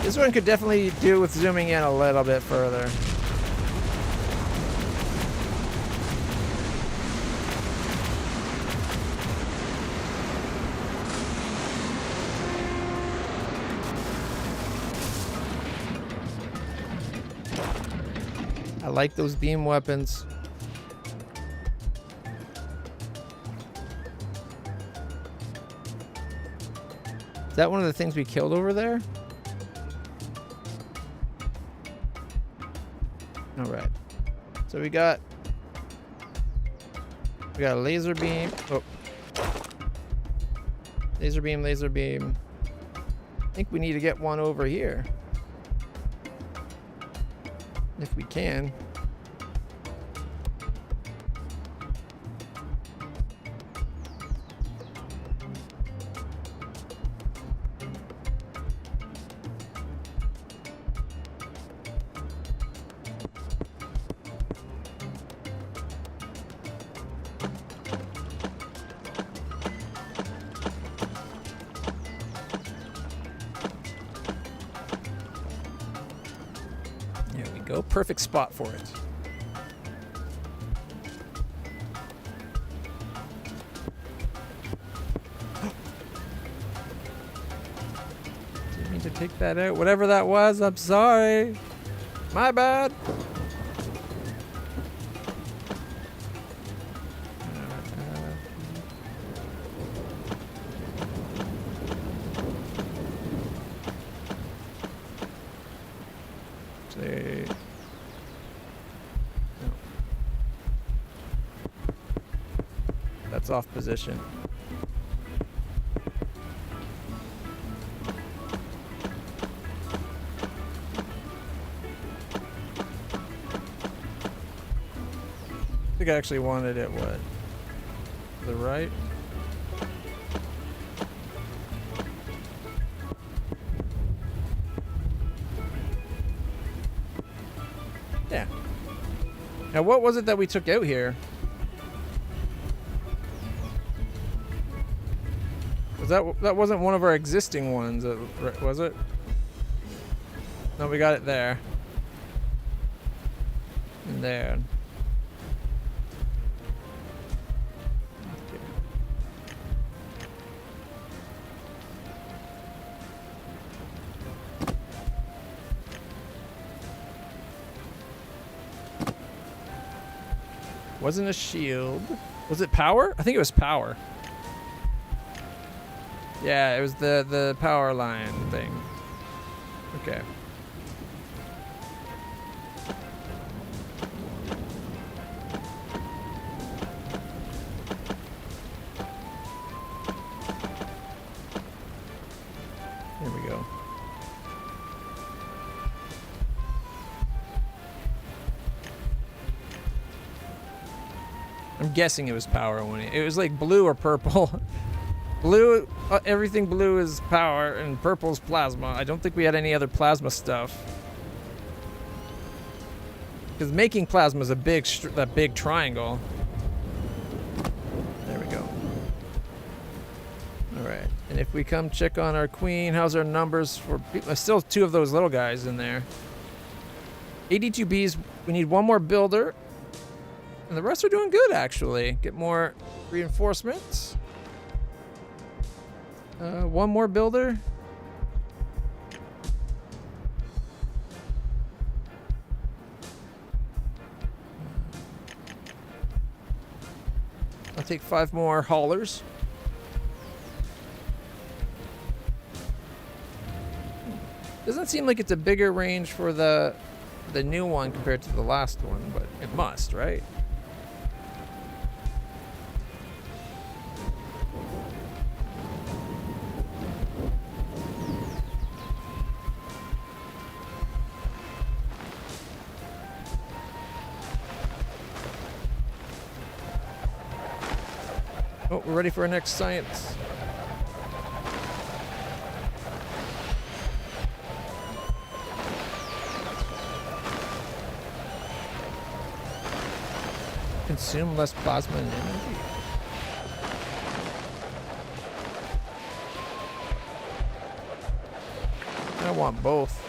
This one could definitely do with zooming in a little bit further. I like those beam weapons. Is that one of the things we killed over there? All right. So we got a laser beam. Oh. Laser beam, laser beam. I think we need to get one over here. If we can. Go. Perfect spot for it. Didn't mean to take that out. Whatever that was, I'm sorry. My bad. That's off position. I think I actually wanted it, what? To the right? Yeah. Now what was it that we took out here? That wasn't one of our existing ones, was it? No, we got it there. And there. Okay. Wasn't a shield. Was it power? I think it was power. Yeah, it was the power line thing. Okay. Here we go. I'm guessing it was power when it was like blue or purple. Blue, everything blue is power, and purple's plasma. I don't think we had any other plasma stuff. Because making plasma is a big, that big triangle. There we go. All right, and if we come check on our queen, how's our numbers for people? Still 2 of those little guys in there. 82 bees. We need 1 more builder. And the rest are doing good, actually. Get more reinforcements. 1 more builder. I'll take 5 more haulers. Doesn't seem like it's a bigger range for the new one compared to the last one, but it must, right? Oh, we're ready for our next science. Consume less plasma and energy. I want both.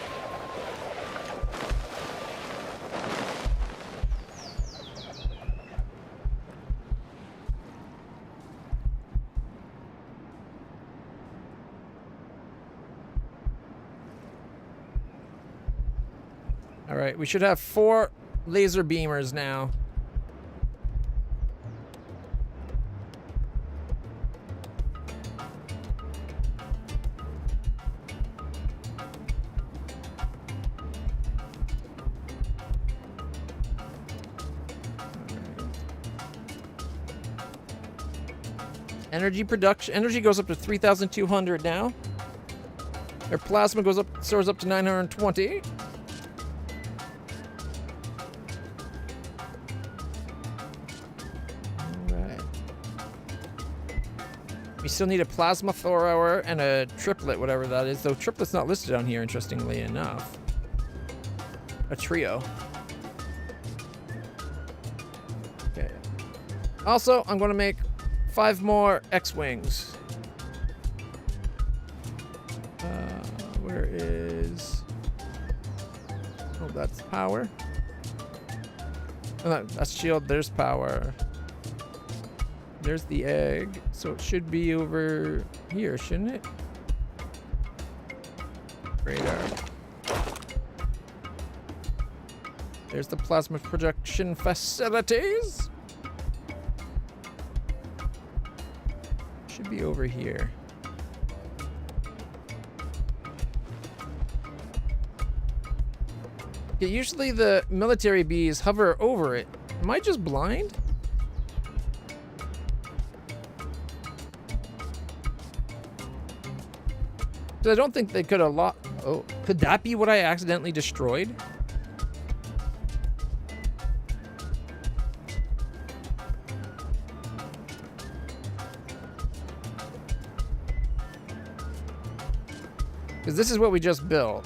All right, we should have 4 laser beamers now. Energy production. Energy goes up to 3,200 now. Their plasma goes up, soars up to 920. Alright. We still need a plasma thrower and a triplet, whatever that is. Though triplet's not listed on here, interestingly enough. A trio. Okay. Also, I'm going to make 5 more X-Wings. Where is... Oh, that's power. Oh, that's shield. There's power. There's the egg. So it should be over here, shouldn't it? Radar. There's the plasma production facilities. Should be over here. Yeah, usually the military bees hover over it. Am I just blind? Because I don't think they could have Oh, could that be what I accidentally destroyed? Because this is what we just built.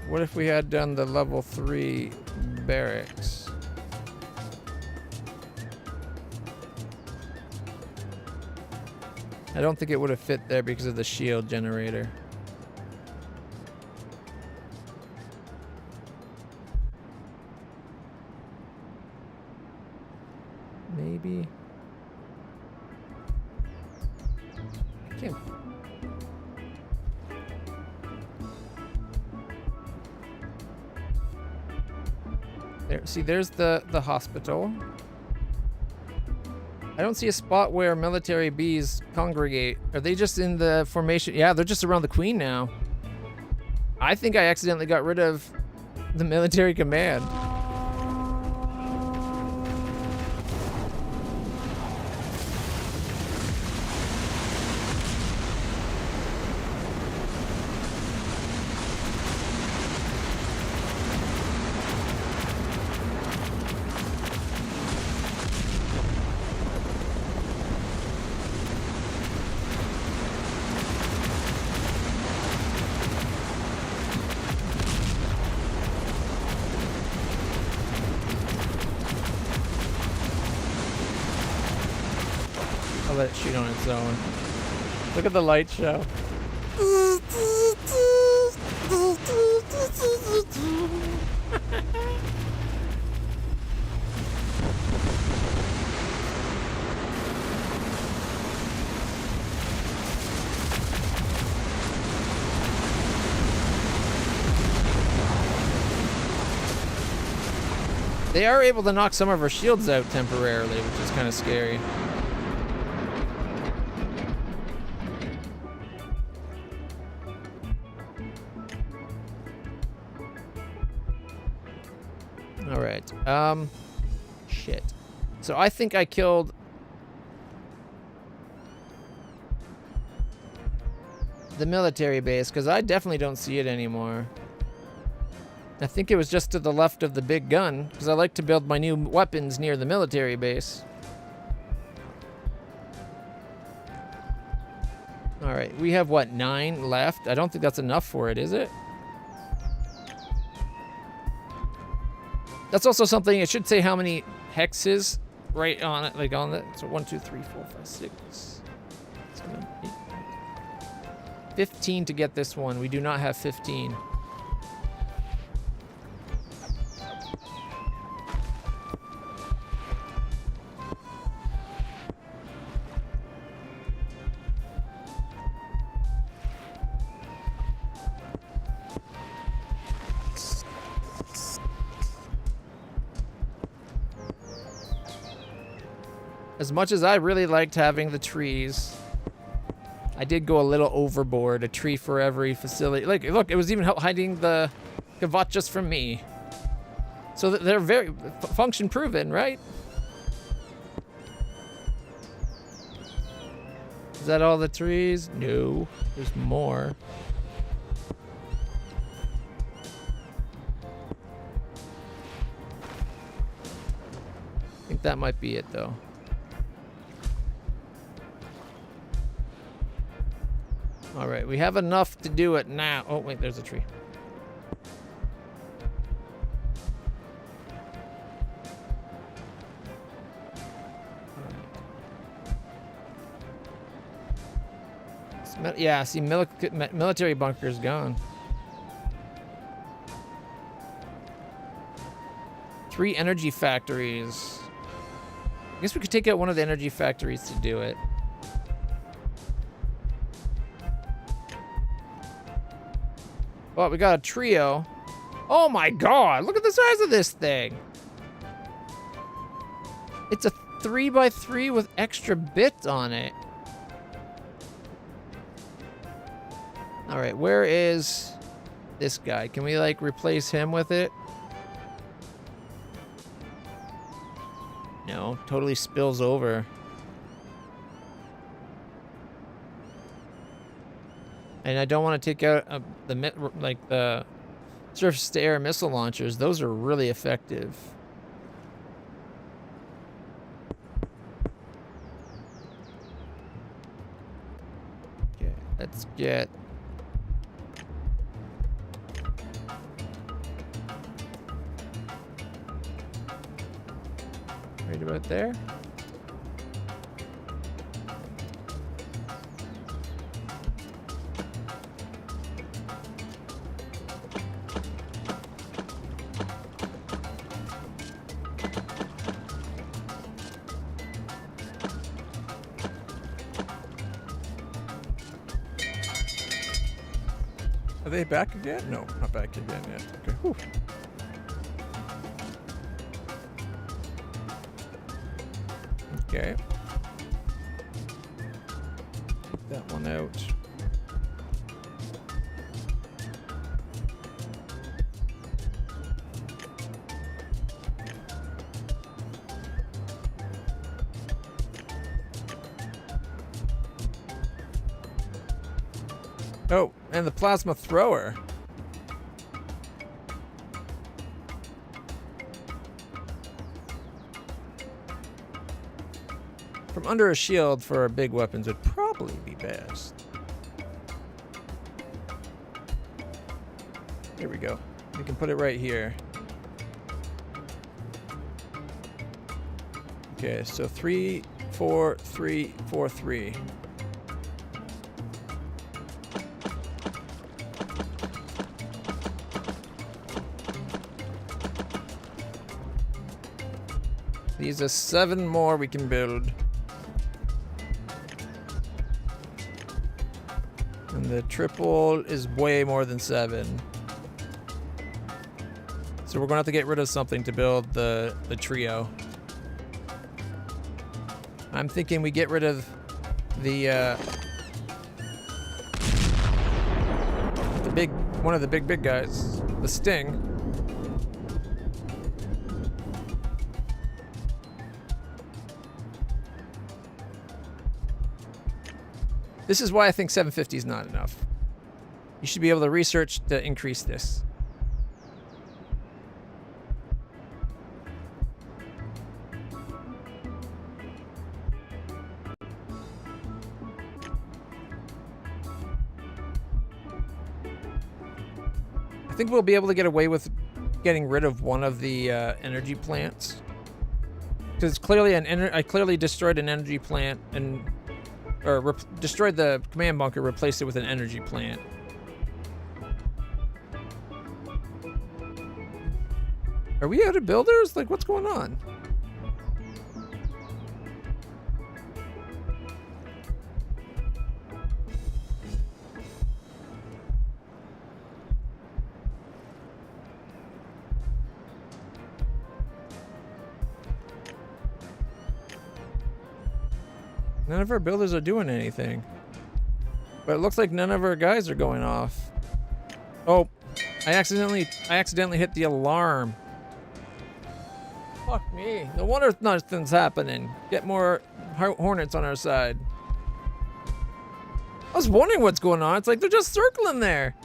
What if we had done the level 3 barracks? I don't think it would have fit there because of the shield generator. Maybe. I can't. There, see, there's the hospital. I don't see a spot where military bees congregate. Are they just in the formation? Yeah, they're just around the queen now. I think I accidentally got rid of the military command. I'll let it shoot on its own. Look at the light show. They are able to knock some of our shields out temporarily, which is kind of scary. All right. Shit. So I think I killed the military base because I definitely don't see it anymore. I think it was just to the left of the big gun, because I like to build my new weapons near the military base. Alright, we have, what, 9 left? I don't think that's enough for it, is it? That's also something, it should say how many hexes right on it, like on it. So 1, 2, 3, 4, 5, 6, 7, 8, 15 to get this one. We do not have 15. As much as I really liked having the trees, I did go a little overboard. A tree for every facility. Like, look, it was even hiding the Kvatchas from me. So they're very function proven, right? Is that all the trees? No, there's more. I think that might be it, though. All right, we have enough to do it now. Oh, wait, there's a tree. Yeah, see, military bunker's gone. 3 energy factories. I guess we could take out one of the energy factories to do it. Well, we got a trio. Oh my god, look at the size of this thing. It's a 3x3 with extra bits on it. All right, where is this guy? Can we, like, replace him with it? No, totally spills over. And I don't want to take out the surface-to-air missile launchers. Those are really effective. Okay, let's get... right about there. Are they back again? No, not back again yet. Okay. Whew. Okay. Take that one out. Oh, and the plasma thrower. From under a shield for our big weapons would probably be best. Here we go. We can put it right here. Okay, so 3 4343. These are 7 more we can build. And the triple is way more than 7. So we're gonna have to get rid of something to build the trio. I'm thinking we get rid of the one of the big guys, the Sting. This is why I think 750 is not enough. You should be able to research to increase this. I think we'll be able to get away with getting rid of one of the energy plants. Because clearly I clearly destroyed an energy plant and destroyed the command bunker, replaced it with an energy plant. Are we out of builders? Like, what's going on? None of our builders are doing anything. But it looks like none of our guys are going off. Oh, I accidentally hit the alarm. Fuck me. No wonder nothing's happening. Get more hornets on our side. I was wondering what's going on. It's like they're just circling there.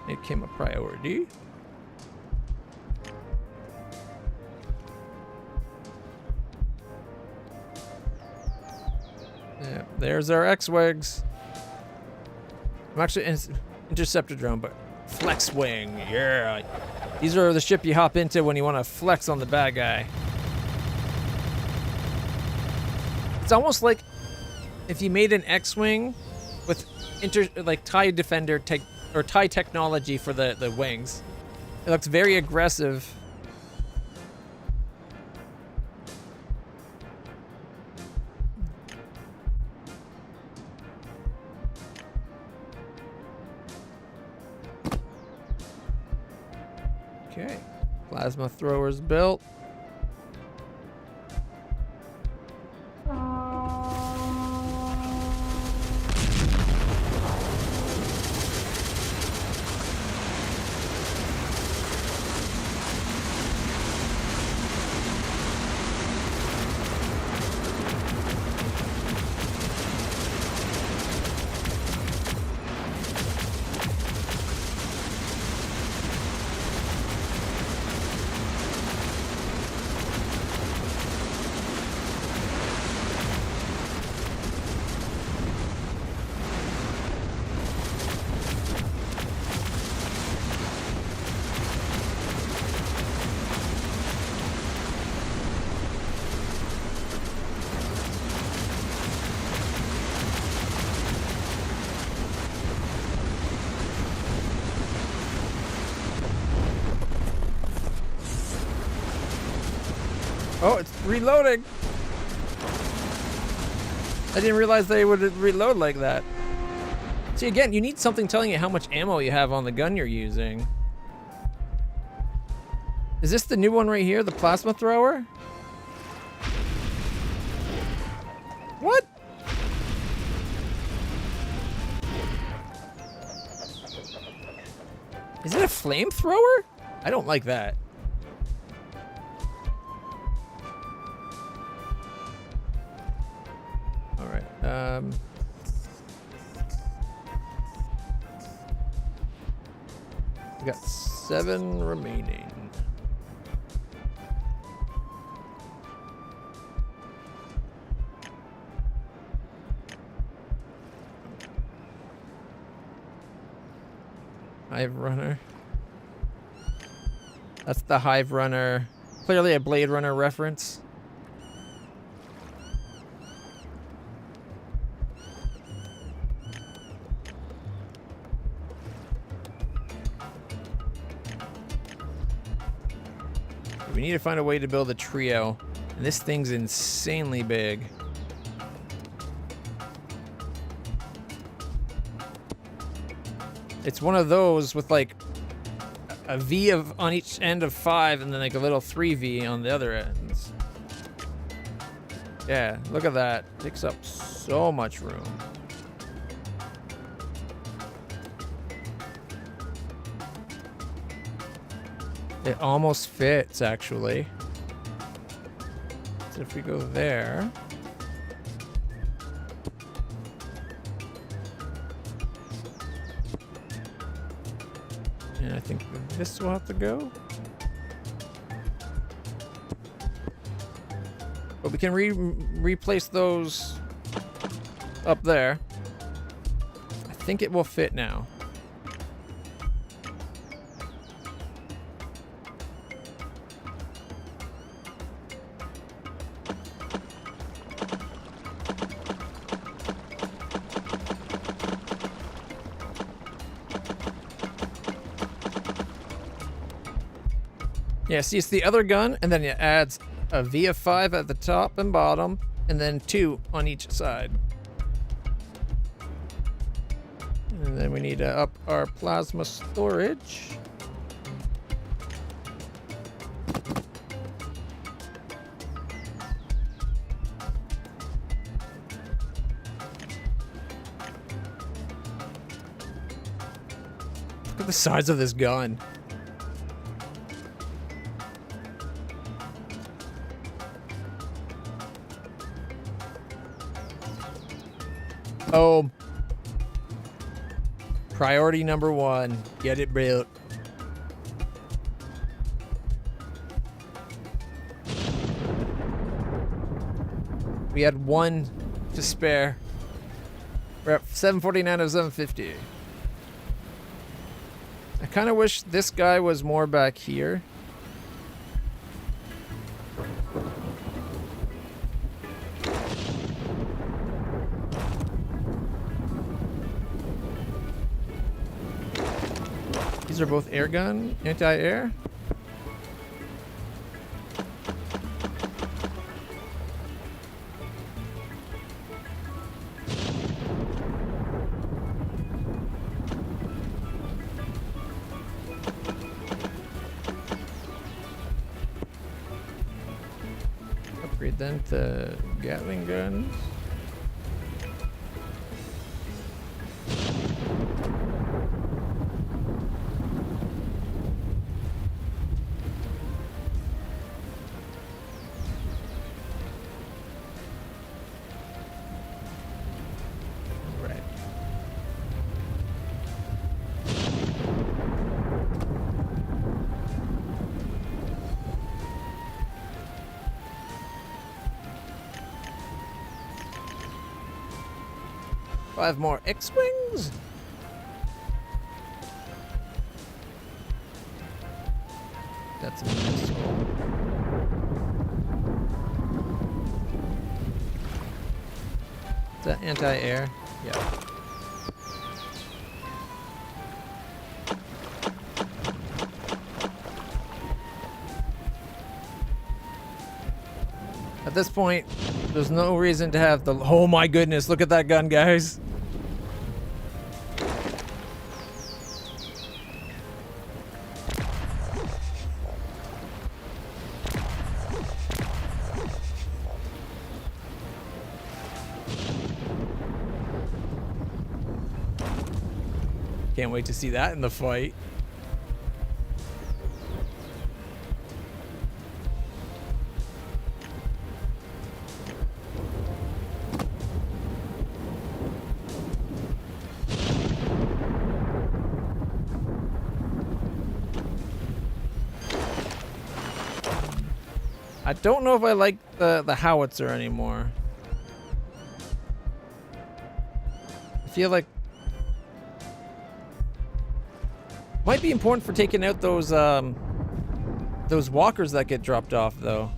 It became a priority. Yeah, there's our X-Wings. I'm actually interceptor drone, but flex wing, yeah. These are the ship you hop into when you want to flex on the bad guy. It's almost like if you made an X-Wing with TIE Defender or TIE technology for the wings. It looks very aggressive. Okay, plasma throwers built. Oh, it's reloading. I didn't realize they would reload like that. See, again, you need something telling you how much ammo you have on the gun you're using. Is this the new one right here, the plasma thrower? What? Is it a flamethrower? I don't like that. We got 7 remaining. Hive Runner. That's the Hive Runner. Clearly a Blade Runner reference. We need to find a way to build a trio. And this thing's insanely big. It's one of those with like a V on each end of 5 and then like a little 3V on the other ends. Yeah, look at that. Takes up so much room. It almost fits, actually. So if we go there... And I think this will have to go. But we can replace those up there. I think it will fit now. Yeah, see, it's the other gun, and then it adds a V of 5 at the top and bottom, and then 2 on each side. And then we need to up our plasma storage. Look at the size of this gun. Oh, priority number 1, get it built. We had 1 to spare. We're at 749 of 750. I kind of wish this guy was more back here. These are both air gun, anti-air. Upgrade them to Gatling guns. Five more X-Wings? That's a missile. Is that anti-air? Yeah. At this point, there's no reason to have the... Oh my goodness, look at that gun, guys. Can't wait to see that in the fight. I don't know if I like the howitzer anymore. I feel like might be important for taking out those walkers that get dropped off though.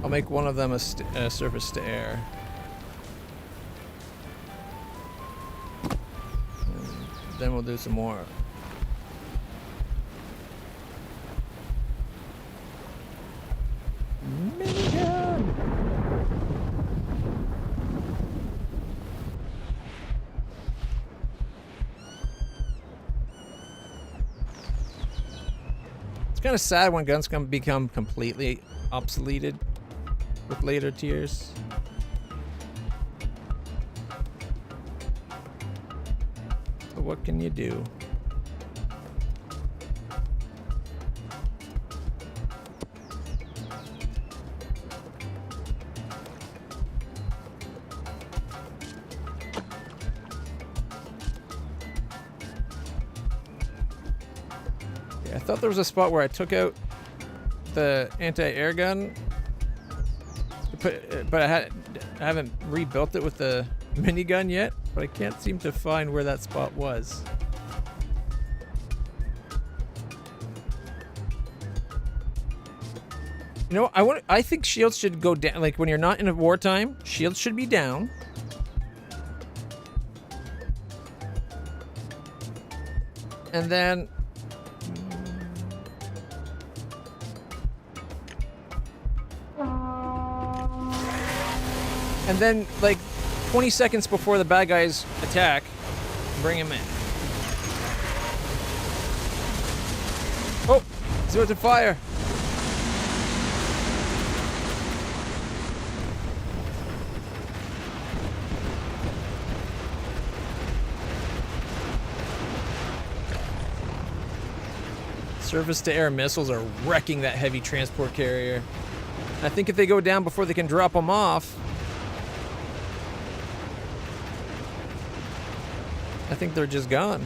I'll make one of them a surface to air. Then we'll do some more. Minigun! It's kind of sad when guns can become completely obsoleted with later tiers. So what can you do? Yeah, I thought there was a spot where I took out the anti-air gun, but I haven't rebuilt it with the minigun yet, but I can't seem to find where that spot was. You know, I think shields should go down. Like when you're not in a wartime, shields should be down. And then like 20 seconds before the bad guys attack, bring him in. Oh, see what's to fire. Surface to air missiles are wrecking that heavy transport carrier. I think if they go down before they can drop them off, I think they're just gone.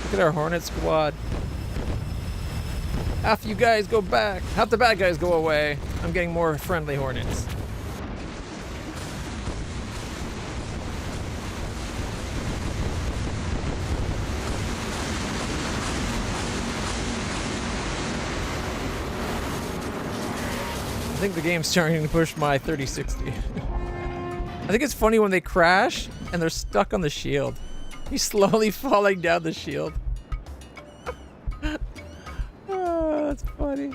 Look at our Hornet squad. Half you guys go back. Half the bad guys go away. I'm getting more friendly Hornets. I think the game's starting to push my 3060. I think it's funny when they crash and they're stuck on the shield. He's slowly falling down the shield. Oh, that's funny.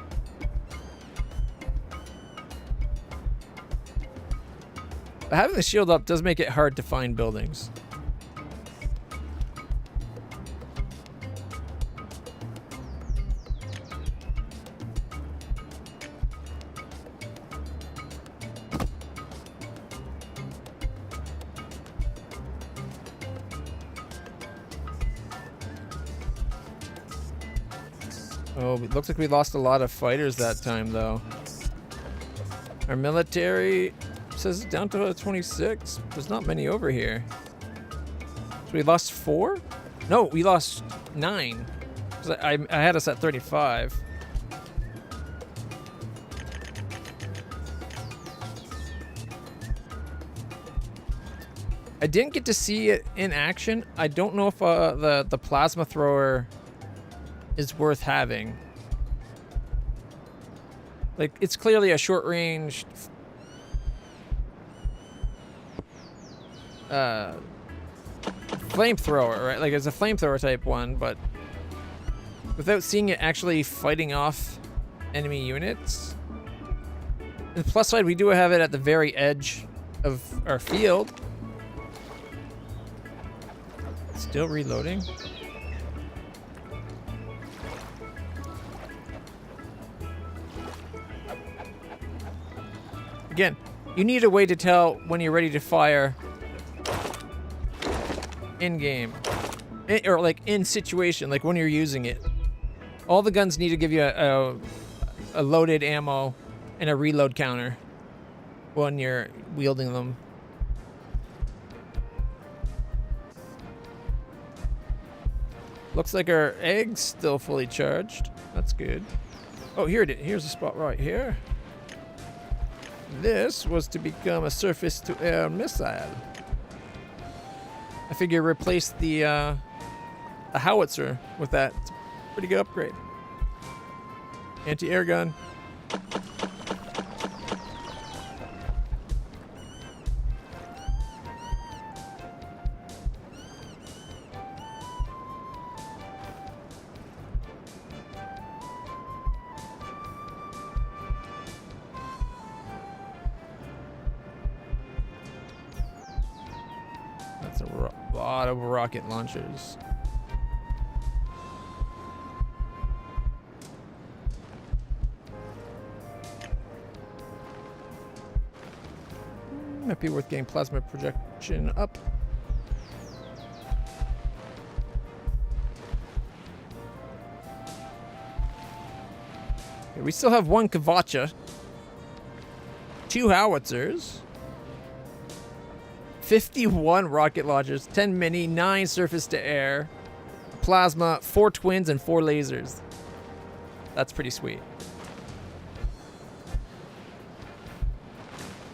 But having the shield up does make it hard to find buildings. Oh, it looks like we lost a lot of fighters that time, though. Our military says it's down to 26. There's not many over here. So we lost 4? No, we lost 9. 'Cause I had us at 35. I didn't get to see it in action. I don't know if the plasma thrower is worth having. Like, it's clearly a short range flamethrower, right? Like, it's a flamethrower type one, but without seeing it actually fighting off enemy units. And the plus side, we do have it at the very edge of our field. Still reloading. Again, you need a way to tell when you're ready to fire in-game. Or like in situation, like when you're using it. All the guns need to give you a loaded ammo and a reload counter when you're wielding them. Looks like our egg's still fully charged. That's good. Oh, here it is. Here's a spot right here. This was to become a surface-to-air missile. I figure replace the howitzer with that. It's a pretty good upgrade. Anti-air gun. That's a lot of rocket launchers. Might be worth getting plasma projection up. Okay, we still have one Kavacha, 2 howitzers, 51 rocket launchers, 10 mini, 9 surface to air, plasma, 4 twins, and 4 lasers. That's pretty sweet.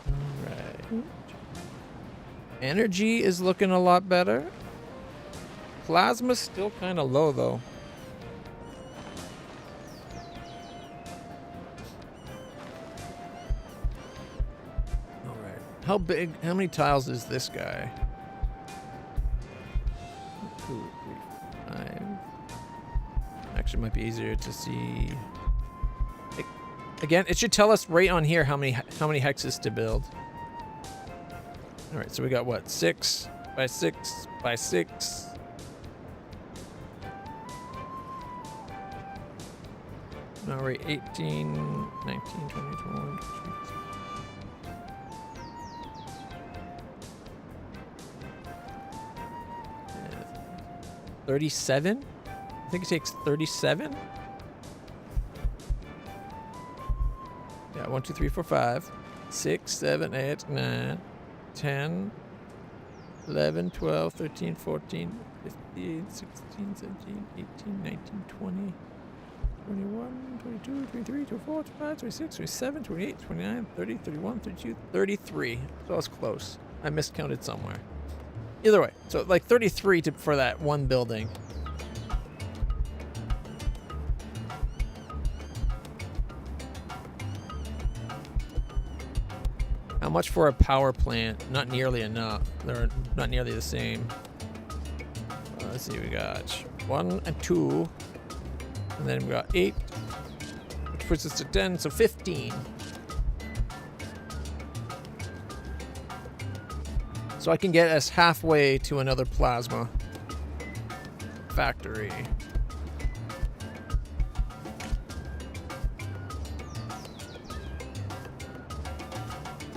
Alright. Energy is looking a lot better. Plasma's still kind of low though. How big, how many tiles is this guy? 1, 2, 3, 5. Actually, it might be easier to see. Again, it should tell us right on here how many hexes to build. All right, so we got what? 6 by 6 by 6. All right, 18, 19, 20, 21, 22. 37? I think it takes 37. Yeah, 1, 2, 3, 4, 5, 6, 7, 8, 9, 10, 11, 12, 13, 14, 15, 16, 17, 18, 19, 20, 21, 22, 23, 24, 25, 26, 27, 28, 29, 30, 31, 32, 33. So I was close. I miscounted somewhere. Either way, so like 33 for that one building. How much for a power plant? Not nearly enough. They're not nearly the same. Let's see, we got 1 and 2. And then we got 8. Which puts us to 10, so 15. So I can get us halfway to another plasma factory.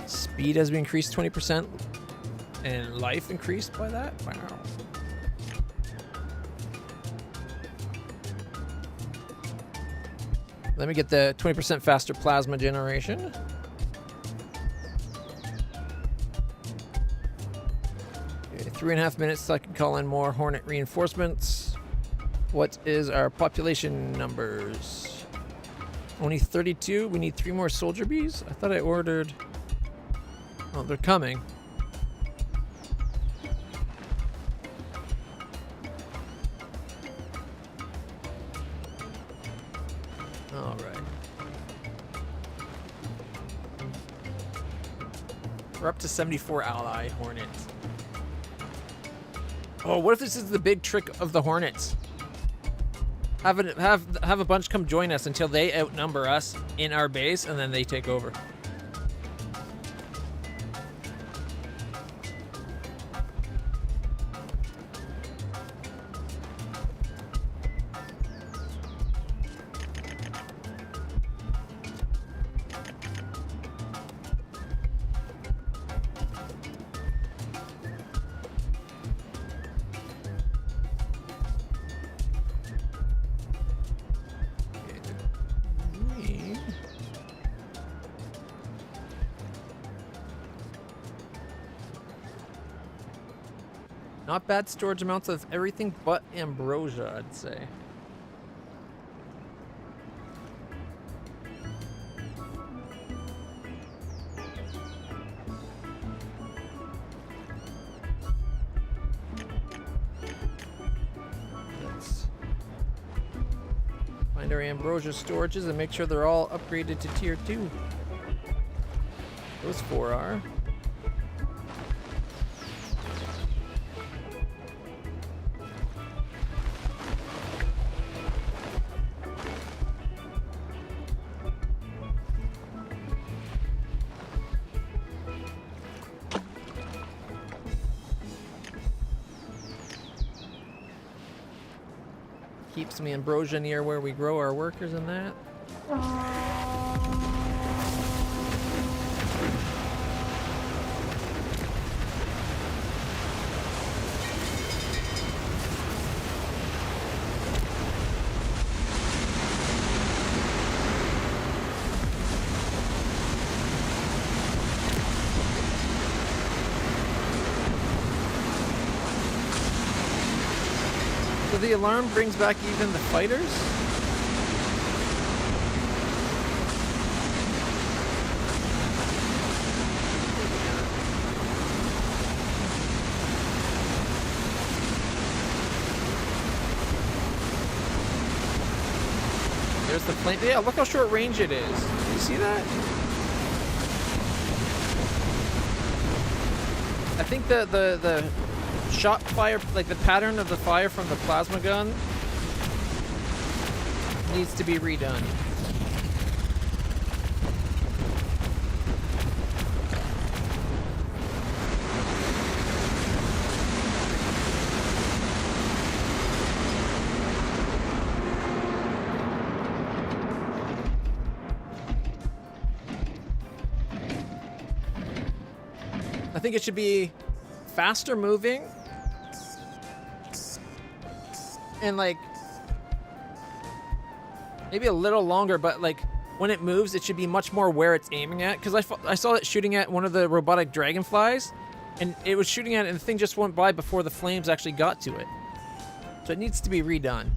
Speed has been increased 20% and life increased by that? Wow. Let me get the 20% faster plasma generation. Okay, 3.5 minutes so I can call in more Hornet reinforcements. What is our population numbers? Only 32. We need 3 more soldier bees. I thought I ordered. Oh, they're coming. All right. We're up to 74 ally Hornets. Oh, what if this is the big trick of the Hornets? Have a bunch come join us until they outnumber us in our base, and then they take over. Not bad storage amounts of everything but ambrosia, I'd say. Let's find our ambrosia storages and make sure they're all upgraded to tier 2. Those 4 are. Keep some ambrosia near where we grow our workers and that. So the alarm brings back even the fighters? There's the flame. Yeah, look how short range it is. You see that? I think the shot fire, like the pattern of the fire from the plasma gun, needs to be redone. I think it should be faster moving and like maybe a little longer, but like when it moves it should be much more where it's aiming at, because I saw it shooting at one of the robotic dragonflies and it was shooting at it and the thing just went by before the flames actually got to it. So it needs to be redone.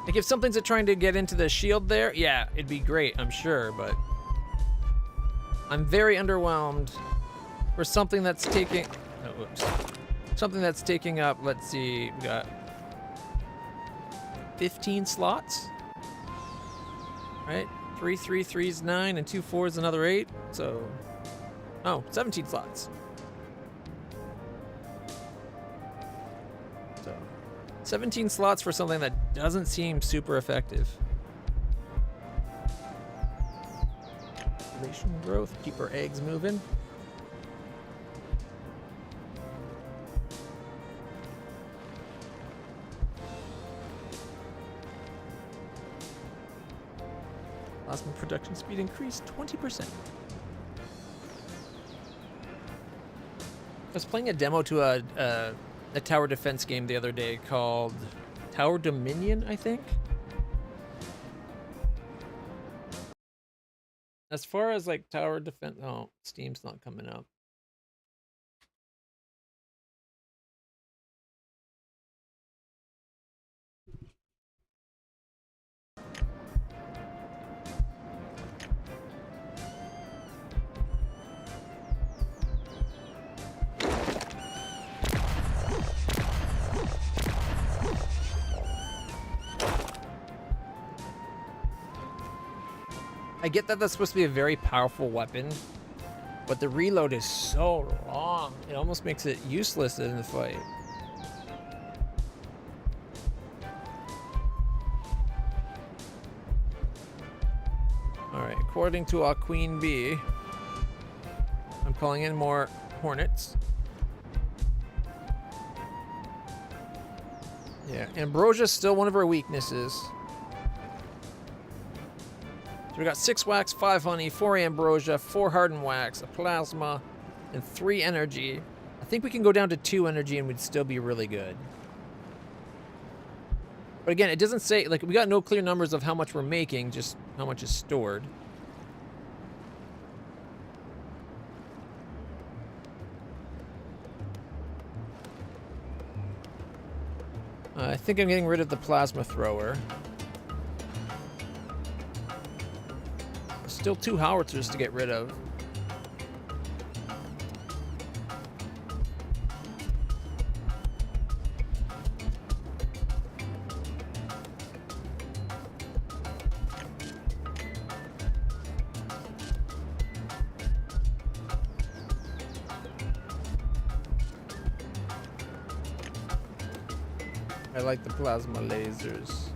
Like if something's trying to get into the shield there, yeah, it'd be great, I'm sure, but I'm very underwhelmed for something that's taking, oh, whoops. Something that's taking up, let's see, we got 15 slots, right? 3 3 3's 9 and 2 4's another 8, so, oh, 17 slots. So, 17 slots for something that doesn't seem super effective. Population growth, keep our eggs moving. Plasma production speed increased 20%. I was playing a demo to a tower defense game the other day called Tower Dominion, I think. As far as like tower defense, oh, Steam's not coming up. I get that that's supposed to be a very powerful weapon, but the reload is so long, it almost makes it useless in the fight. Alright, according to our Queen Bee, I'm calling in more Hornets. Yeah, Ambrosia's still one of our weaknesses. So we got 6 wax, 5 honey, 4 ambrosia, 4 hardened wax, a plasma, and 3 energy. I think we can go down to 2 energy and we'd still be really good. But again, it doesn't say, like, we got no clear numbers of how much we're making, just how much is stored. I think I'm getting rid of the plasma thrower. Still 2 howitzers to get rid of. I like the plasma lasers.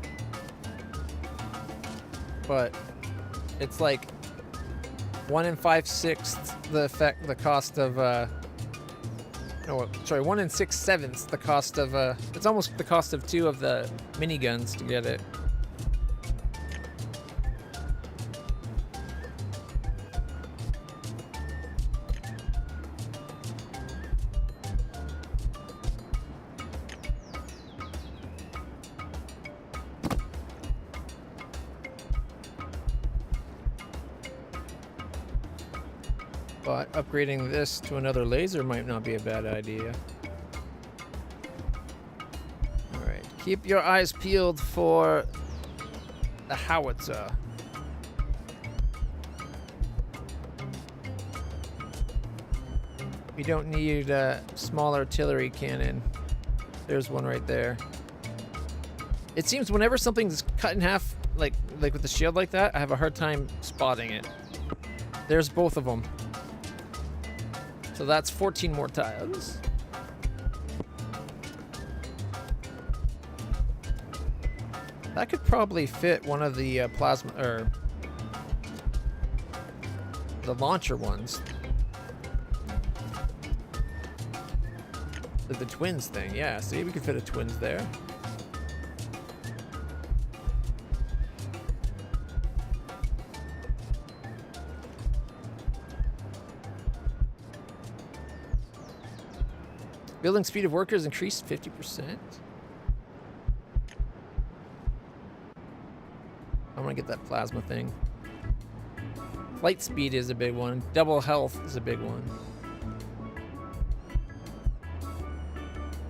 But it's like 1 5/6 the cost of no, sorry, 1 6/7 the cost of it's almost the cost of 2 of the miniguns to get it. But upgrading this to another laser might not be a bad idea. Alright, keep your eyes peeled for the howitzer. We don't need a small artillery cannon. There's one right there. It seems whenever something's cut in half, like with the shield like that, I have a hard time spotting it. There's both of them. So that's 14 more tiles. That could probably fit one of the plasma, or the launcher ones. The twins thing, yeah. See, we could fit a twins there. Building speed of workers increased 50%. I want to get that plasma thing. Flight speed is a big one. Double health is a big one.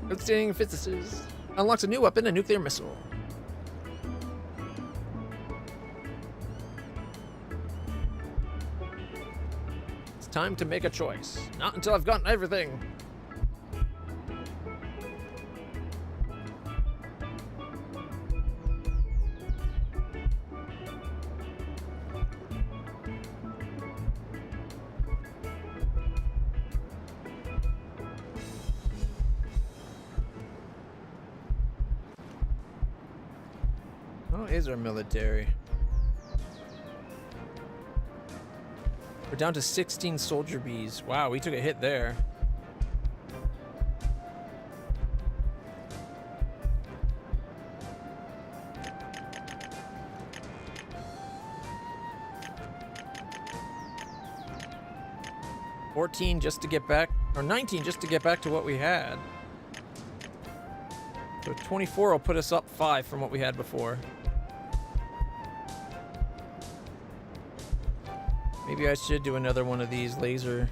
Outstanding physicist. Unlocks a new weapon, a nuclear missile. It's time to make a choice. Not until I've gotten everything. Oh, is our military. We're down to 16 soldier bees. Wow, we took a hit there. $14 just to get back, or $19 just to get back to what we had. So 24 will put us up 5 from what we had before. Maybe I should do another one of these laser.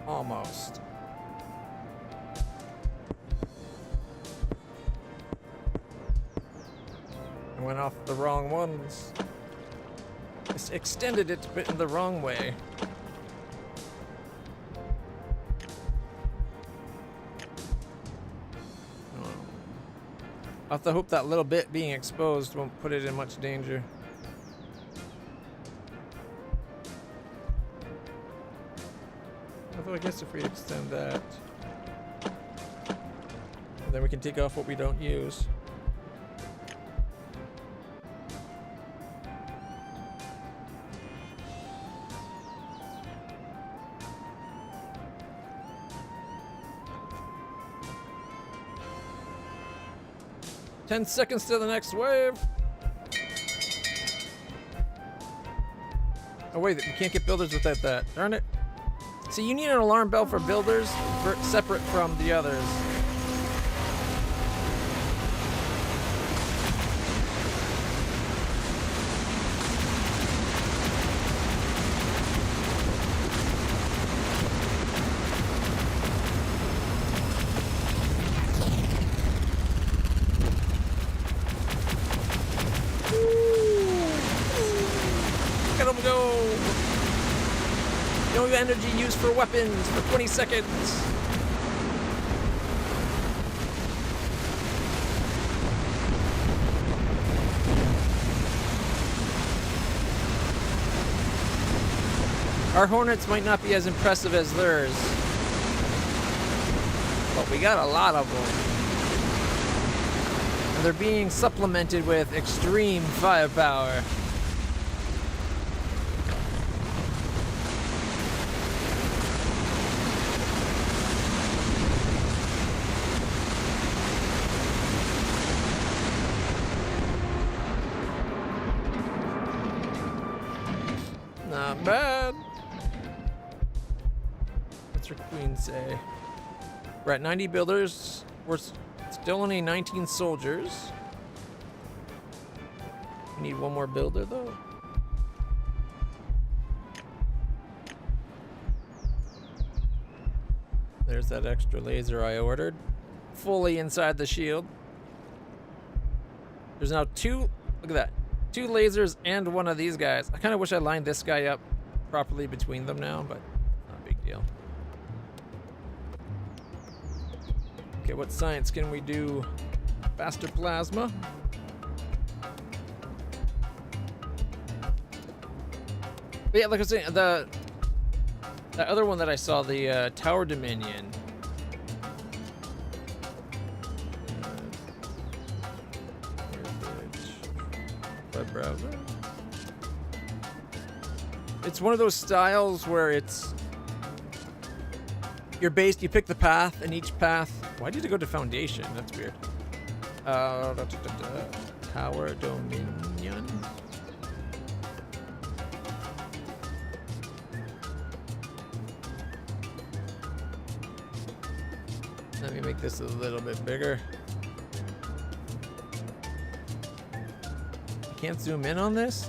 Almost. I went off the wrong ones. Just extended it but in the wrong way. Oh. I'll have to hope that little bit being exposed won't put it in much danger. Although I guess if we extend that, then we can take off what we don't use. 10 seconds to the next wave. Oh wait, we can't get builders without that. Darn it. See, you need an alarm bell for builders separate from the others. Look at them go! No energy used for weapons for 20 seconds. Our Hornets might not be as impressive as theirs, but we got a lot of them. And they're being supplemented with extreme firepower. Not bad. What's your queen say? We're at 90 builders. We're still only 19 soldiers. We need one more builder though. There's that extra laser I ordered. Fully inside the shield. There's now two, look at that. 2 lasers and one of these guys. I kind of wish I lined this guy up properly between them now, but not a big deal. Okay, what science can we do? Faster plasma. But yeah, like I was saying, the other one that I saw, the Tower Dominion. Web browser. It's one of those styles where it's you're based, you pick the path, and each path. Why did it go to foundation? That's weird. Tower Dominion. Let me make this a little bit bigger. Can't zoom in on this?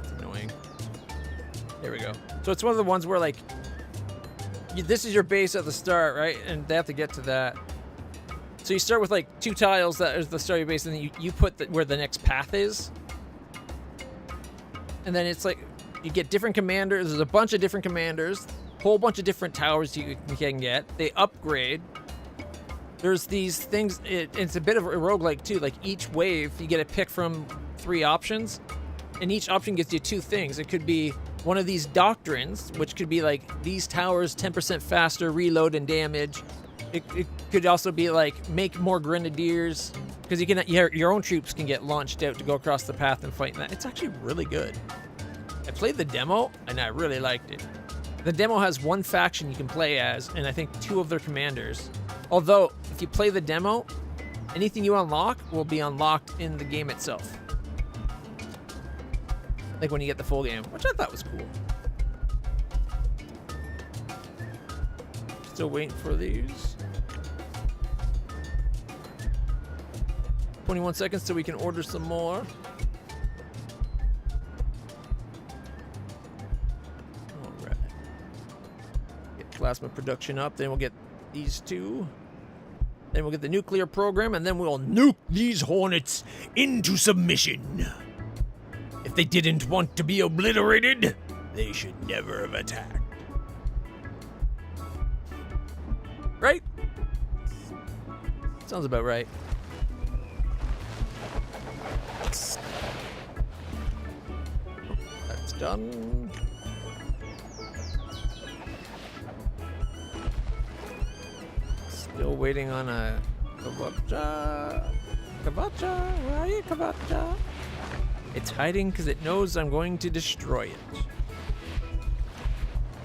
It's annoying. There we go. So it's one of the ones where like, this is your base at the start, right? And they have to get to that. So you start with like 2 tiles that is the start of your base, and then you put where the next path is. And then it's like, you get different commanders. There's a bunch of different commanders. Whole bunch of different towers you can get. They upgrade. There's these things, it's a bit of a roguelike too. Like each wave, you get a pick from 3 options, and each option gives you 2 things. It could be one of these doctrines, which could be like these towers 10% faster reload and damage. It could also be like make more grenadiers, because you can your own troops can get launched out to go across the path and fight that. It's actually really good. I played the demo and I really liked it. The demo has 1 faction you can play as, and I think 2 of their commanders. Although if you play the demo, anything you unlock will be unlocked in the game itself. Like when you get the full game, which I thought was cool. Still waiting for these. 21 seconds till we can order some more. Alright. Get plasma production up, then we'll get these 2. Then we'll get the nuclear program, and then we'll nuke these Hornets into submission. If they didn't want to be obliterated, they should never have attacked. Right? Sounds about right. That's done. Still waiting on a Kavacha. Kavacha, where are you, Kavacha? It's hiding because it knows I'm going to destroy it.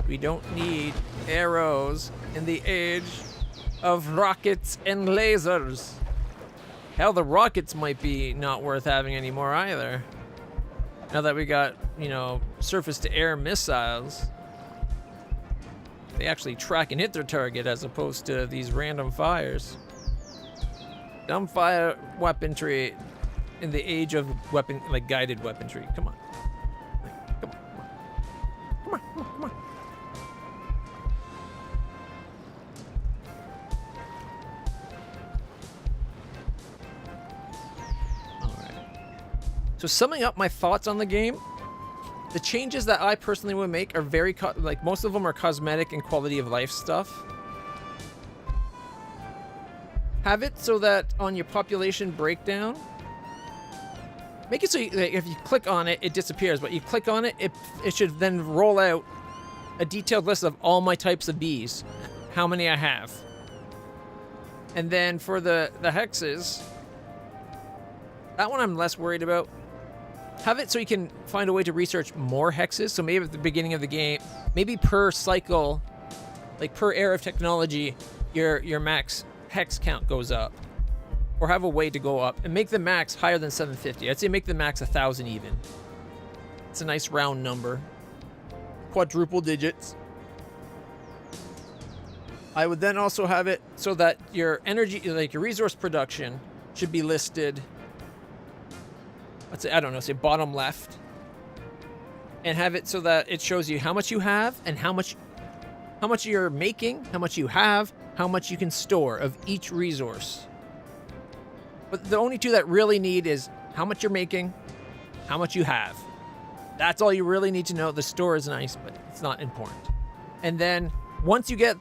We don't need arrows in the age of rockets and lasers. Hell, the rockets might be not worth having anymore either. Now that we got, you know, surface-to-air missiles. They actually track and hit their target as opposed to these random fires. Dumb fire weaponry in the age of guided weaponry. Come on. Come on, come on. Come on, come on, come on. So summing up my thoughts on the game, the changes that I personally would make are very, most of them are cosmetic and quality of life stuff. Have it so that on your population breakdown, make it so if you click on it, it disappears, but you click on it, it should then roll out a detailed list of all my types of bees, how many I have. And then for the hexes, that one I'm less worried about. Have it so you can find a way to research more hexes. So maybe at the beginning of the game, maybe per cycle, like per era of technology, your max hex count goes up. Or have a way to go up and make the max higher than 750. I'd say make the max 1,000 even. It's a nice round number. Quadruple digits. I would then also have it so that your energy, like your resource production, should be listed. Let's say, I don't know, say bottom left. And have it so that it shows you how much you have and how much you're making, how much you have, how much you can store of each resource. But the only two that really need is how much you're making, how much you have. That's all you really need to know. The store is nice, but it's not important. And then once you get,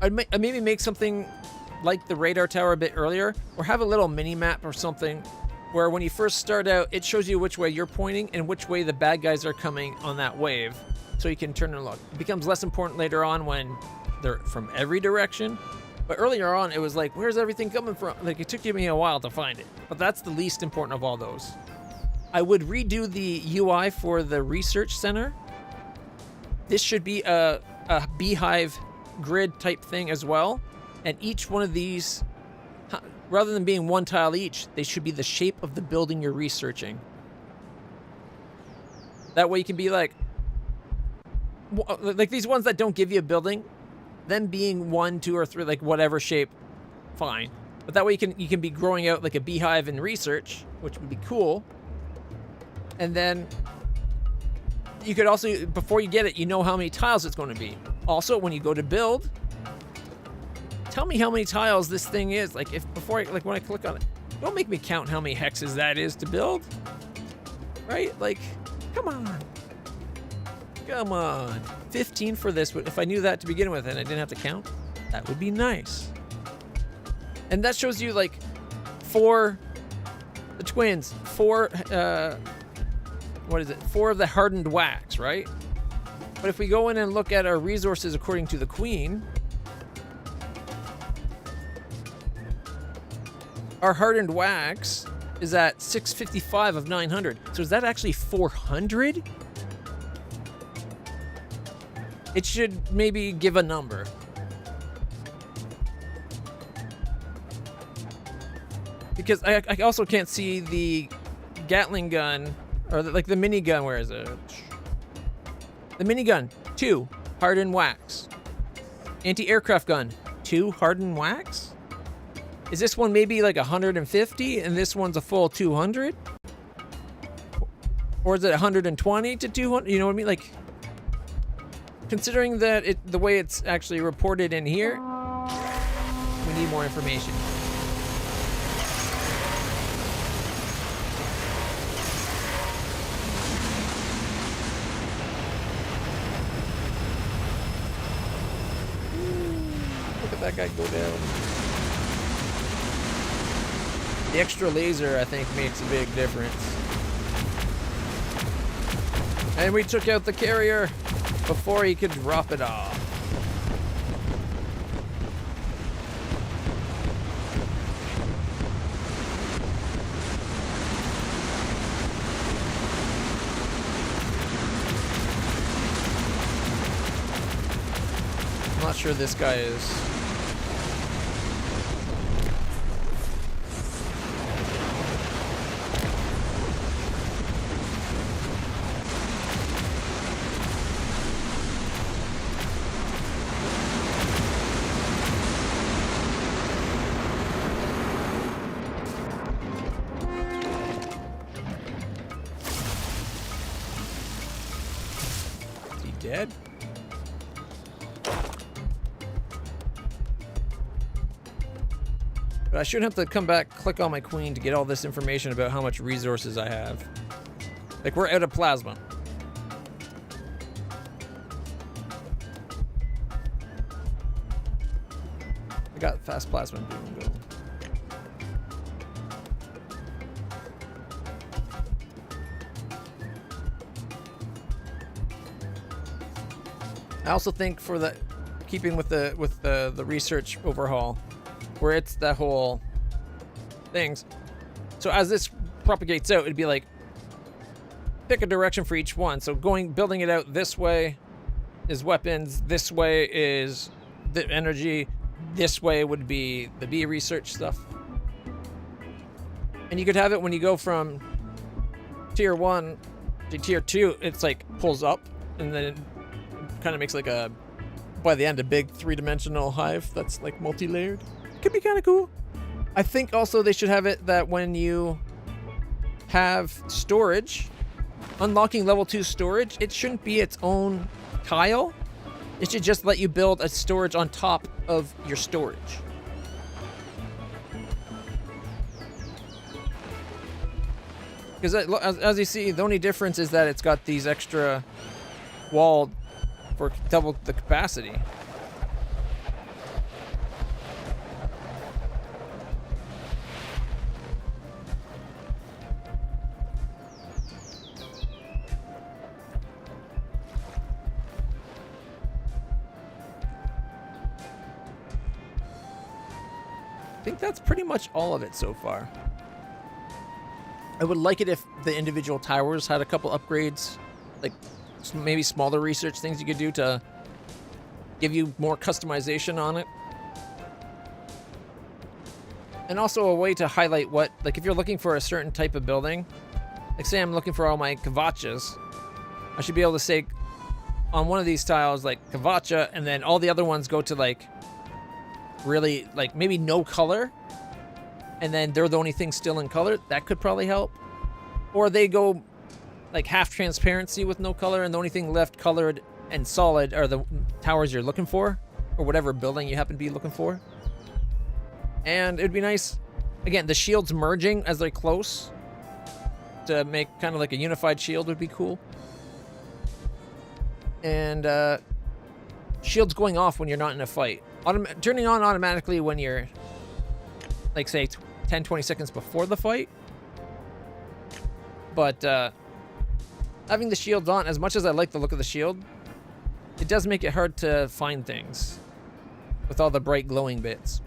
I'd maybe make something like the radar tower a bit earlier, or have a little mini map or something where when you first start out, it shows you which way you're pointing and which way the bad guys are coming on that wave, so you can turn and look. It becomes less important later on when they're from every direction. But earlier on, it was like, where's everything coming from? Like, it took me a while to find it. But that's the least important of all those. I would redo the UI for the research center. This should be a beehive grid type thing as well. And each one of these, rather than being one tile each, they should be the shape of the building you're researching. That way you can be like these ones that don't give you a building, them being 1, 2, or 3, like whatever shape, fine. But that way you can be growing out like a beehive in research, which would be cool. And then you could also, before you get it, you know how many tiles it's going to be. Also, when you go to build, tell me how many tiles this thing is. Like when I click on it, don't make me count how many hexes that is to build. Right? Like, come on. Come on. 15 for this. If I knew that to begin with and I didn't have to count, that would be nice. And that shows you like 4, the twins, 4, what is it? 4 of the hardened wax, right? But if we go in and look at our resources according to the queen, our hardened wax is at 655 of 900. So is that actually 400? It should maybe give a number. Because I also can't see the Gatling gun, or the minigun. Where is it? The minigun, 2 hardened wax. Anti-aircraft gun, 2 hardened wax. Is this one maybe like 150 and this one's a full 200? Or is it 120 to 200? You know what I mean? Like, considering that the way it's actually reported in here, we need more information. Look at that guy go down. The extra laser, I think, makes a big difference. And we took out the carrier before he could drop it off. I'm not sure this guy is dead? But I shouldn't have to come back, click on my queen to get all this information about how much resources I have. Like, we're out of plasma. I got fast plasma. Go. I also think for the keeping with the research overhaul, where it's the whole things. So as this propagates out, it'd be like pick a direction for each one. So building it out this way is weapons, this way is the energy, this way would be the bee research stuff. And you could have it when you go from tier 1 to tier 2, it's like pulls up and then it kind of makes like by the end, a big 3-dimensional hive that's like multi-layered. Could be kind of cool. I think also they should have it that when you have storage, unlocking level 2 storage, it shouldn't be its own tile. It should just let you build a storage on top of your storage. Because as you see, the only difference is that it's got these extra walled for double the capacity. I think that's pretty much all of it so far. I would like it if the individual towers had a couple upgrades, like maybe smaller research things you could do to give you more customization on it. And also a way to highlight what, like if you're looking for a certain type of building, like say I'm looking for all my kavachas, I should be able to say on one of these tiles like kavacha, and then all the other ones go to like really like maybe no color, and then they're the only thing still in color. That could probably help. Or they go like half transparency with no color, and the only thing left colored and solid are the towers you're looking for, or whatever building you happen to be looking for. And it'd be nice, again, the shields merging as they're close to make kind of like a unified shield would be cool. And shields going off when you're not in a fight. Turning on automatically when you're, like, say, 10-20 seconds before the fight. But having the shields on, as much as I like the look of the shield, it does make it hard to find things with all the bright glowing bits.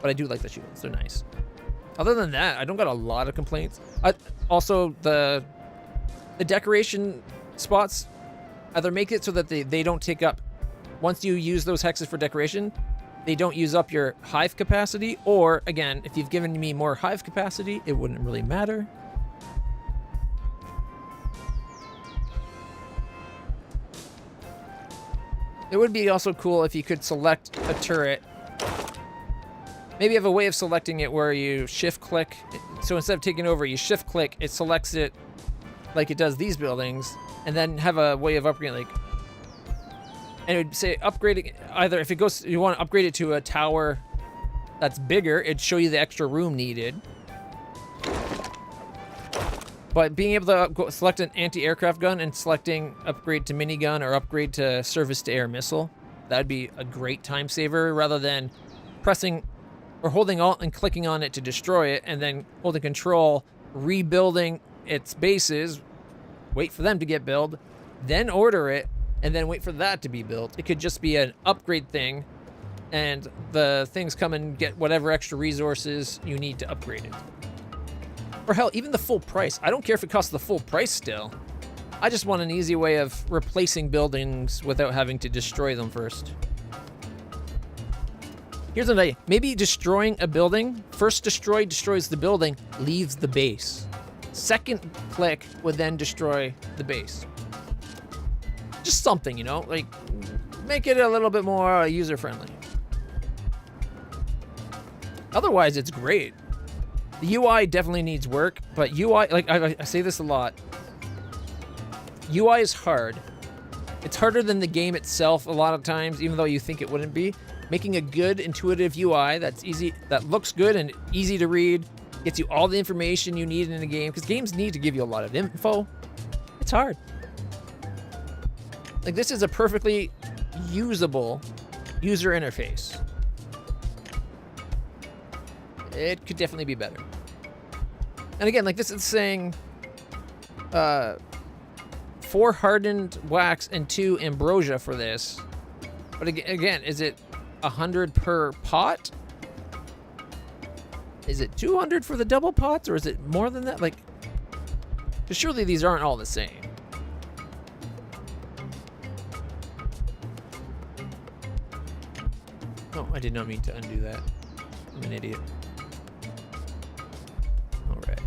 But I do like the shields. They're nice. Other than that, I don't got a lot of complaints. Also, the decoration spots, either make it so that they don't take up, once you use those hexes for decoration, they don't use up your hive capacity, or again, if you've given me more hive capacity, it wouldn't really matter. It would be also cool if you could select a turret. Maybe have a way of selecting it where you shift click. So instead of taking over, you shift click, it selects it like it does these buildings, and then have a way of upgrading, like, and it would say upgrading, either if it goes, you want to upgrade it to a tower that's bigger, it'd show you the extra room needed. But being able to select an anti-aircraft gun and selecting upgrade to minigun or upgrade to surface-to-air missile, that'd be a great time saver, rather than pressing or holding Alt and clicking on it to destroy it, and then holding Control, rebuilding its bases, wait for them to get built, then order it, and then wait for that to be built. It could just be an upgrade thing, and the things come and get whatever extra resources you need to upgrade it. Or hell, even the full price. I don't care if it costs the full price still. I just want an easy way of replacing buildings without having to destroy them first. Here's an idea. Maybe destroying a building, first destroys the building, leaves the base. Second click would then destroy the base. Just something, you know, like make it a little bit more user-friendly. Otherwise, it's great. The UI definitely needs work, but UI, like I say this a lot, UI is hard. It's harder than the game itself a lot of times, even though you think it wouldn't be. Making a good, intuitive UI that's easy, that looks good and easy to read, gets you all the information you need in a game, because games need to give you a lot of info. It's hard. Like, this is a perfectly usable user interface. It could definitely be better. And again, like, this is saying 4 hardened wax and 2 ambrosia for this. But again, is it 100 per pot? Is it 200 for the double pots, or is it more than that? Like, 'cause surely these aren't all the same. Oh, I did not mean to undo that. I'm an idiot. All right.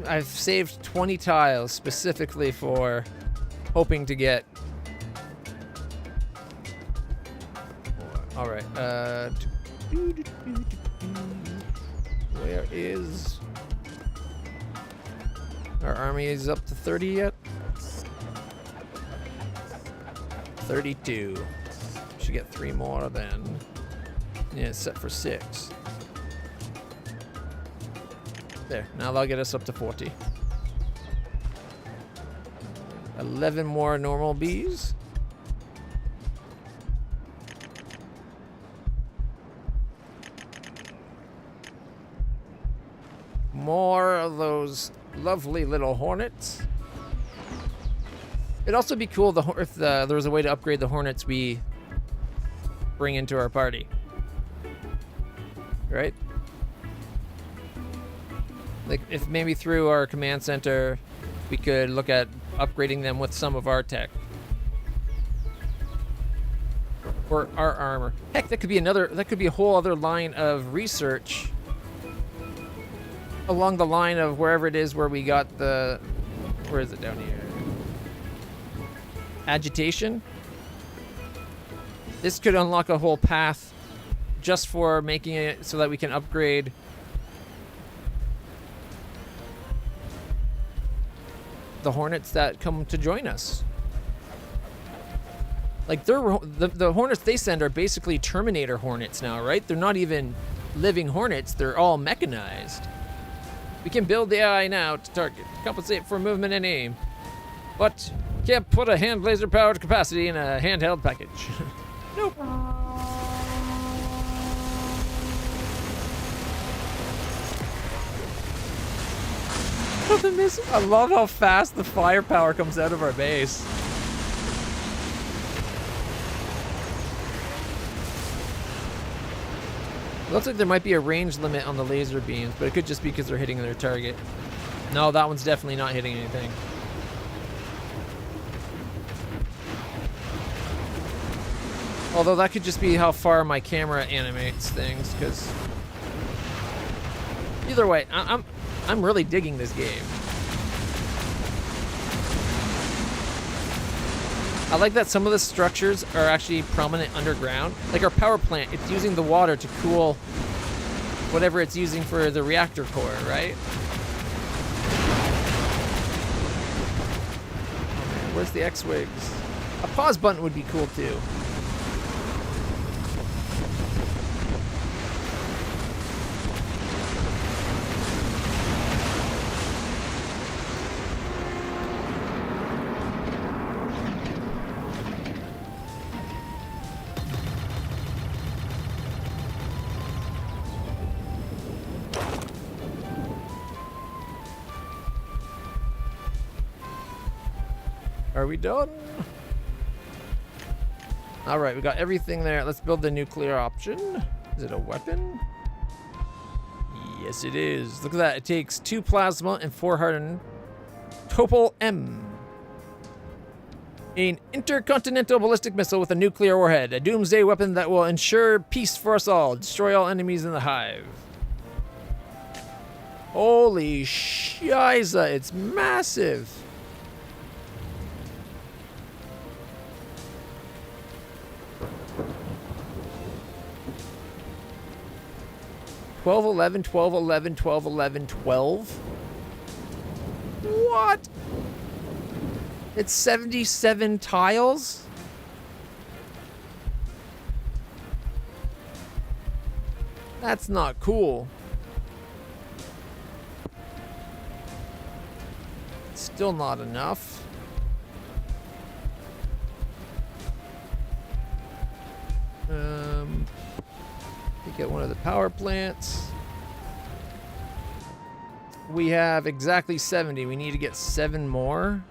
I've saved 20 tiles specifically for hoping to get. All right. Where is our army? Is up to 30 yet? 32. Should get 3 more then. Yeah, it's set for 6. There. Now that'll get us up to 40. 11 more normal bees. More of those lovely little hornets. It'd also be cool if there was a way to upgrade the hornets we bring into our party. Right? Like, if maybe through our command center, we could look at upgrading them with some of our tech. Or our armor. Heck, that could be a whole other line of research along the line of wherever it is where we got where is it down here? Agitation. This could unlock a whole path just for making it so that we can upgrade the hornets that come to join us. Like, the hornets they send are basically Terminator hornets now, right? They're not even living hornets, they're all mechanized. We can build the AI now to target, compensate for movement and aim, but can't put a hand laser powered capacity in a handheld package. Nope. I love how fast the firepower comes out of our base. Looks like there might be a range limit on the laser beams, but it could just be because they're hitting their target. No, that one's definitely not hitting anything. Although that could just be how far my camera animates things, because either way, I'm really digging this game. I like that some of the structures are actually prominent underground. Like our power plant, it's using the water to cool whatever it's using for the reactor core, right? Where's the X-Wigs? A pause button would be cool too. Are we done? All right, we got everything there. Let's build the nuclear option. Is it a weapon? Yes, it is. Look at that. It takes 2 plasma and 4 hardened. Topol M. An intercontinental ballistic missile with a nuclear warhead. A doomsday weapon that will ensure peace for us all. Destroy all enemies in the hive. Holy shiza, it's massive. $12, $11, $12, $11, $12, $11, $12. What? It's 77 tiles? That's not cool. Still not enough. We get one of the power plants. We have exactly 70. We need to get 7 more.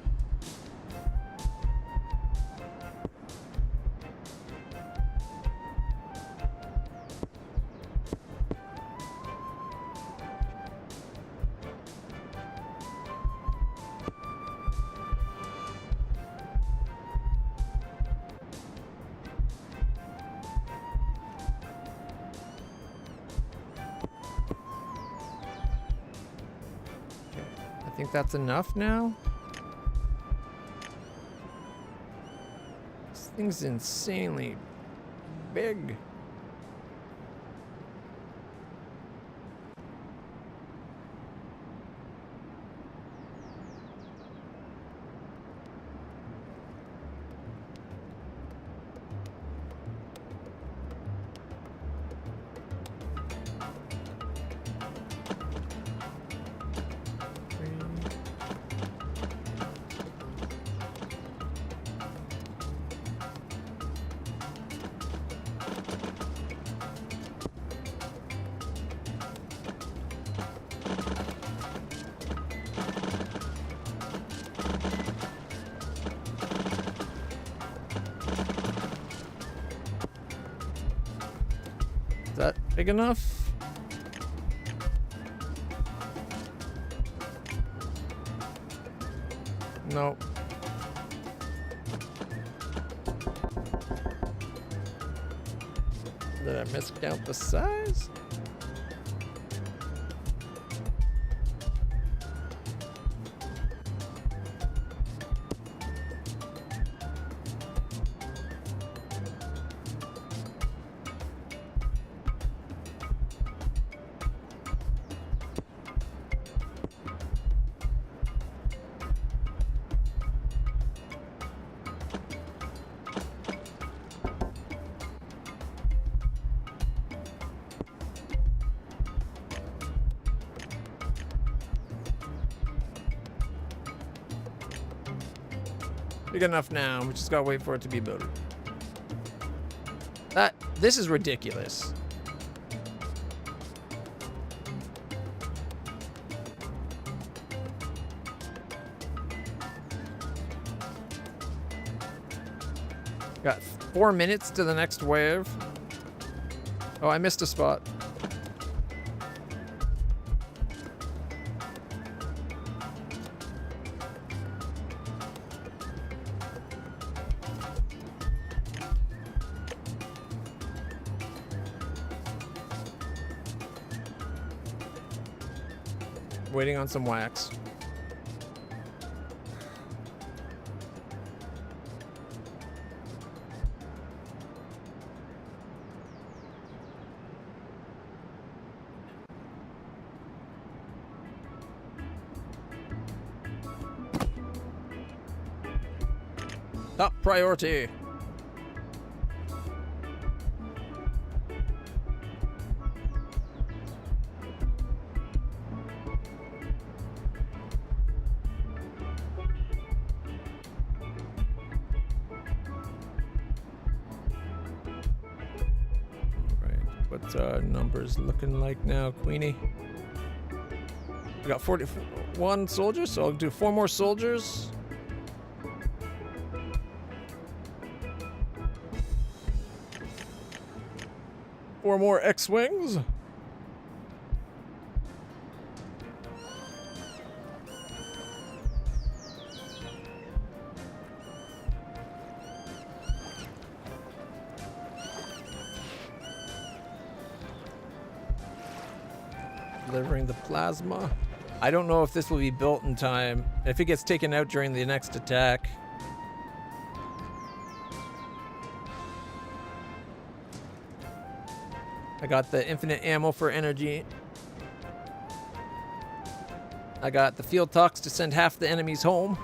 I think that's enough now. This thing's insanely big. Is that big enough? No. Did I miscount the size? Big enough now. We just gotta wait for it to be built. This is ridiculous. Got 4 minutes to the next wave. Oh, I missed a spot. Waiting on some wax. Top priority. What's our numbers looking like now, Queenie? We got 41 soldiers, so I'll do 4 more soldiers. Four more X-Wings. Delivering the plasma. I don't know if this will be built in time. If it gets taken out during the next attack. I got the infinite ammo for energy. I got the field tox to send half the enemies home.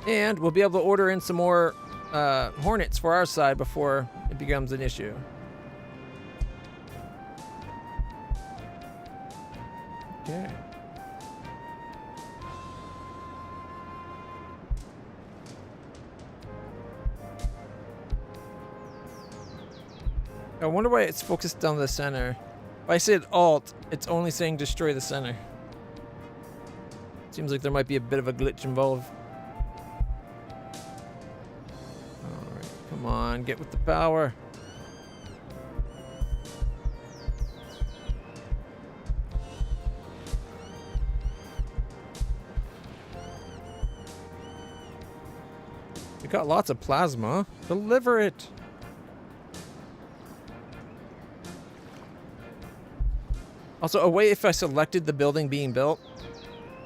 And we'll be able to order in some more hornets for our side before it becomes an issue. Okay. I wonder why it's focused on the center. If I said Alt, it's only saying destroy the center. Seems like there might be a bit of a glitch involved. Alright, come on, get with the power. We got lots of plasma. Deliver it. Also, a way if I selected the building being built,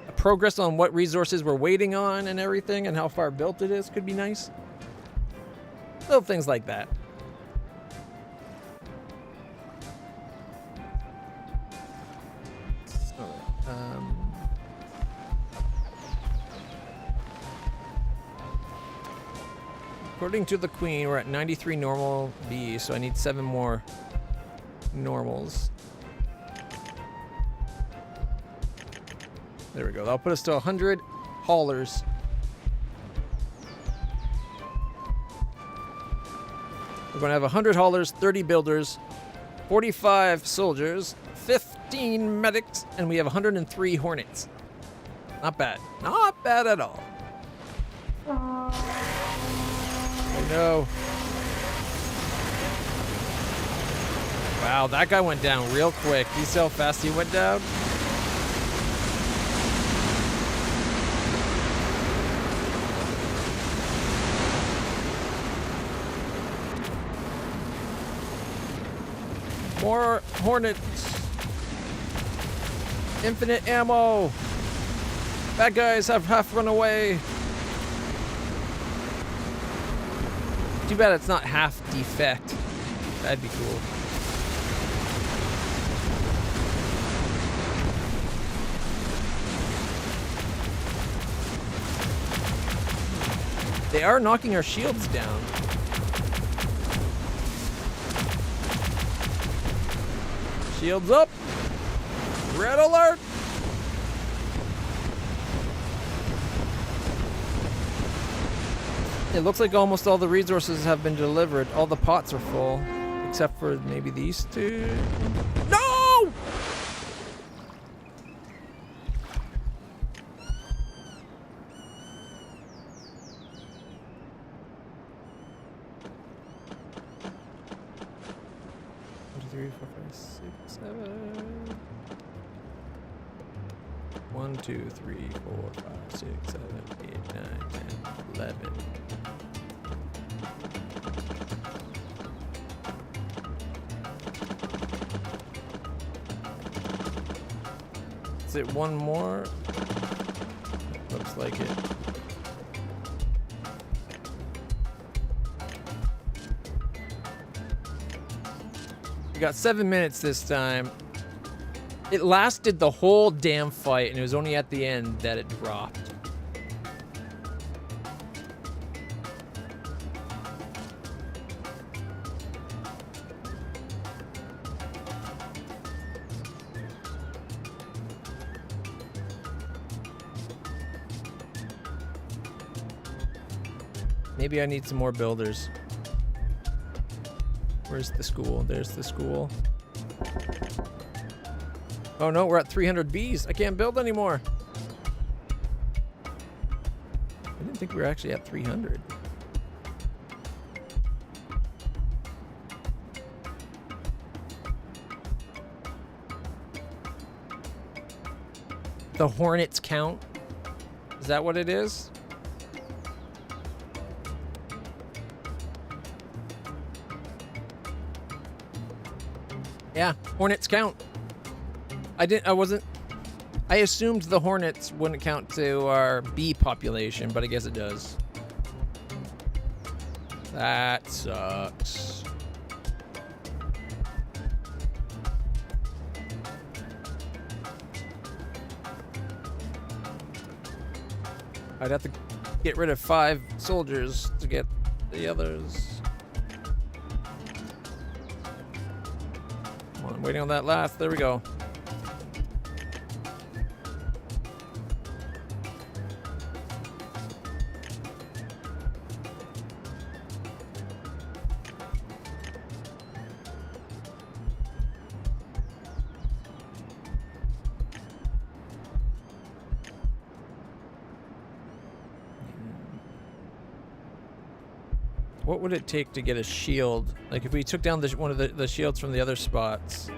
a progress on what resources we're waiting on and everything and how far built it is could be nice. Little things like that. According to the Queen, we're at 93 normal B, so I need 7 more normals. There we go. That'll put us to 100 haulers. We're going to have 100 haulers, 30 builders, 45 soldiers, 15 medics, and we have 103 hornets. Not bad. Not bad at all. Oh no. Wow, that guy went down real quick. You see how fast he went down? More hornets. Infinite ammo. Bad guys have half run away. Too bad it's not half defect. That'd be cool. They are knocking our shields down. Shields up. Red alert. It looks like almost all the resources have been delivered. All the pots are full, except for maybe these two. No! One, two, three, four, five, six, seven. 1, 2, 3, 4, 5, 6, 7, 8, 9, 10, 11. Is it one more? Looks like it. We got 7 minutes this time. It lasted the whole damn fight, and it was only at the end that it dropped. Maybe I need some more builders. Where's the school? There's the school. Oh no, we're at 300 Bs. I can't build anymore. I didn't think we were actually at 300. The Hornets count? Is that what it is? Yeah, Hornets count. I assumed the Hornets wouldn't count to our bee population, but I guess it does. That sucks. I'd have to get rid of 5 soldiers to get the others. Come on, I'm waiting on that last. There we go. What would it take to get a shield? Like if we took down one of the shields from the other spots.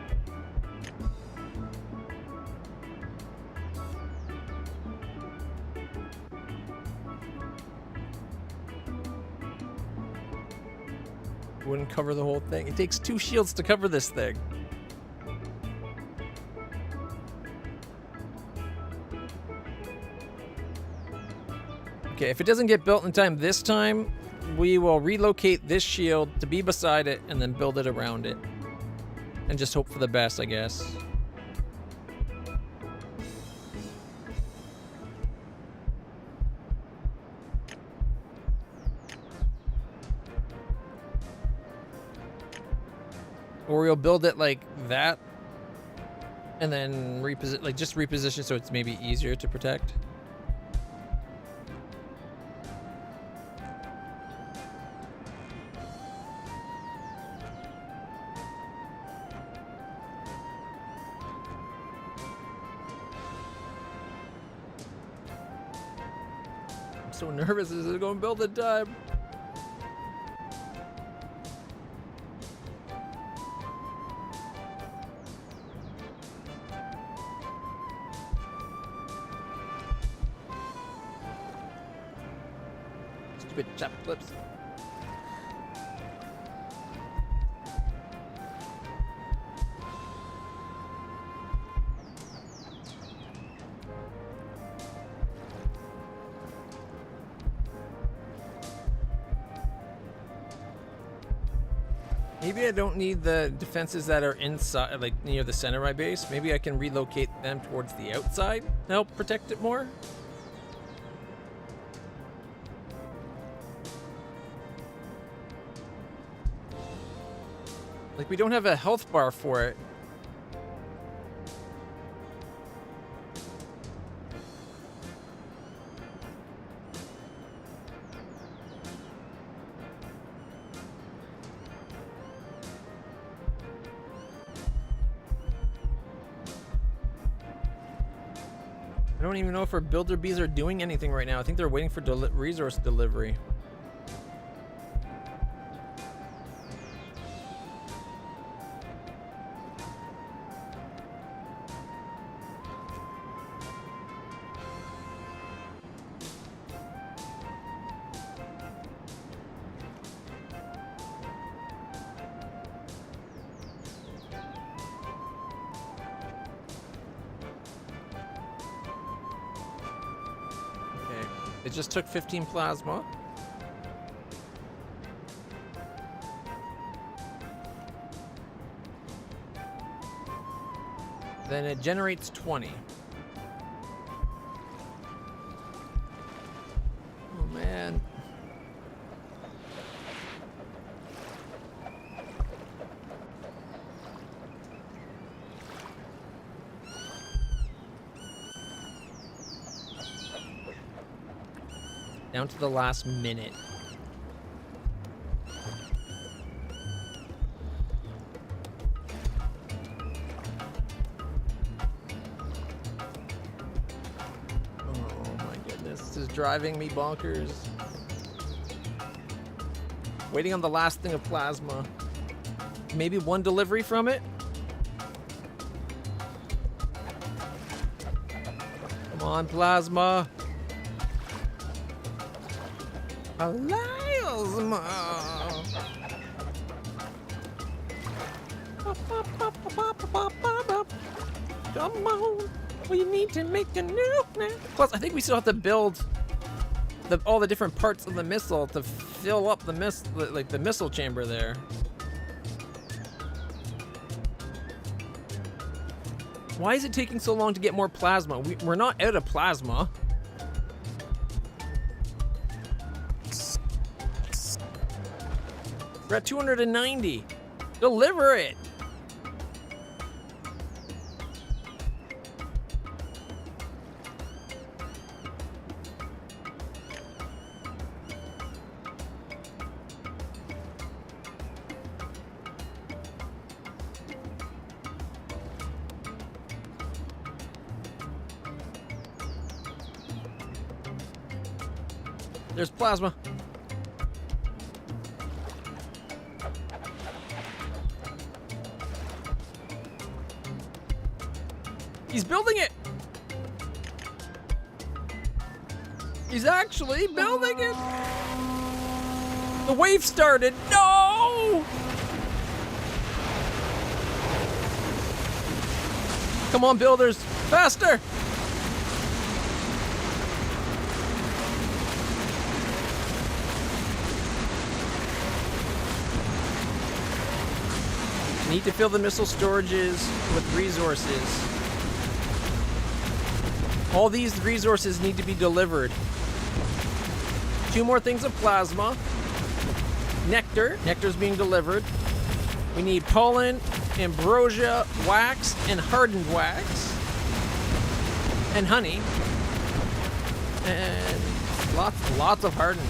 Wouldn't cover the whole thing. It takes 2 shields to cover this thing. Okay, if it doesn't get built in time this time, we will relocate this shield to be beside it and then build it around it. And just hope for the best, I guess. Or we'll build it like that and then just reposition so it's maybe easier to protect. So nervous. Is it going to build in time? Stupid chap flips. Maybe I don't need the defenses that are inside, like near the center of my base. Maybe I can relocate them towards the outside to help protect it more. Like we don't have a health bar for it. I don't even know if our builder bees are doing anything right now. I think they're waiting for resource delivery. It just took 15 plasma. Then it generates 20. Oh man. Down to the last minute. Oh my goodness, this is driving me bonkers. Waiting on the last thing of plasma. Maybe one delivery from it? Come on, plasma. Plasma. Come on, we need to make a nuke now. Plus, I think we still have to build all the different parts of the missile to fill up the missile chamber there. Why is it taking so long to get more plasma? We're not out of plasma. We're at 290. Deliver it. There's plasma. He's building it. He's actually building it. The wave started. No! Come on, builders. Faster! Need to fill the missile storages with resources. All these resources need to be delivered. 2 more things of plasma. Nectar. Nectar's being delivered. We need pollen, ambrosia, wax, and hardened wax. And honey. And lots of hardened.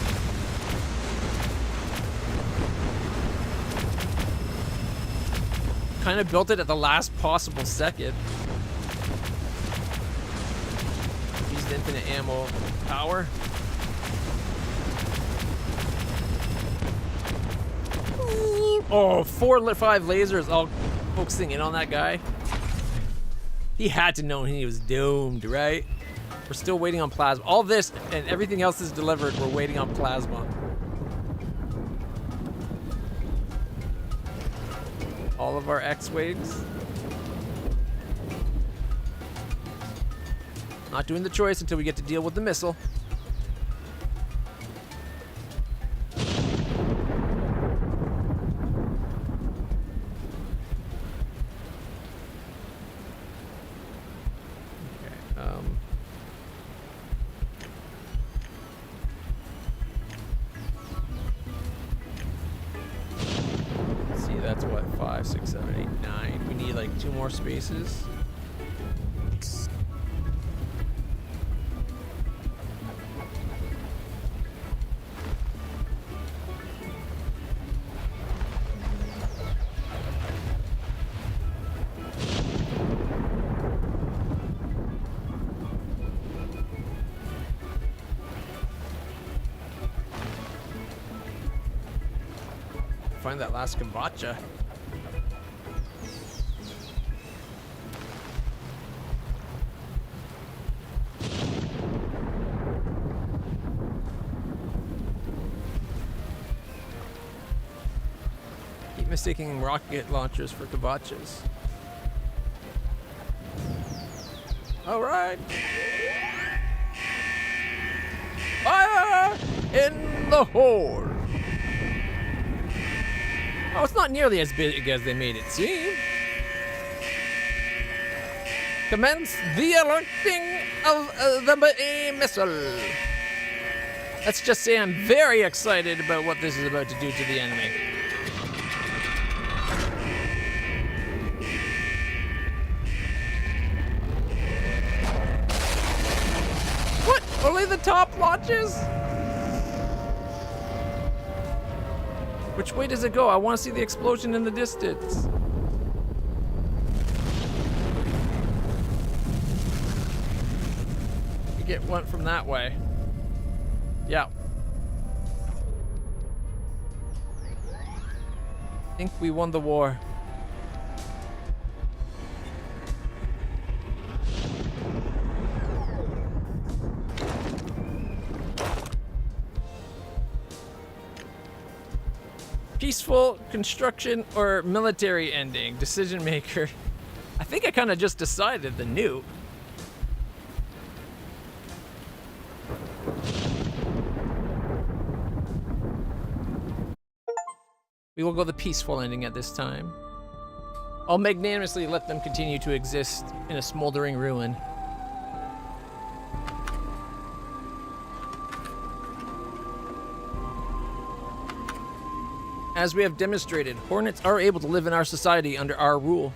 Kind of built it at the last possible second. Used infinite ammo power. Oh, 5 lasers all focusing in on that guy. He had to know he was doomed, right? We're still waiting on plasma. All this and everything else is delivered. We're waiting on plasma. All of our X-Wings. Not doing the choice until we get to deal with the missile. That's what, 5, 6, 7, 8, 9. We need like 2 more spaces. Find that last kombucha. Keep mistaking rocket launchers for kombuchas. All right. Fire in the hole. Oh, it's not nearly as big as they made it seem. Commence the alerting of the missile. Let's just say I'm very excited about what this is about to do to the enemy. What? Only the top launches? Which way does it go? I want to see the explosion in the distance. You get one from that way. Yeah. I think we won the war. Peaceful construction or military ending? Decision maker. I think I kind of just decided the nuke. We will go the peaceful ending at this time. I'll magnanimously let them continue to exist in a smoldering ruin. As we have demonstrated, Hornets are able to live in our society under our rule.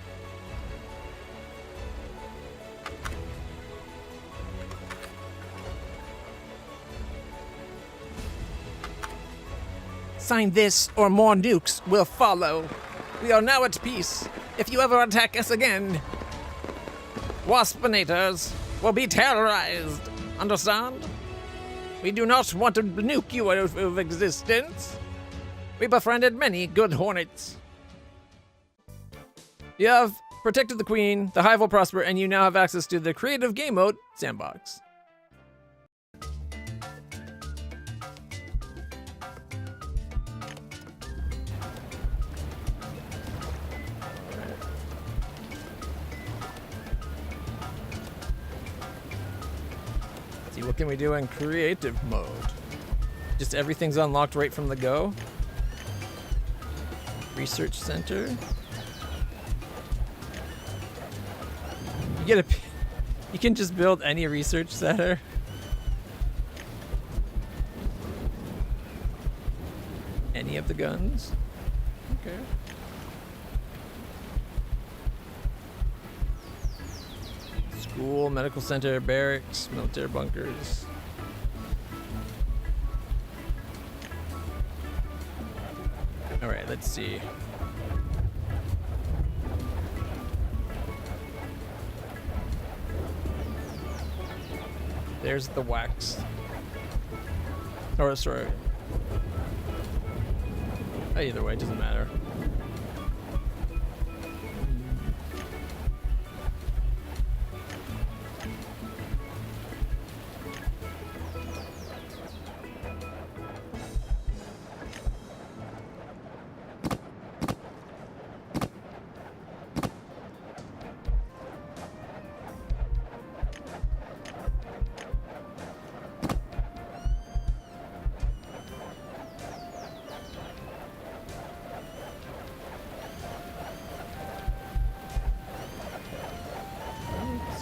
Sign this, or more nukes will follow. We are now at peace. If you ever attack us again, Waspinators will be terrorized. Understand? We do not want to nuke you out of existence. We befriended many good Hornets. You have protected the Queen, the Hive will prosper, and you now have access to the creative game mode sandbox. See, what can we do in creative mode? Just everything's unlocked right from the go. Research center. You can just build any research center. Any of the guns. Okay. School, medical center, barracks, military bunkers. All right, let's see. There's the wax. Or sorry. Either way, it doesn't matter.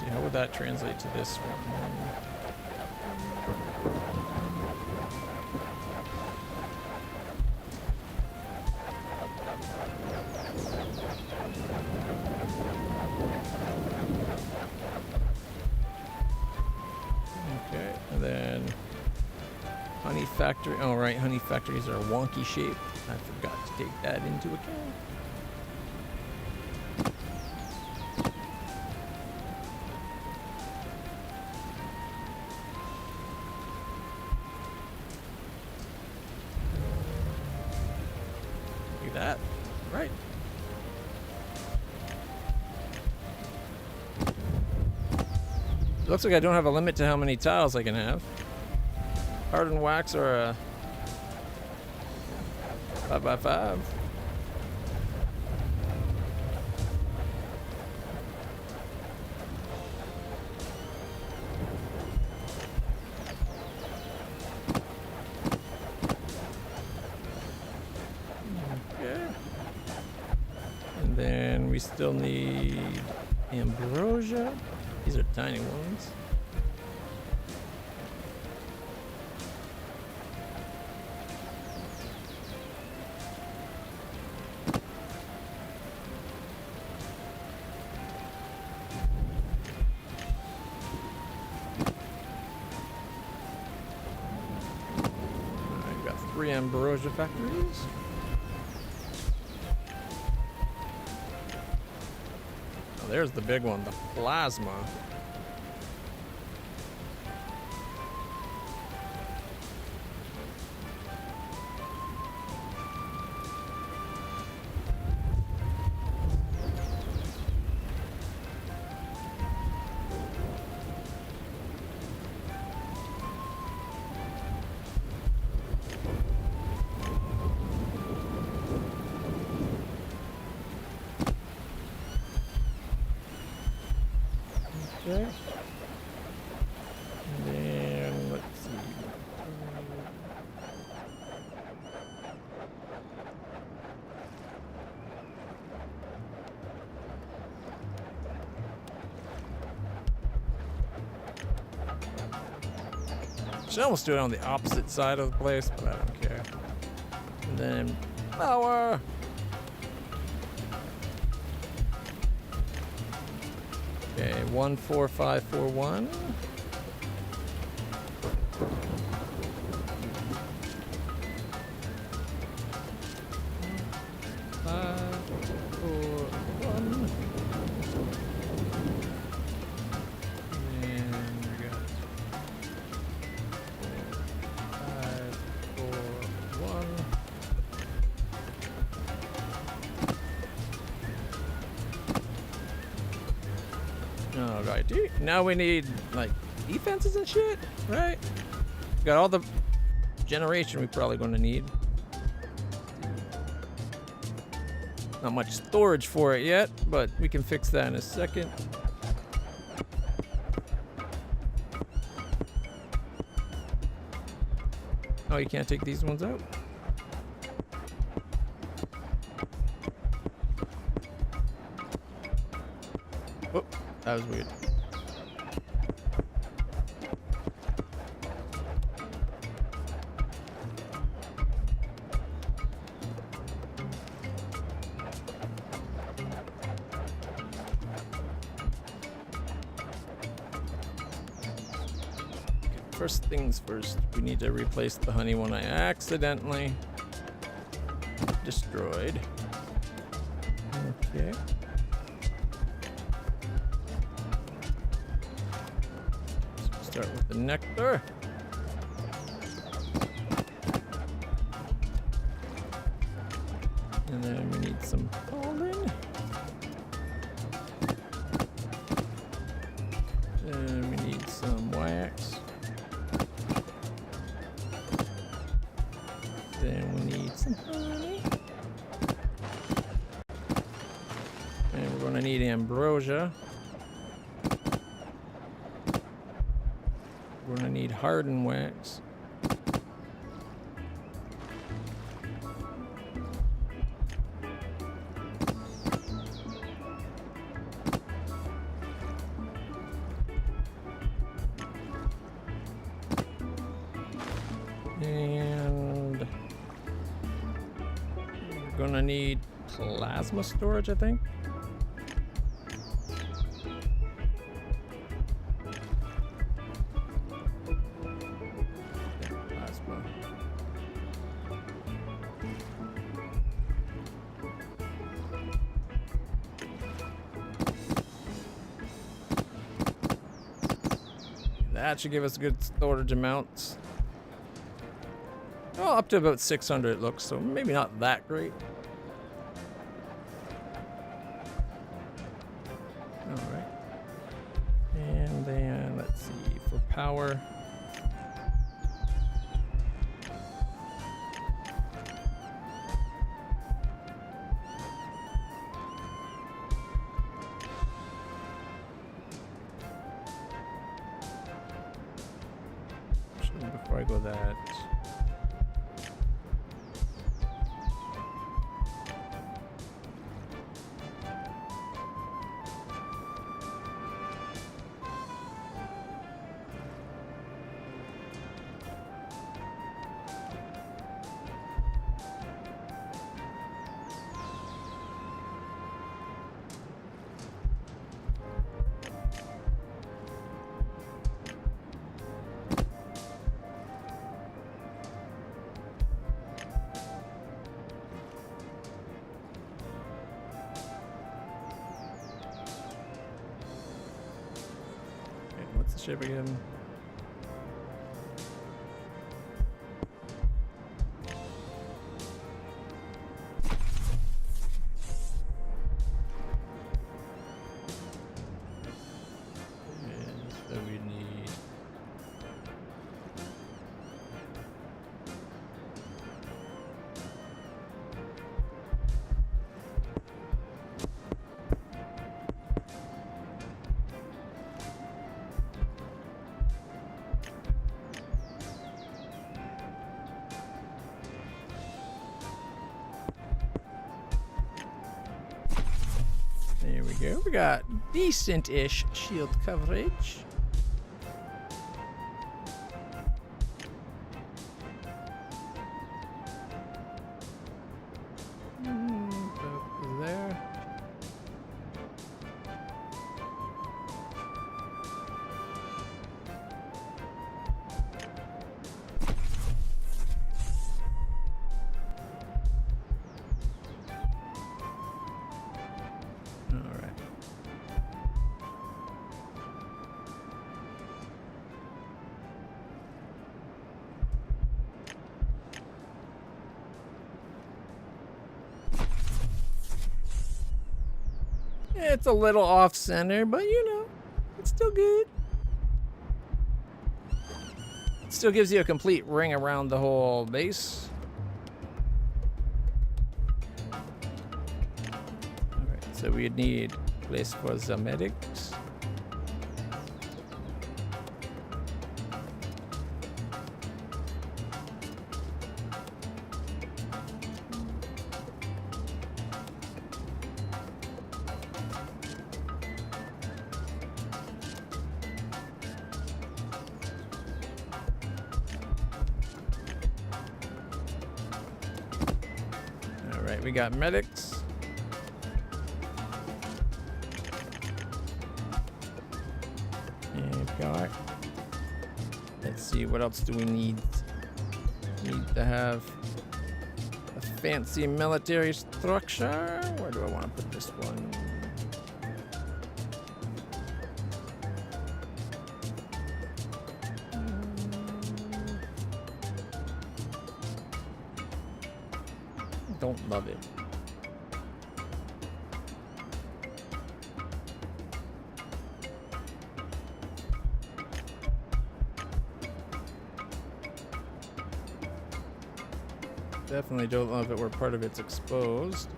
How would that translate to this one? Okay, and then honey factory. Oh, right, honey factories are wonky shape. I forgot to take that into account. That right. It looks like I don't have a limit to how many tiles I can have. Hardened wax or a 5x5. We still need ambrosia. These are tiny ones. I got 3 ambrosia factories. There's the big one, the plasma. Okay. And then let's see. Should almost do it on the opposite side of the place, but I don't care. And then Power. Okay, 14541. Alrighty. Now we need, like, defenses and shit, right? Got all the generation we're probably going to need. Not much storage for it yet, but we can fix that in a second. Oh, you can't take these ones out? Oh, that was weird. First things first, we need to replace the honey one I accidentally destroyed. Okay. So start with the nectar. And then we need some pollen. And we need some wax. Then we need some honey. And we're gonna need ambrosia. We're gonna need hardened wax. And we're gonna need plasma storage, I think. Yeah, plasma. That should give us good storage amounts. Oh, up to about 600 it looks, so maybe not that great. Alright. And then, let's see, for power. Actually, before I go that... What's the shape again? And so we need... There we go. We got decent-ish shield coverage. It's a little off center, but you know, it's still good. It still gives you a complete ring around the whole base. Alright, so we need a place for the medics. Alright, we got medics. And got. Let's see, what else do we need? Need to have a fancy military structure. Where do I want to put this one? Don't love it. Definitely don't love it where part of it's exposed.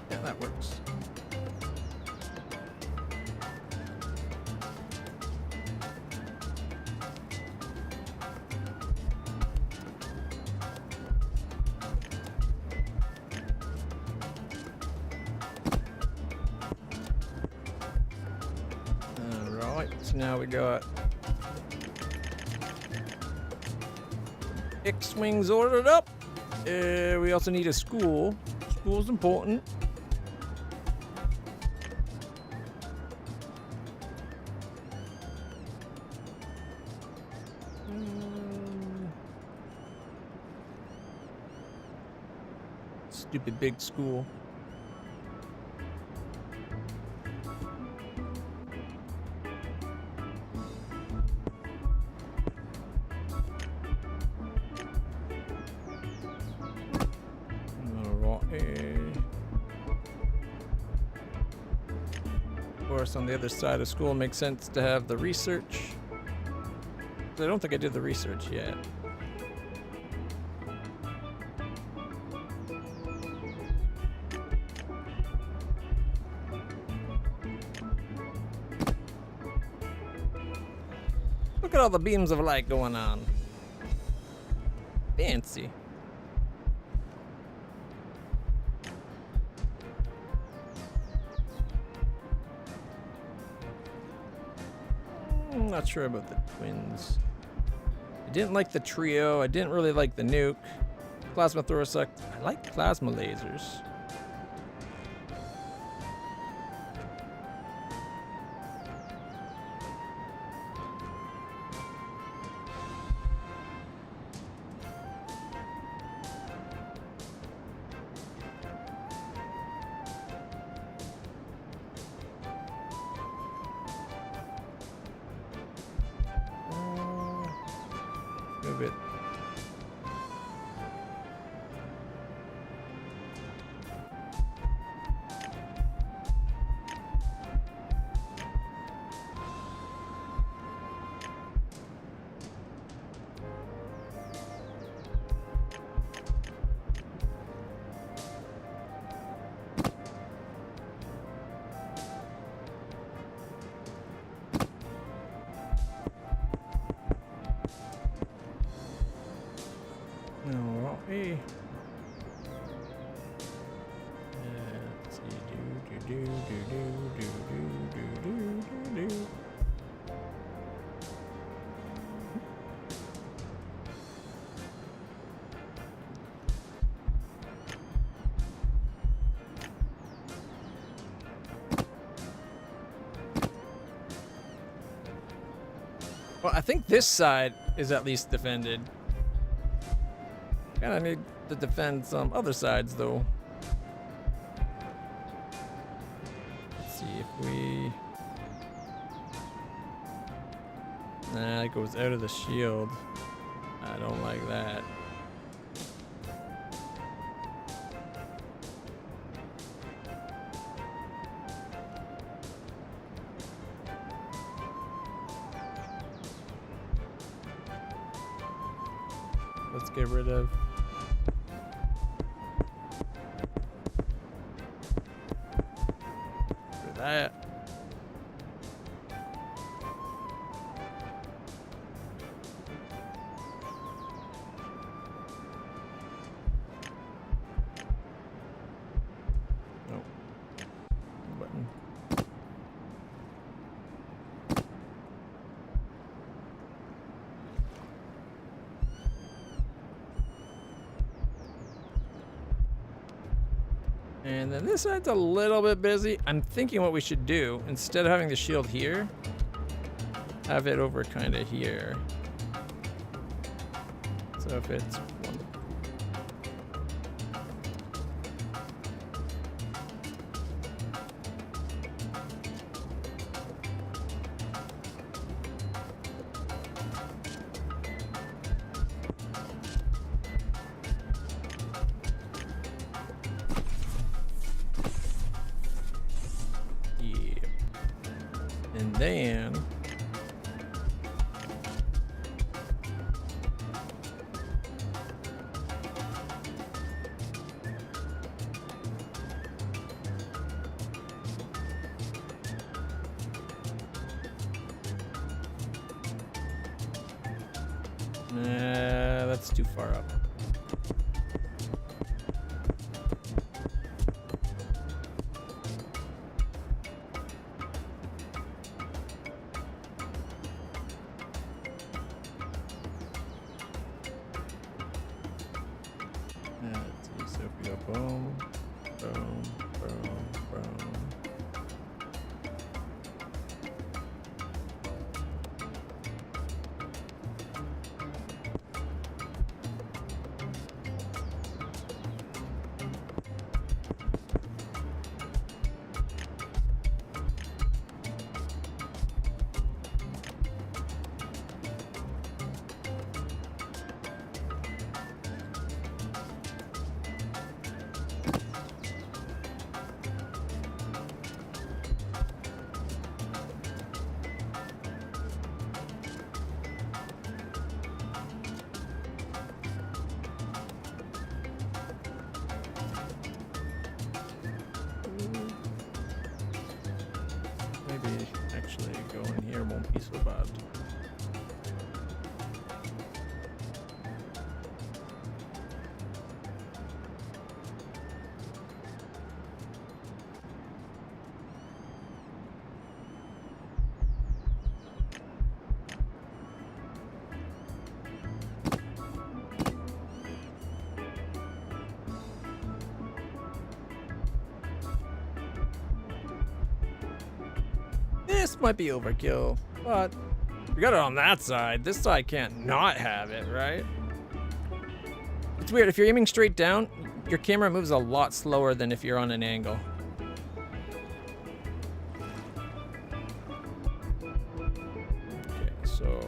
Yeah, that works. Alright, so now we got X-Wings ordered up. We also need a school. School's important. Stupid big school. Of course, on the other side of school, makes sense to have the research. I don't think I did the research yet. Look at all the beams of light going on. Fancy. I'm not sure about the twins. I didn't like the trio. I didn't really like the nuke. Plasma thoracect. I like plasma lasers. Move it. No, hey. Let's see. Do. Well, I think this side is at least defended. Kinda need to defend some other sides, though. we... Nah, it goes out of the shield. I don't like that. Let's get rid of... that. Nope. Button. And then this side's a little bit busy. I'm thinking what we should do, instead of having the shield here, have it over kind of here. So if it's one. And then that's too far up. Let's see, so if we go boom, boom, boom, boom. Maybe actually go in here won't be so bad. This might be overkill, but we got it on that side. This side can't not have it, right? It's weird. If you're aiming straight down, your camera moves a lot slower than if you're on an angle. Okay, so...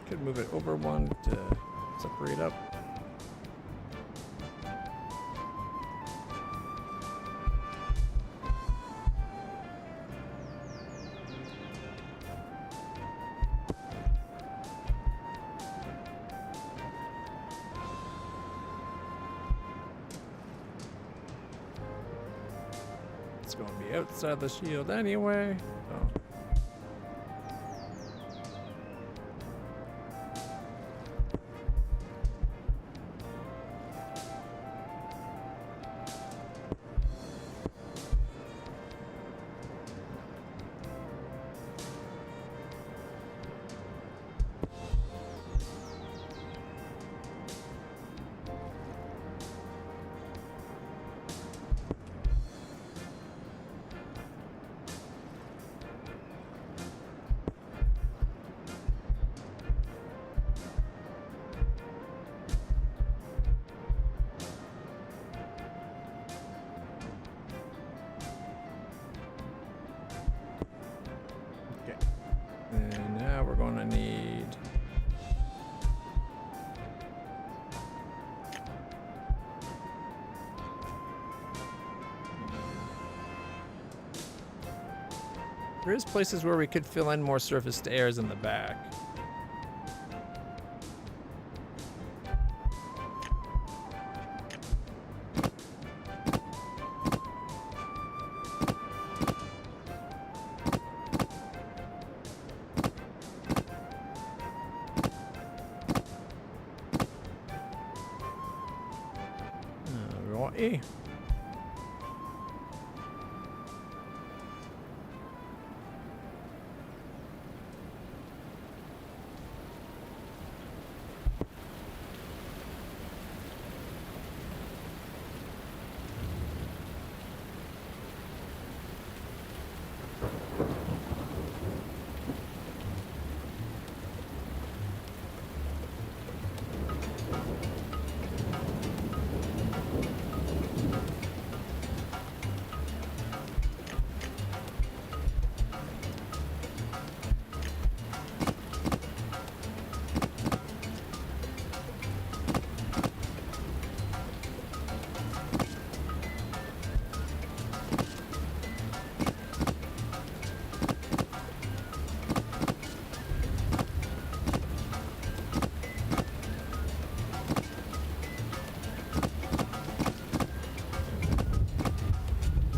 could move it over one to separate up. That's going to be outside the shield anyway. So. And now we're going to need there is places where we could fill in more surface to airs in the back. Alrighty.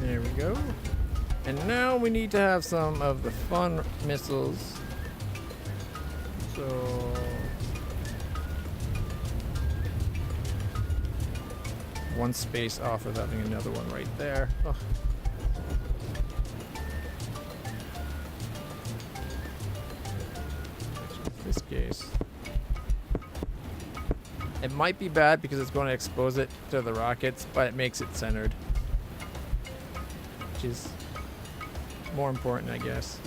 There we go. And now we need to have some of the fun missiles. So one space off of having another one right there. Ugh. In this case, it might be bad because it's going to expose it to the rockets, but it makes it centered, which is more important, I guess.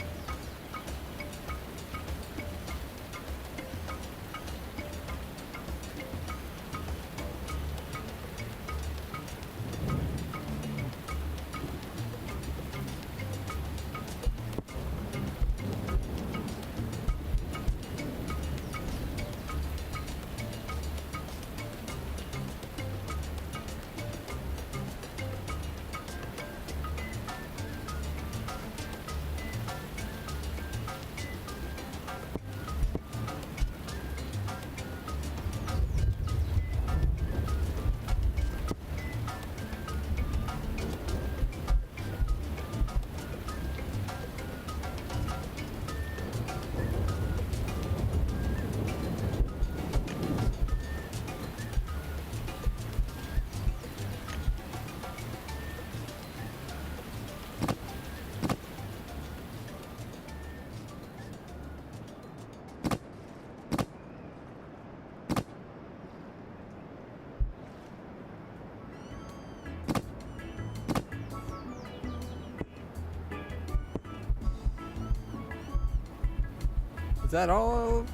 Is that all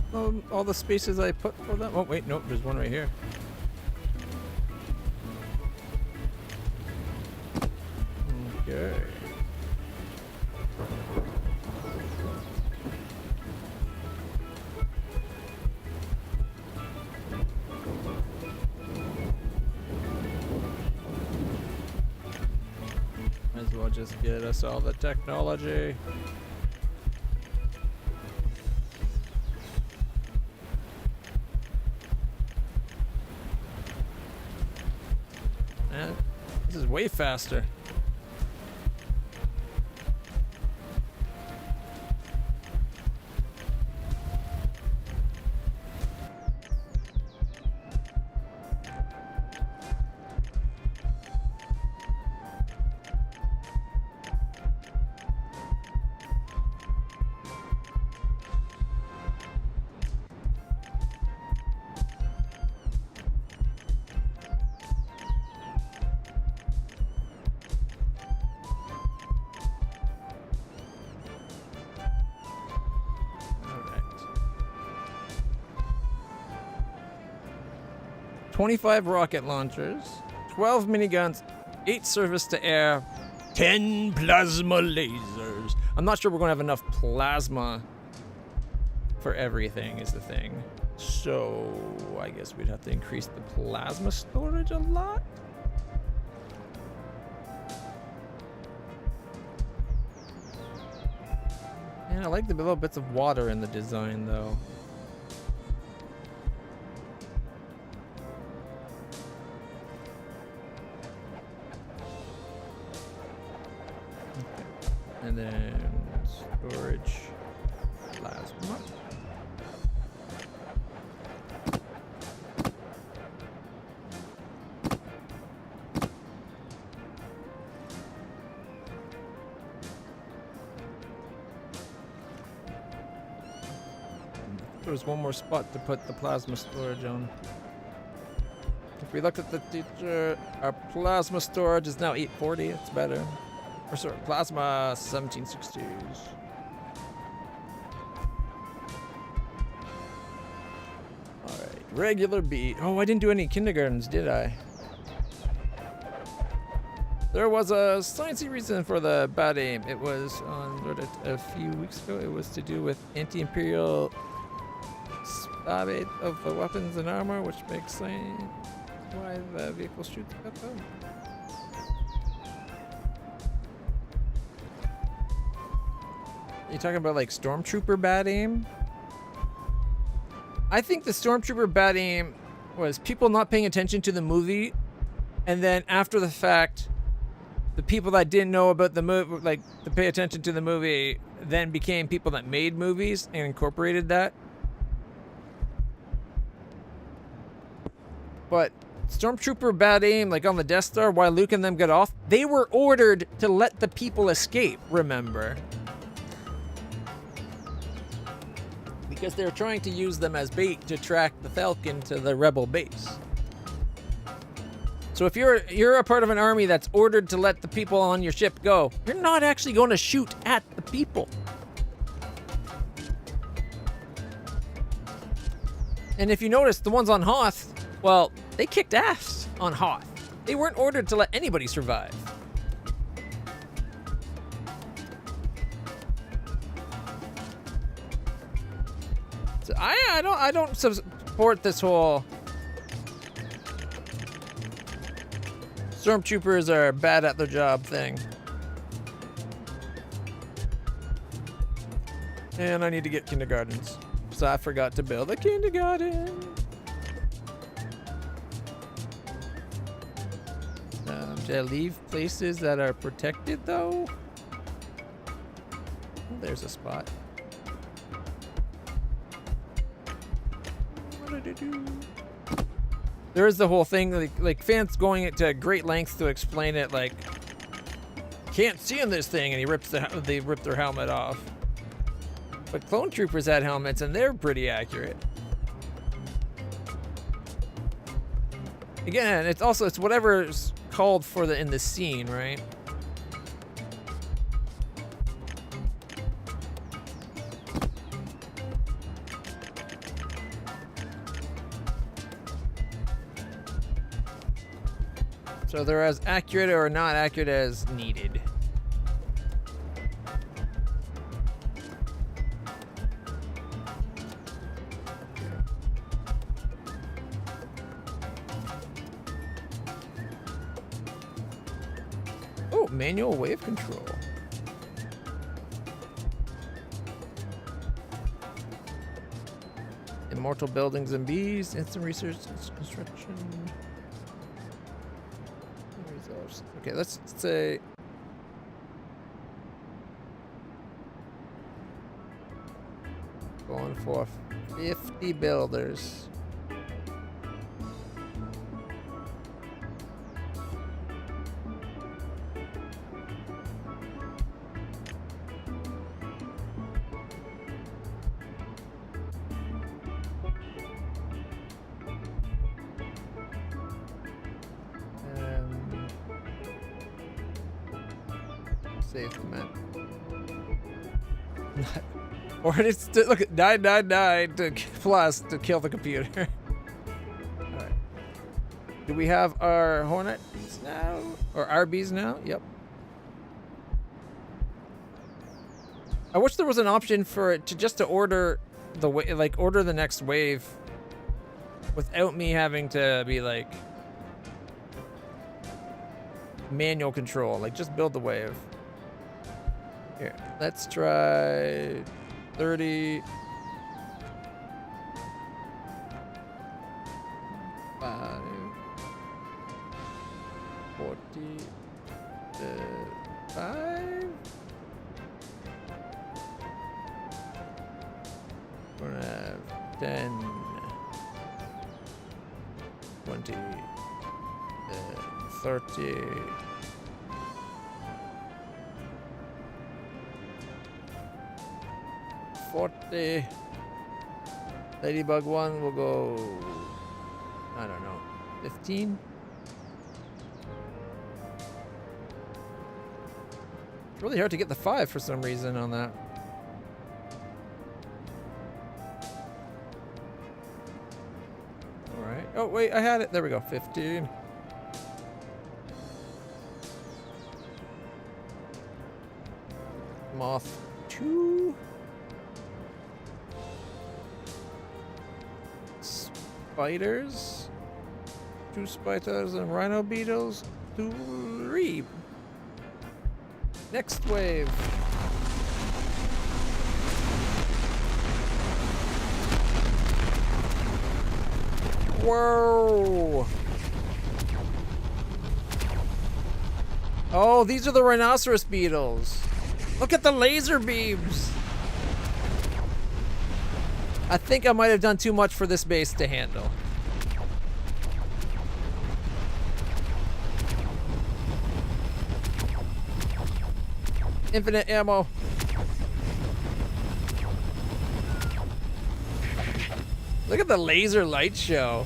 the spaces I put for them? Oh wait, nope, there's one right here. Okay. Might as well just get us all the technology. This is way faster. 25 rocket launchers, 12 miniguns, 8 surface to air, 10 plasma lasers. I'm not sure we're going to have enough plasma for everything is the thing. So I guess we'd have to increase the plasma storage a lot. And I like the little bits of water in the design though. And then storage plasma. There's one more spot to put the plasma storage on. If we look at the teacher, our plasma storage is now 840. It's better. Or sorry, plasma 1760s. Alright, regular B. Oh, I didn't do any kindergartens, did I? There was a sciencey reason for the bad aim. It was on Reddit a few weeks ago. It was to do with anti-imperial spabate of the weapons and armor, which makes sense why the vehicle shoots at them. You talking about like stormtrooper bad aim? I think the stormtrooper bad aim was people not paying attention to the movie, and then after the fact, the people that didn't know about the movie, like to pay attention to the movie, then became people that made movies and incorporated that. But stormtrooper bad aim, like on the Death Star, while Luke and them got off, they were ordered to let the people escape, remember? Because they're trying to use them as bait to track the Falcon to the rebel base. So if you're a part of an army that's ordered to let the people on your ship go, you're not actually going to shoot at the people. And if you notice, the ones on Hoth, well, they kicked ass on Hoth. They weren't ordered to let anybody survive. So I don't support this whole stormtroopers are bad at their job thing. And I need to get kindergartens. So I forgot to build a kindergarten. Should I leave places that are protected though? Oh, there's a spot. What did I do? There is the whole thing, like fans going to great lengths to explain it, like can't see in this thing, and they rip their helmet off. But clone troopers had helmets, and they're pretty accurate. Again, it's whatever's called for in the scene, right? So they're as accurate or not accurate as needed. Oh, manual wave control. Immortal buildings and bees, instant research, construction. Okay, let's say going for 50 builders. Save command. Or it's to, look at 999 to plus to kill the computer. Alright. Do we have our Hornets now? Or RBs now? Yep. I wish there was an option for it to just to order the order the next wave without me having to be like manual control. Like just build the wave. Here, let's try 30. 5, 45. We're gonna have 10, 20, 30. 40. Ladybug one will go, I don't know, 15. It's really hard to get the 5 for some reason on that. All right. Oh, wait, I had it. There we go. 15. Moth 2. Spiders. 2 spiders and rhino beetles. 3. Next wave. Whoa. Oh, these are the rhinoceros beetles. Look at the laser beams. I think I might have done too much for this base to handle. Infinite ammo. Look at the laser light show.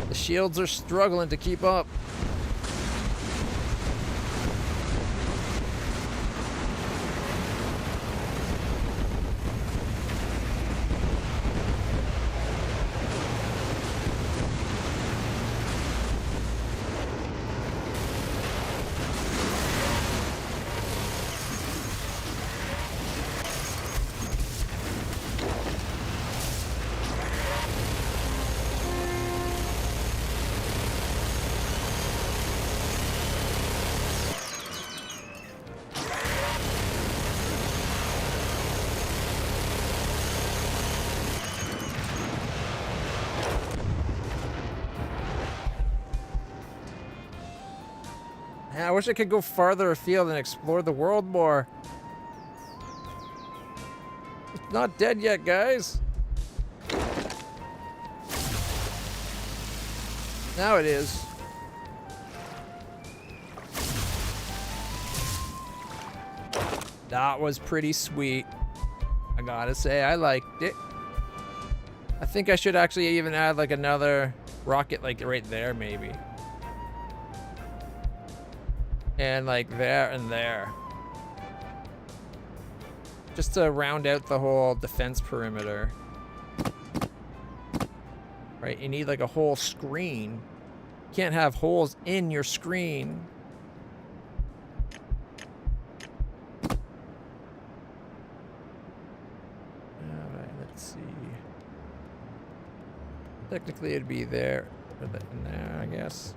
The shields are struggling to keep up. I wish I could go farther afield and explore the world more. It's not dead yet, guys. Now it is. That was pretty sweet. I gotta say, I liked it. I think I should actually even add like another rocket like right there, maybe. And like there and there. Just to round out the whole defense perimeter. Right, you need like a whole screen. You can't have holes in your screen. Alright, let's see. Technically it'd be there, or in there, I guess.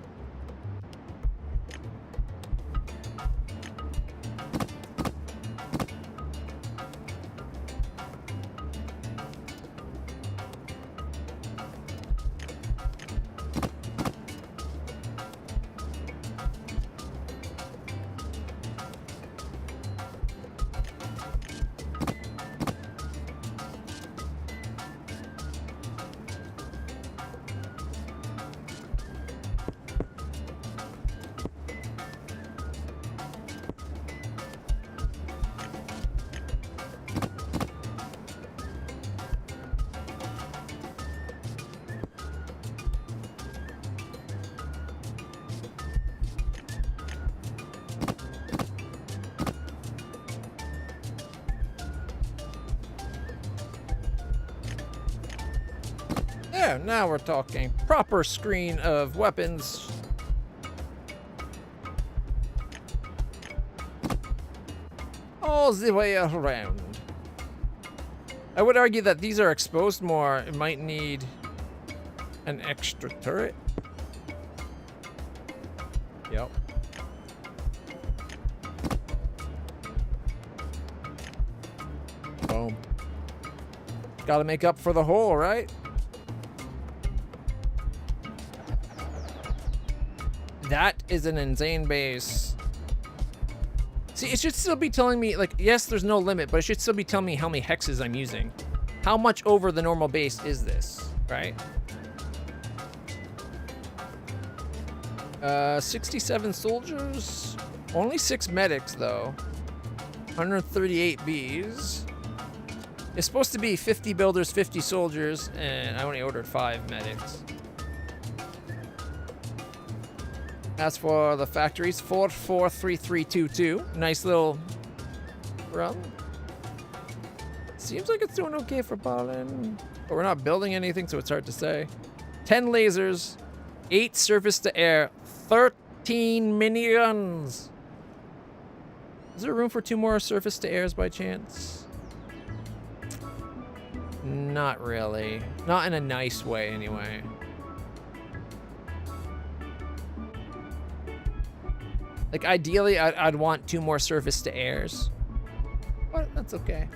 Yeah, now we're talking. Proper screen of weapons. All the way around. I would argue that these are exposed more. It might need an extra turret. Yep. Boom. Gotta make up for the hole, right? That is an insane base. See, it should still be telling me, like, yes, there's no limit, but it should still be telling me how many hexes I'm using. How much over the normal base is this, right? 67 soldiers. Only 6 medics, though. 138 bees. It's supposed to be 50 builders, 50 soldiers, and I only ordered 5 medics. As for the factories, 443322. Nice little run. Seems like it's doing okay for Balin. But we're not building anything, so it's hard to say. 10 lasers, 8 surface to air, 13 miniguns. Is there room for 2 more surface to airs by chance? Not really. Not in a nice way, anyway. Like, ideally, I'd want 2 more surface to airs. But that's okay.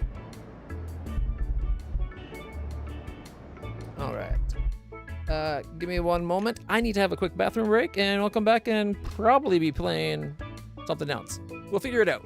All right. Give me 1 moment. I need to have a quick bathroom break, and we'll come back and probably be playing something else. We'll figure it out.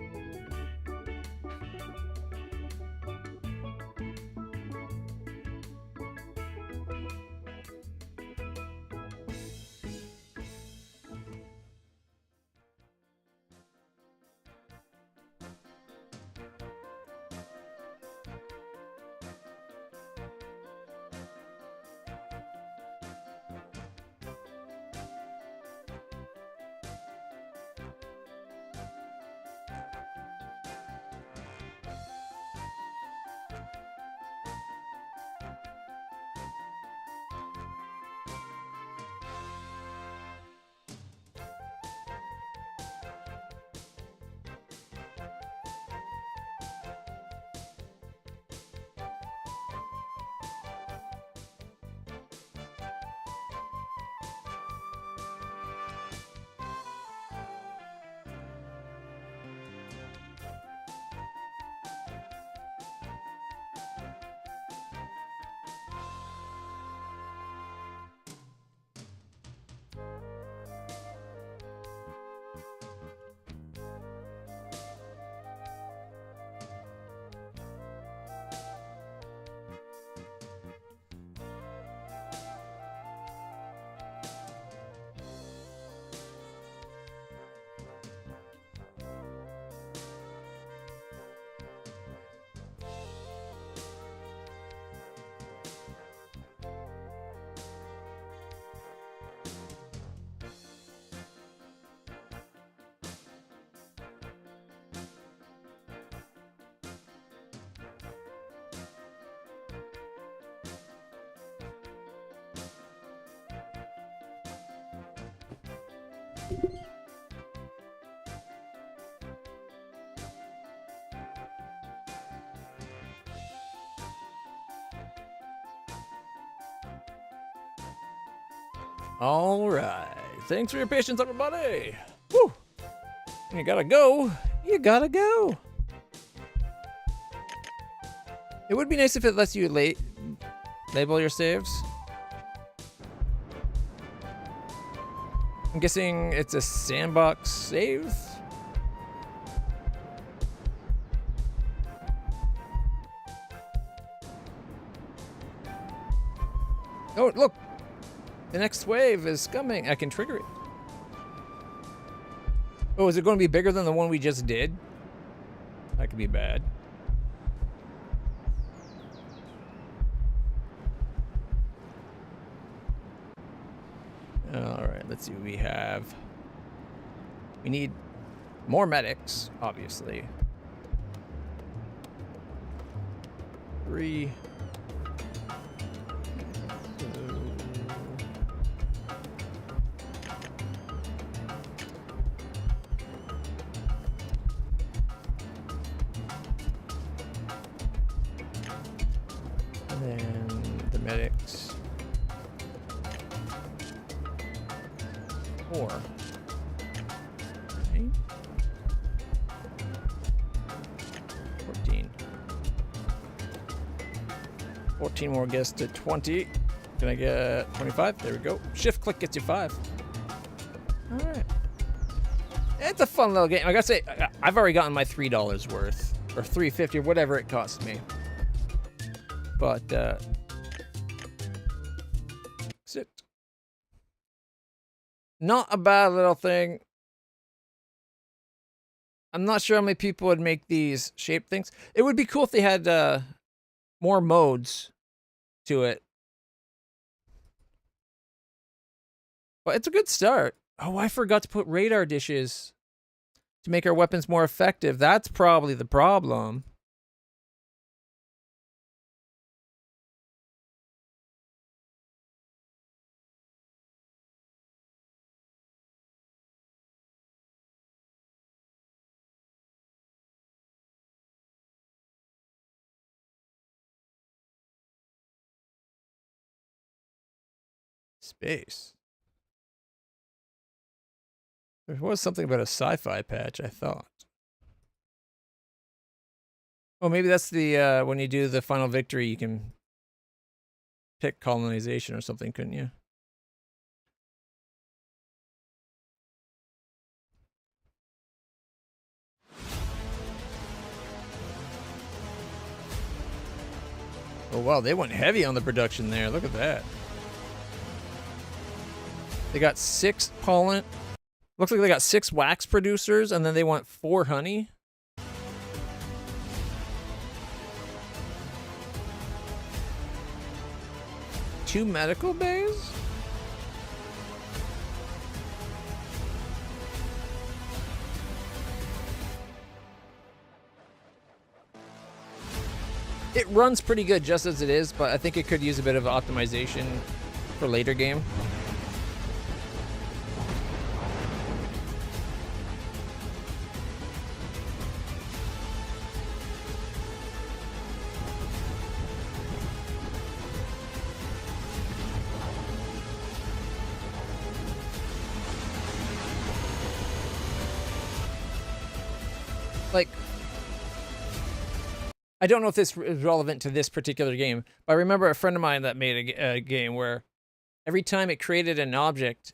All right. Thanks for your patience, everybody. Woo. You gotta go. You gotta go. It would be nice if it lets you label your saves. I'm guessing it's a sandbox save. Oh, look. The next wave is coming. I can trigger it. Oh, is it going to be bigger than the one we just did? That could be bad. All right, let's see what we have. We need more medics, obviously. 3. then the medics. 4. Okay. 14. 14 more gets to 20. Can I get 25? There we go. Shift click gets you 5. Alright. It's a fun little game. I gotta say, I've already gotten my $3 worth. Or $3.50 or whatever it cost me. But, that's it. Not a bad little thing. I'm not sure how many people would make these shape things. It would be cool if they had more modes to it. But it's a good start. Oh, I forgot to put radar dishes to make our weapons more effective. That's probably the problem. Space. There was something about a sci-fi patch, I thought. Oh, maybe that's the, when you do the final victory, you can pick colonization or something, couldn't you? Oh, wow, they went heavy on the production there. Look at that. They got 6 pollen. Looks like they got 6 wax producers, and then they want 4 honey. Two medical bays? It runs pretty good just as it is, but I think it could use a bit of optimization for later game. Like, I don't know if this is relevant to this particular game, but I remember a friend of mine that made a game where every time it created an object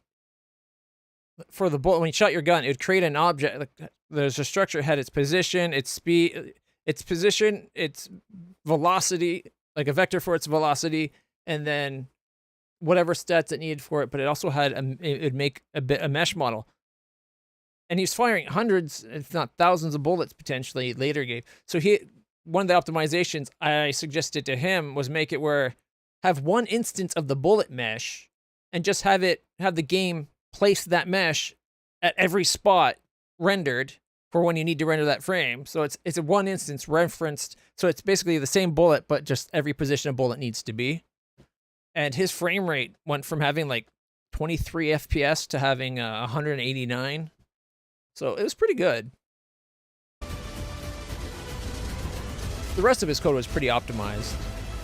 for the bullet, when you shot your gun, it would create an object. Like, there's a structure, it had its position, its speed, its position, its velocity, like a vector for its velocity, and then whatever stats it needed for it. But it also had it would make a mesh model. And he's firing hundreds, if not thousands, of bullets potentially later game. So one of the optimizations I suggested to him was make it where have one instance of the bullet mesh and just have the game place that mesh at every spot rendered for when you need to render that frame. So it's a one instance referenced. So it's basically the same bullet, but just every position a bullet needs to be. And his frame rate went from having like 23 FPS to having 189. So it was pretty good. The rest of his code was pretty optimized.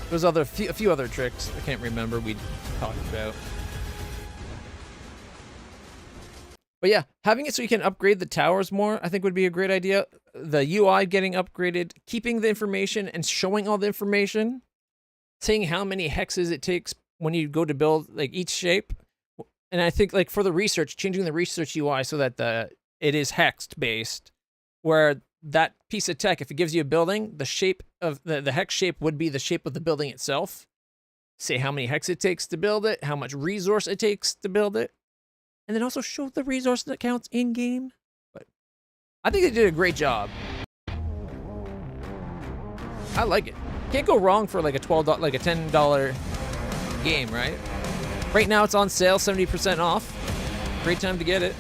There's a few other tricks I can't remember we talked about. But yeah, having it so you can upgrade the towers more, I think would be a great idea. The UI getting upgraded, keeping the information and showing all the information, saying how many hexes it takes when you go to build like each shape. And I think like for the research, changing the research UI so that it is hexed based, where that piece of tech, if it gives you a building, the shape of the hex shape would be the shape of the building itself. Say how many hex it takes to build it, how much resource it takes to build it, and then also show the resource that counts in game. But I think they did a great job. I like it. Can't go wrong for like a $10 game, right? Right now it's on sale, 70% off. Great time to get it.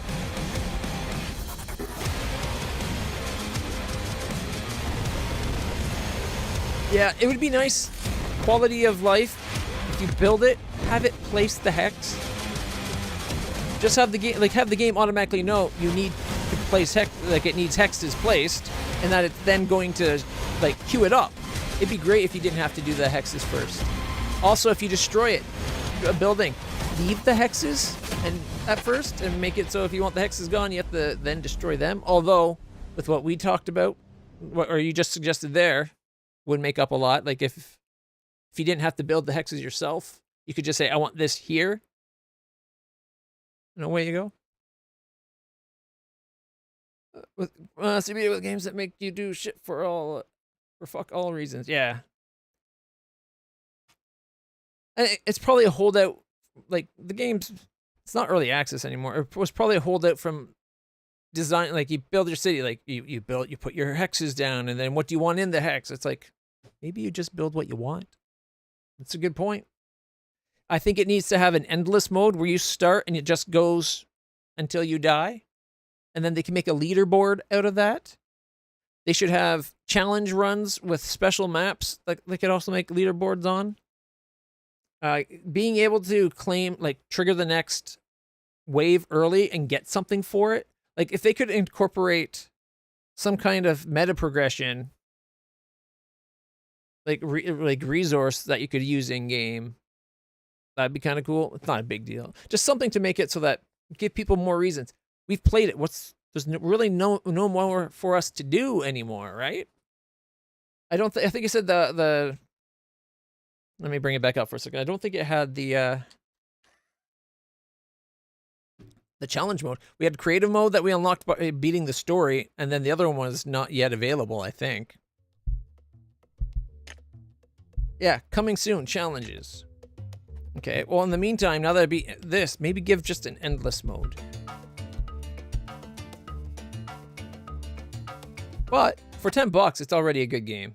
Yeah, it would be nice quality of life if you build it, have it place the hex. Just have the game automatically know you need to place hex, like it needs hexes placed, and that it's then going to like queue it up. It'd be great if you didn't have to do the hexes first. Also, if you destroy it, a building, leave the hexes and at first and make it so if you want the hexes gone, you have to then destroy them. Although, with what we talked about, or you just suggested there, would make up a lot. Like if you didn't have to build the hexes yourself, you could just say, I want this here. And away you go. With CBA with games that make you do shit for fuck all reasons. Yeah. And it's probably a holdout, like the game's, it's not early access anymore. It was probably a holdout from design, like you build your city, like you put your hexes down, and then what do you want in the hex? It's like, maybe you just build what you want. That's a good point. I think it needs to have an endless mode where you start and it just goes until you die. And then they can make a leaderboard out of that. They should have challenge runs with special maps like they could also make leaderboards on. Being able to claim, like, trigger the next wave early and get something for it. Like, if they could incorporate some kind of meta progression, like resource that you could use in game, that'd be kind of cool. It's not a big deal. Just something to make it so that give people more reasons. We've played it. There's really no more for us to do anymore, right? I think you said the. Let me bring it back up for a second. I don't think it had the challenge mode. We had creative mode that we unlocked by beating the story, and then the other one was not yet available, I think. Yeah, coming soon, challenges. Okay, well, in the meantime, now that I beat this, maybe give just an endless mode. But for $10, it's already a good game.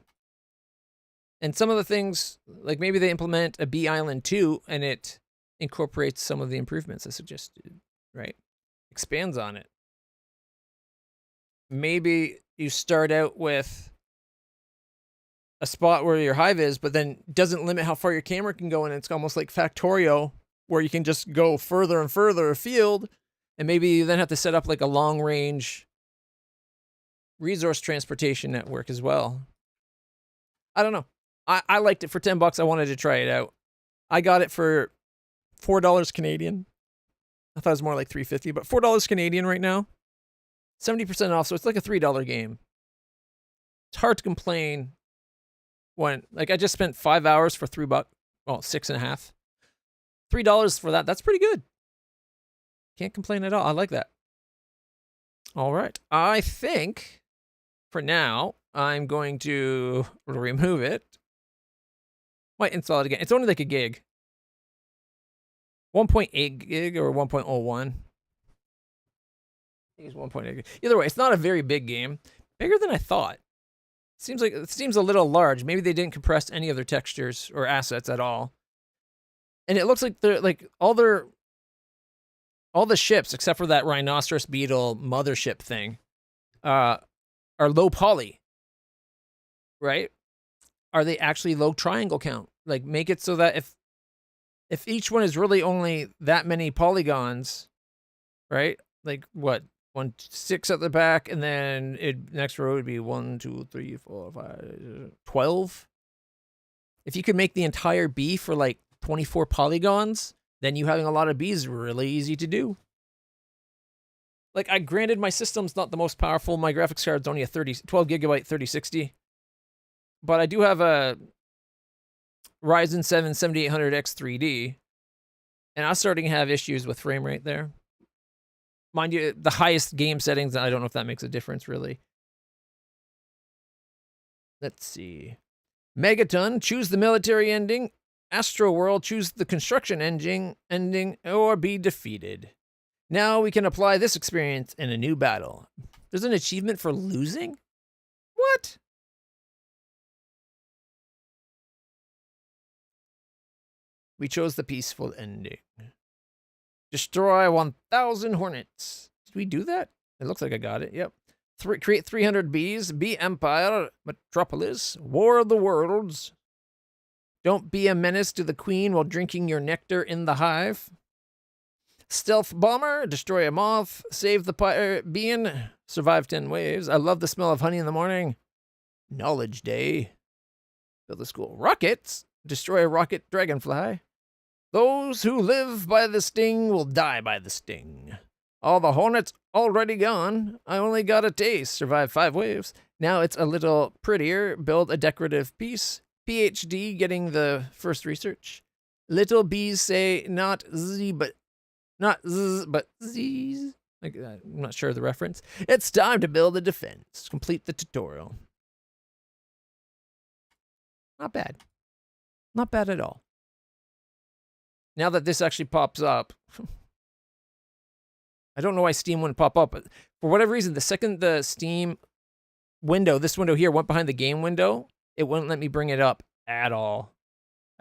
And some of the things, like maybe they implement a Bee Island 2 and it incorporates some of the improvements I suggested, right? Expands on it. Maybe you start out with a spot where your hive is, but then doesn't limit how far your camera can go, and it's almost like Factorio, where you can just go further and further afield, and maybe you then have to set up like a long-range resource transportation network as well. I don't know. I liked it for $10. I wanted to try it out. I got it for $4 Canadian. I thought it was more like $3.50, but $4 Canadian right now. 70% off, so it's like a $3 game. It's hard to complain when, like, I just spent 5 hours for $3. Well, 6.5. $3 for that. That's pretty good. Can't complain at all. I like that. All right. I think for now I'm going to remove it. Might install it again. It's only like a gig. 1.8 gig or 1.01. I think it's 1.8 gig. Either way, it's not a very big game. Bigger than I thought. It seems a little large. Maybe they didn't compress any of their textures or assets at all. And it looks like they're like all the ships, except for that rhinoceros beetle mothership thing, are low poly. Right? Are they actually low triangle count? Like, make it so that if each one is really only that many polygons, right? Like what? 6 at the back, and then next row would be 1, 2, 3, 4, 5, 12. If you could make the entire bee for like 24 polygons, then you having a lot of bees is really easy to do. Like, granted, my system's not the most powerful. My graphics card's only a 12 gigabyte 3060. But I do have a Ryzen 7 7800X 3D, and I'm starting to have issues with frame rate there. Mind you, the highest game settings, I don't know if that makes a difference, really. Let's see. Megaton, choose the military ending. Astro World, choose the construction ending, or be defeated. Now we can apply this experience in a new battle. There's an achievement for losing? What? We chose the peaceful ending. Destroy 1,000 hornets. Did we do that? It looks like I got it. Yep. Create 300 bees. Bee Empire. Metropolis. War of the Worlds. Don't be a menace to the queen while drinking your nectar in the hive. Stealth bomber. Destroy a moth. Save the bean. Survive 10 waves. I love the smell of honey in the morning. Knowledge day. Build a school. Rockets. Destroy a rocket dragonfly. Those who live by the sting will die by the sting. All the hornets already gone. I only got a taste. Survived 5 waves. Now it's a little prettier. Build a decorative piece. PhD getting the first research. Little bees say not z but not z but z's. Like, I'm not sure of the reference. It's time to build a defense. Complete the tutorial. Not bad. Not bad at all. Now that this actually pops up, I don't know why Steam wouldn't pop up, but for whatever reason, the second the Steam window, this window here, went behind the game window, it wouldn't let me bring it up at all.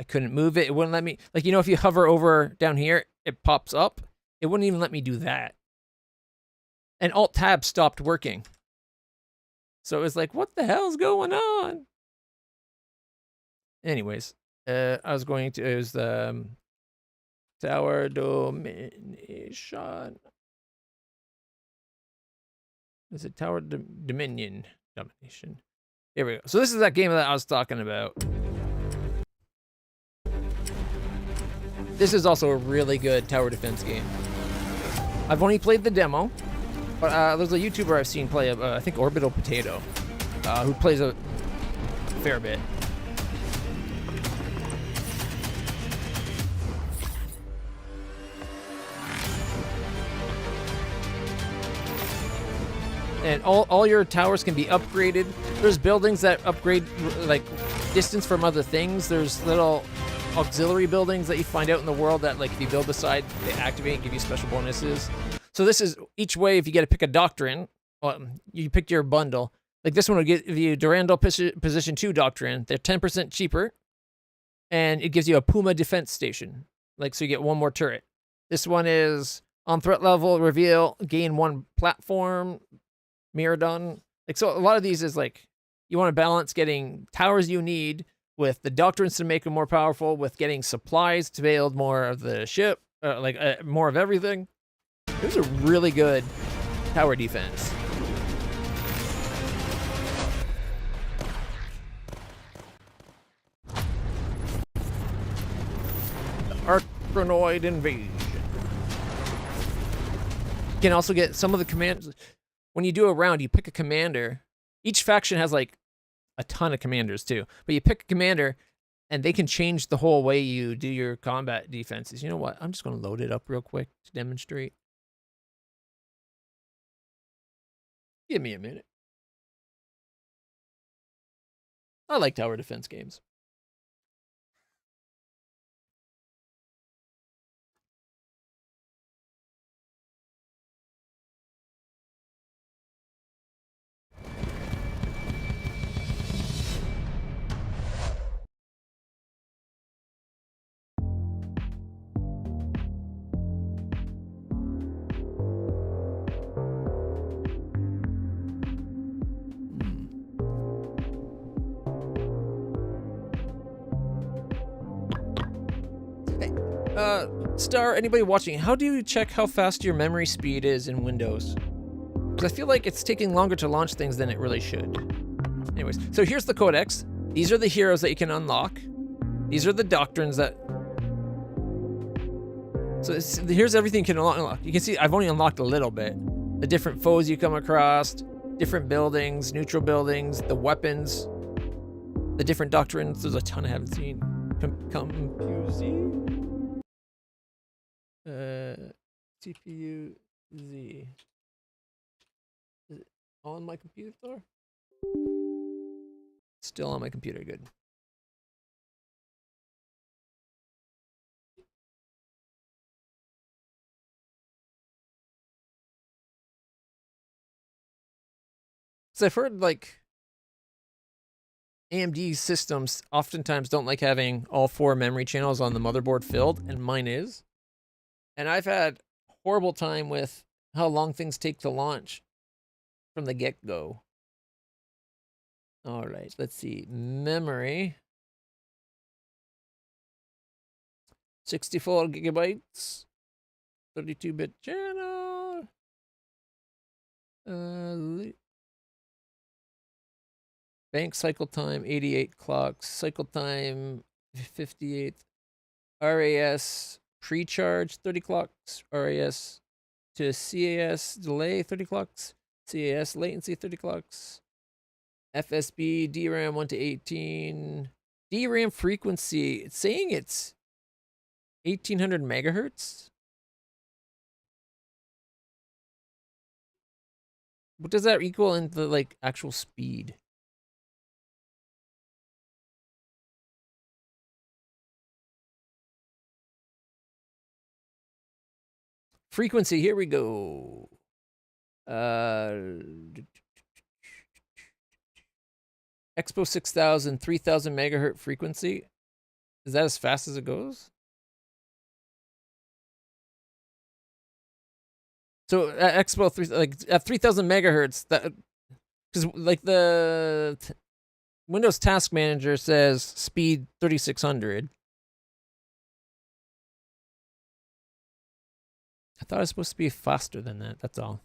I couldn't move it. It wouldn't let me, like, you know, if you hover over down here, it pops up. It wouldn't even let me do that. And Alt-Tab stopped working. So it was like, what the hell's going on? Anyways, I was going to, it was the Tower Domination. Is it Tower Dominion? Domination. Here we go. So this is that game that I was talking about. This is also a really good tower defense game. I've only played the demo, but there's a YouTuber I've seen play, I think Orbital Potato, who plays a fair bit. And all your towers can be upgraded. There's buildings that upgrade, like, distance from other things. There's little auxiliary buildings that you find out in the world that, like, if you build beside, they activate and give you special bonuses. So this is each wave you get to pick a doctrine. You picked your bundle. Like, this one will give you Durandal Position 2 Doctrine. They're 10% cheaper. And it gives you a Puma Defense Station. Like, so you get 1 more turret. This one is on threat level, reveal, gain 1 platform. Miradon. Like, so a lot of these is like, you want to balance getting towers you need with the doctrines to make them more powerful, with getting supplies to build more of the ship, more of everything. It was a really good tower defense. The Arachnoid Invasion. You can also get some of the commands. When you do a round, you pick a commander. Each faction has, like, a ton of commanders, too. But you pick a commander, and they can change the whole way you do your combat defenses. You know what? I'm just going to load it up real quick to demonstrate. Give me a minute. I like tower defense games. Star, anybody watching, how do you check how fast your memory speed is in Windows? Because I feel like it's taking longer to launch things than it really should. Anyways, so here's the codex. These are the heroes that you can unlock. These are the doctrines that... So here's everything you can unlock. You can see I've only unlocked a little bit. The different foes you come across, different buildings, neutral buildings, the weapons, the different doctrines. There's a ton I haven't seen. CompuZ? CPU Z. Is it on my computer? Still on my computer, good. So I've heard, like, AMD systems oftentimes don't like having all 4 memory channels on the motherboard filled, and mine is. And I've had a horrible time with how long things take to launch from the get-go. All right, let's see. Memory. 64 gigabytes. 32-bit channel. Bank cycle time 88 clocks. Cycle time 58. RAS pre-charge 30 clocks. RAS to CAS delay 30 clocks. CAS latency 30 clocks. FSB DRAM 1 to 18. DRAM frequency, it's saying it's 1800 megahertz. What does that equal in the like actual speed? Frequency, here we go. Expo 6000, 3000 megahertz frequency. Is that as fast as it goes? So at Expo 3, like at 3000 megahertz, that because like the Windows Task Manager says speed 3600. I thought it was supposed to be faster than that. That's all.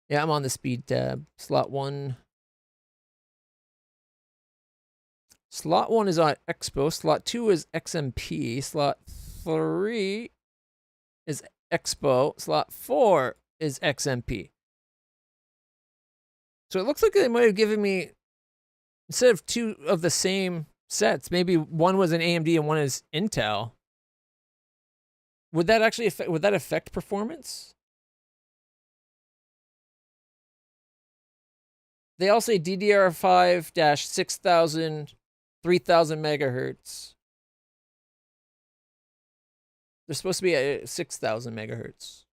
Yeah, I'm on the speed tab. Slot 1. Slot 1 is on Expo. Slot 2 is XMP. Slot 3 is Expo. Slot 4 is XMP. So it looks like they might have given me, instead of two of the same sets, maybe one was an AMD and one is Intel. Would that actually affect performance? They all say DDR5-6000, 3000 megahertz. They're supposed to be at 6000 megahertz.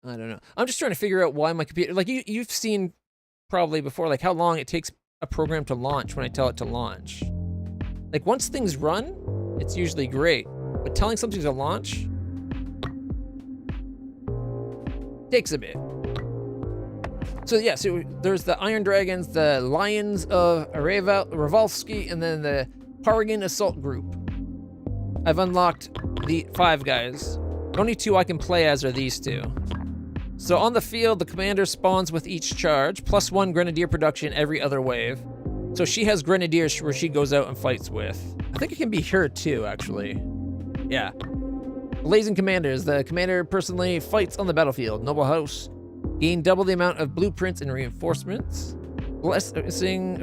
I don't know. I'm just trying to figure out why my computer, like you've seen probably before, like how long it takes a program to launch when I tell it to launch. Like once things run, it's usually great, but telling something to launch takes a bit. So yeah, so there's the Iron Dragons, the Lions of Ravalsky, and then the Paragon Assault Group. I've unlocked the 5 guys. The only 2 I can play as are these 2. So on the field, the commander spawns with each charge, +1 Grenadier production every other wave. So she has Grenadiers where she goes out and fights with. I think it can be her too, actually. Yeah. Blazing Commanders. The commander personally fights on the battlefield. Noble House. Gain double the amount of blueprints and reinforcements. Blessings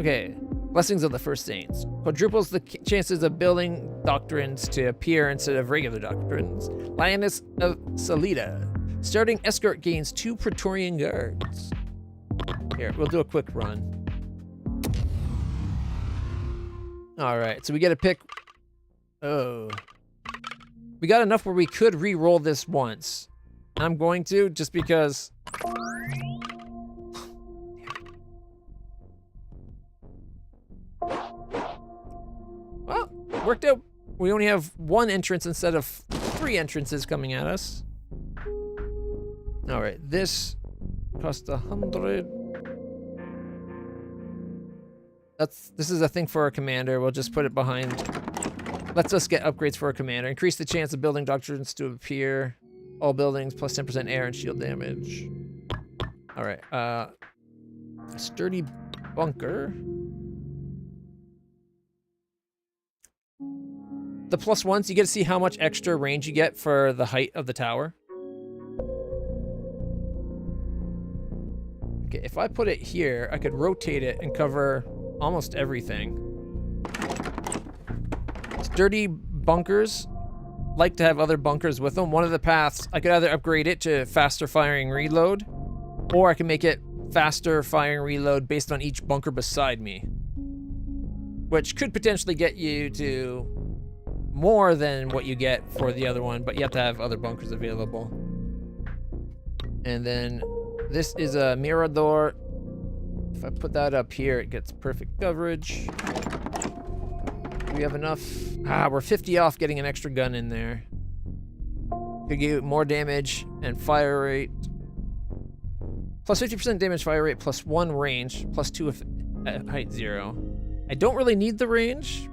of the First Saints. Quadruples the chances of building doctrines to appear instead of regular doctrines. Lioness of Salida. Starting escort gains 2 Praetorian guards. Here, we'll do a quick run. All right, so we get to pick. Oh. We got enough where we could re-roll this once. I'm going to, just because. Well, worked out. We only have 1 entrance instead of 3 entrances coming at us. All right, this cost 100. This is a thing for our commander. We'll just put it behind. Lets us get upgrades for our commander. Increase the chance of building doctrines to appear. All buildings plus 10% air and shield damage. All right. Sturdy bunker. The +1s, you get to see how much extra range you get for the height of the tower. Okay, if I put it here, I could rotate it and cover almost everything. Sturdy bunkers like to have other bunkers with them. One of the paths, I could either upgrade it to faster firing reload, or I can make it faster firing reload based on each bunker beside me, which could potentially get you to more than what you get for the other one, but you have to have other bunkers available. And then this is a Mirador. If I put that up here, it gets perfect coverage. Do we have enough? We're 50 off getting an extra gun in there. Could get more damage and fire rate. Plus 50% damage, fire rate, +1 range, +2 at height 0. I don't really need the range,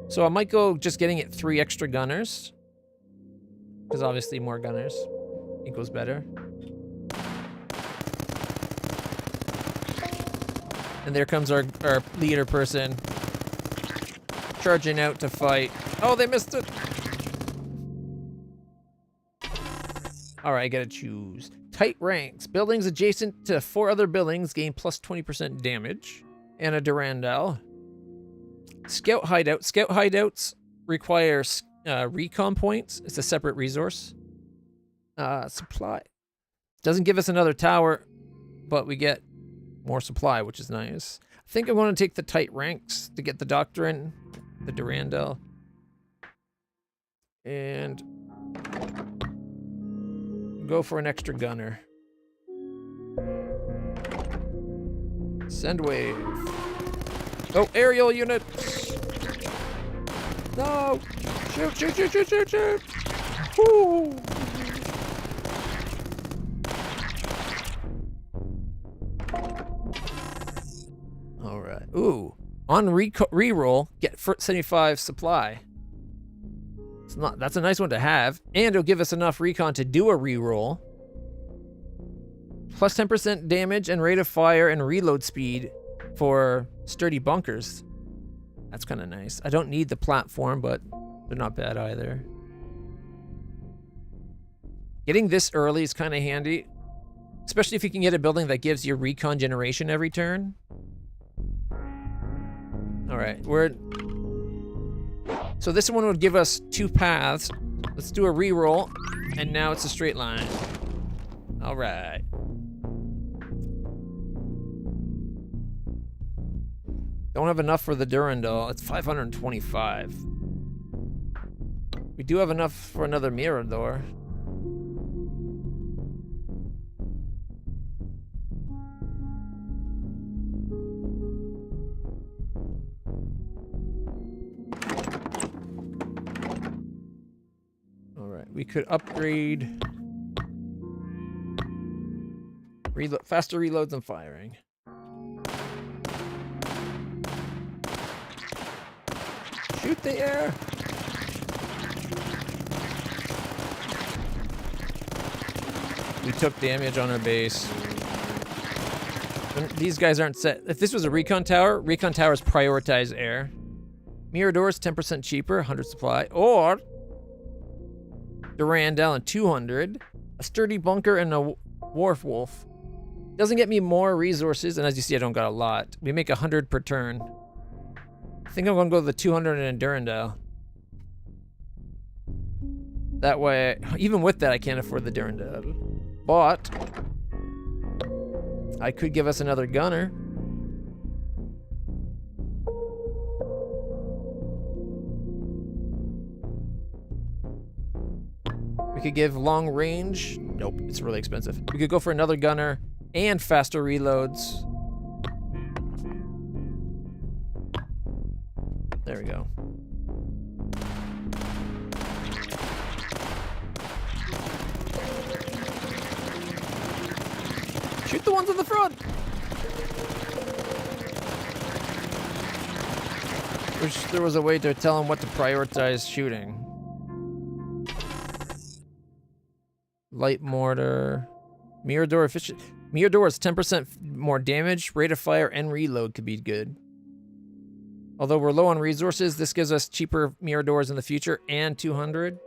so I might go just getting it 3 extra gunners. because obviously more gunners equals better. And there comes our leader person charging out to fight. Oh, they missed it. All right, I gotta choose. Tight ranks. Buildings adjacent to 4 other buildings gain plus 20% damage. And a Durandal. Scout hideout. Scout hideouts require recon points. It's a separate resource. Supply. Doesn't give us another tower, but we get more supply, which is nice. I think I want to take the tight ranks to get the Doctrine, the Durandal. And go for an extra gunner. Send wave. Oh, aerial unit. No. Shoot, shoot, shoot, shoot, shoot, shoot. Woo. All right. Ooh. On reroll, get 75 supply. That's a nice one to have, and it'll give us enough recon to do a reroll. Plus 10% damage and rate of fire and reload speed for sturdy bunkers. That's kind of nice. I don't need the platform, but they're not bad either. Getting this early is kind of handy, especially if you can get a building that gives you recon generation every turn. All right, so this one would give us 2 paths. Let's do a reroll, and now it's a straight line. All right. Don't have enough for the Durandal. It's 525. We do have enough for another Mirador. We could upgrade faster reloads and firing. Shoot the air. We took damage on our base. These guys aren't set. If this was a recon towers prioritize air. Mirador's 10% cheaper, 100 supply, or Durandal and 200, a sturdy bunker and a wharf wolf. Doesn't get me more resources, and as you see, I don't got a lot. We make 100 per turn. I think I'm gonna go to the 200 and a Durandal. That way, even with that, I can't afford the Durandal. But I could give us another gunner. We could give long range. Nope, it's really expensive. We could go for another gunner and faster reloads. There we go. Shoot the ones in the front. Wish there was a way to tell them what to prioritize shooting. Light mortar. Mirador efficient. Mirador is 10% more damage, rate of fire, and reload could be good. Although we're low on resources, this gives us cheaper Miradors in the future and 200.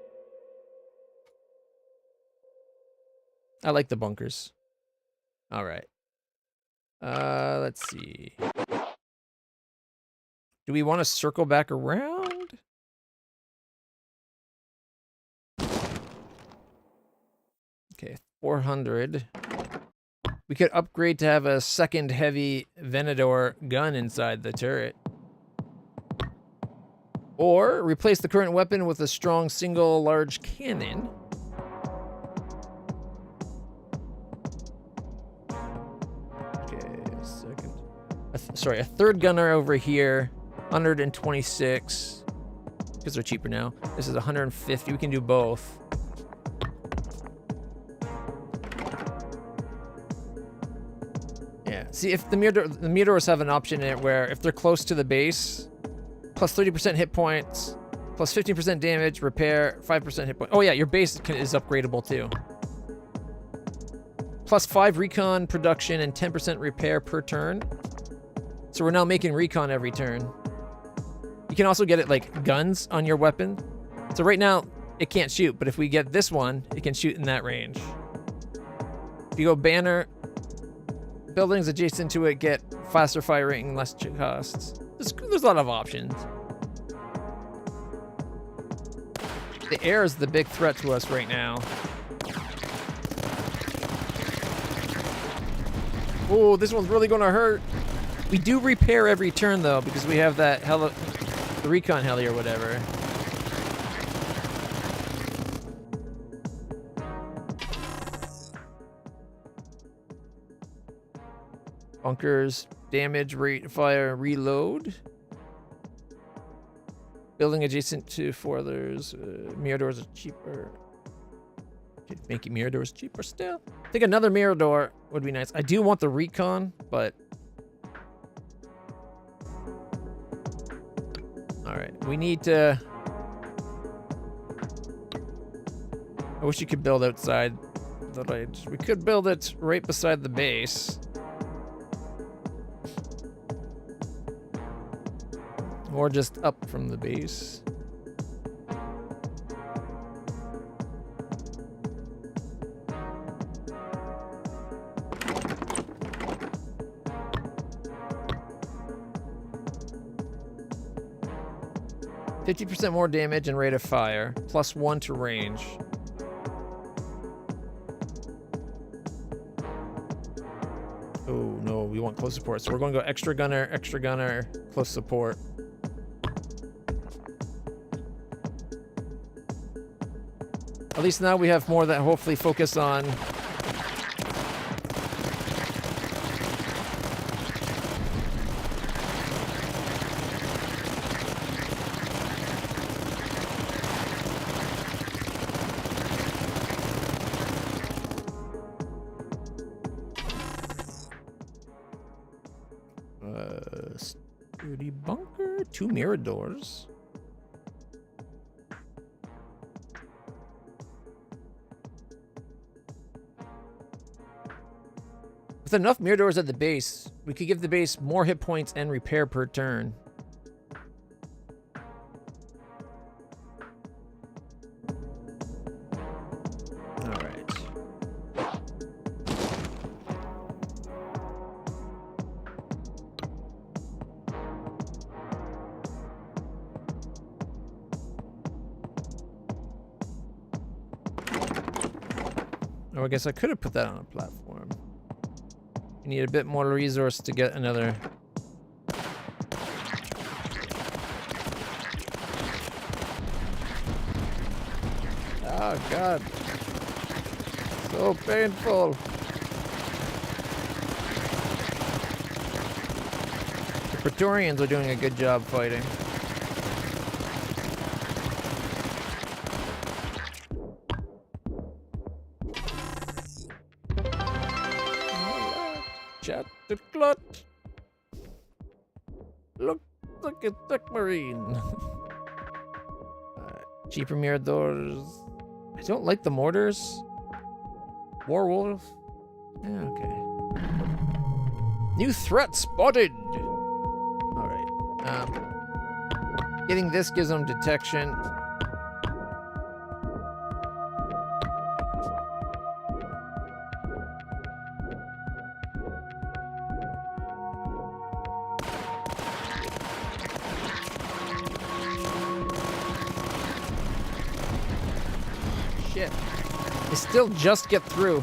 I like the bunkers. All right. Let's see. Do we want to circle back around? Okay, 400. We could upgrade to have a second heavy Venador gun inside the turret. Or replace the current weapon with a strong single large cannon. Okay, a second. Sorry, a third gunner over here. 126. Because they're cheaper now. This is 150. We can do both. Yeah. See, if the Miradors have an option in it where if they're close to the base, plus 30% hit points, Plus 15% damage, repair, 5% hit point. Oh yeah, your base is upgradable too. Plus 5 recon production and 10% repair per turn. So we're now making recon every turn. You can also get it like guns on your weapon. So right now it can't shoot, but if we get this one, it can shoot in that range. If you go banner, buildings adjacent to it get faster firing, less costs. There's a lot of options. The air is the big threat to us right now. Oh, this one's really gonna hurt. We do repair every turn though, because we have that the recon heli or whatever. Bunkers, damage, rate, fire, reload. Building adjacent to 4 others. Mirror doors are cheaper. Making mirror doors cheaper still. I think another mirror door would be nice. I do want the recon, but... Alright, we need to... I wish you could build outside. We could build it right beside the base. Or just up from the base. %50 more damage and rate of fire, plus 1 to range. Oh no, we want close support, so we're going to go extra gunner, close support. At least now we have more that hopefully focus on sturdy bunker, 2 mirror doors. With enough mirror doors at the base, we could give the base more hit points and repair per turn. Alright. Oh, I guess I could have put that on a platform. You need a bit more resource to get another. Oh god. So painful. The Praetorians are doing a good job fighting. LitlClutch. Look like a submarine. Cheaper mirror doors. I don't like the mortars. Warwolf. Yeah, okay. New threat spotted. Alright. Getting this gives them detection. Shit. They still just get through.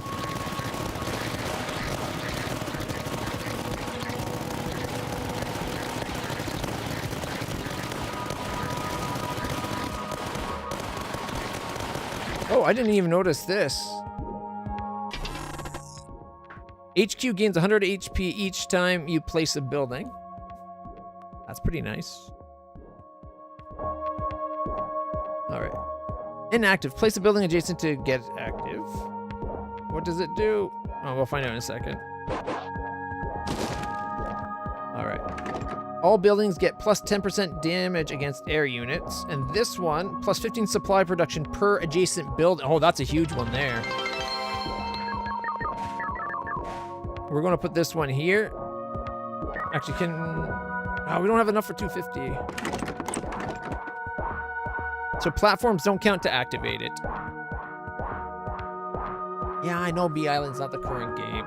Oh, I didn't even notice this. HQ gains 100 HP each time you place a building. That's pretty nice. Alright. Inactive. Place a building adjacent to get active. What does it do? Oh, we'll find out in a second. Alright. All buildings get plus 10% damage against air units. And this one, plus 15 supply production per adjacent build. Oh, that's a huge one there. We're going to put this one here. Actually, oh, we don't have enough for 250. So platforms don't count to activate it. Yeah, I know Bee Island's not the current game.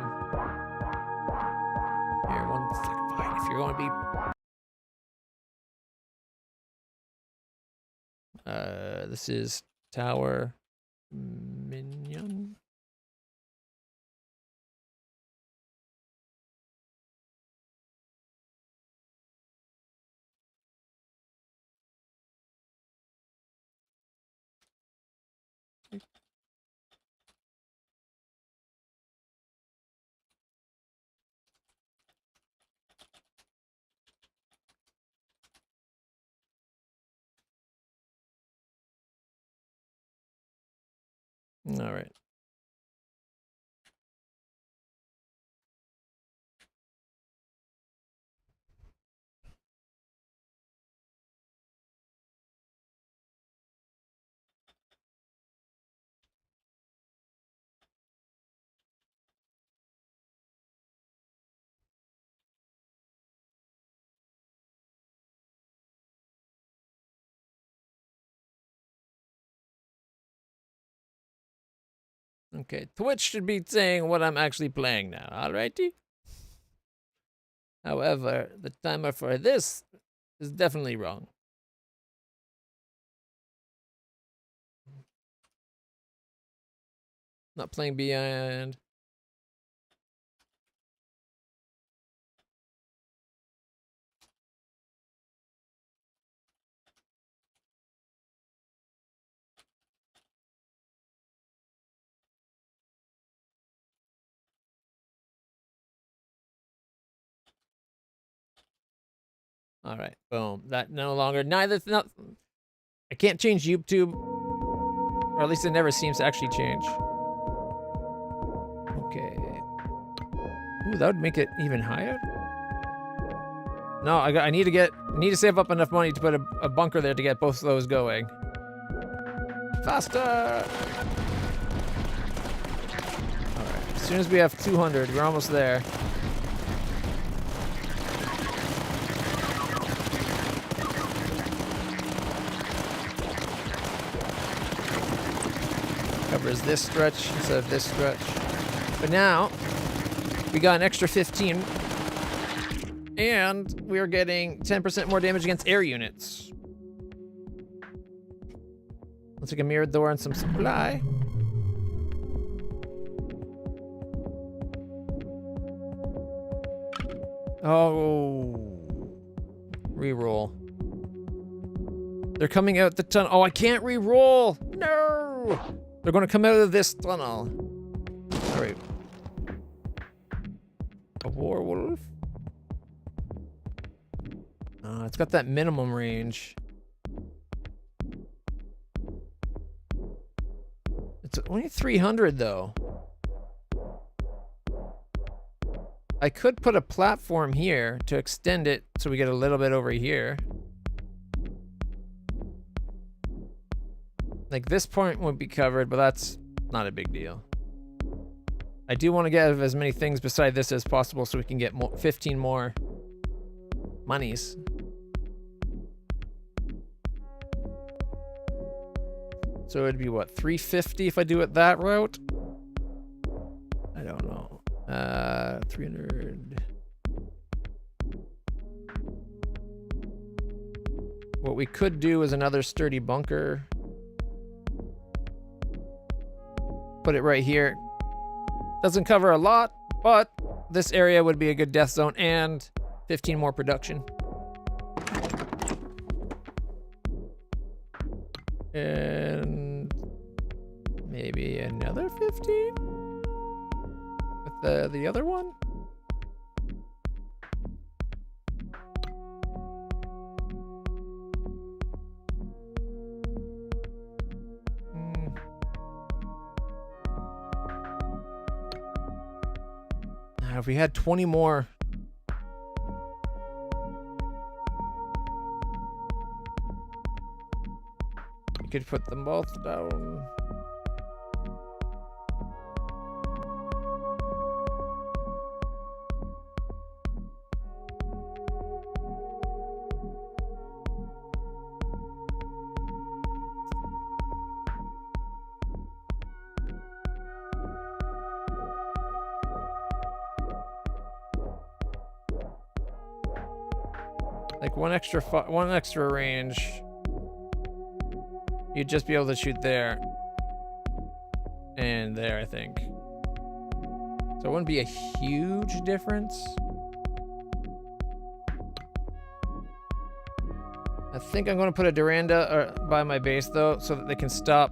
Here, 1 second. Fine, if you're going to be... this is Tower Minion. All right. Okay, Twitch should be saying what I'm actually playing now, alrighty? However, the timer for this is definitely wrong. Not playing Beyond. All right, boom. That no longer, I can't change YouTube, or at least it never seems to actually change. Okay. Ooh, that would make it even higher. No, I need to save up enough money to put a bunker there to get both of those going. Faster! All right, as soon as we have 200, we're almost there. Covers this stretch instead of this stretch. But now, we got an extra 15. And we are getting 10% more damage against air units. Looks like a mirrored door and some supply. Oh. Reroll. They're coming out the tunnel. Oh, I can't reroll. No. They're going to come out of this tunnel. All right. A werewolf. It's got that minimum range. It's only 300 though. I could put a platform here to extend it so we get a little bit over here. Like this point won't be covered, but that's not a big deal. I do want to get as many things beside this as possible so we can get 15 more monies. So it'd be what, 350 if I do it that route? I don't know. 300. What we could do is another sturdy bunker. Put it right here. Doesn't cover a lot, but this area would be a good death zone and 15 more production. And maybe another 15 with the other one. Now, if we had 20 more could put them both down. Like one extra range. You'd just be able to shoot there. And there, I think. So it wouldn't be a huge difference. I think I'm going to put a Duranda by my base, though, so that they can stop,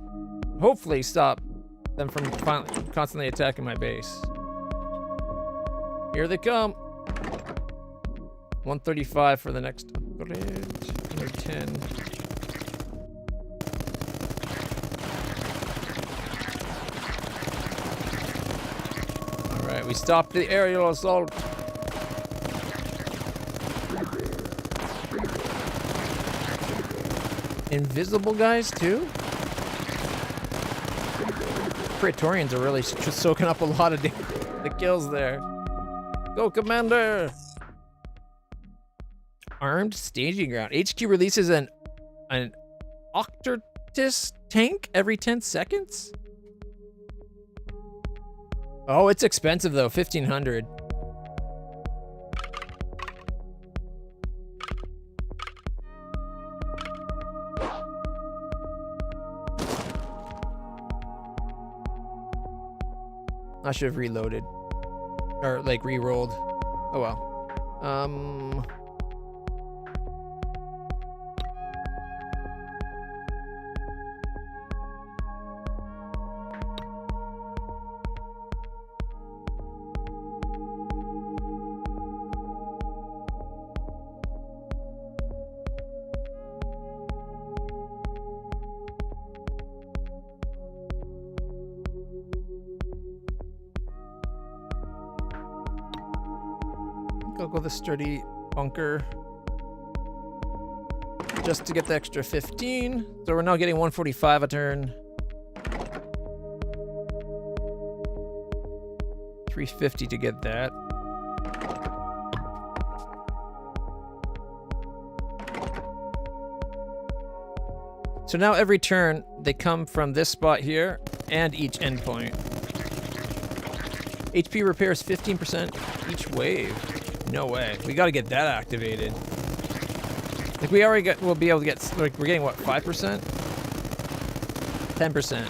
hopefully stop them from constantly attacking my base. Here they come. 135 for the next upgrade. 110. Alright, we stopped the aerial assault. Invisible guys, too? Praetorians are really just soaking up a lot of the kills there. Go, Commander! Armed staging ground. HQ releases an Octortis tank every 10 seconds? Oh, it's expensive though, 1,500. I should have reloaded. Or like re-rolled. Oh well. I'll go the sturdy bunker just to get the extra 15. So we're now getting 145 a turn. 350 to get that. So now every turn they come from this spot here and each endpoint. HP repairs 15% each wave. No way. We gotta get that activated. Like we already got, we'll be able to get, like we're getting what, 5%? 10%.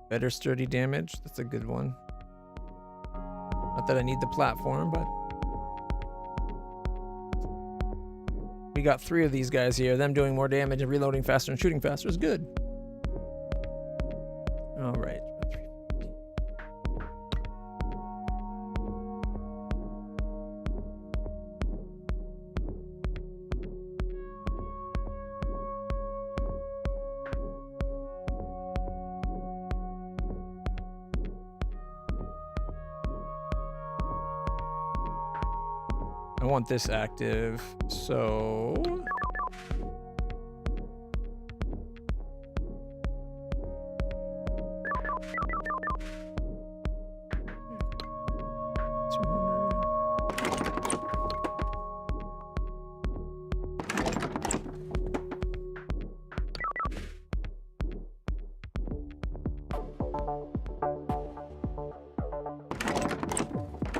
Better sturdy damage. That's a good one. Not that I need the platform, but we got 3 of these guys here. Them doing more damage and reloading faster and shooting faster is good. All right. I want this active, so...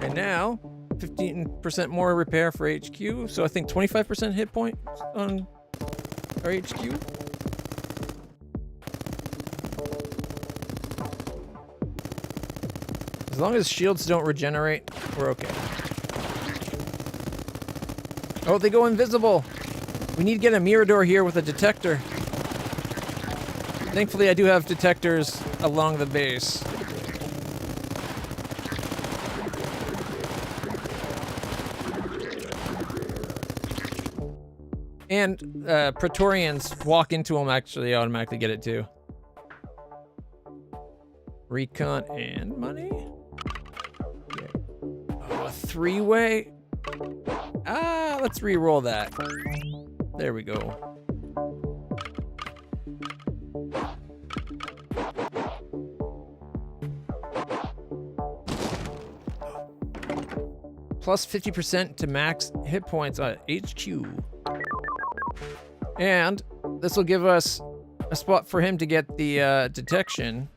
And now, 15% more repair for HQ, so I think 25% hit point on our HQ. As long as shields don't regenerate, we're okay. Oh, they go invisible. We need to get a Mirador here with a detector. Thankfully, I do have detectors along the base. And Praetorians walk into them actually automatically get it too. Recon and money? Yeah. Oh, a three-way? Ah, let's re-roll that. There we go. Plus 50% to max hit points on HQ. And this will give us a spot for him to get the detection.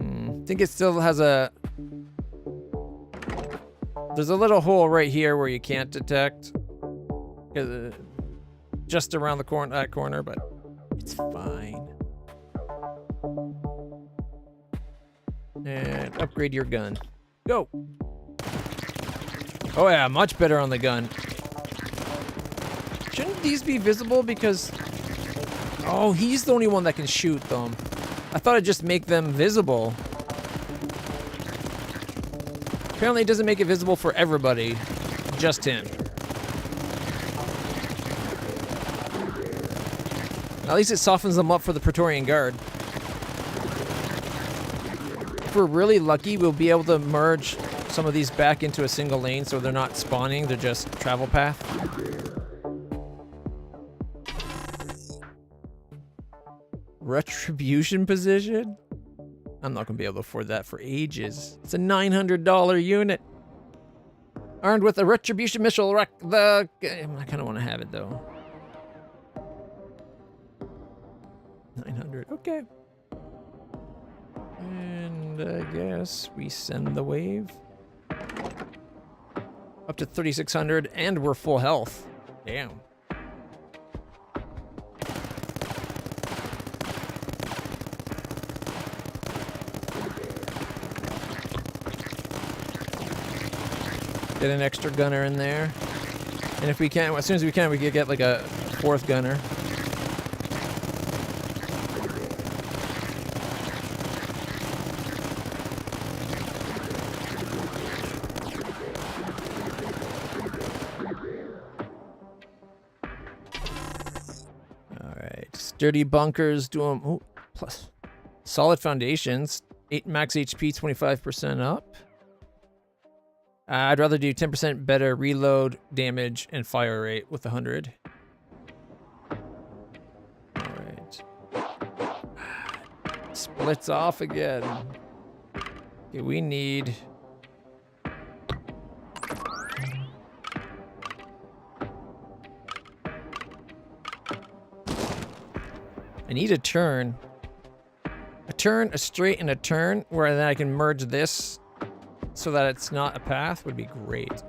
I think it still has a... There's a little hole right here where you can't detect. Just around the corner, but it's fine. And upgrade your gun. Go! Oh yeah, much better on the gun. Shouldn't these be visible because... Oh, he's the only one that can shoot them. I thought it'd just make them visible. Apparently it doesn't make it visible for everybody. Just him. At least it softens them up for the Praetorian Guard. If we're really lucky, we'll be able to merge some of these back into a single lane so they're not spawning, they're just travel path. Retribution position? I'm not gonna be able to afford that for ages. It's a $900 unit. Armed with a retribution missile, I kind of want to have it though. 900, okay. And I guess we send the wave. Up to 3,600 and we're full health. Damn. Get an extra gunner in there. And if we can, as soon as we can, we could get like a fourth gunner. Alright. Sturdy bunkers, do them. Oh, plus. Solid foundations. 8 max HP, 25% up. I'd rather do 10% better reload, damage, and fire rate with 100. Alright. Splits off again. Okay, we need... I need a turn. A turn, a straight, and a turn, where then I can merge this so that it's not a path would be great.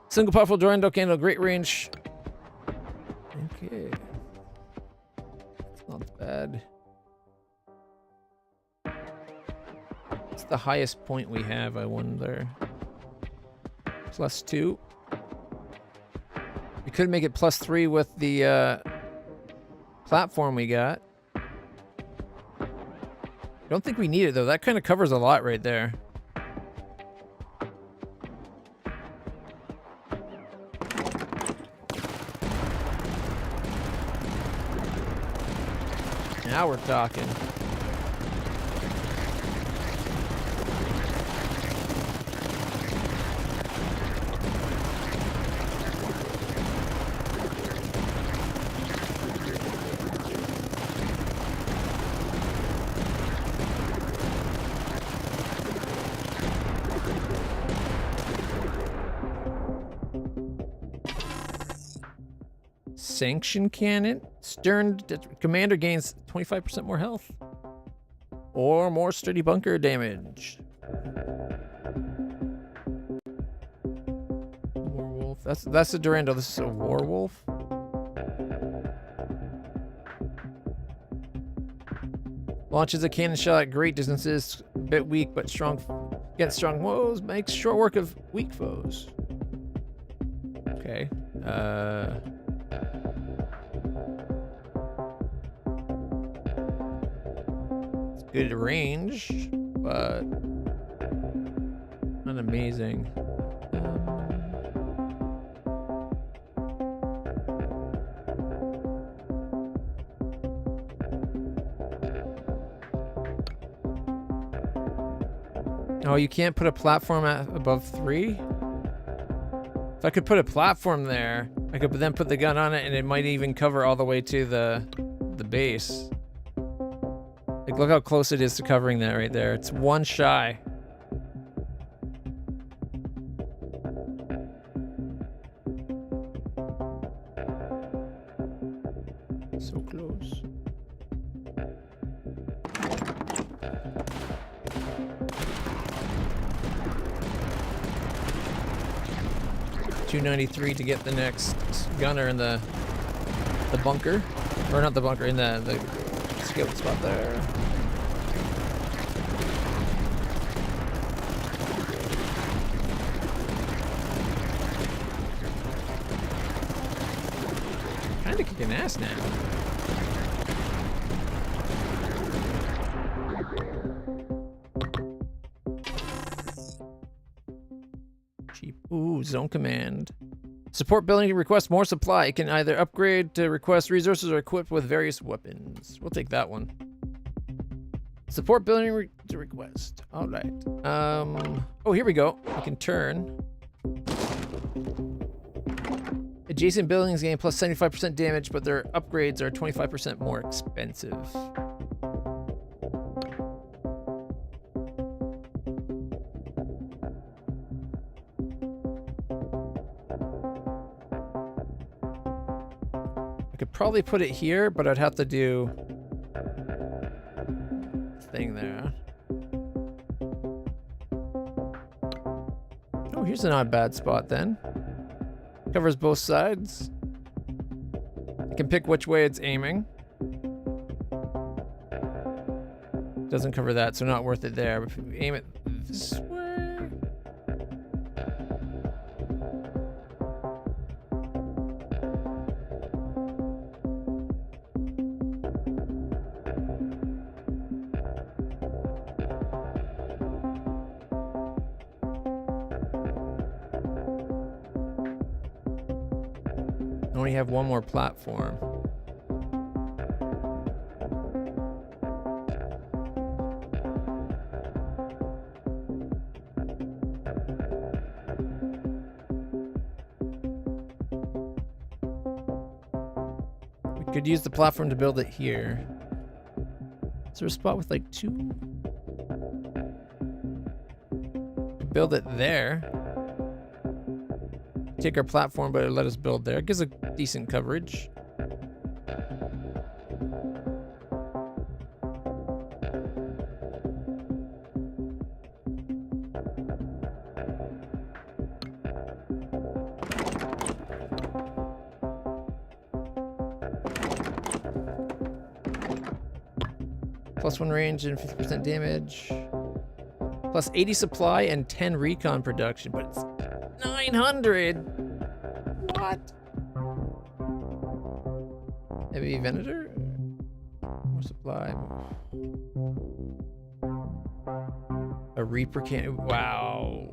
Single powerful Durando candle, great range. Okay. It's not bad. What's the highest point we have, I wonder? +2. We could make it +3 with the platform we got. I don't think we need it though. That kind of covers a lot right there. Now we're talking. Sanction cannon. Stern commander gains 25% more health. Or more sturdy bunker damage. Warwolf. That's a Durando. This is a Warwolf. Launches a cannon shot at great distances. A bit weak, but strong against strong foes. Makes short work of weak foes. Okay. good range, but not amazing. Oh, you can't put a platform at above 3? If I could put a platform there, I could then put the gun on it and it might even cover all the way to the base. Like, look how close it is to covering that right there. It's one shy. So close. $293 to get the next gunner in the bunker, or not the bunker, in the scout spot there. Kinda kicking ass now. Cheap. Ooh, zone command. Support building requests more supply. It can either upgrade to request resources or equip with various weapons. We'll take that one. Support building to request. All right. Oh, here we go. We can turn. Adjacent buildings gain plus 75% damage, but their upgrades are 25% more expensive. I could probably put it here, but I'd have to do thing there. Oh, here's a not bad spot then. Covers both sides. I can pick which way it's aiming. Doesn't cover that, so not worth it there. But if we aim it this way. I only have one more platform. We could use the platform to build it here. Is there a spot with like 2? Build it there. Take our platform, but let us build there. It gives a decent coverage. +1 range and 50% damage. Plus 80 supply and 10 recon production, but it's 900. What? Heavy Venator? More supply. A Reaper can. Wow.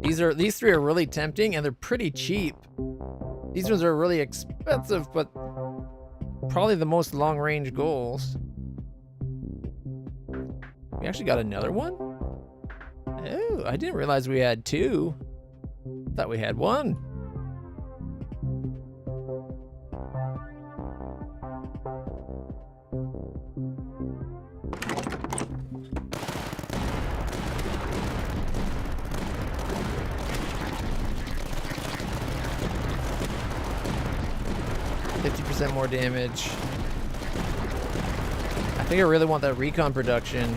These 3 are really tempting and they're pretty cheap. These ones are really expensive, but probably the most long range goals. We actually got another one? Oh, I didn't realize we had 2. Thought we had 1. %50 more damage. I think I really want that recon production.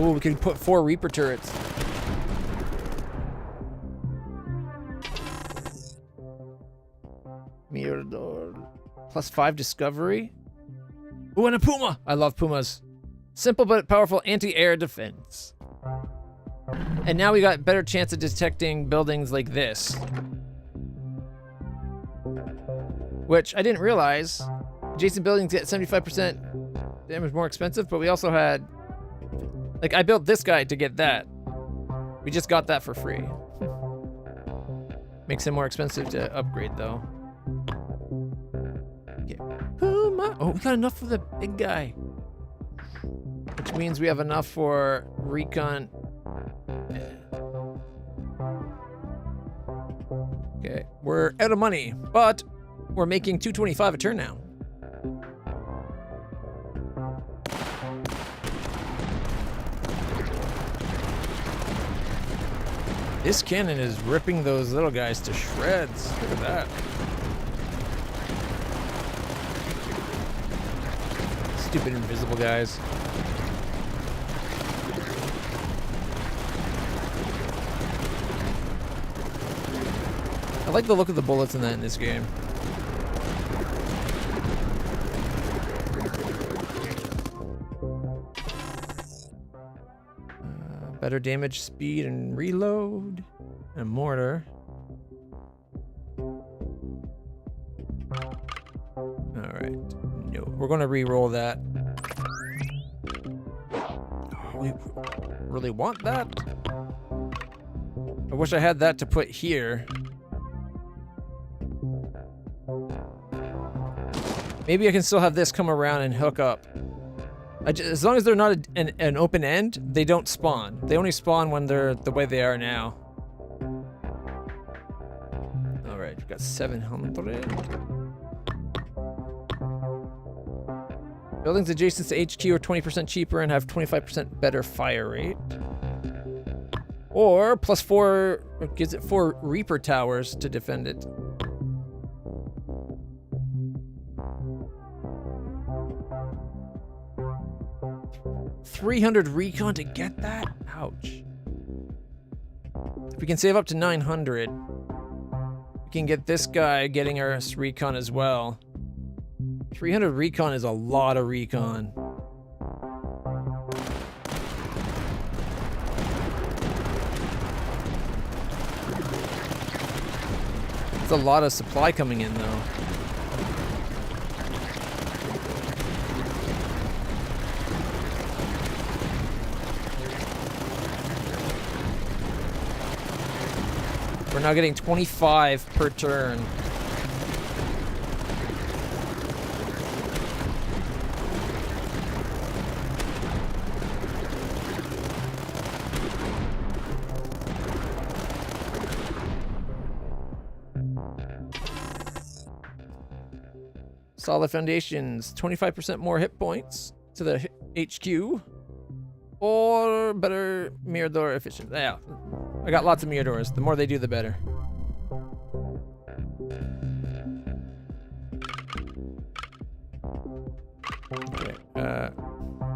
Oh, we can put 4 Reaper turrets. Mirador. +5 discovery. Ooh, and a Puma! I love Pumas. Simple but powerful anti-air defense. And now we got better chance of detecting buildings like this. Which I didn't realize. Adjacent buildings get 75% damage more expensive, but we also had... Like, I built this guy to get that. We just got that for free. Makes him more expensive to upgrade, though. Okay. Oh, we got enough for the big guy. Which means we have enough for recon. Okay, we're out of money, but we're making 225 a turn now. This cannon is ripping those little guys to shreds. Look at that. Stupid invisible guys. I like the look of the bullets in this game. Better damage, speed, and reload. And a mortar. Alright. No, we're going to re-roll that. Oh, we really want that? I wish I had that to put here. Maybe I can still have this come around and hook up. As long as they're not an open end, they don't spawn. They only spawn when they're the way they are now. Alright, we've got 700. Buildings adjacent to HQ are 20% cheaper and have 25% better fire rate. Or +4 gives it 4 Reaper towers to defend it. $300 recon to get that? Ouch. If we can save up to 900, we can get this guy getting us recon as well. 300 recon is a lot of recon. It's a lot of supply coming in though. We're now getting 25 per turn. Solid foundations, 25% more hit points to the HQ. Or better mirror door efficient. Yeah, I got lots of mirror doors. The more they do, the better. Okay.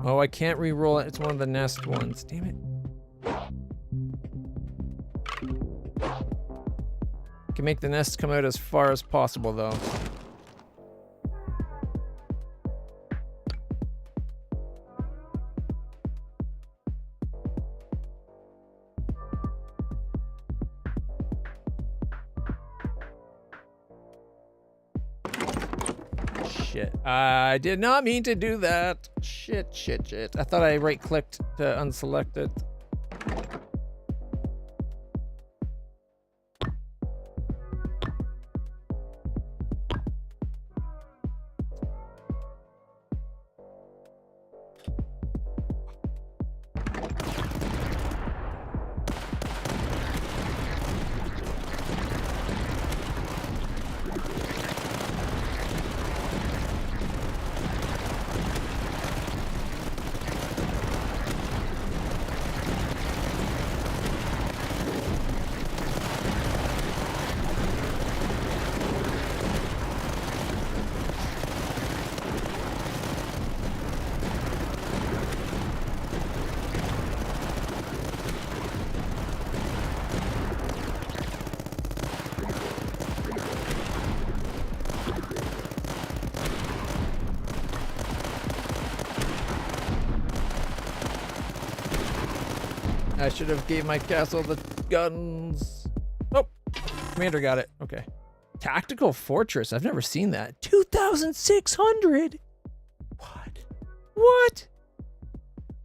Oh, I can't re-roll it. It's one of the nest ones. Damn it. Can make the nest come out as far as possible, though. Shit. I did not mean to do that. Shit. I thought I right-clicked to unselect it. I should have gave my castle the guns. Oh, commander got it. Okay. Tactical fortress. I've never seen that. 2,600. What?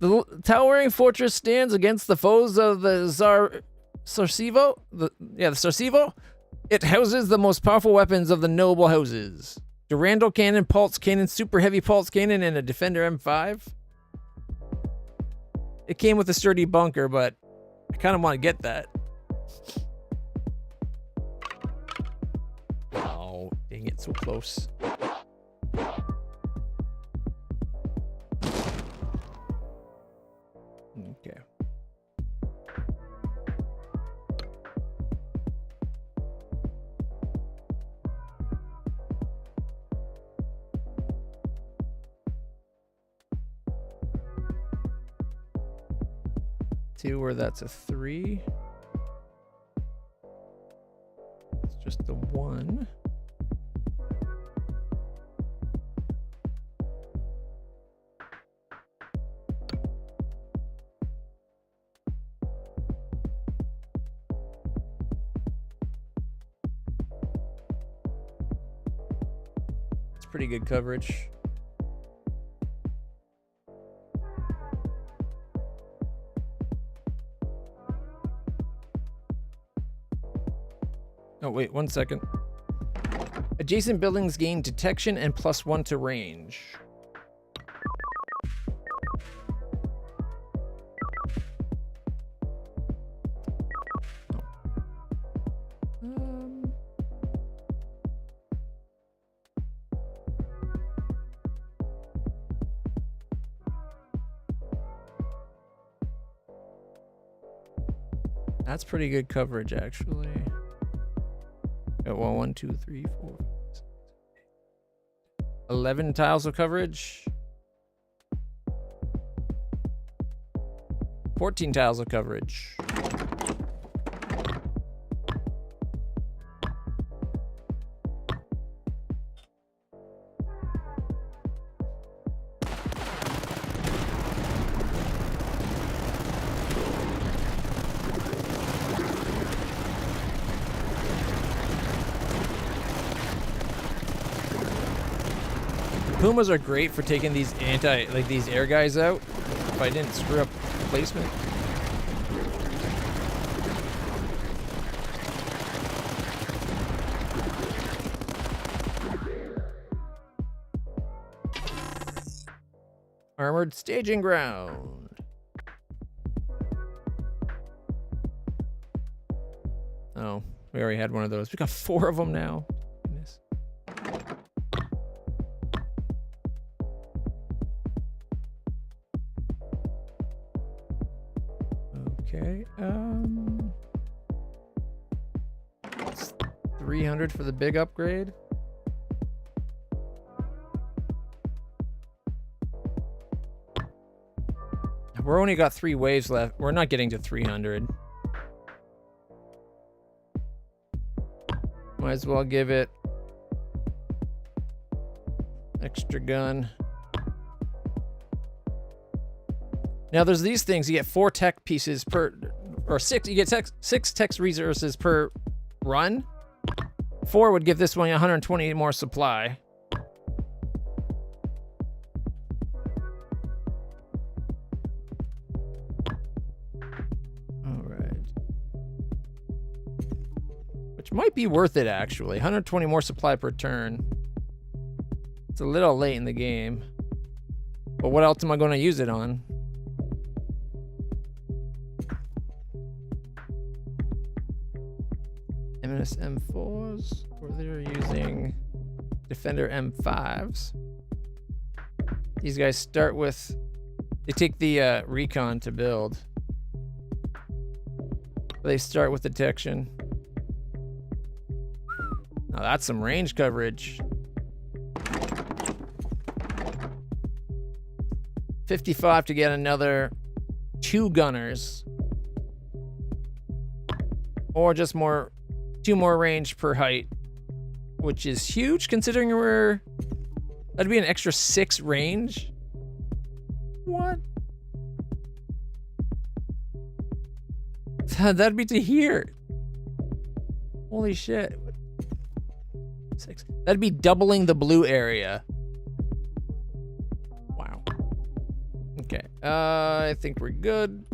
The towering fortress stands against the foes of the Sarcevo. The Sarcevo. It houses the most powerful weapons of the noble houses. Durandal cannon, pulse cannon, super heavy pulse cannon, and a Defender M5. It came with a sturdy bunker, but I kind of want to get that. Oh, dang it, so close. Okay. Two, where that's a 3. It's just the 1. It's pretty good coverage. Oh, wait, 1 second. Adjacent buildings gain detection and +1 to range. That's pretty good coverage, actually. Got 1, 2, 3, 4, 5, 6, 11 tiles of coverage. 14 tiles of coverage. Pumas are great for taking these these air guys out. If I didn't screw up placement. Armored staging ground. Oh, we already had one of those. We got 4 of them now. Goodness. Okay, it's 300 for the big upgrade. We're only got 3 waves left. We're not getting to 300. Might as well give it extra gun. Now there's these things. You get 4 tech pieces per, or 6. You get 6 tech resources per run. 4 would give this one 120 more supply. All right. Which might be worth it actually. 120 more supply per turn. It's a little late in the game. But what else am I going to use it on? M4s, or they're using Defender M5s. These guys start with, they take the recon to build. They start with detection. Now that's some range coverage. 55 to get another 2 gunners. Or just 2 more range per height, which is huge considering that'd be an extra 6 range. What? That'd be to here. Holy shit. 6. That'd be doubling the blue area. Wow. Okay. I think we're good.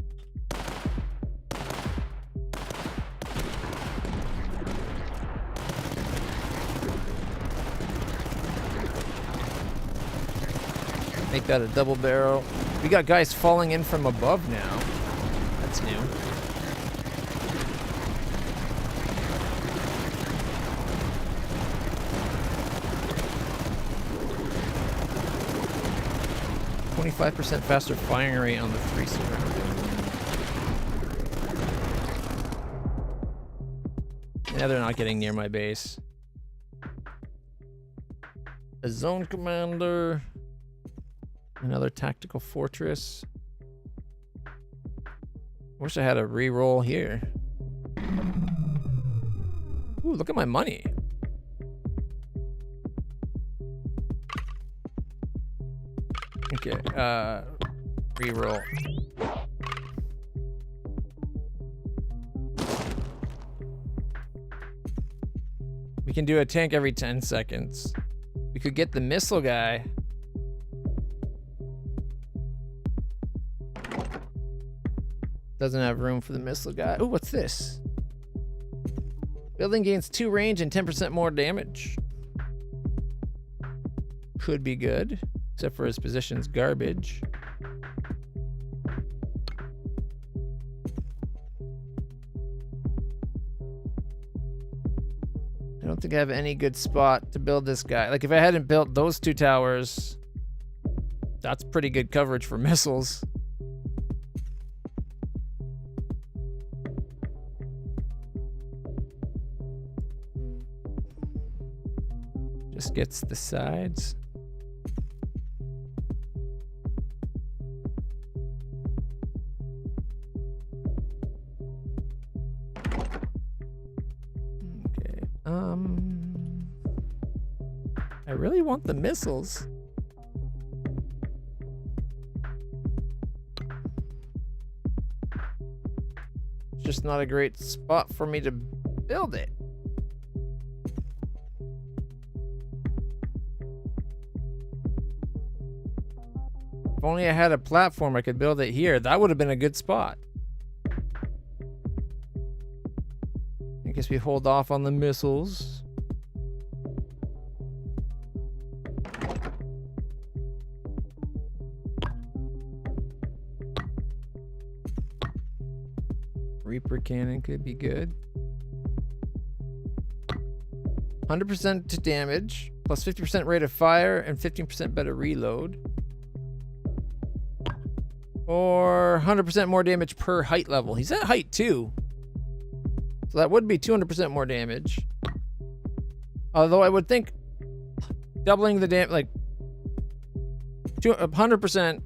Make that a double barrel. We got guys falling in from above now. That's new. %25 faster firing rate on the 3 surrounding. Yeah, they're not getting near my base. A zone commander. Another tactical fortress. Wish I had a re-roll here. Ooh, look at my money. Okay, re-roll. We can do a tank every 10 seconds. We could get the missile guy. Doesn't have room for the missile guy. Ooh, what's this? Building gains 2 range and 10% more damage. Could be good, except for his position's garbage. I don't think I have any good spot to build this guy. Like, if I hadn't built those 2 towers, that's pretty good coverage for missiles. Just gets the sides. Okay. I really want the missiles. It's just not a great spot for me to build it. If only I had a platform I could build it here, that would have been a good spot. I guess we hold off on the missiles. Reaper cannon could be good. 100% to damage, plus 50% rate of fire, and 15% better reload. Or 100% more damage per height level. He's at height 2. So that would be 200% more damage. Although I would think doubling the damage, like 100%,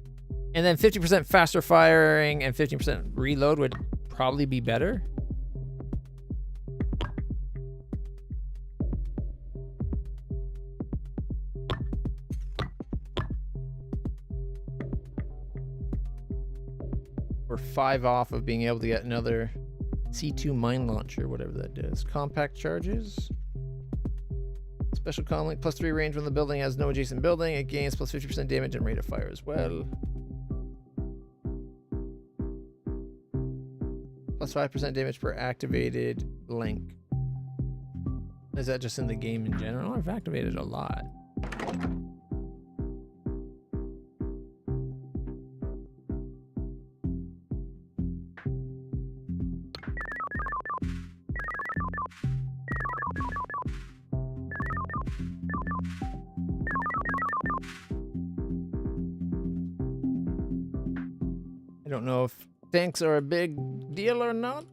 and then 50% faster firing and 15% reload would probably be better. We're 5 off of being able to get another C2 mine launcher, whatever that does. Compact charges. Special comlink, plus 3 range when the building has no adjacent building. It gains plus 50% damage and rate of fire as well. Plus 5% damage per activated link. Is that just in the game in general? I've activated a lot. I don't know if tanks are a big deal or not.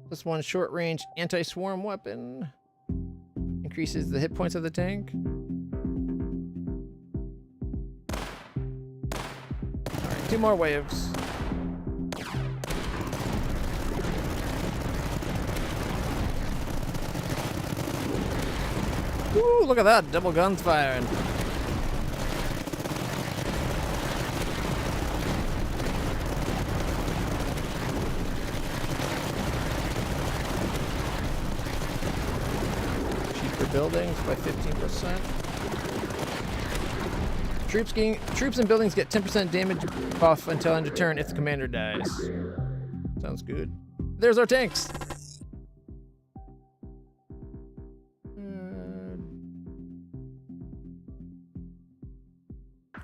Plus 1 short range anti-swarm weapon. Increases the hit points of the tank. 2 more waves. Ooh, look at that. Double guns firing. Cheaper buildings by 15%. Troops and buildings get 10% damage buff until end of turn if the commander dies. Sounds good. There's our tanks.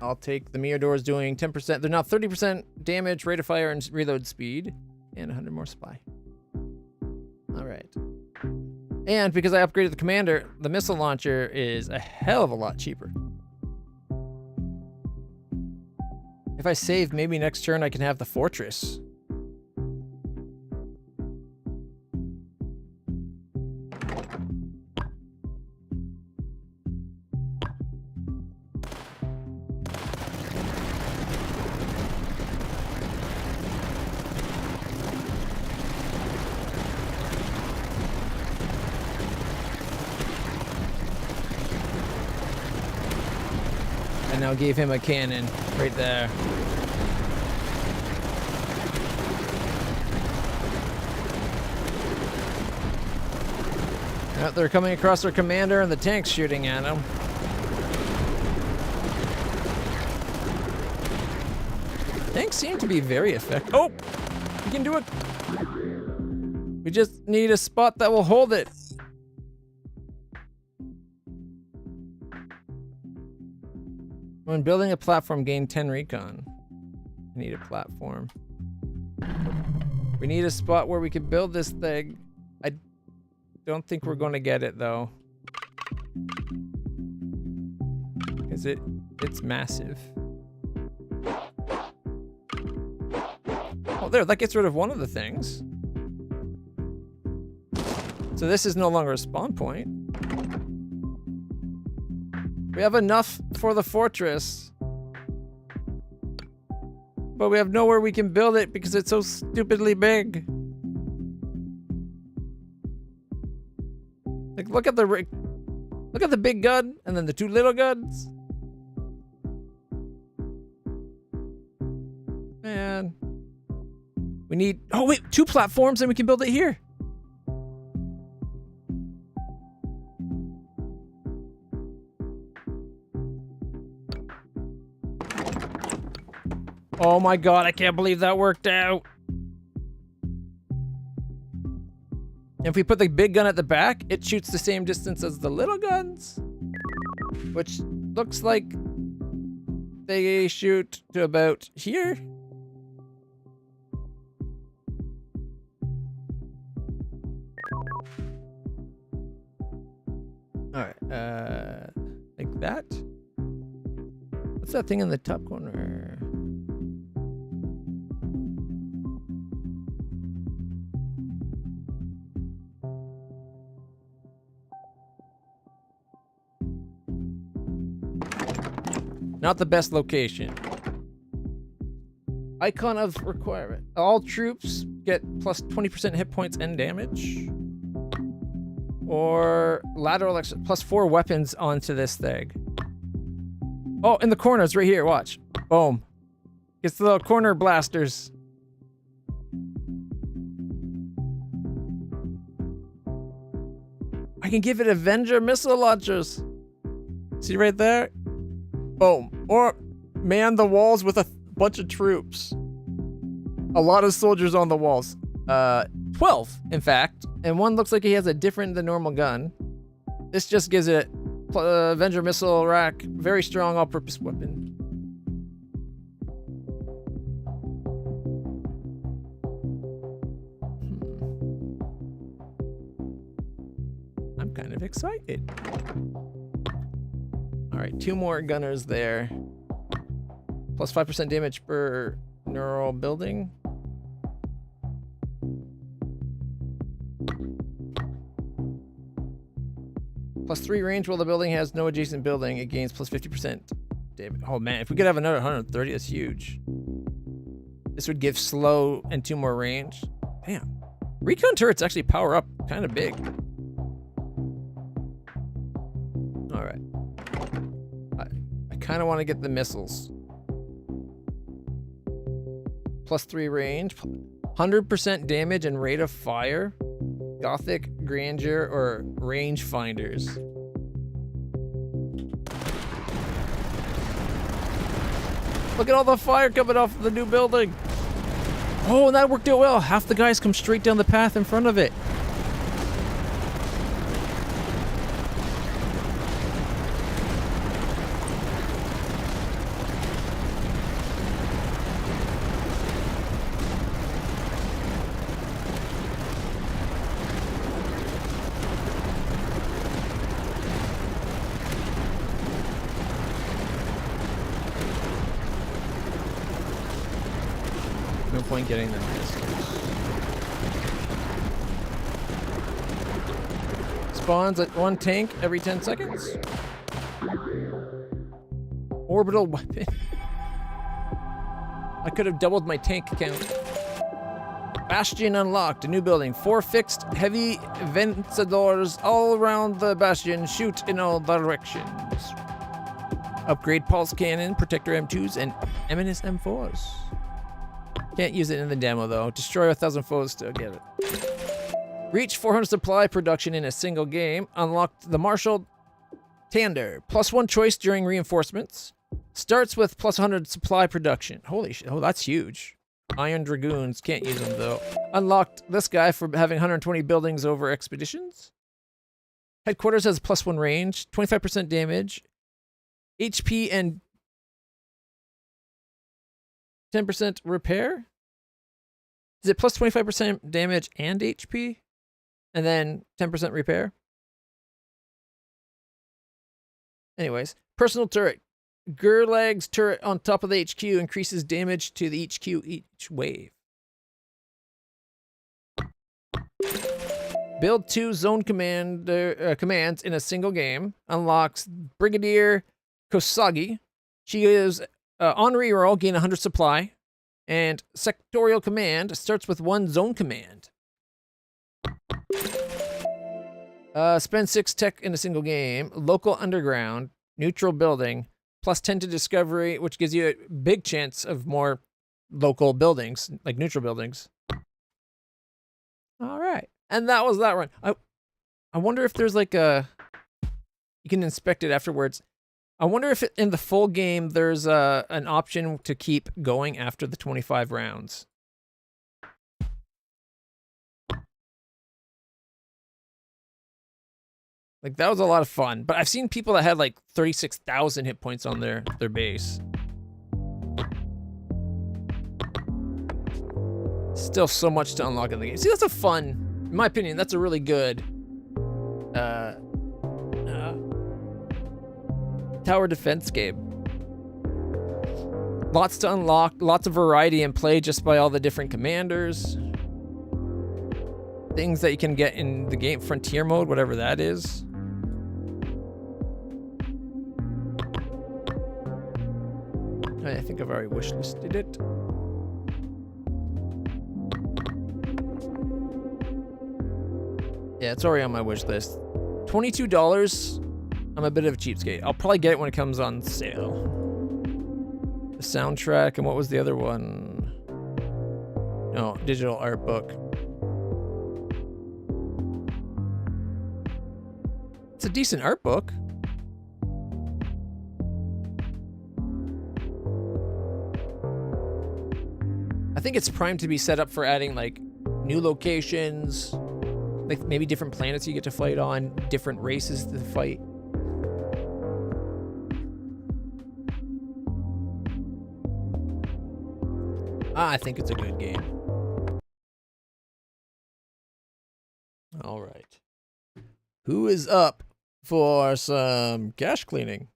I'll take the Miradors doing 10%. They're now 30% damage, rate of fire, and reload speed, and 100 more supply. All right. And because I upgraded the commander, the missile launcher is a hell of a lot cheaper. If I save, maybe next turn I can have the fortress. I now gave him a cannon right there. Yep, they're coming across their commander and the tank's shooting at him. Tanks seem to be very effective. Oh! We can do it! We just need a spot that will hold it. When building a platform, gain 10 recon. I need a platform. We need a spot where we can build this thing. I don't think we're going to get it though. Because it's massive. Oh, there, that gets rid of one of the things. So this is no longer a spawn point. We have enough for the fortress. But we have nowhere we can build it because it's so stupidly big. Like, look at the big gun and then the 2 little guns. Man. We need, oh wait, 2 platforms and we can build it here. Oh my god, I can't believe that worked out. If we put the big gun at the back, it shoots the same distance as the little guns. Which looks like they shoot to about here. Alright, like that. What's that thing in the top corner? Not the best location. Icon of requirement. All troops get plus 20% hit points and damage. Or lateral plus 4 weapons onto this thing. Oh, in the corners right here, watch. Boom. It's the little corner blasters. I can give it Avenger missile launchers. See right there? Boom. Or man the walls with a bunch of troops. A lot of soldiers on the walls. 12, in fact. And one looks like he has a different than normal gun. This just gives it Avenger missile rack. Very strong all-purpose weapon. I'm kind of excited. Alright, 2 more gunners there. Plus 5% damage per neural building. Plus 3 range while the building has no adjacent building. It gains plus 50% damage. Oh man, if we could have another 130, that's huge. This would give slow and 2 more range. Damn. Recon turrets actually power up kind of big. All right. I kind of want to get the missiles. +3 range, 100% damage and rate of fire, Gothic, Grandeur, or Range Finders. Look at all the fire coming off the new building. Oh, and that worked out well. Half the guys come straight down the path in front of it. No point getting them pistols. Spawns at 1 tank every 10 seconds. Orbital weapon. I could have doubled my tank count. Bastion unlocked. A new building. 4 fixed heavy vencedors all around the bastion. Shoot in all directions. Upgrade pulse cannon, protector M2s, and Eminence M4s. Can't use it in the demo though. Destroy 1,000 foes to get it. Reach 400 supply production in a single game. Unlocked the Marshal Tander. +1 choice during reinforcements. Starts with +100 supply production. Holy shit. Oh, that's huge. Iron Dragoons. Can't use them though. Unlocked this guy for having 120 buildings over expeditions. Headquarters has +1 range. 25% damage. HP and 10% repair? Is it plus 25% damage and HP? And then 10% repair? Anyways, personal turret. Gerlag's turret on top of the HQ increases damage to the HQ each wave. Build 2 zone commands in a single game. Unlocks Brigadier Kosagi. She is on reroll, gain 100 supply. And sectorial command starts with 1 zone command. Spend 6 tech in a single game. Local underground, neutral building, +10 to discovery, which gives you a big chance of more local buildings, like neutral buildings. All right, and that was that run. I wonder if there's like a, you can inspect it afterwards. I wonder if in the full game there's an option to keep going after the 25 rounds. Like, that was a lot of fun. But I've seen people that had like 36,000 hit points on their base. Still so much to unlock in the game. See, that's a fun, in my opinion, that's a really good tower defense game. Lots to unlock, lots of variety in play just by all the different commanders. Things that you can get in the game, frontier mode, whatever that is. I think I've already wishlisted it. Yeah, it's already on my wish list. $22. I'm a bit of a cheapskate. I'll probably get it when it comes on sale. The soundtrack, and what was the other one? No, digital art book. It's a decent art book. I think it's primed to be set up for adding like new locations, like maybe different planets you get to fight on, different races to fight. I think it's a good game. All right. Who is up for some cache cleaning?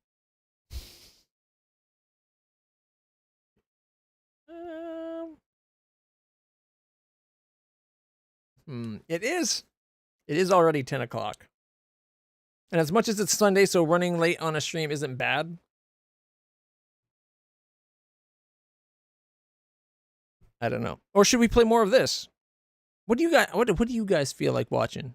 It is. It is already 10 o'clock. And as much as it's Sunday, so running late on a stream isn't bad. I don't know. Or should we play more of this? What do you guys what do you guys feel like watching?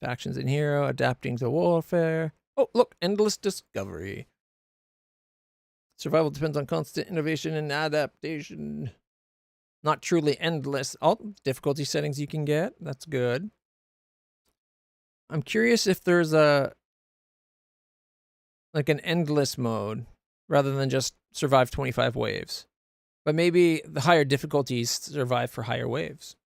Factions and hero, adapting to warfare. Oh, look, endless discovery. Survival depends on constant innovation and adaptation. Not truly endless. All difficulty settings you can get. That's good. I'm curious if there's a like an endless mode rather than just survive 25 waves. But maybe the higher difficulties survive for higher waves.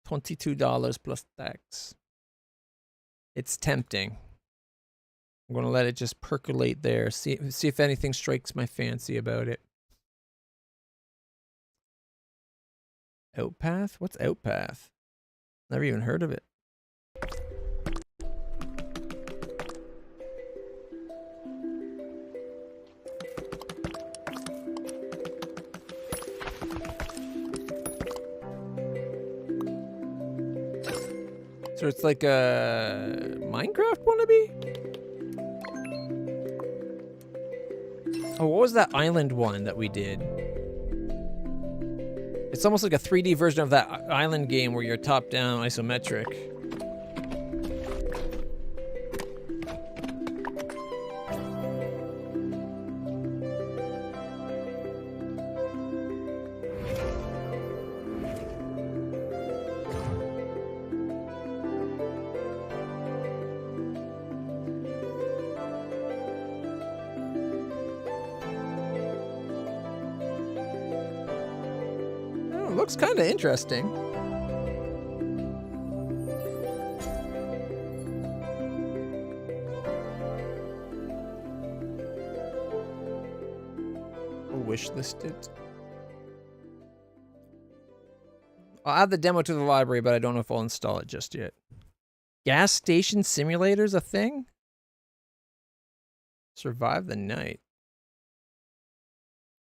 $22 plus tax. It's tempting. I'm going to let it just percolate there. See if anything strikes my fancy about it. Outpath? What's Outpath? Never even heard of it. So it's like a Minecraft wannabe? Oh, what was that island one that we did? It's almost like a 3D version of that island game where you're top-down isometric. Looks kind of interesting. Wish listed. I'll add the demo to the library, but I don't know if I'll install it just yet. Gas station simulator's a thing? Survive the night.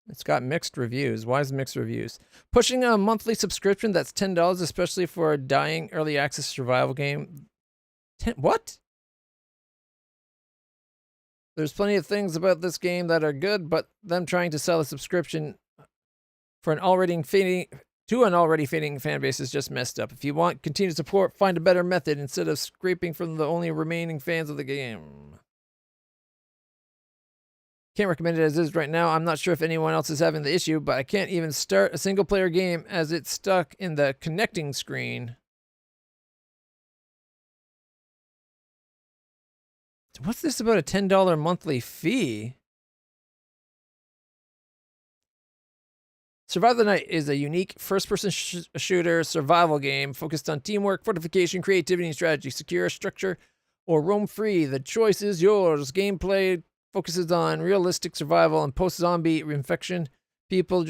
It's got mixed reviews. Why is mixed reviews? Pushing a monthly subscription that's $10, especially for a dying early access survival game. What? There's plenty of things about this game that are good, but them trying to sell a subscription for an already fading fan base is just messed up. If you want continued support, find a better method instead of scraping from the only remaining fans of the game. Can't recommend it as is right now. I'm not sure if anyone else is having the issue, but I can't even start a single player game as it's stuck in the connecting screen. What's this about a $10 monthly fee? Survive the Night is a unique first-person shooter survival game focused on teamwork, fortification, creativity, and strategy. Secure, structure, or roam free. The choice is yours. Gameplay focuses on realistic survival and post-zombie infection. People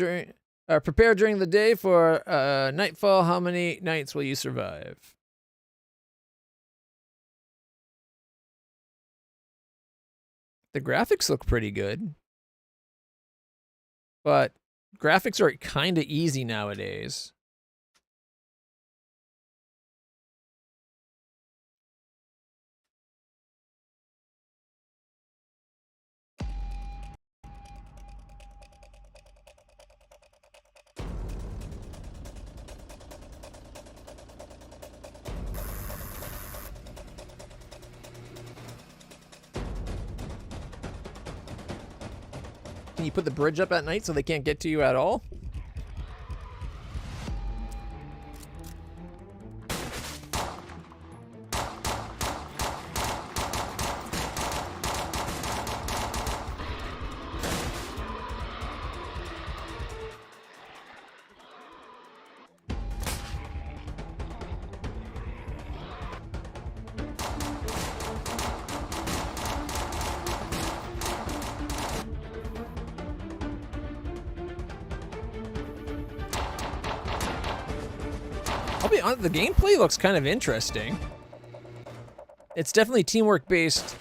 prepare during the day for nightfall. How many nights will you survive? The graphics look pretty good. But graphics are kind of easy nowadays. Can you put the bridge up at night so they can't get to you at all? I'll be honest, the gameplay looks kind of interesting. It's definitely teamwork based.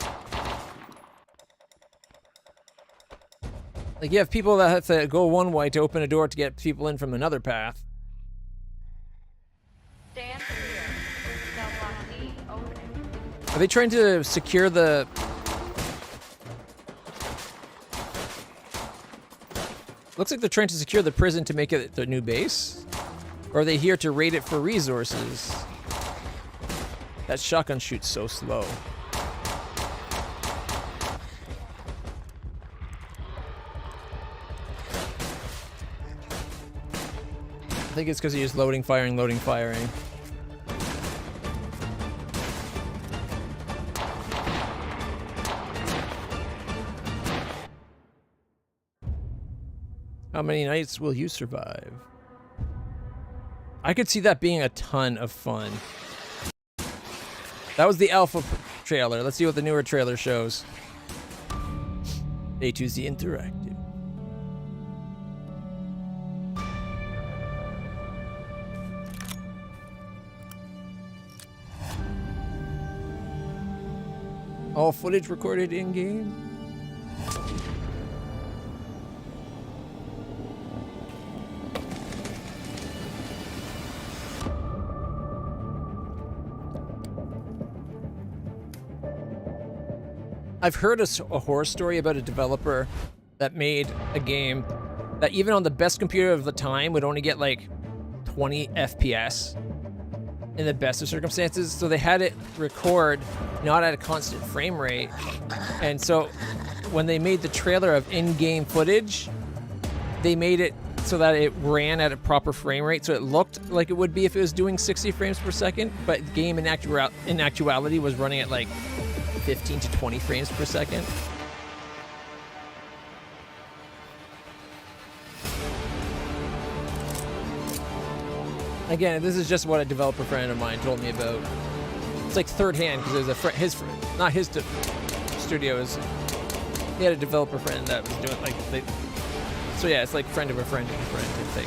Like, you have people that have to go one way to open a door to get people in from another path. Stand clear. Cell block D opening. Are they trying to secure the... Looks like they're trying to secure the prison to make it their new base? Or are they here to raid it for resources? That shotgun shoots so slow. I think it's because he is loading, firing, loading, firing. How many nights will you survive? I could see that being a ton of fun. That was the alpha trailer. Let's see what the newer trailer shows. A2Z Interactive. All footage recorded in-game. I've heard a horror story about a developer that made a game that even on the best computer of the time would only get like 20 FPS in the best of circumstances. So they had it record not at a constant frame rate. And so when they made the trailer of in-game footage, they made it so that it ran at a proper frame rate. So it looked like it would be if it was doing 60 frames per second, but the game in actuality was running at like 15 to 20 frames per second. Again, this is just what a developer friend of mine told me about. It's like third hand because there's a friend, his friend, not his studio. He had a developer friend that was doing like so yeah, it's like friend of a friend of a friend type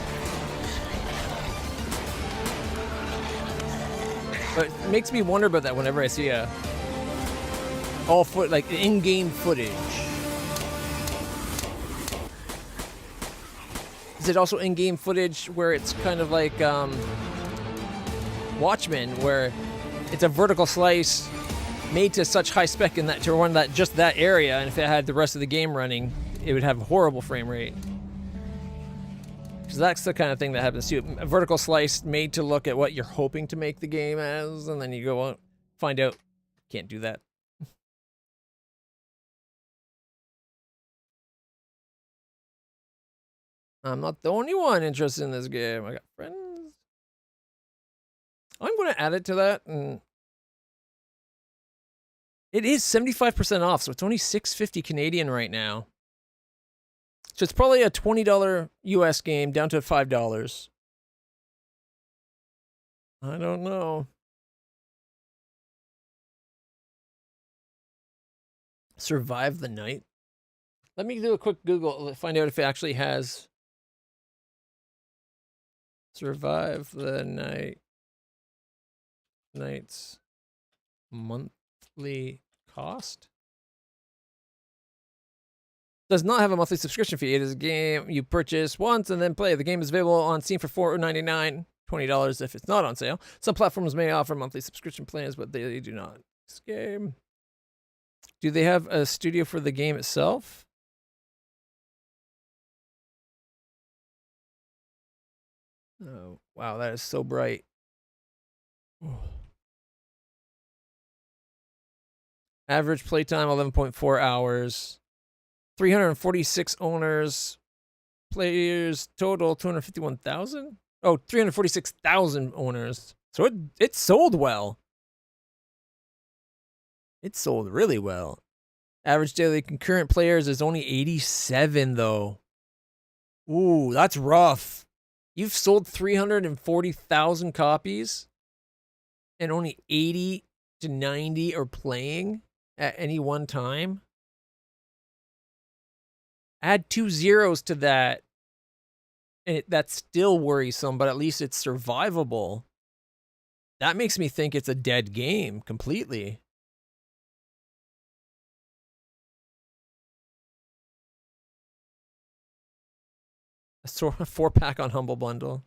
thing. But it makes me wonder about that whenever I see a like in-game footage. Is it also in-game footage where it's kind of like Watchmen, where it's a vertical slice made to such high spec in that to run that just that area, and if it had the rest of the game running, it would have a horrible frame rate. Because that's the kind of thing that happens to you. A vertical slice made to look at what you're hoping to make the game as, and then you go on, find out can't do that. I'm not the only one interested in this game. I got friends. I'm going to add it to that. And it is 75% off, so it's only $6.50 Canadian right now. So it's probably a $20 US game down to $5. I don't know. Survive the night. Let me do a quick Google, find out if it actually has Survive the Night's monthly cost. Does not have a monthly subscription fee. It is a game you purchase once and then play. The game is available on Steam for $4.99, $20 if it's not on sale. Some platforms may offer monthly subscription plans, but they do not. This game. Do they have a studio for the game itself? Oh, wow, that is so bright. Average playtime 11.4 hours. 346 owners. Players total 251,000? Oh, 346,000 owners. So it sold well. It sold really well. Average daily concurrent players is only 87 though. Ooh, that's rough. You've sold 340,000 copies and only 80 to 90 are playing at any one time. Add 2 zeros to that, and that's still worrisome, but at least it's survivable. That makes me think it's a dead game completely. A 4-pack on Humble Bundle.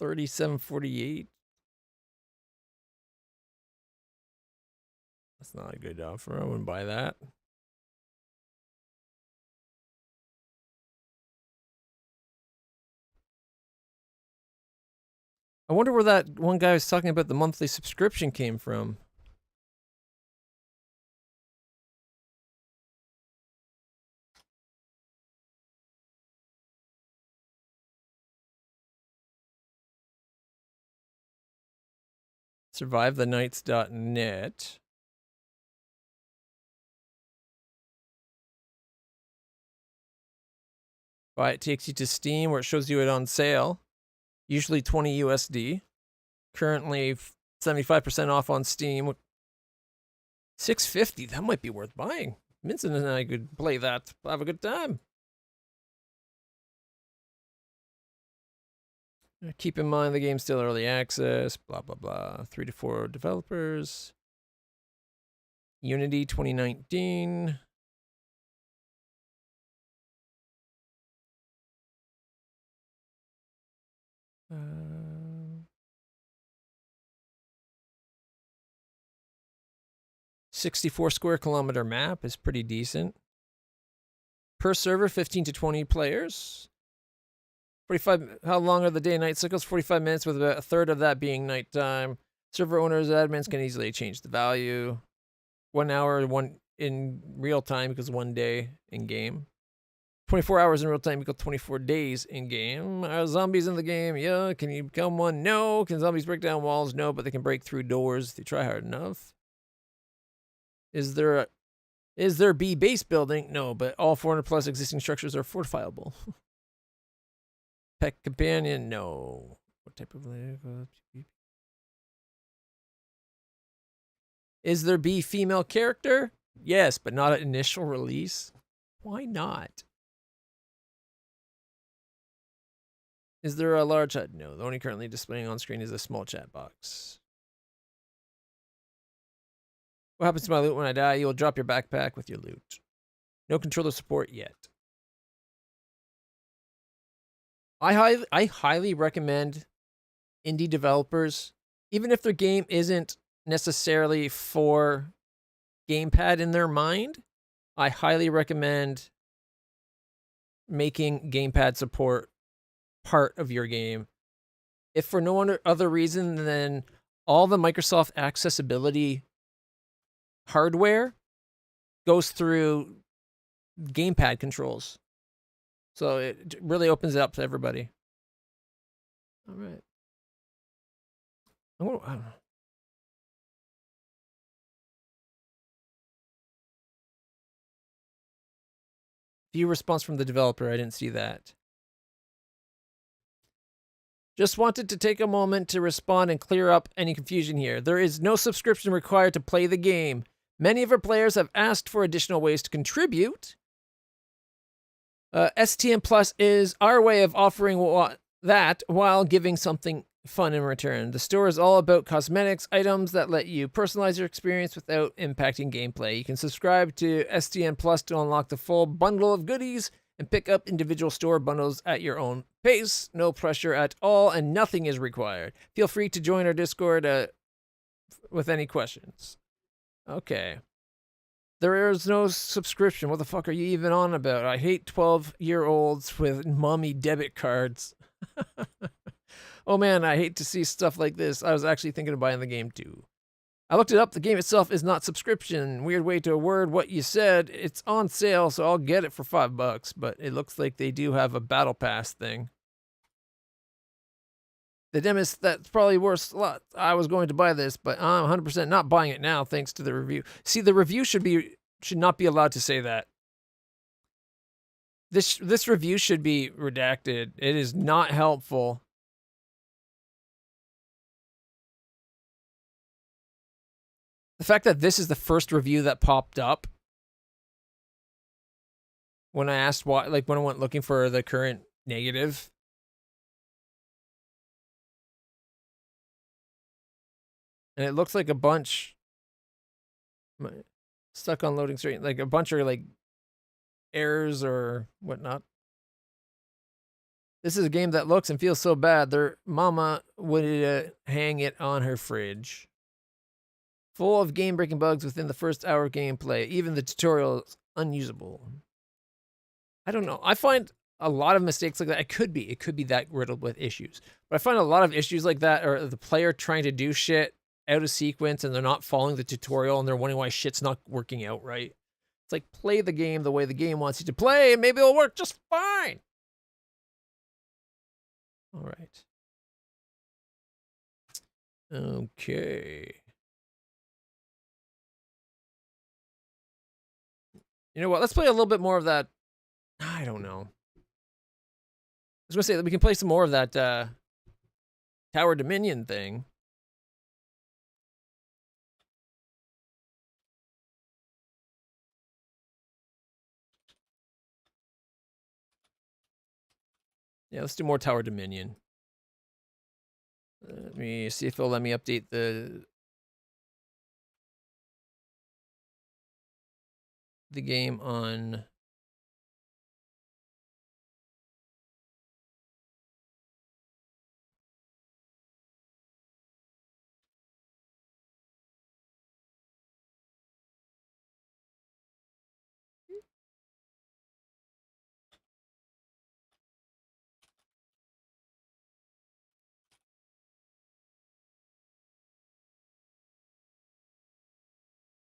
$37.48. That's not a good offer. I wouldn't buy that. I wonder where that one guy was talking about the monthly subscription came from. SurviveTheNights.net. Buy it takes you to Steam where it shows you it on sale. Usually 20 USD. Currently 75% off on Steam. $6.50. That might be worth buying. Vincent and I could play that. Have a good time. Keep in mind the game's still early access. Blah, blah, blah. 3 to 4 developers. Unity 2019. Uh, 64 square kilometer map is pretty decent. Per server, 15 to 20 players. 45. How long are the day and night cycles? 45 minutes, with about a third of that being nighttime. Server owners, admins can easily change the value. 1 hour, one in real time equals 1 day in game. 24 hours in real time equal 24 days in game. Are zombies in the game? Yeah. Can you become one? No. Can zombies break down walls? No, but they can break through doors if they try hard enough. Is there B base building? No, but all 400 plus existing structures are fortifiable. Pet companion? No. What type of... Is there B female character? Yes, but not at initial release. Why not? Is there a large HUD? No, the only currently displaying on screen is a small chat box. What happens to my loot when I die? You'll drop your backpack with your loot. No controller support yet. I highly recommend indie developers, even if their game isn't necessarily for gamepad in their mind, I highly recommend making gamepad support part of your game. If for no other reason than all the Microsoft accessibility hardware goes through gamepad controls. So it really opens it up to everybody. All right. I don't know. View response from the developer. I didn't see that. Just wanted to take a moment to respond and clear up any confusion here. There is no subscription required to play the game. Many of our players have asked for additional ways to contribute. STM Plus is our way of offering that while giving something fun in return. The store is all about cosmetics, items that let you personalize your experience without impacting gameplay. You can subscribe to STM Plus to unlock the full bundle of goodies and pick up individual store bundles at your own pace. No pressure at all, and nothing is required. Feel free to join our Discord with any questions. Okay. There is no subscription. What the fuck are you even on about? I hate 12-year-olds with mommy debit cards. Oh man, I hate to see stuff like this. I was actually thinking of buying the game too. I looked it up. The game itself is not subscription. Weird way to word what you said. It's on sale, so I'll get it for $5, but it looks like they do have a battle pass thing. The Demis, that's probably worth a lot. I was going to buy this, but I'm 100% not buying it now thanks to the review. See, the review should not be allowed to say that. This review should be redacted. It is not helpful. The fact that this is the first review that popped up when I asked why, like when I went looking for the current negative. And it looks like a bunch stuck on loading screen, like a bunch of like errors or whatnot. This is a game that looks and feels so bad. Their mama would hang it on her fridge. Full of game-breaking bugs within the first hour of gameplay. Even the tutorial is unusable. I don't know. I find a lot of mistakes like that. It could be that riddled with issues. But I find a lot of issues like that are the player trying to do shit out of sequence and they're not following the tutorial and they're wondering why shit's not working out right. It's like, play the game the way the game wants you to play and maybe it'll work just fine. All right. Okay. You know what? Let's play a little bit more of that. I don't know. I was going to say that we can play some more of that Tower Dominion thing. Yeah, let's do more Tower Dominion. Let me see if it'll let me update the game on...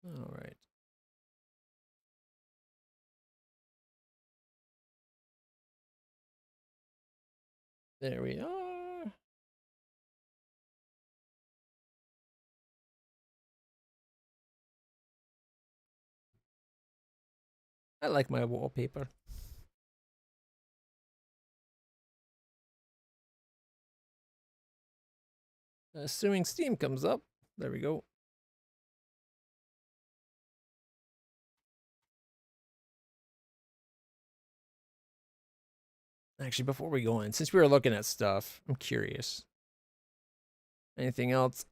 All right. There we are. I like my wallpaper. Assuming Steam comes up. There we go. Actually, before we go in, since we were looking at stuff, I'm curious. Anything else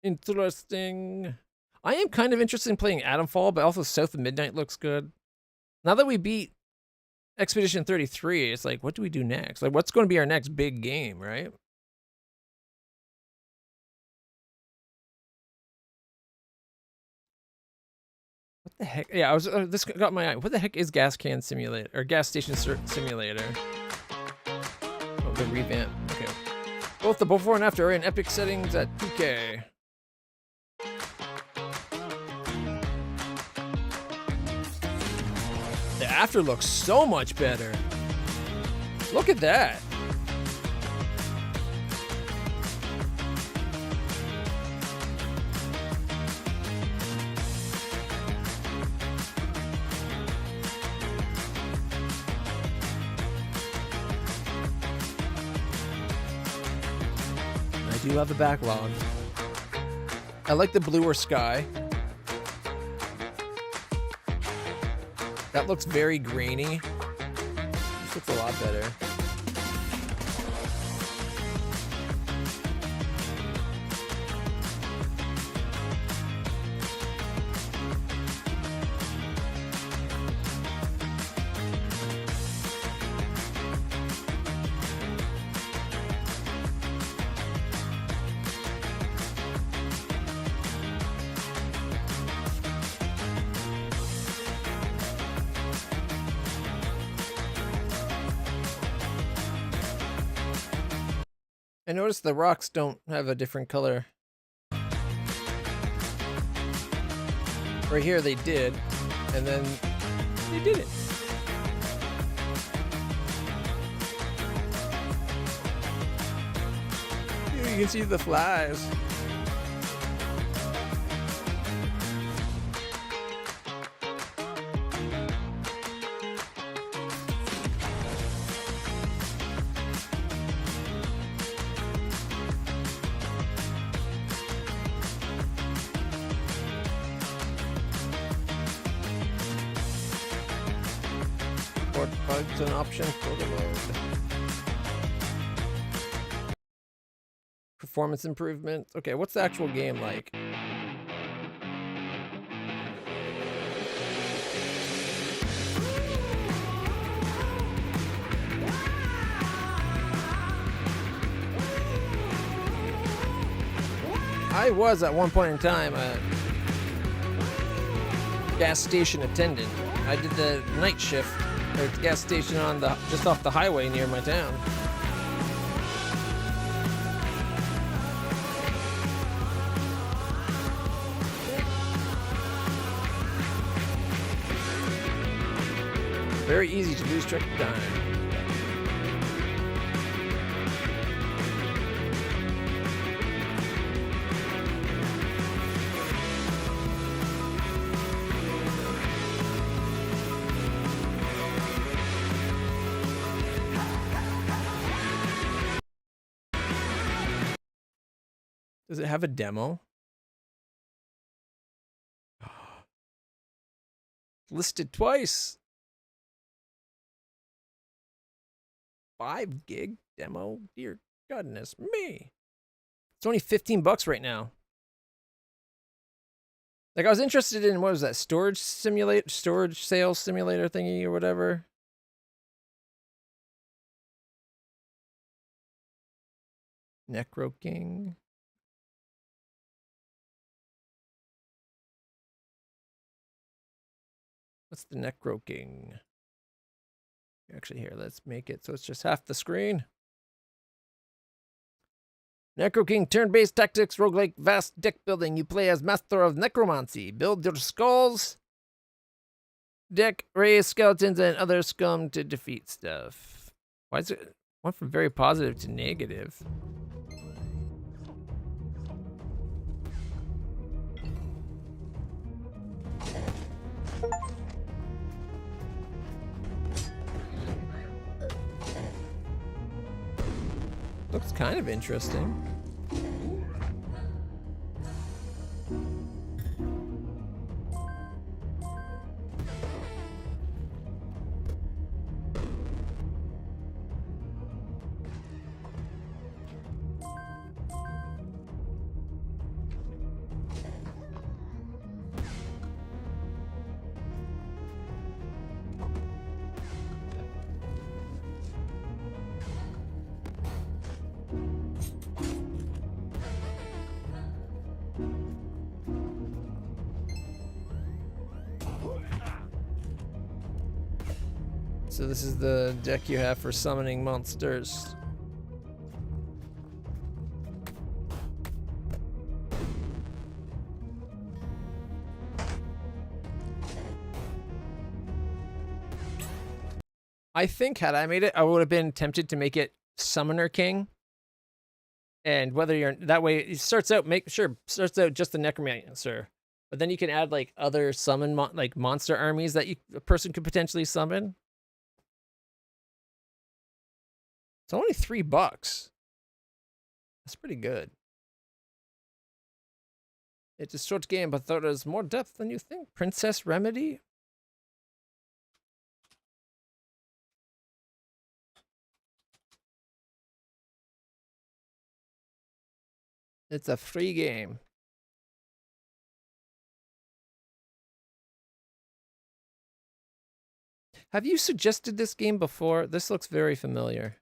interesting? I am kind of interested in playing Atomfall, but also South of Midnight looks good. Now that we beat Expedition 33, it's like, what do we do next? Like, what's going to be our next big game, right? What the heck? Yeah, I was. This got my eye. What the heck is Gas Can Simulator or Gas Station Simulator? Oh, the revamp. Okay. Both the before and after are in epic settings at 2K. The after looks so much better. Look at that. I do have the backlog. I like the bluer sky. That looks very grainy. This looks a lot better. I noticed the rocks don't have a different color. Right here they did, and then they didn't. Here you can see the flies. support bugs an option for the mode. Performance improvements. Okay, what's the actual game like? I was at one point in time a gas station attendant. I did the night shift at the gas station on the just off the highway near my town. Very easy to lose track of time. Does it have a demo? Listed twice. 5 gig demo? Dear goodness me. It's only $15 right now. Like, I was interested in, what was that, storage sales simulator thingy or whatever. Necro King. What's the Necro King? Actually, here, let's make it so it's just half the screen. Necro King, turn-based tactics, roguelike, vast deck building. You play as Master of Necromancy. Build your skulls, deck, raise skeletons, and other scum to defeat stuff. Why is it went from very positive to negative? Looks kind of interesting. So this is the deck you have for summoning monsters. I think had I made it, I would have been tempted to make it Summoner King. And whether you're that way, it starts out starts out just the Necromancer, but then you can add like other summon like monster armies that a person could potentially summon. It's only $3. That's pretty good. It's a short game, but thought it was more depth than you think. Princess Remedy? It's a free game. Have you suggested this game before? This looks very familiar.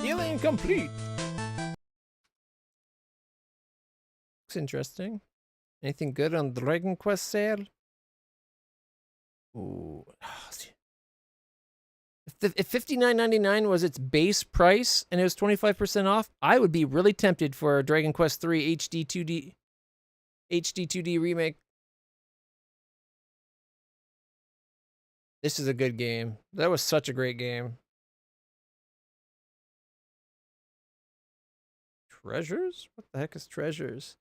Healing complete. Looks interesting. Anything good on Dragon Quest sale? Ooh. If $59.99 was its base price and it was 25% off, I would be really tempted for a Dragon Quest 3 HD 2D remake. This is a good game. That was such a great game. Treasures? What the heck is treasures?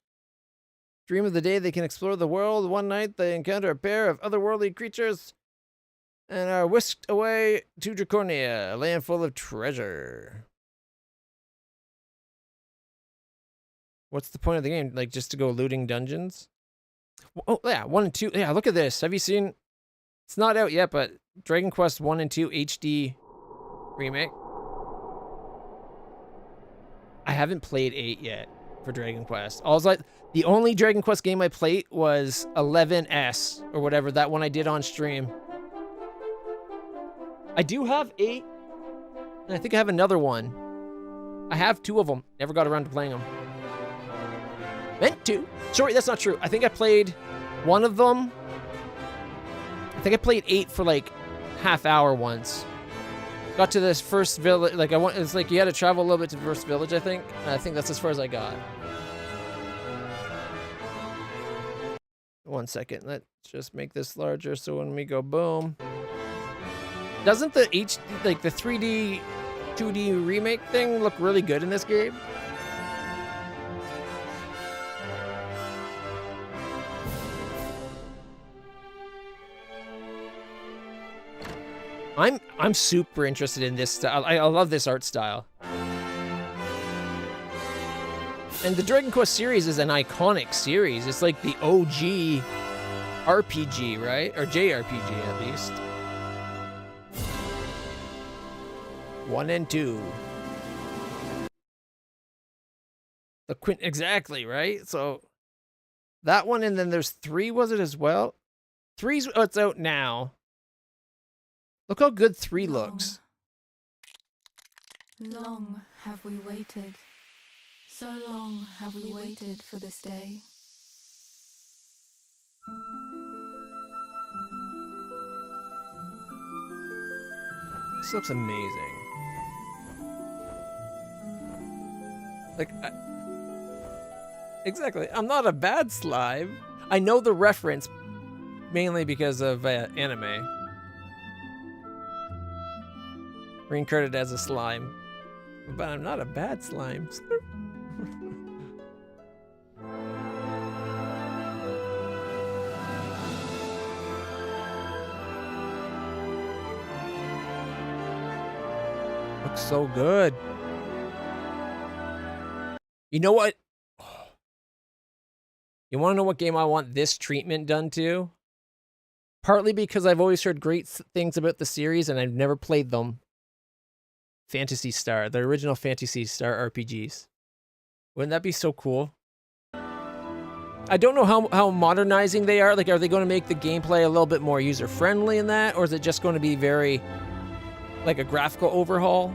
Dream of the day they can explore the world. One night they encounter a pair of otherworldly creatures and are whisked away to Draconia, a land full of treasure. What's the point of the game? Like, just to go looting dungeons? Oh, yeah, 1 and 2. Yeah, look at this. Have you seen... It's not out yet, but Dragon Quest 1 and 2 HD remake. I haven't played 8 yet for Dragon Quest. The only Dragon Quest game I played was 11S, or whatever, that one I did on stream. I do have 8, and I think I have another one. I have 2 of them. Never got around to playing them. Meant to. Sorry, that's not true. I think I played one of them. I think I played 8 for like half hour once. Got to this first village. Like it's like you had to travel a little bit to the first village. I think. And I think that's as far as I got. 1 second. Let's just make this larger so when we go boom. Doesn't the the 3D, 2D remake thing look really good in this game? I'm super interested in this style. I love this art style. And the Dragon Quest series is an iconic series. It's like the OG RPG, right? Or JRPG at least. 1 and 2. Exactly, right? So that one, and then there's 3, was it as well? 3's it's out now. Look how good 3 looks. Long have we waited. So long have we waited for this day. This looks amazing. Like, exactly. I'm not a bad slime. I know the reference mainly because of anime. Reincarnated as a slime. But I'm not a bad slime. Looks so good. You know what? You want to know what game I want this treatment done to? Partly because I've always heard great things about the series and I've never played them. Phantasy Star, the original Phantasy Star RPGs. Wouldn't that be so cool? I don't know how modernizing they are. Like, are they going to make the gameplay a little bit more user-friendly in that? Or is it just going to be very, like, a graphical overhaul?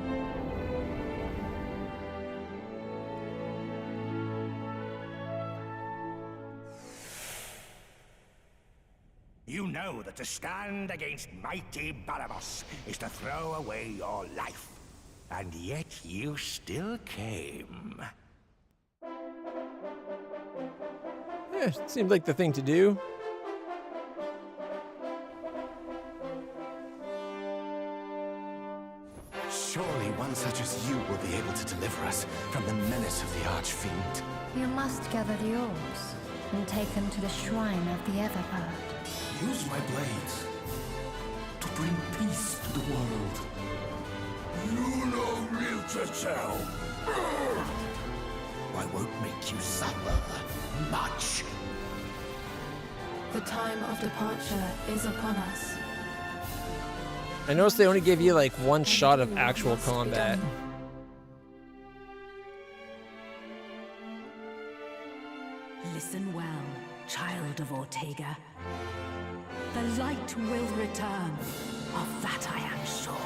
You know that to stand against mighty Barabas is to throw away your life. And yet you still came. Yeah, seems like the thing to do. Surely one such as you will be able to deliver us from the menace of the Archfiend. You must gather the orbs and take them to the shrine of the Everbird. Use my blades to bring peace to the world. You know LitlClutch. I won't make you suffer much. The time of departure is upon us. I noticed they only give you like one shot of actual combat. Listen well, child of Ortega. The light will return. Of that I am sure.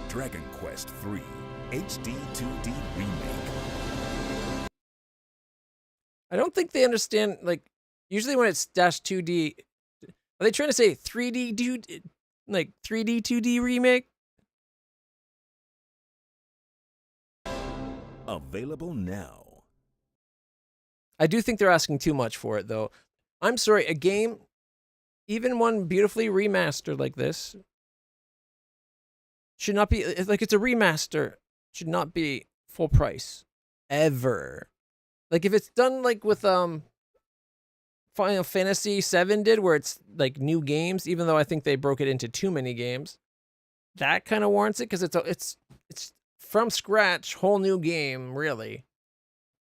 Dragon Quest III HD 2D Remake. I don't think they understand, like, usually when it's dash 2D, are they trying to say 3D, dude, like 3D 2D remake? Available now. I do think they're asking too much for it, though. I'm sorry, a game, even one beautifully remastered like this, should not be like it's a remaster. Should not be full price ever. Like if it's done like with Final Fantasy VII did, where it's like new games, even though I think they broke it into too many games, that kind of warrants it because it's from scratch, whole new game, really.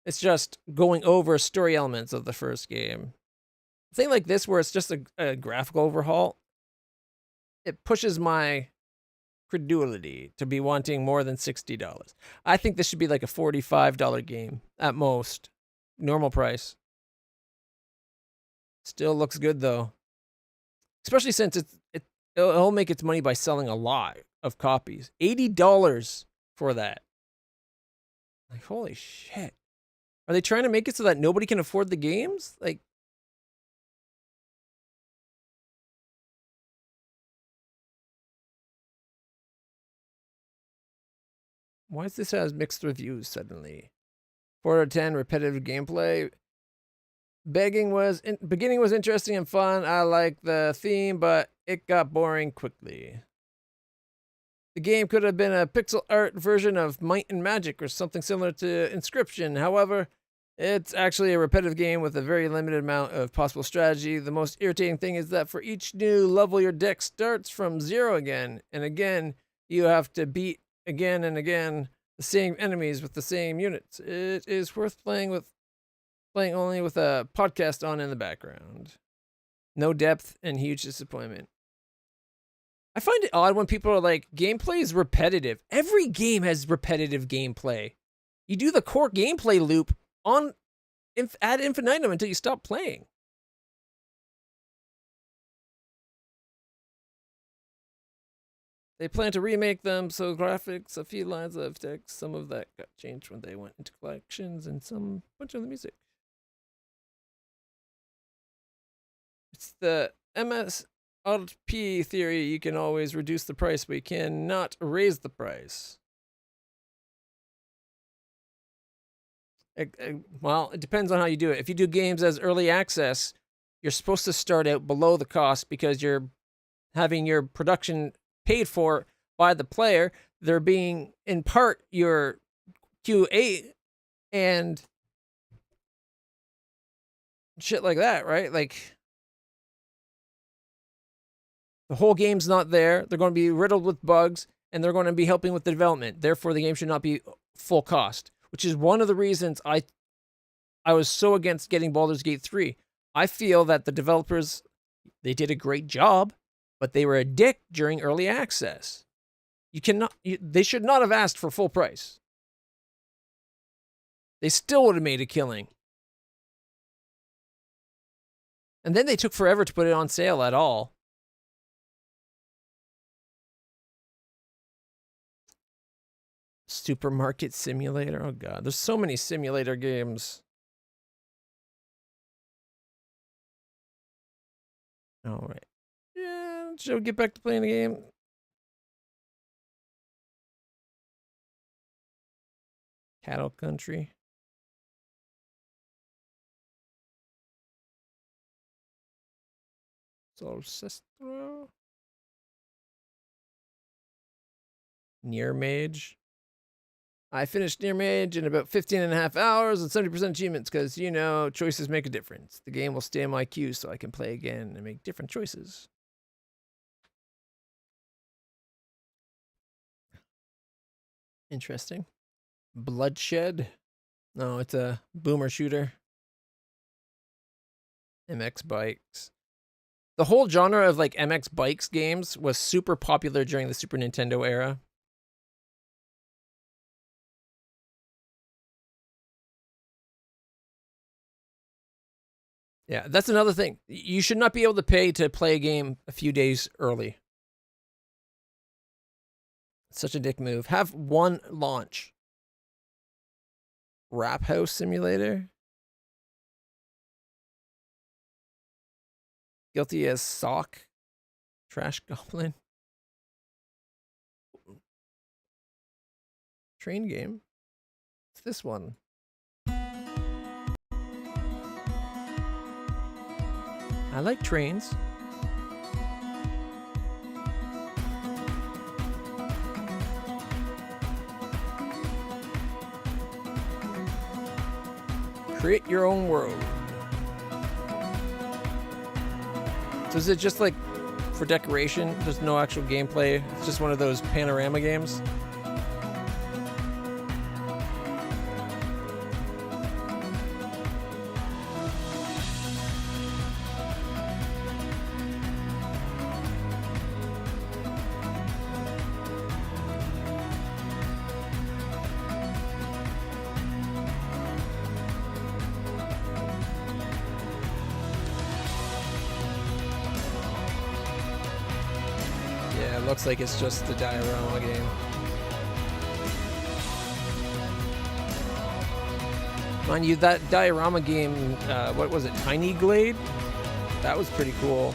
It's just going over story elements of the first game. A thing like this, where it's just a graphical overhaul, it pushes my credulity to be wanting more than $60. I think this should be like a $45 game at most, normal price. Still looks good though, especially since it'll make its money by selling a lot of copies. $80 for that. Like holy shit! Are they trying to make it so that nobody can afford the games? Like. Why is this has mixed reviews suddenly? 4 out of 10, repetitive gameplay. Beginning was interesting and fun. I like the theme, but it got boring quickly. The game could have been a pixel art version of Might and Magic or something similar to Inscription. However, it's actually a repetitive game with a very limited amount of possible strategy. The most irritating thing is that for each new level, your deck starts from 0 again. And again, you have to beat again and again the same enemies with the same units. It is worth playing only with a podcast on in the background. No depth and huge disappointment. I find it odd when people are like, gameplay is repetitive. Every game has repetitive gameplay. You do the core gameplay loop on ad infinitum until you stop playing. They plan to remake them, so graphics, a few lines of text, some of that got changed when they went into collections, and some bunch of the music. It's the MSRP theory. You can always reduce the price, but you cannot raise the price. Well, it depends on how you do it. If you do games as early access, you're supposed to start out below the cost because you're having your production paid for by the player. They're being, in part, your QA and shit like that, right? Like, the whole game's not there. They're going to be riddled with bugs, and they're going to be helping with the development. Therefore, the game should not be full cost, which is one of the reasons I was so against getting Baldur's Gate 3. I feel that the developers, they did a great job, but they were a dick during early access. They should not have asked for full price. They still would have made a killing. And then they took forever to put it on sale at all. Supermarket Simulator. Oh god, there's so many simulator games. All right. Yeah, shall we get back to playing the game? Cattle Country. Solcestro. Near Mage. I finished Near Mage in about 15 and a half hours and 70% achievements because, you know, choices make a difference. The game will stay in my queue so I can play again and make different choices. Interesting. Bloodshed. No, it's a boomer shooter. MX Bikes. The whole genre of like MX Bikes games was super popular during the Super Nintendo era. Yeah, that's another thing. You should not be able to pay to play a game a few days early. Such a dick move. Have one launch. Rap House Simulator. Guilty as Sock. Trash Goblin. Train game. It's this one. I like trains. Create your own world. So is it just like for decoration? There's no actual gameplay. It's just one of those panorama games. Yeah, it looks like it's just the diorama game. Mind you, that diorama game, what was it, Tiny Glade? That was pretty cool.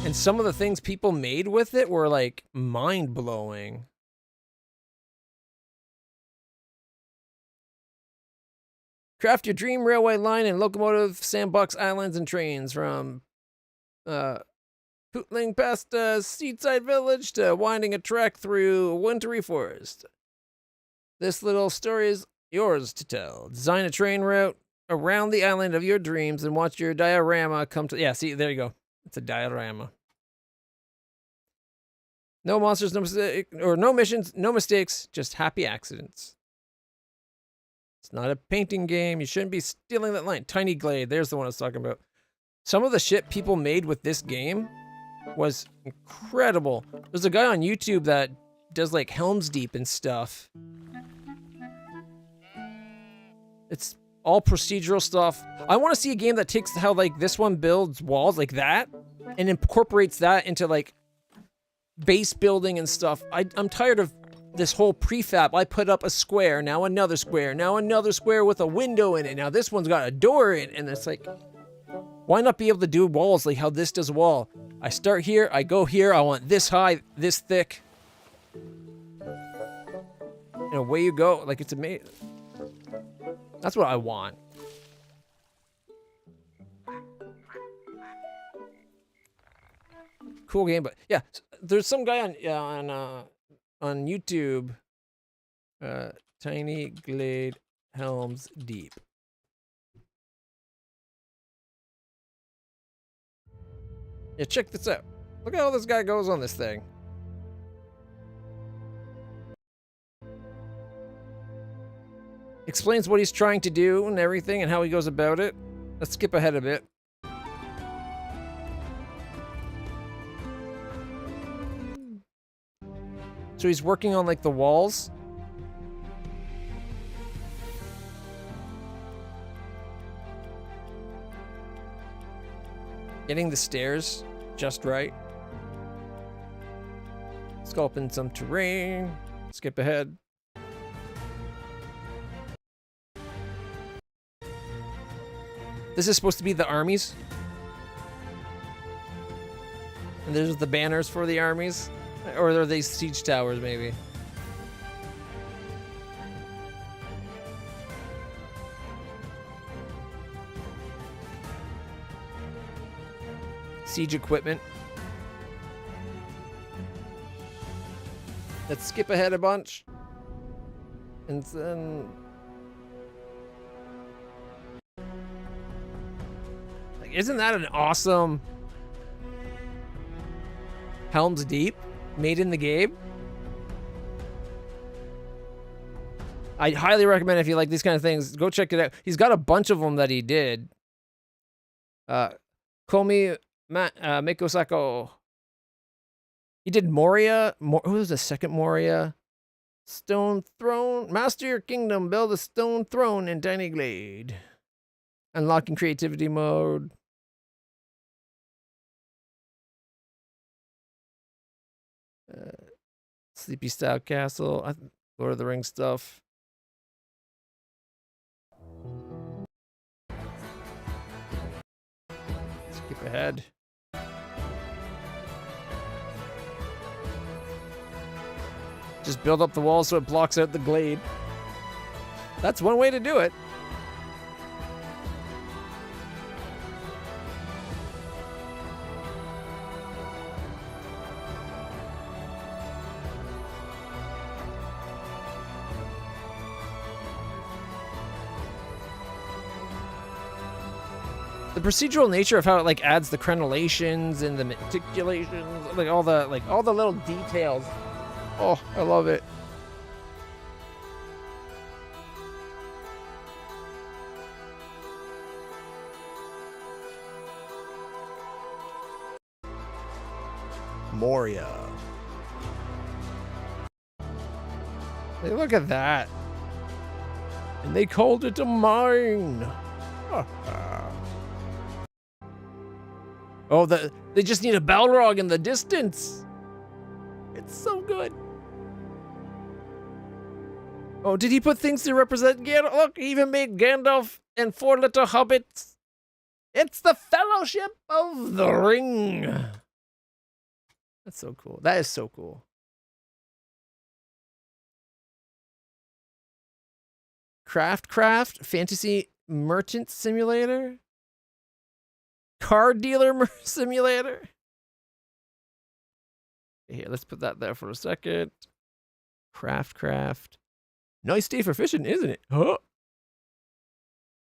And some of the things people made with it were like mind-blowing. Craft your dream railway line and locomotive sandbox islands and trains from pootling past a seaside village to winding a trek through a wintry forest. This little story is yours to tell. Design a train route around the island of your dreams and watch your diorama come to... Yeah, see, there you go. It's a diorama. No monsters, no missions, no mistakes, just happy accidents. It's not a painting game. You shouldn't be stealing that line. Tiny Glade, there's the one I was talking about. Some of the shit people made with this game was incredible. There's a guy on YouTube that does like Helm's Deep and stuff. It's all procedural stuff. I want to see a game that takes how like this one builds walls like that and incorporates that into like base building and stuff. I'm tired of this whole prefab. I put up a square, now another square, now another square with a window in it. Now this one's got a door in it, and it's like, why not be able to do walls like how this does a wall? I start here, I go here, I want this high, this thick. And away you go. Like, it's amazing. That's what I want. Cool game, but yeah, there's some guy on YouTube, Tiny Glade Helm's Deep. Yeah, check this out. Look at how this guy goes on this thing. Explains what he's trying to do and everything and how he goes about it. Let's skip ahead a bit. So he's working on like the walls. Getting the stairs just right. Sculpting some terrain. Skip ahead. This is supposed to be the armies. And there's the banners for the armies. Or are they siege towers, maybe? Siege equipment. Let's skip ahead a bunch. And then... like, isn't that an awesome... Helm's Deep? Made in the game? I highly recommend if you like these kind of things, go check it out. He's got a bunch of them that he did. Komi Mikosako. He did Moria. Who was the second Moria? Stone Throne. Master your kingdom. Build a stone throne in Tiny Glade. Unlocking creativity mode. Sleepy Style Castle. Lord of the Rings stuff. Skip ahead. Just build up the wall so it blocks out the glade. That's one way to do it. The procedural nature of how it like adds the crenellations and the meticulations, like all the little details. Oh, I love it. Moria. Hey, look at that. And they called it a mine. Oh, they just need a Balrog in the distance. It's so good. Oh, did he put things to represent Gandalf? Look, he even made Gandalf and 4 little hobbits. It's the Fellowship of the Ring. That's so cool. That is so cool. Craft, Fantasy Merchant Simulator. Car Dealer Simulator. Here, let's put that there for a second. Craft. Nice day for fishing, isn't it? Huh?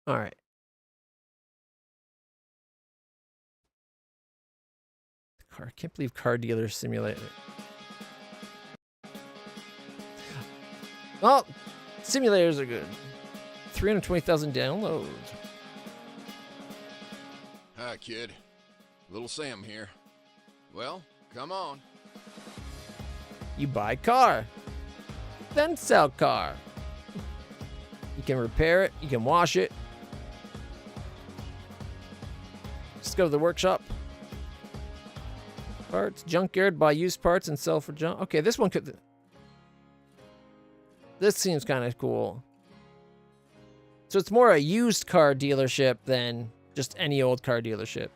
All right. I can't believe Car Dealer Simulator. Well, simulators are good. 320,000 downloads. Hi, kid. Little Sam here. Well, come on. You buy car, then sell car. You can repair it, you can wash it. Just go to the workshop. Parts, junkyard, buy used parts and sell for junk. Okay, this one could... This seems kind of cool. So it's more a used car dealership than just any old car dealership.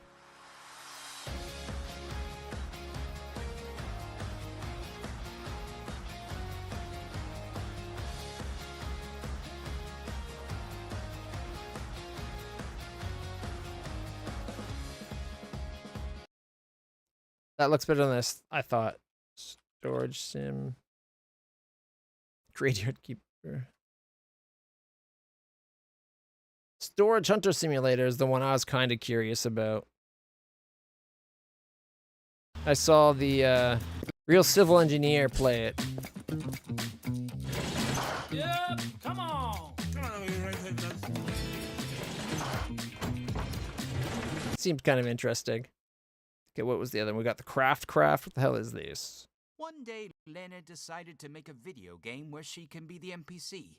That looks better than this, I thought. Storage sim. Graveyard keeper. Storage Hunter Simulator is the one I was kind of curious about. I saw the Real Civil Engineer play it. Yeah, come on. Seemed kind of interesting. Okay, what was the other one? We got the Craft. What the hell is this? One day, Lena decided to make a video game where she can be the NPC.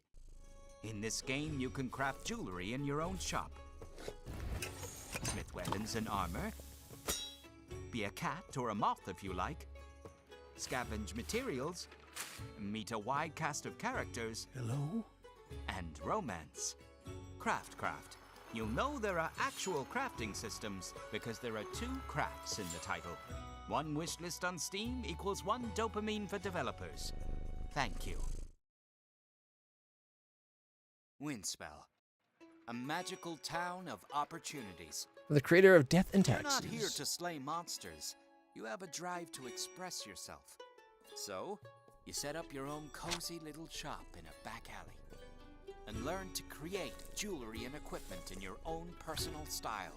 In this game, you can craft jewelry in your own shop. Smith weapons and armor. Be a cat or a moth if you like. Scavenge materials. Meet a wide cast of characters. Hello? And romance. Craft. You'll know there are actual crafting systems because there are 2 crafts in the title. 1 wishlist on Steam equals 1 dopamine for developers. Thank you. Windspell, a magical town of opportunities. The creator of Death and You're Taxes. not here to slay monsters. You have a drive to express yourself. So, you set up your own cozy little shop in a back alley and learn to create jewelry and equipment in your own personal style.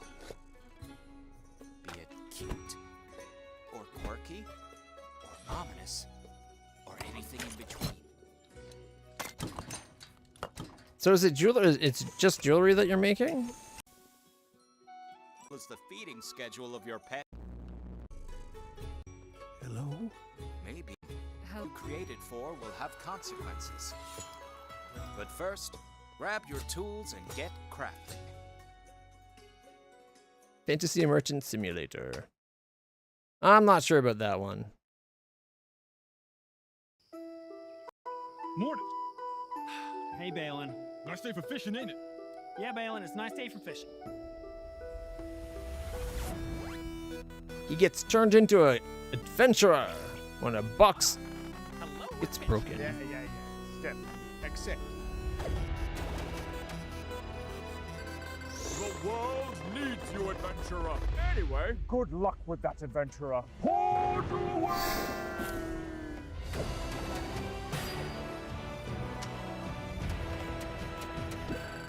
Be it cute, or quirky, or ominous, or anything in between. So is it jewelry? It's just jewelry that you're making? Was the feeding schedule of your pet? Hello? Maybe how you created for will have consequences. But first, grab your tools and get crafting. Fantasy Merchant Simulator. I'm not sure about that one. Mordant. Hey, Balin. Nice day for fishing, ain't it? Yeah, Balin, it's a nice day for fishing. He gets turned into an adventurer when a box gets broken. Yeah. Step. Accept. The world needs you, adventurer. Anyway, good luck with that, adventurer. Port away!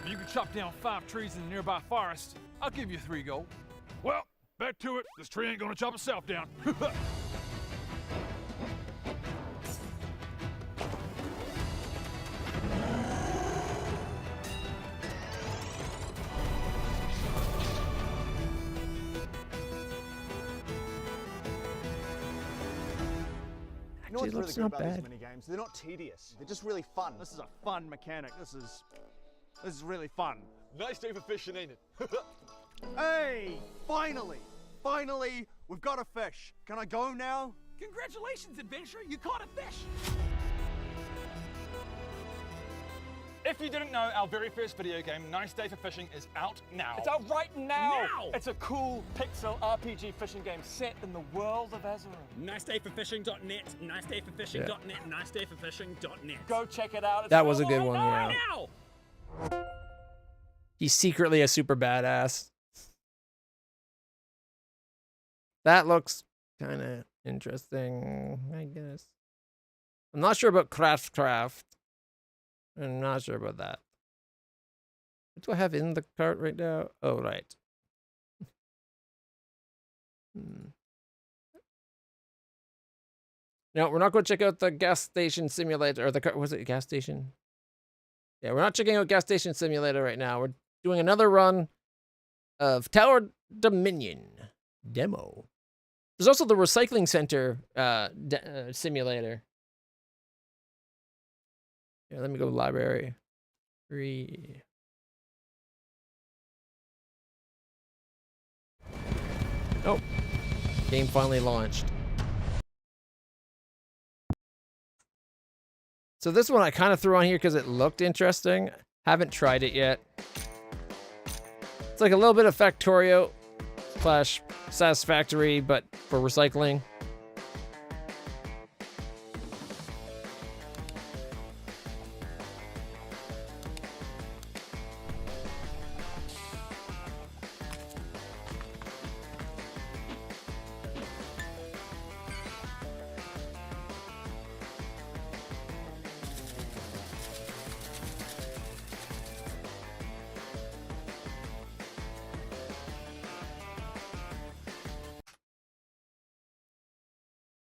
You can chop down 5 trees in the nearby forest. I'll give you 3 gold. Well, back to it. This tree ain't gonna chop itself down. You know what's really good about these mini games? They're not tedious. They're just really fun. This is a fun mechanic. This is really fun. Nice day for fishing, ain't it? Hey, finally, we've got a fish. Can I go now? Congratulations, adventurer! You caught a fish! If you didn't know, our very first video game, Nice Day for Fishing, is out now. It's out right now! It's a cool pixel RPG fishing game set in the world of Azeroth. NiceDayForFishing.net, NiceDayForFishing.net, NiceDayForFishing.net. Go check it out. It's That was a available good right one, now. yeah. He's secretly a super badass. That looks kind of interesting, I guess. I'm not sure about Craft. I'm not sure about that. What do I have in the cart right now? Oh, right. No, we're not going to check out the gas station simulator, or the car, was it a gas station? Yeah, we're not checking out gas station simulator right now. We're doing another run of Tower Dominion demo. There's also the recycling center simulator. Yeah, let me go library. 3. Oh, game finally launched. So this one I kind of threw on here because it looked interesting. Haven't tried it yet. It's like a little bit of Factorio / Satisfactory, but for recycling.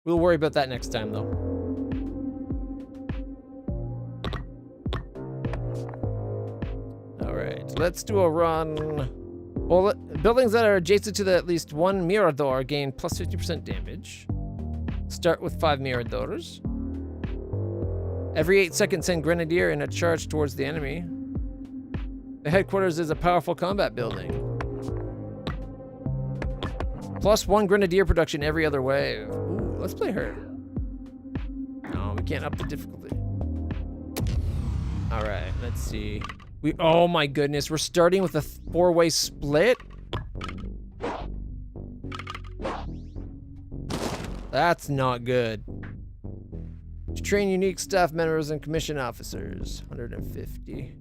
We'll worry about that next time, though. All right, let's do a run. Well, buildings that are adjacent to at least one Mirador gain plus 50% damage. Start with 5 Miradors. Every 8 seconds, send Grenadier in a charge towards the enemy. The headquarters is a powerful combat building. Plus 1 Grenadier production every other wave. Ooh, let's play her. No, we can't up the difficulty. All right, let's see. Oh my goodness, we're starting with a 4-way split? That's not good. To train unique staff members and commission officers, 150.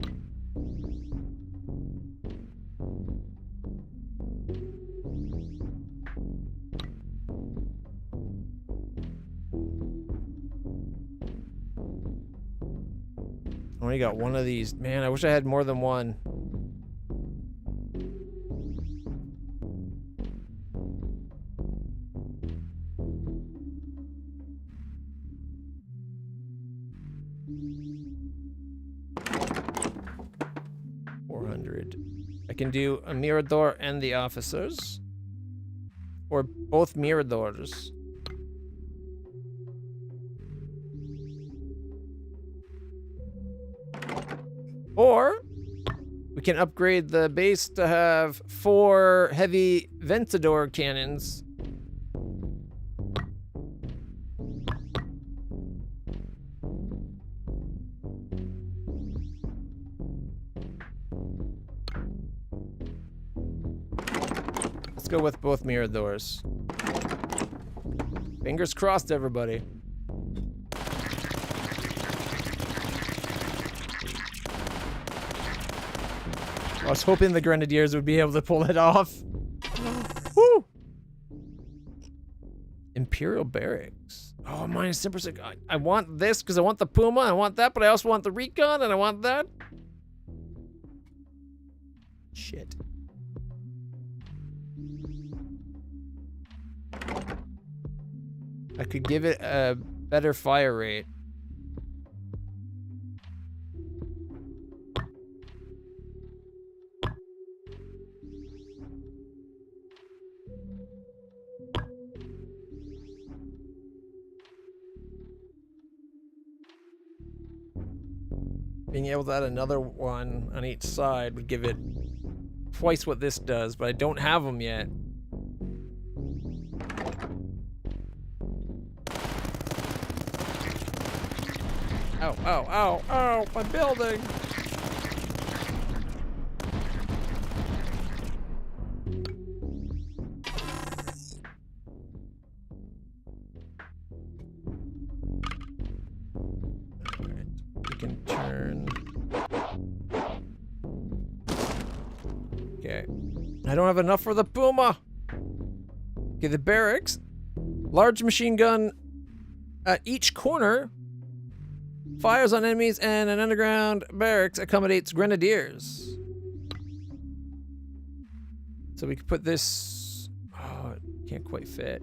Only got one of these. Man, I wish I had more than one. I can do a Mirador and the officers. Or both Miradors. Or we can upgrade the base to have 4 heavy Ventador cannons. Let's go with both Miradors. Fingers crossed, everybody. I was hoping the Grenadiers would be able to pull it off. Woo! Imperial Barracks. Oh, minus 10%. I want this because I want the Puma. I want that, but I also want the Recon, and I want that. Shit. I could give it a better fire rate. Being able to add another one on each side would give it twice what this does, but I don't have them yet. Ow, ow, ow, ow, my building! Alright, we can turn... Okay. I don't have enough for the Puma! Okay, the barracks. Large machine gun at each corner. Fires on enemies, and an underground barracks accommodates grenadiers. So we could put this... Oh, it can't quite fit.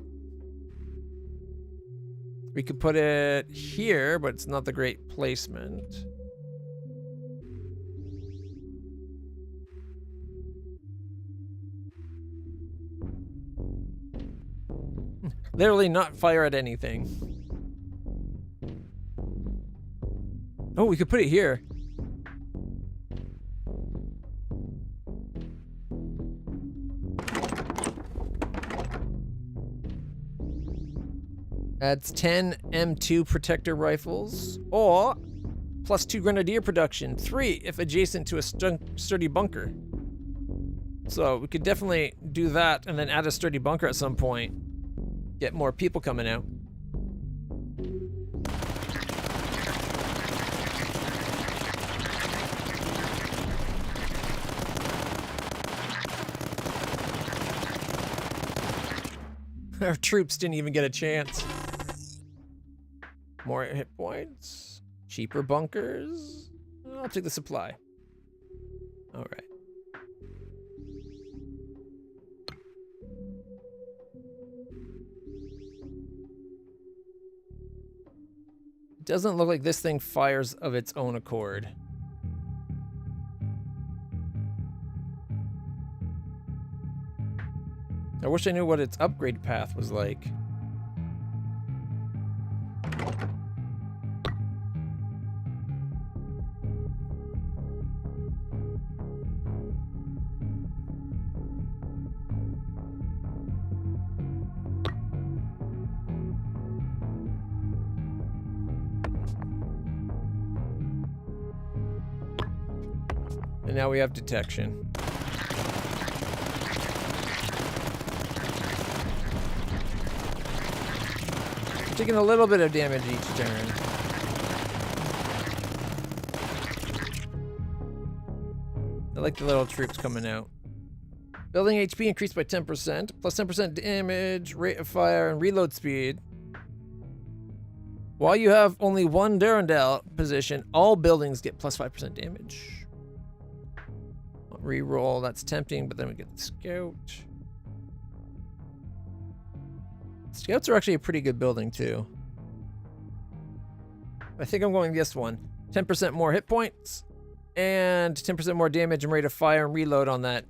We could put it here, but it's not the great placement. Literally not fire at anything. Oh, we could put it here. Adds 10 M2 protector rifles, or +2 grenadier production, 3 if adjacent to a sturdy bunker. So we could definitely do that and then add a sturdy bunker at some point. Get more people coming out. Our troops didn't even get a chance. More hit points. Cheaper bunkers. I'll take the supply. All right. It doesn't look like this thing fires of its own accord. I wish I knew what its upgrade path was like. And now we have detection. Taking a little bit of damage each turn. I like the little troops coming out. Building HP increased by 10%, plus 10% damage, rate of fire, and reload speed. While you have only one Durandal position, all buildings get plus 5% damage. Reroll, that's tempting, but then we get the scout. Scouts are actually a pretty good building, too. I think I'm going this one. 10% more hit points, and 10% more damage and rate of fire and reload on that.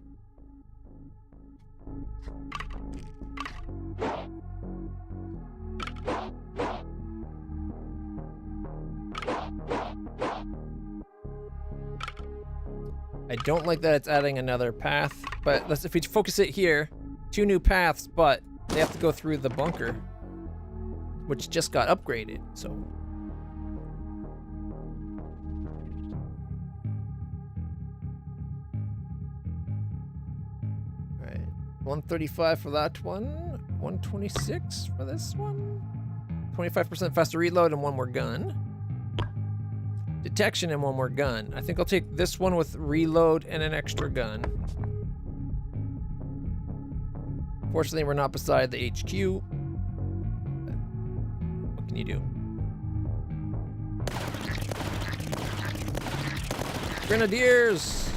I don't like that it's adding another path, but if we focus it here, 2 new paths, but they have to go through the bunker, which just got upgraded, so. All right, 135 for that one, 126 for this one, 25% faster reload and 1 more gun. Detection and 1 more gun. I think I'll take this one with reload and an extra gun. Fortunately, we're not beside the HQ. What can you do? Grenadiers!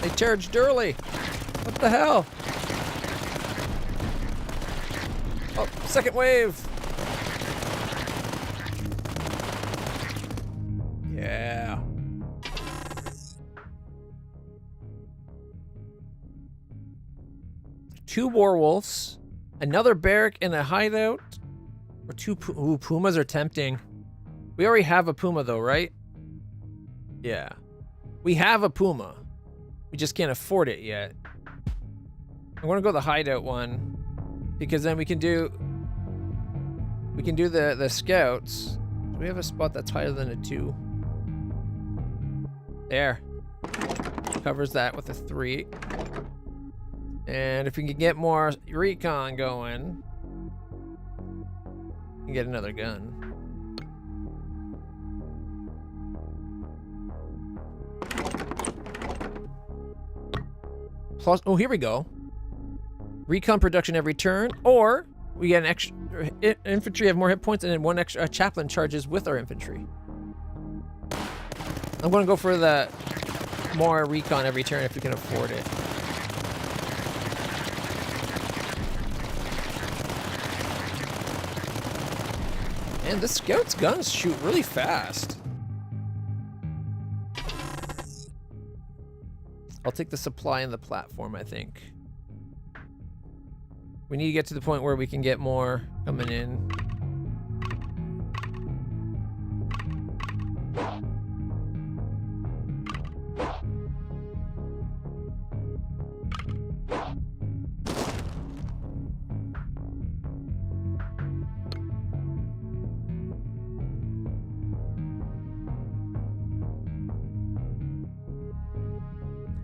They charged early. What the hell? Oh, second wave. 2 werewolves, another barrack and a hideout, or 2 ooh, pumas are tempting. We already have a puma though, right? Yeah. We have a puma. We just can't afford it yet. I'm gonna go the hideout one because then we can do the scouts. Do we have a spot that's higher than a 2? There. Covers that with a 3. And if we can get more recon going, we can get another gun. Plus, oh, here we go. Recon production every turn, or we get an extra infantry have more hit points, and then 1 extra chaplain charges with our infantry. I'm gonna go for the more recon every turn if we can afford it. And the scout's guns shoot really fast. I'll take the supply and the platform, I think. We need to get to the point where we can get more coming in.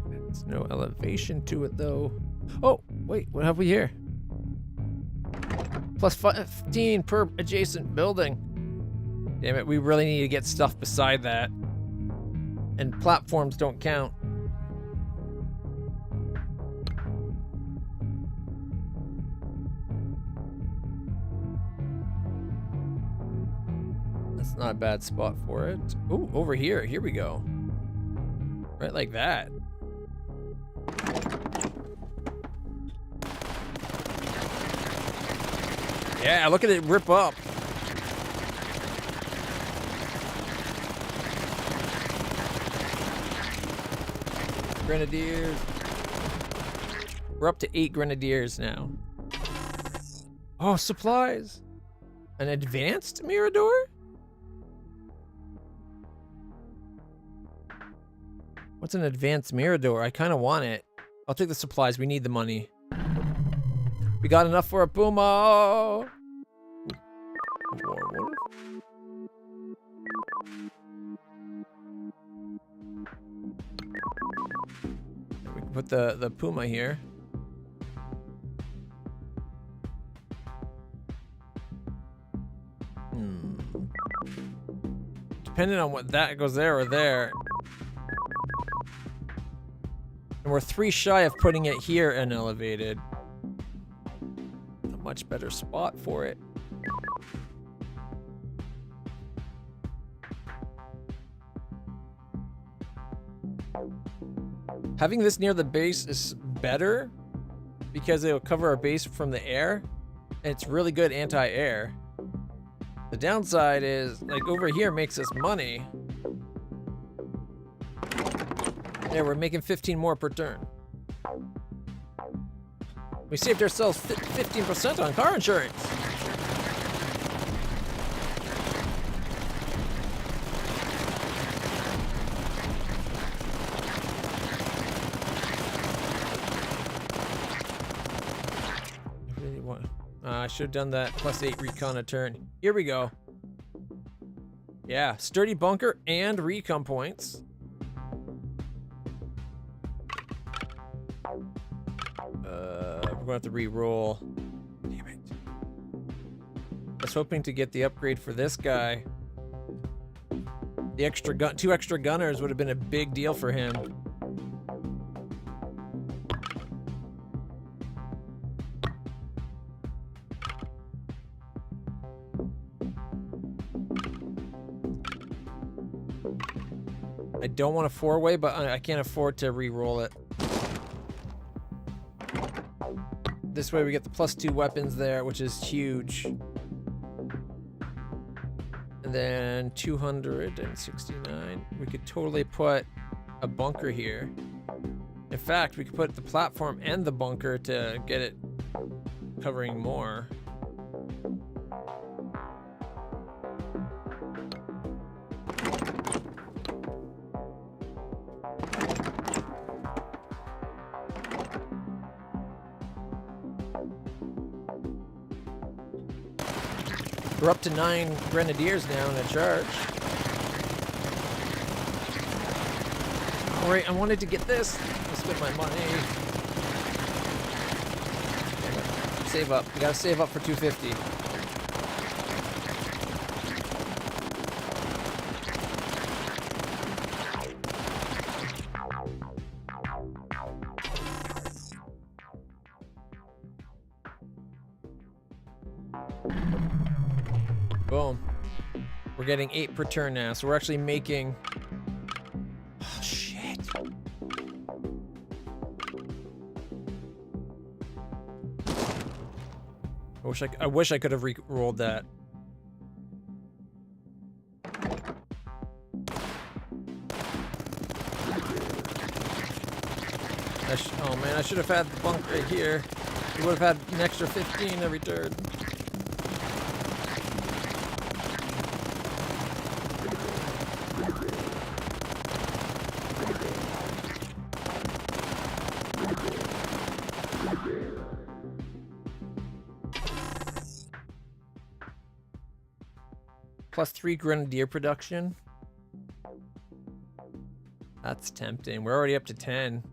There's no elevation to it though. Oh, wait, what have we here? Plus 15 per adjacent building. Damn it, we really need to get stuff beside that. And platforms don't count. That's not a bad spot for it. Ooh, over here. Here we go. Right like that. Yeah, look at it rip up. Grenadiers. We're up to 8 grenadiers now. Oh, supplies. An advanced Mirador? What's an advanced Mirador? I kind of want it. I'll take the supplies. We need the money. We got enough for a Puma. We can put the Puma here. Depending on what that goes there or there. And we're 3 shy of putting it here and elevated. A much better spot for it. Having this near the base is better because it will cover our base from the air, and it's really good anti-air. The downside is, like, over here makes us money. Yeah, we're making 15 more per turn. We saved ourselves 15% on car insurance. I should have done that +8 recon a turn. Here we go. Yeah, sturdy bunker and recon points. We're gonna have to re-roll. Damn it. I was hoping to get the upgrade for this guy. The extra gun, 2 extra gunners would have been a big deal for him. I don't want a 4-way, but I can't afford to re-roll it. This way we get the +2 weapons there, which is huge. And then 269. We could totally put a bunker here. In fact, we could put the platform and the bunker to get it covering more. We're up to 9 grenadiers now in a charge. Alright, I wanted to get this. I spent my money. Save up. You gotta save up for 250. Boom. We're getting 8 per turn now, so we're actually making... Oh, shit. I wish I could have re-rolled that. Oh man, I should have had the bunk right here. We would have had an extra 15 every turn. Plus 3 grenadier production. That's tempting. We're already up to 10.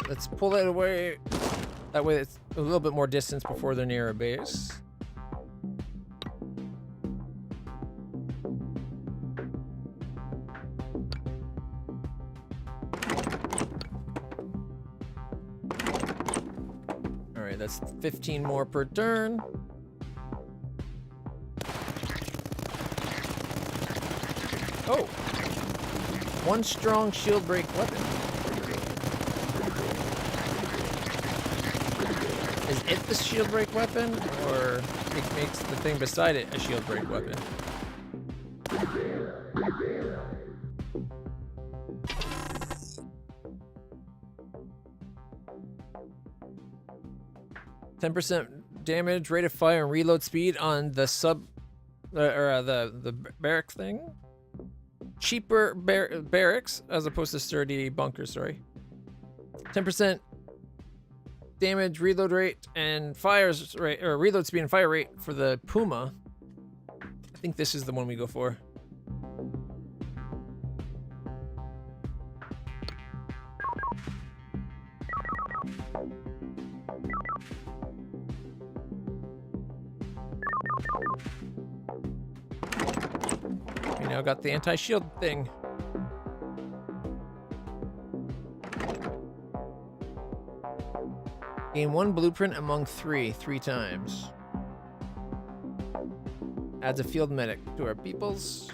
Let's pull that away. That way it's a little bit more distance before they're near a base. Alright, that's 15 more per turn. Oh! 1 strong shield break weapon. Is it the shield break weapon, or it makes the thing beside it a shield break weapon? %10 damage, rate of fire, and reload speed on the the barrack thing. Cheaper barracks as opposed to sturdy bunkers. Sorry. 10% damage, reload rate, and fires rate, or reload speed and fire rate for the Puma. I think this is the one we go for. We now got the anti-shield thing. Gain 1 blueprint among 3 times. Adds a field medic to our peoples.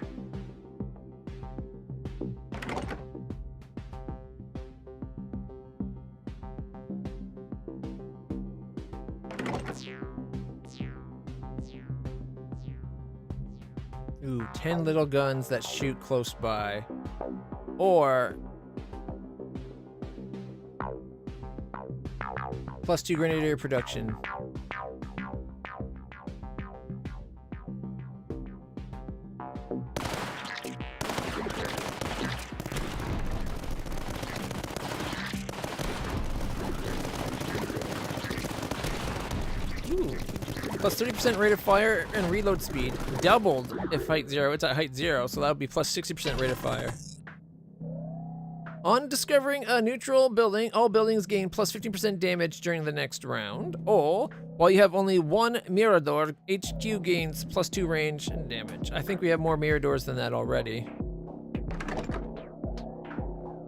Ooh, 10 little guns that shoot close by. Or plus 2 grenadier production. Ooh. Plus 30% rate of fire and reload speed. Doubled if height 0. It's at height 0, so that would be plus 60% rate of fire. On discovering a neutral building, all buildings gain plus 15% damage during the next round. Or, while you have only 1 Mirador, HQ gains plus 2 range and damage. I think we have more Miradors than that already.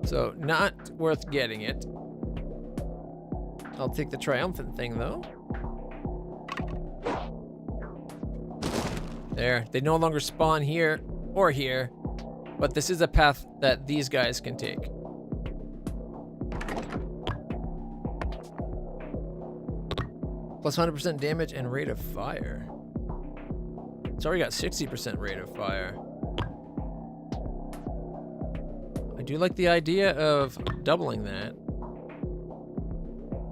So, not worth getting it. I'll take the triumphant thing, though. There, they no longer spawn here or here, but this is a path that these guys can take. Plus 100% damage and rate of fire. It's already got 60% rate of fire. I do like the idea of doubling that.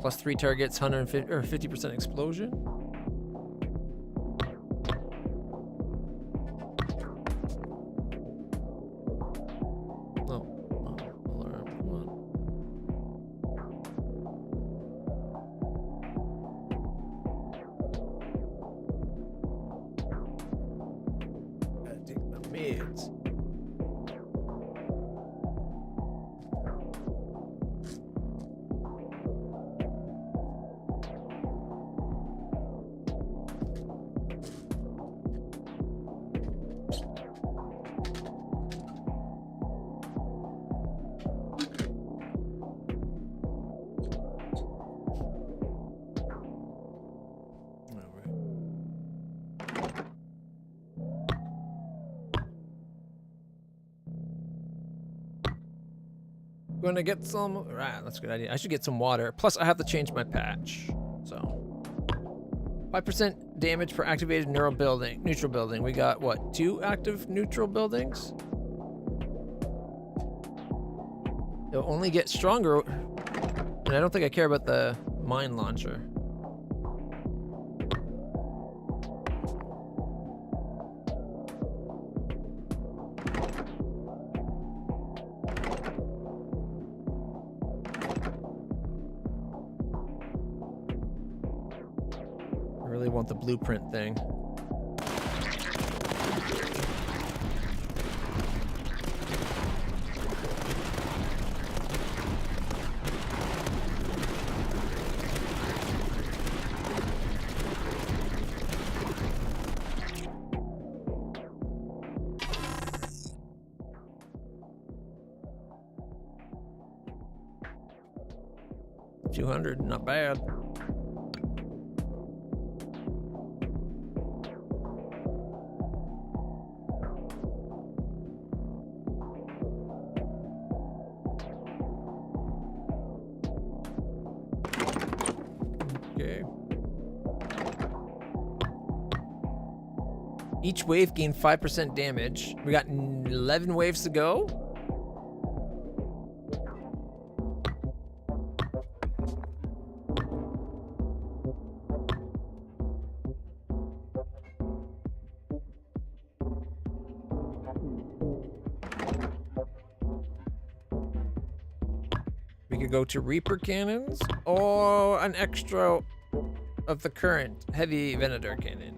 Plus 3 targets, 150 or 50% explosion. Gonna get some. Right, that's a good idea. I should get some water. Plus, I have to change my patch. So, 5% damage per activated neutral building. We got what? 2 active neutral buildings. It'll only get stronger, and I don't think I care about the mine launcher. Want the blueprint thing. $200, not bad. Each wave gained 5% damage. We got 11 waves to go. We could go to Reaper cannons or an extra of the current heavy Venator cannon.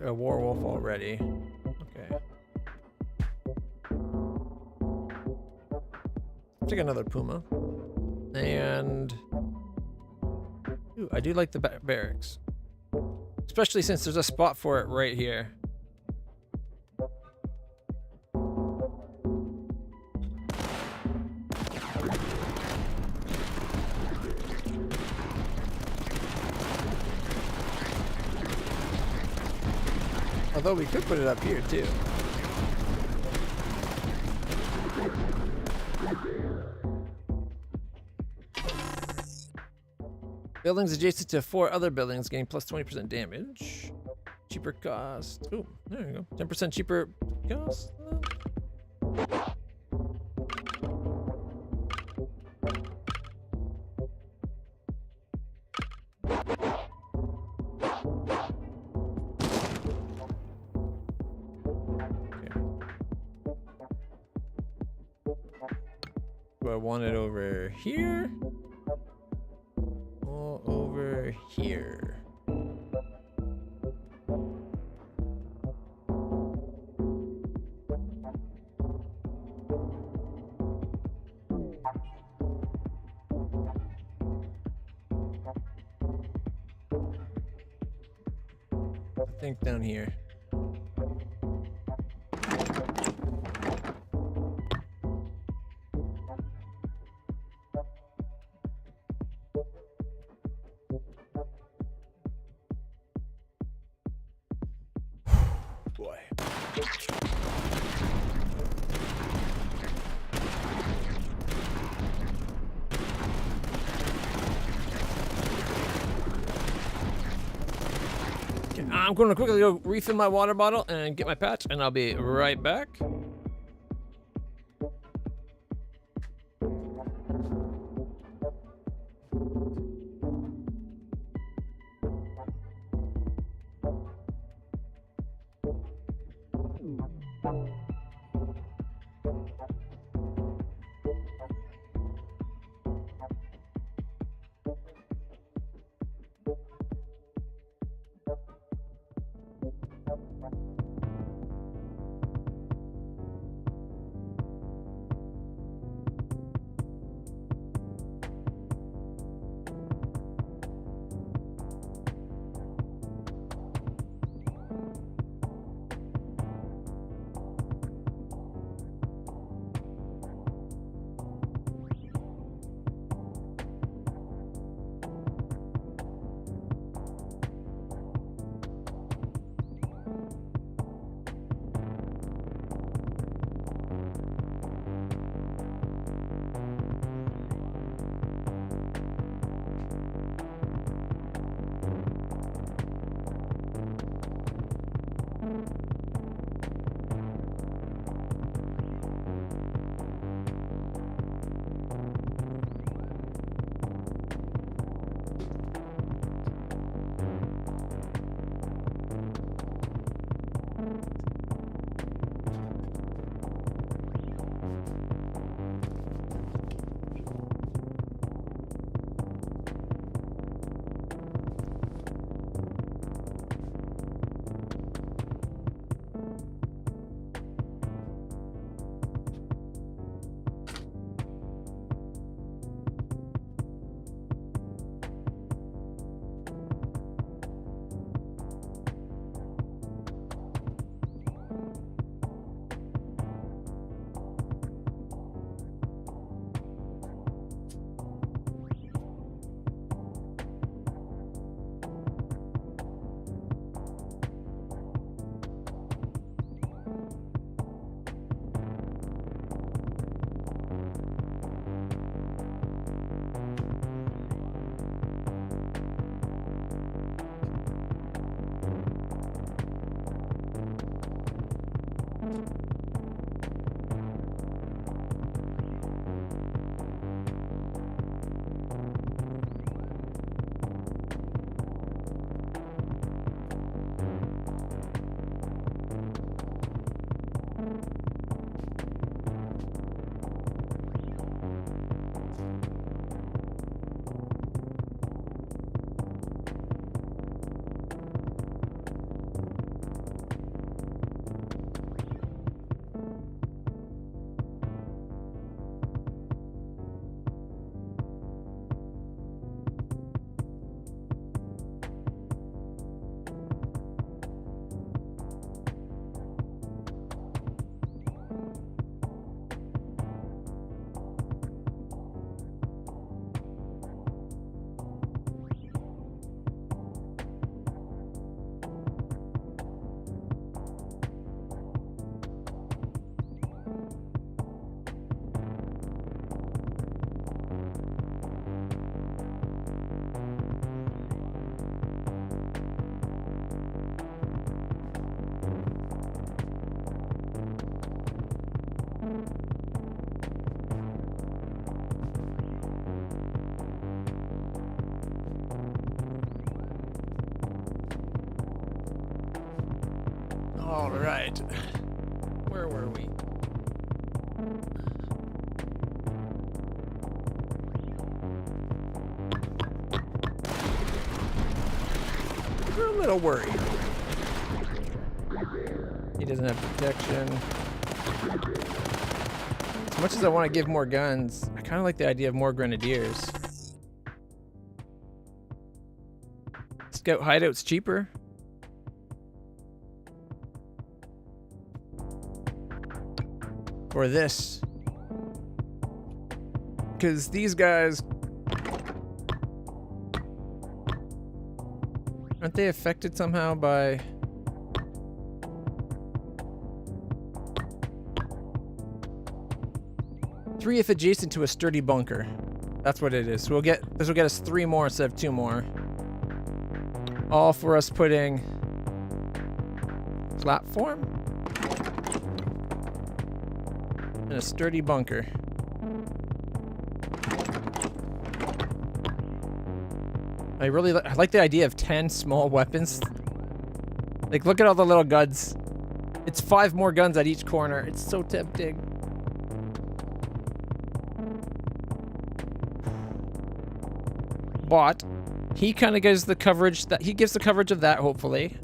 A werewolf already. Okay. Take another puma. And ooh, I do like the barracks. Especially since there's a spot for it right here. Although we could put it up here too. Buildings adjacent to 4 other buildings gain plus 20% damage. Cheaper cost. Ooh, there you go. 10% cheaper cost. Do I want it over here? Or over here? I think down here. Okay, I'm going to quickly go refill my water bottle and get my patch, and I'll be right back. All right. Where were we? We're a little worried. He doesn't have protection. As much as I want to give more guns, I kind of like the idea of more grenadiers. Scout hideout's cheaper. Or this. Because these guys... aren't they affected somehow by... 3 if adjacent to a sturdy bunker. That's what it is. So this will get us 3 more instead of 2 more. All for us putting platform and a sturdy bunker. I like the idea of 10 small weapons. Like, look at all the little guns. It's 5 more guns at each corner. It's so tempting. But he kind of gives the coverage that he gives the coverage of that, hopefully.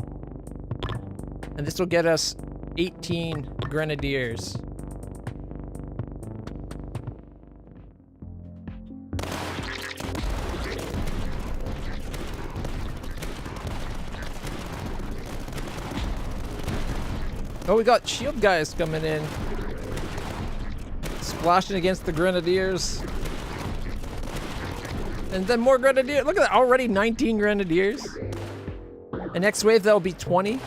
And this will get us 18 grenadiers. Oh, we got shield guys coming in. Splashing against the grenadiers. And then more grenadiers. Look at that, already 19 grenadiers. The next wave, that'll be 20.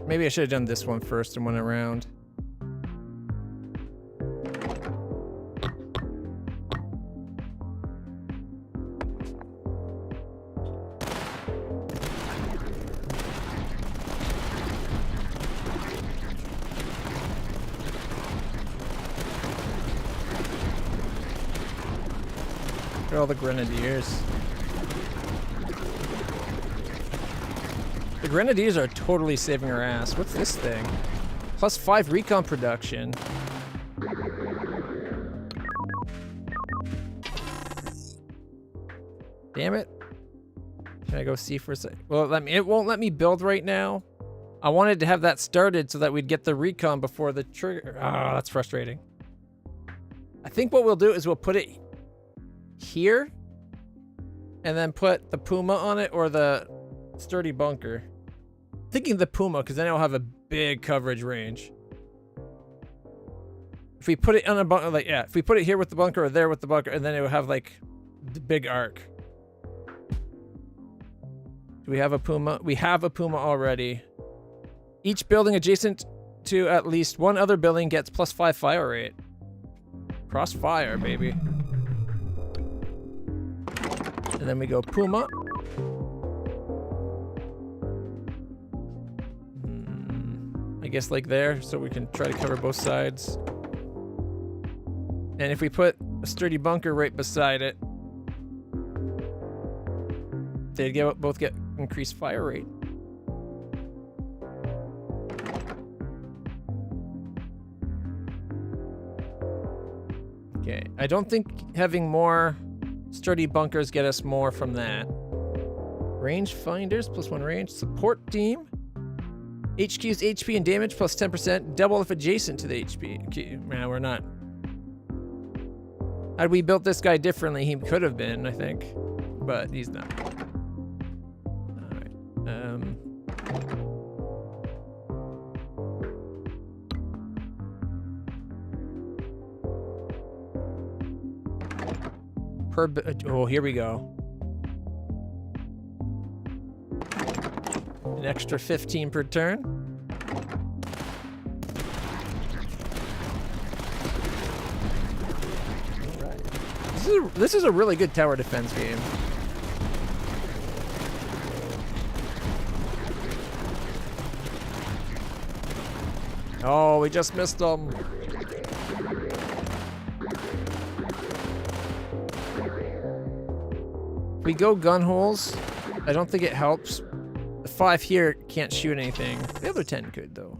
Maybe I should have done this one first and went around. Look at all the grenadiers. The grenadiers are totally saving our ass. What's this thing? Plus 5 recon production. Damn it. Can I go see for a sec? Well, it won't let me build right now. I wanted to have that started so that we'd get the recon before the trigger. Ah, that's frustrating. I think what we'll do is we'll put it here and then put the Puma on it or the sturdy bunker. Thinking the Puma, because then it'll have a big coverage range. If we put it on a bunker, like, yeah, if we put it here with the bunker or there with the bunker, and then it will have, like, the big arc. Do we have a Puma? We have a Puma already. Each building adjacent to at least one other building gets plus 5 fire rate. Crossfire, baby. And then we go Puma. I guess like there, so we can try to cover both sides. And if we put a sturdy bunker right beside it, they'd both get increased fire rate. Okay, I don't think having more sturdy bunkers get us more from that. Range finders, plus 1 range. Support team. HQ's HP and damage plus 10%, double if adjacent to the HP. Okay, man, we're not. Had we built this guy differently, he could have been, I think. But he's not. Alright. Oh, here we go. An extra 15 per turn. Right. This is a really good tower defense game. Oh, we just missed them. If we go gun holes, I don't think it helps. The 5 here can't shoot anything. The other 10 could, though.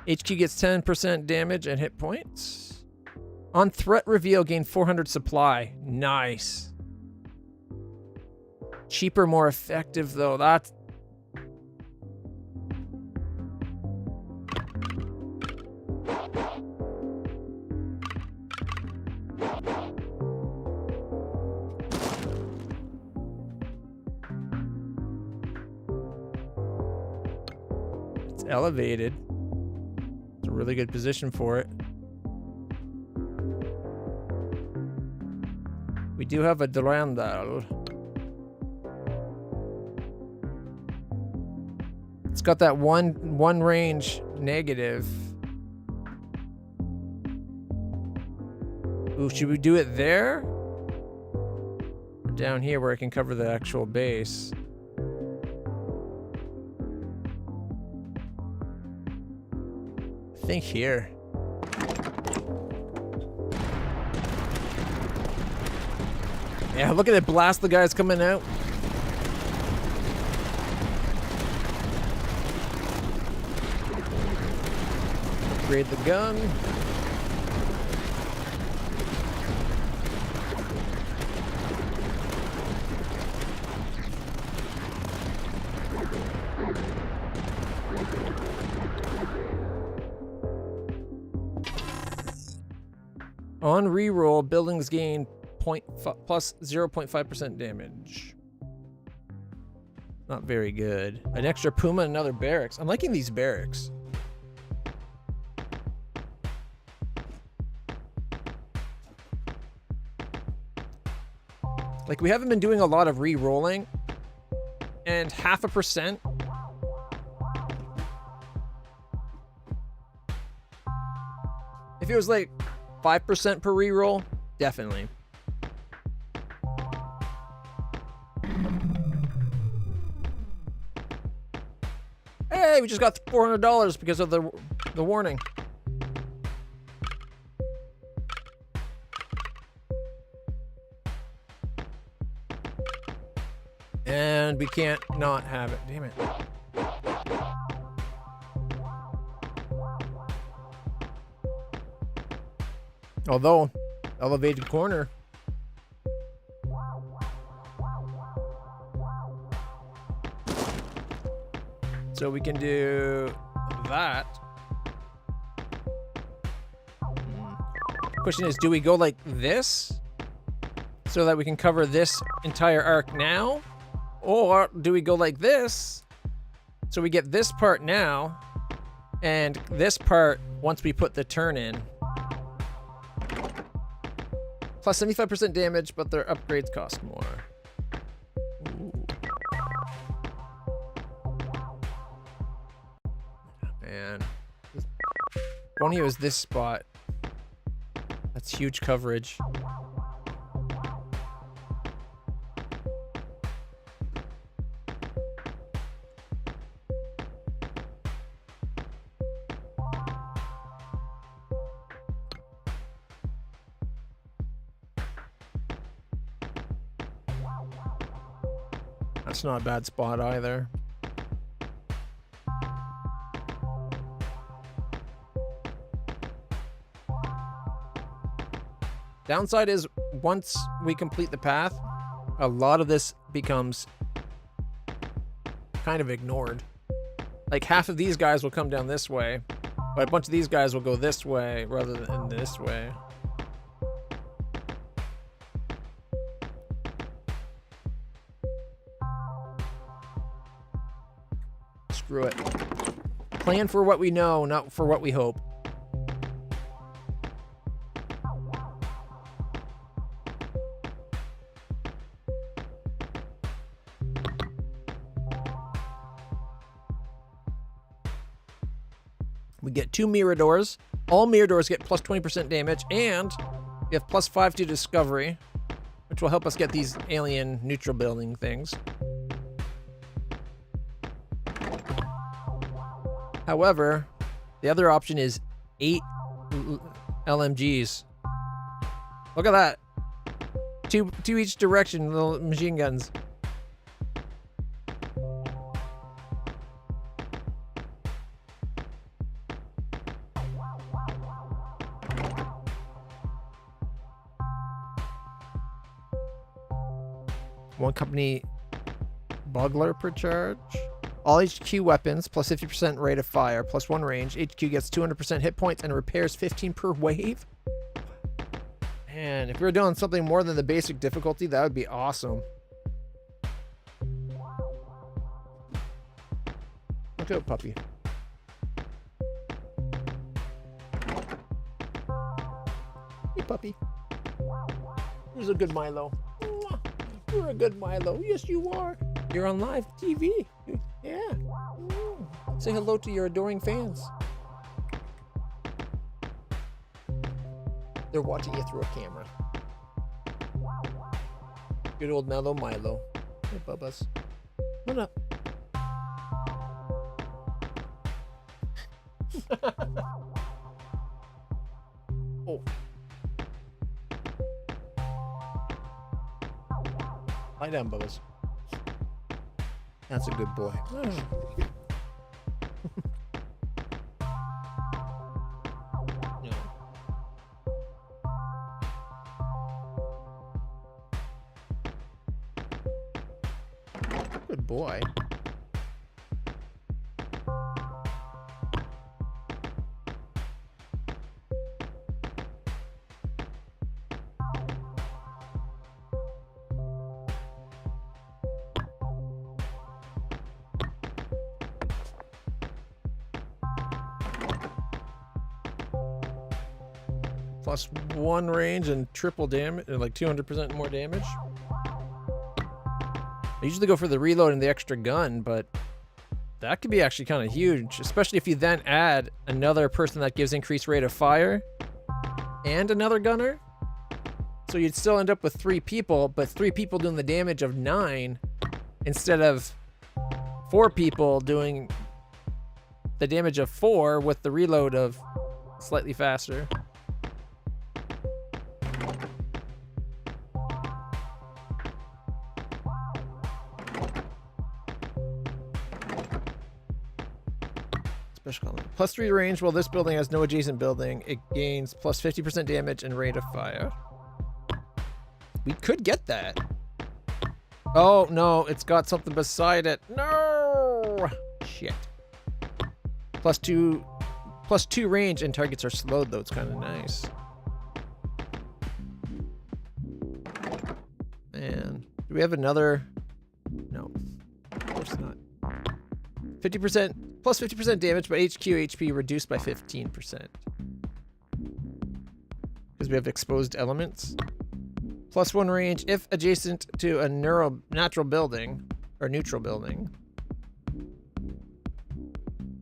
HQ gets 10% damage and hit points. On threat reveal, gain 400 supply. Nice. Cheaper, more effective, though. That's... It's elevated. It's a really good position for it. We do have a Durandal. It's got that one range negative. Ooh, should we do it there? Or down here where I can cover the actual base? I think here. Yeah, look at it blast the guys coming out. Upgrade the gun. On reroll, buildings gain plus 0.5% damage. Not very good. An extra Puma and another barracks. I'm liking these barracks. Like, we haven't been doing a lot of re-rolling, and 0.5%. If it was like 5% per re-roll, definitely. Hey, we just got $400 because of the warning. And we can't not have it. Damn it. Although, elevated corner. So we can do that. Question is, do we go like this so that we can cover this entire arc now? Or do we go like this so we get this part now and this part once we put the turn in? Plus 75% damage, but their upgrades cost more. Ooh. Man. Bonio is this spot. That's huge coverage. That's not a bad spot either. Downside is once we complete the path, a lot of this becomes kind of ignored. Like half of these guys will come down this way, but a bunch of these guys will go this way rather than this way. Screw it. Plan for what we know, not for what we hope. We get 2 Miradors. All Miradors get plus 20% damage, and we have plus 5 to Discovery, which will help us get these alien neutral building things. However, the other option is 8 LMGs. Look at that. Two each direction, little machine guns. One company Bugler per charge. All HQ weapons plus 50% rate of fire plus 1 range. HQ gets 200% hit points and repairs 15 per wave. Man, if we were doing something more than the basic difficulty, that would be awesome. Look out, puppy. Hey, puppy. Who's a good Milo? You're a good Milo. Yes, you are. You're on live TV. Yeah. Say hello to your adoring fans. They're watching you through a camera. Good old Mellow Milo. Hey, Bubbas. What up? Oh. Lie down, Bubbas. That's a good boy. Good boy. Plus 1 range and triple damage, like 200% more damage. I usually go for the reload and the extra gun, but that could be actually kind of huge, especially if you then add another person that gives increased rate of fire and another gunner. So you'd still end up with 3 people, but 3 people doing the damage of 9 instead of 4 people doing the damage of 4 with the reload of slightly faster. Plus 3 range. While this building has no adjacent building, it gains plus 50% damage and rate of fire. We could get that. Oh, no. It's got something beside it. No! Shit. Plus 2 range and targets are slowed, though. It's kind of nice. Man. Do we have another? No. Of course not. 50%. Plus 50% damage, but HQ HP reduced by 15%. Because we have exposed elements. Plus 1 range if adjacent to a natural building or neutral building.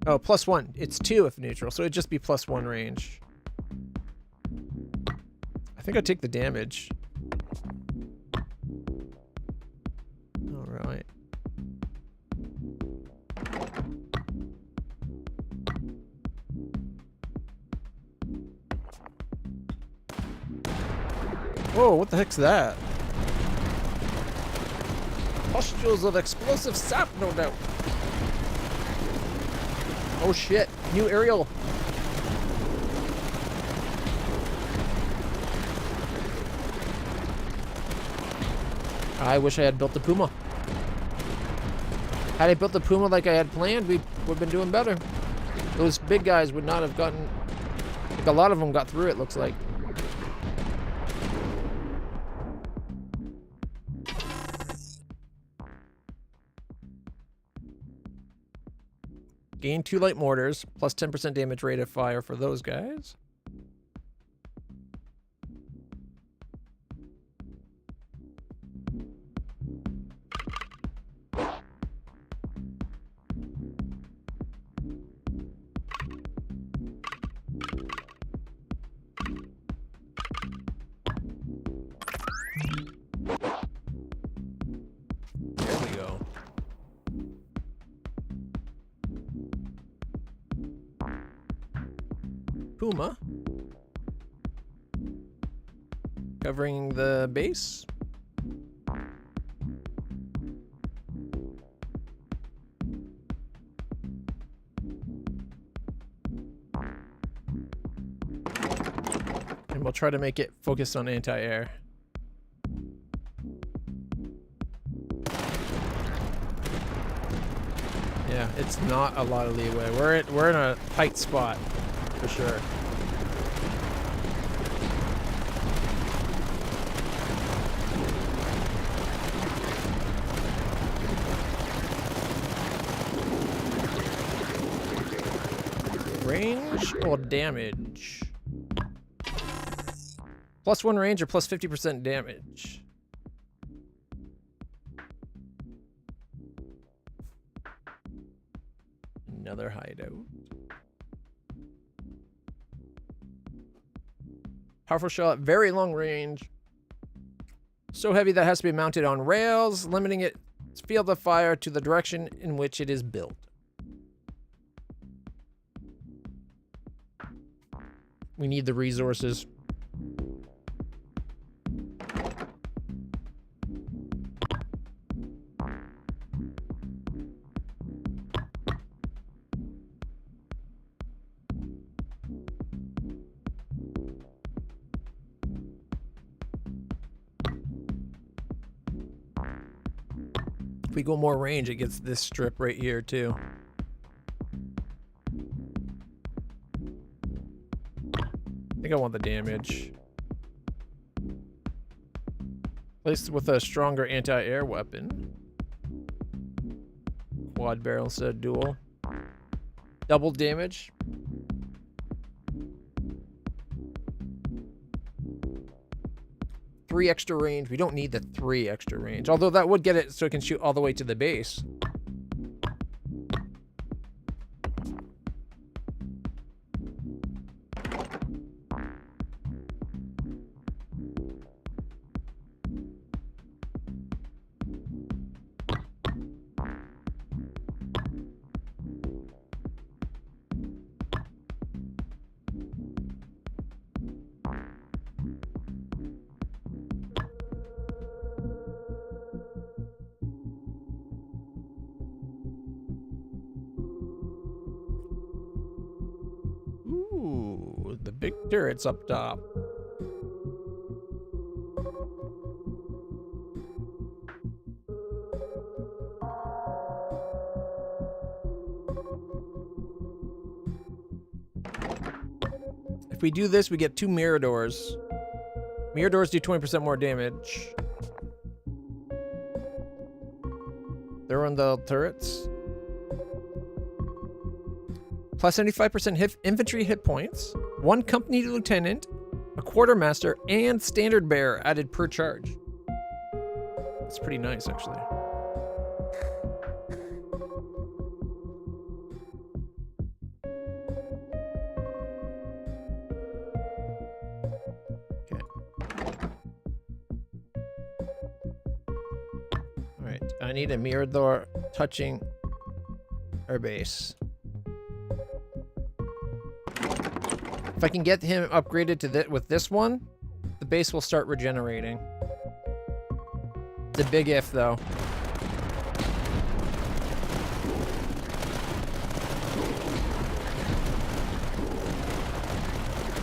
Oh, plus 1. It's 2 if neutral, so it'd just be plus 1 range. I think I'd take the damage. All right. Whoa, what the heck's that? Pustules of explosive sap, no doubt. Oh shit, new aerial. I wish I had built the Puma. Had I built the Puma like I had planned, we would have been doing better. Those big guys would not have gotten... Like a lot of them got through it, looks like. Gain 2 light mortars, plus 10% damage rate of fire for those guys. There we go. Puma. Covering the base. And we'll try to make it focused on anti-air. Yeah, it's not a lot of leeway. We're in a tight spot for sure. Range or damage? +1 range or plus 50% damage? Another hideout. Powerful shot, very long range. So heavy that it has to be mounted on rails, limiting its field of fire to the direction in which it is built. We need the resources. If we go more range, it gets this strip right here too. I think I want the damage. Placed with a stronger anti-air weapon. Quad barrel instead of dual. Double damage. Three extra range. We don't need the 3 extra range. Although that would get it so it can shoot all the way to the base. Ooh, the big turrets up top. If we do this, we get 2 mirror doors. Mirror doors do 20% more damage. They're on the turrets. Plus 75% infantry hit points, 1 company lieutenant, a quartermaster, and standard bearer added per charge. That's pretty nice, actually. Okay. Alright, I need a mirror door touching our base. If I can get him upgraded to with this one, the base will start regenerating. It's a big if, though.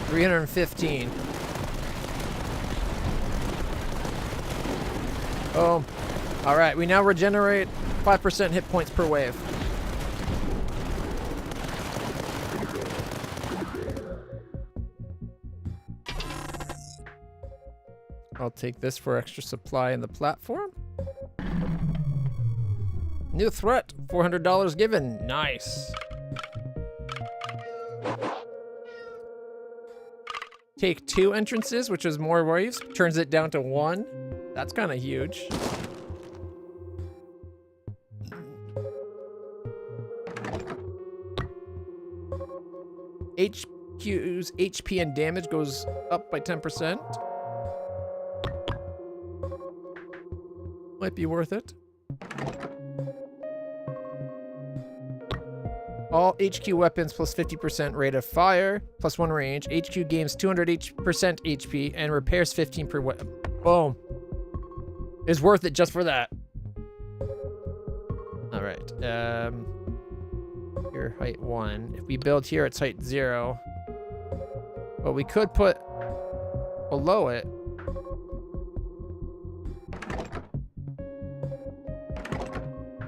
$315. Oh, all right. We now regenerate 5% hit points per wave. I'll take this for extra supply in the platform. New threat, $400 given. Nice. Take 2 entrances, which is more waves, turns it down to 1. That's kind of huge. HQ's HP and damage goes up by 10%. Might be worth it. All HQ weapons plus 50% rate of fire, plus 1 range. HQ gains 200% HP and repairs 15 per weapon. Boom. It's worth it just for that. All right. Here, height 1. If we build here, it's height 0. But we could put below it.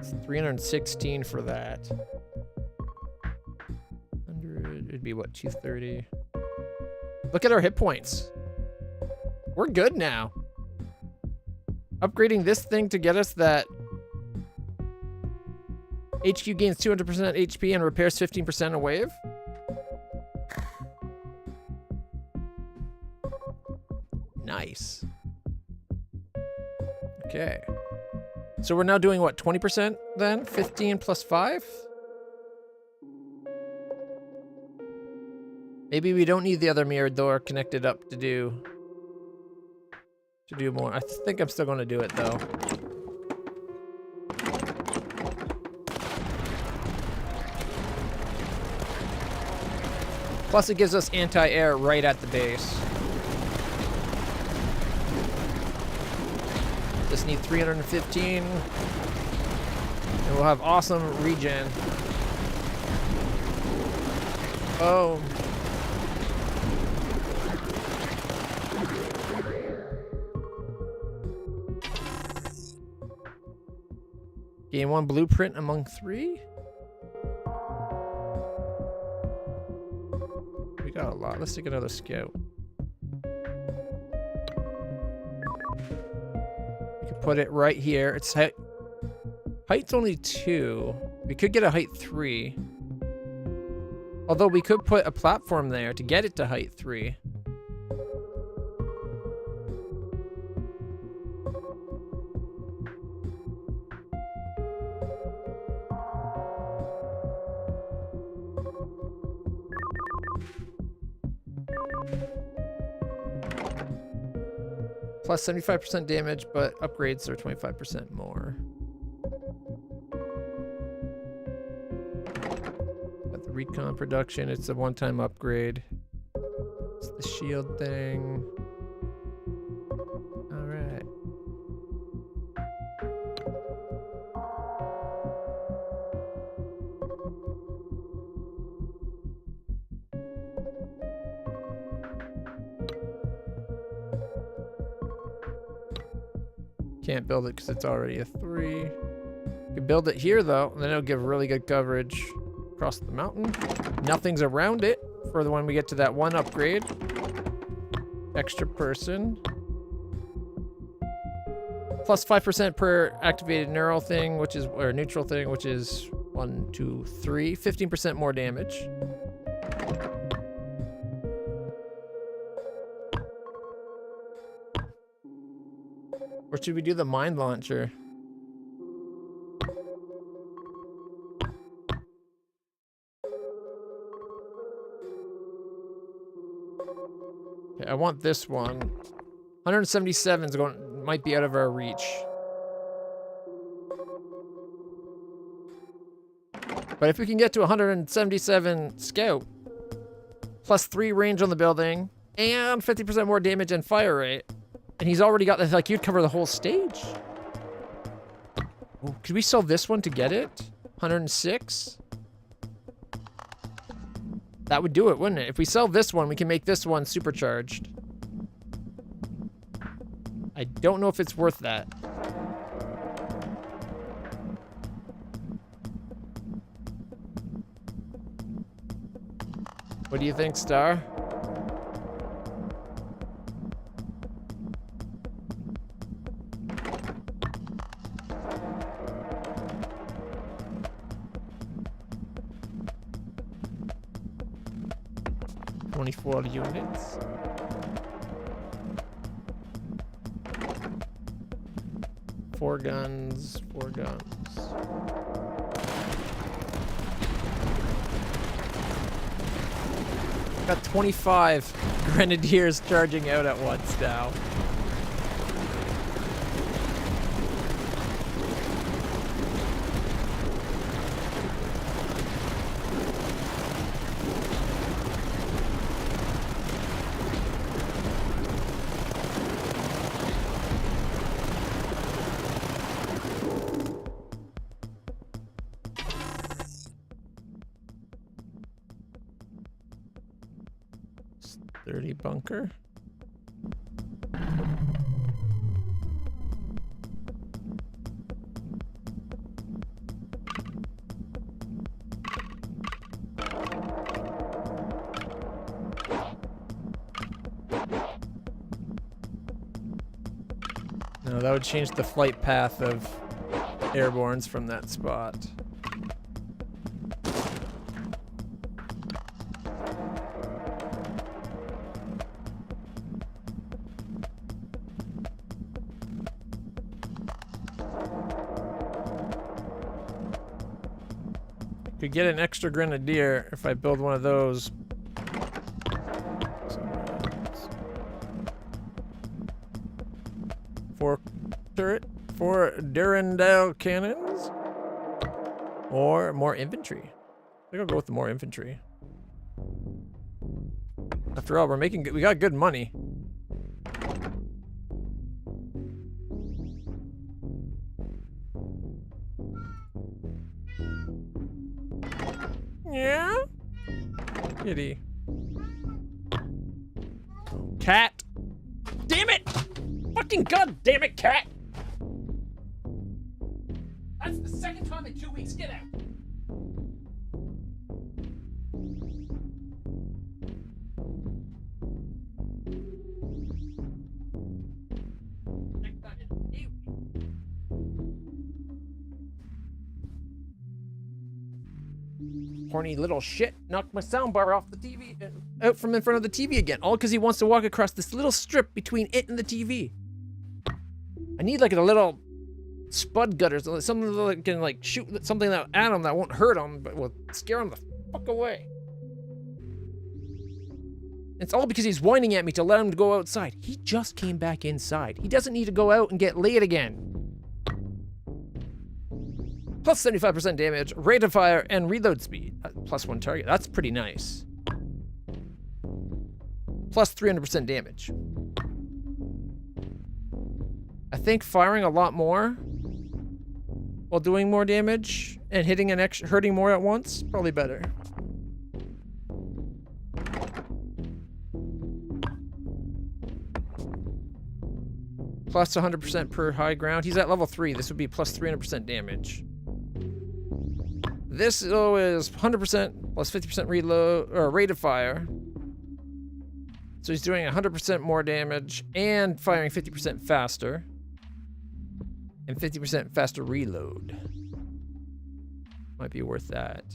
It's 316 for that. 100, it'd be what, 230? Look at our hit points. We're good now. Upgrading this thing to get us that HQ gains 200% HP and repairs 15% a wave. Nice. Okay. So we're now doing what, 20% then? 15 plus 5? Maybe we don't need the other mirrored door connected up to do more. I think I'm still going to do it though. Plus it gives us anti-air right at the base. Just need 315. And we'll have awesome regen. Oh. Gain 1 blueprint among 3? We got a lot. Let's take another scout. We could put it right here. It's height's only 2. We could get a height 3. Although we could put a platform there to get it to height 3. Plus 75% damage, but upgrades are 25% more. Got the recon production, it's a one-time upgrade. It's the shield thing. Alright. Can't build it because it's already a 3. You can build it here though, and then it'll give really good coverage across the mountain. Nothing's around it for the when we get to that 1 upgrade. Extra person. Plus 5% per activated neural thing, which is, or neutral thing, which is 1, 2, 3. 15% more damage. Or should we do the mind launcher? Okay, I want this one. 177 is might be out of our reach. But if we can get to 177 scout, plus 3 range on the building, and 50% more damage and fire rate, and he's already got, like, you'd cover the whole stage. Oh, could we sell this one to get it? 106? That would do it, wouldn't it? If we sell this one, we can make this one supercharged. I don't know if it's worth that. What do you think, Star? Units. Four guns. Got 25 grenadiers charging out at once now. Bunker. No, that would change the flight path of airbornes from that spot. Could get an extra grenadier if I build one of those. Four Durandal cannons, or more infantry. I think I'll go with the more infantry. After all, we got good money. Yeah? Kitty. Cat. Damn it! Fucking god damn it, cat! That's the second time in 2 weeks. Get out! Horny little shit knocked my soundbar off the TV, out from in front of the TV again, all because he wants to walk across this little strip between it and the TV. I need like a little spud gutter, something that can like shoot something at him that won't hurt him, but will scare him the fuck away. It's all because he's whining at me to let him go outside. He just came back inside. He doesn't need to go out and get laid again. Plus 75% damage, rate of fire, and reload speed. Plus 1 target. That's pretty nice. Plus 300% damage. I think firing a lot more while doing more damage and hitting hurting more at once, probably better. Plus 100% per high ground. He's at level 3. This would be plus 300% damage. This though is 100% plus 50% reload or rate of fire. So he's doing 100% more damage and firing 50% faster. And 50% faster reload. Might be worth that.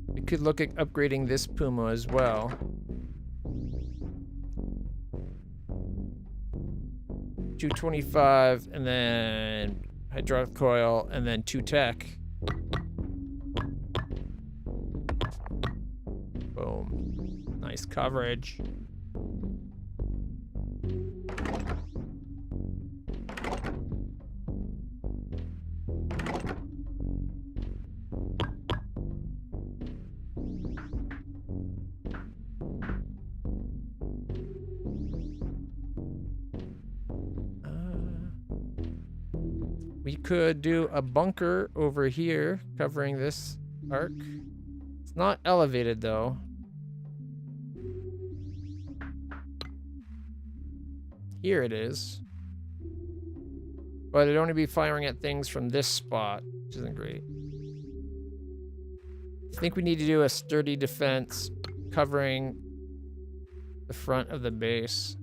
We could look at upgrading this Puma as well. $225 and then hydraulic coil and then 2 tech. Boom. Nice coverage. We could do a bunker over here covering this arc. It's not elevated though. Here it is. But it'd only be firing at things from this spot, which isn't great. I think we need to do a sturdy defense covering the front of the base.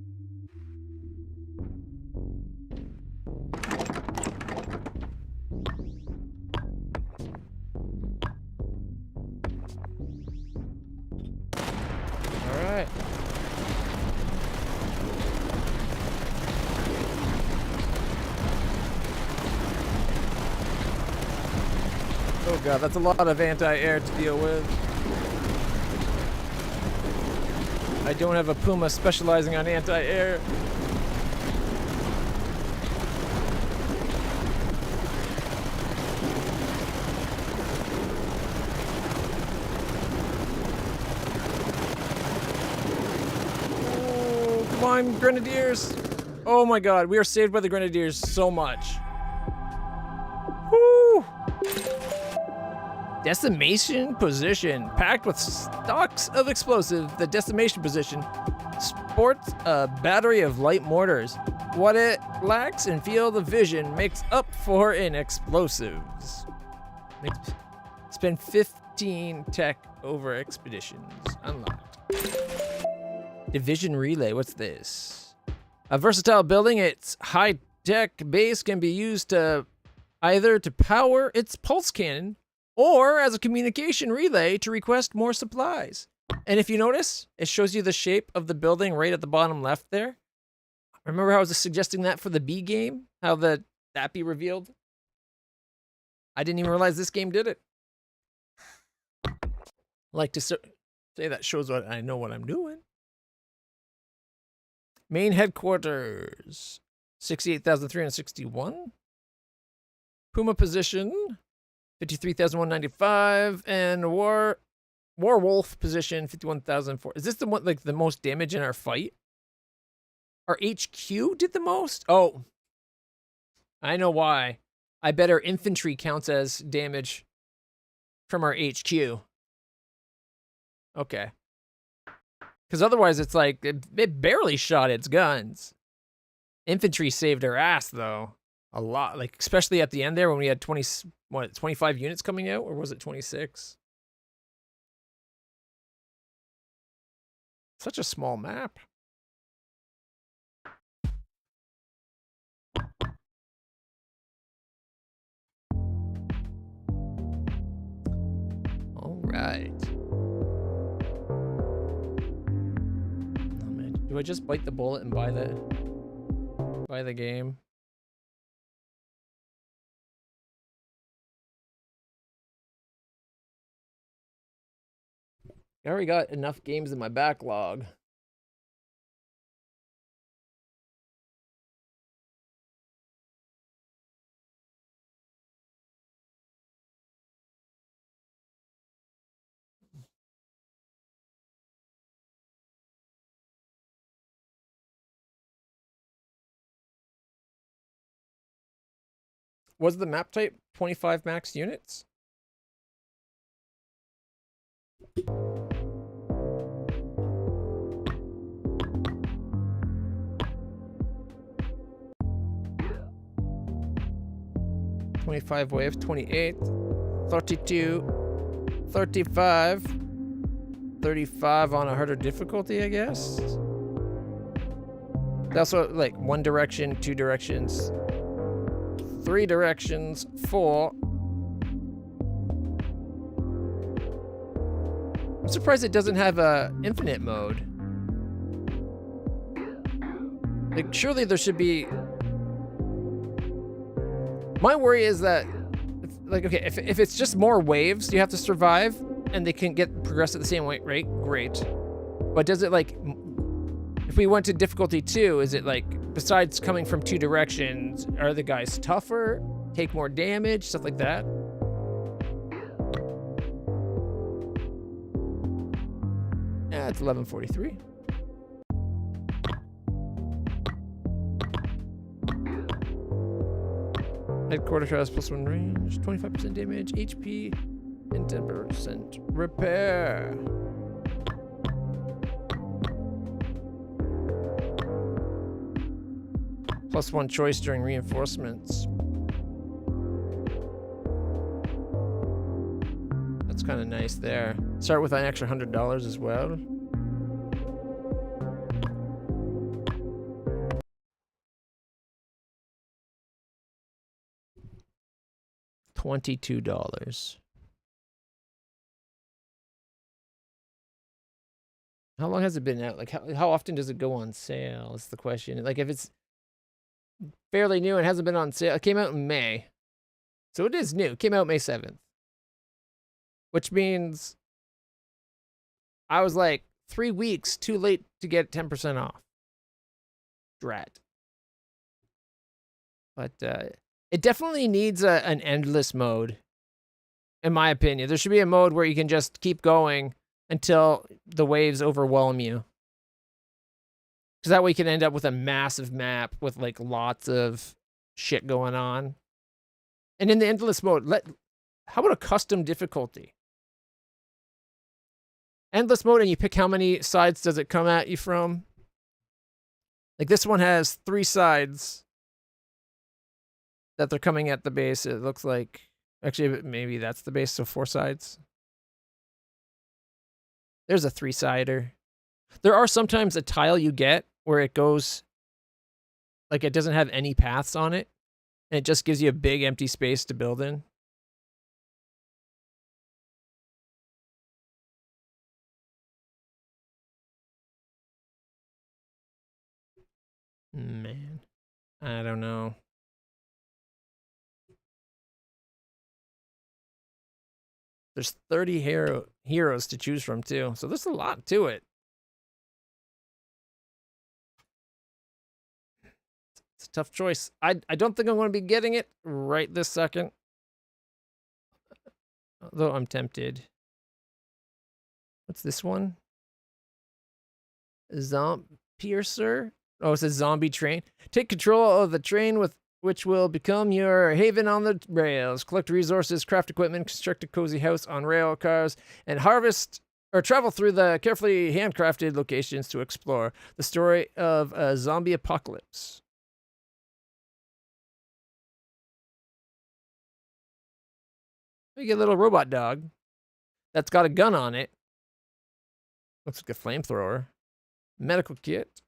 Oh god, that's a lot of anti-air to deal with. I don't have a Puma specializing on anti-air. Oh, come on, Grenadiers! Oh my god, we are saved by the Grenadiers so much. Woo! Decimation position. Packed with stocks of explosive, the decimation position sports a battery of light mortars. What it lacks in field of vision makes up for in explosives. Spend 15 tech over expeditions. Unlocked. Division relay. What's this? A versatile building. Its high-tech base can be used to either to power its pulse cannon or as a communication relay to request more supplies. And if you notice, it shows you the shape of the building right at the bottom left there. Remember how I was suggesting that for the B game? How that be revealed? I didn't even realize this game did it. I like to say that shows what I know what I'm doing. Main headquarters, 68,361. Puma position, 53,195, and Warwolf position, 51,004. Is this the one like the most damage in our fight? Our HQ did the most? Oh, I know why. I bet our infantry counts as damage from our HQ. Okay. Because otherwise it's like, it barely shot its guns. Infantry saved our ass, though. A lot. Like, especially at the end there when we had 25 units coming out? Or was it 26? Such a small map. All right. Do I just bite the bullet and buy the game? I already got enough games in my backlog. Was the map type 25 max units? $25 wave, 28, 32, 35, 35 on a harder difficulty, I guess. That's also like one direction, two directions, 3 directions, 4. I'm surprised it doesn't have a infinite mode. Like, surely there should be. My worry is that, like, okay, if it's just more waves you have to survive and they can progress at the same rate, great. But does it, like, if we went to difficulty 2, is it like, besides coming from 2 directions, are the guys tougher, take more damage, stuff like that? Yeah, it's 11:43. Headquarters has +1 range, 25% damage, HP, and 10% repair. +1 choice during reinforcements. That's kind of nice there. Start with an extra $100 as well. $22. How long has it been out? Like, how often does it go on sale is the question. Like, if it's fairly new and hasn't been on sale, it came out in May. So it is new. It came out May 7th. Which means I was like 3 weeks too late to get 10% off. Drat. But it definitely needs an endless mode, in my opinion. There should be a mode where you can just keep going until the waves overwhelm you. Because that way you can end up with a massive map with like lots of shit going on. And in the endless mode, How about a custom difficulty? Endless mode, and you pick how many sides does it come at you from. Like this one has 3 sides that they're coming at the base. It looks like, actually, maybe that's the base, so 4 sides. There's a 3-sider. There are sometimes a tile you get where it goes, like it doesn't have any paths on it, and it just gives you a big empty space to build in. Man, I don't know. There's 30 heroes to choose from, too. So there's a lot to it. It's a tough choice. I don't think I'm going to be getting it right this second. Although I'm tempted. What's this one? Piercer? Oh, it says zombie train. Take control of the train with which will become your haven on the rails. Collect resources, craft equipment, construct a cozy house on rail cars, and harvest or travel through the carefully handcrafted locations to explore the story of a zombie apocalypse. You get a little robot dog that's got a gun on it. Looks like a flamethrower. Medical kit.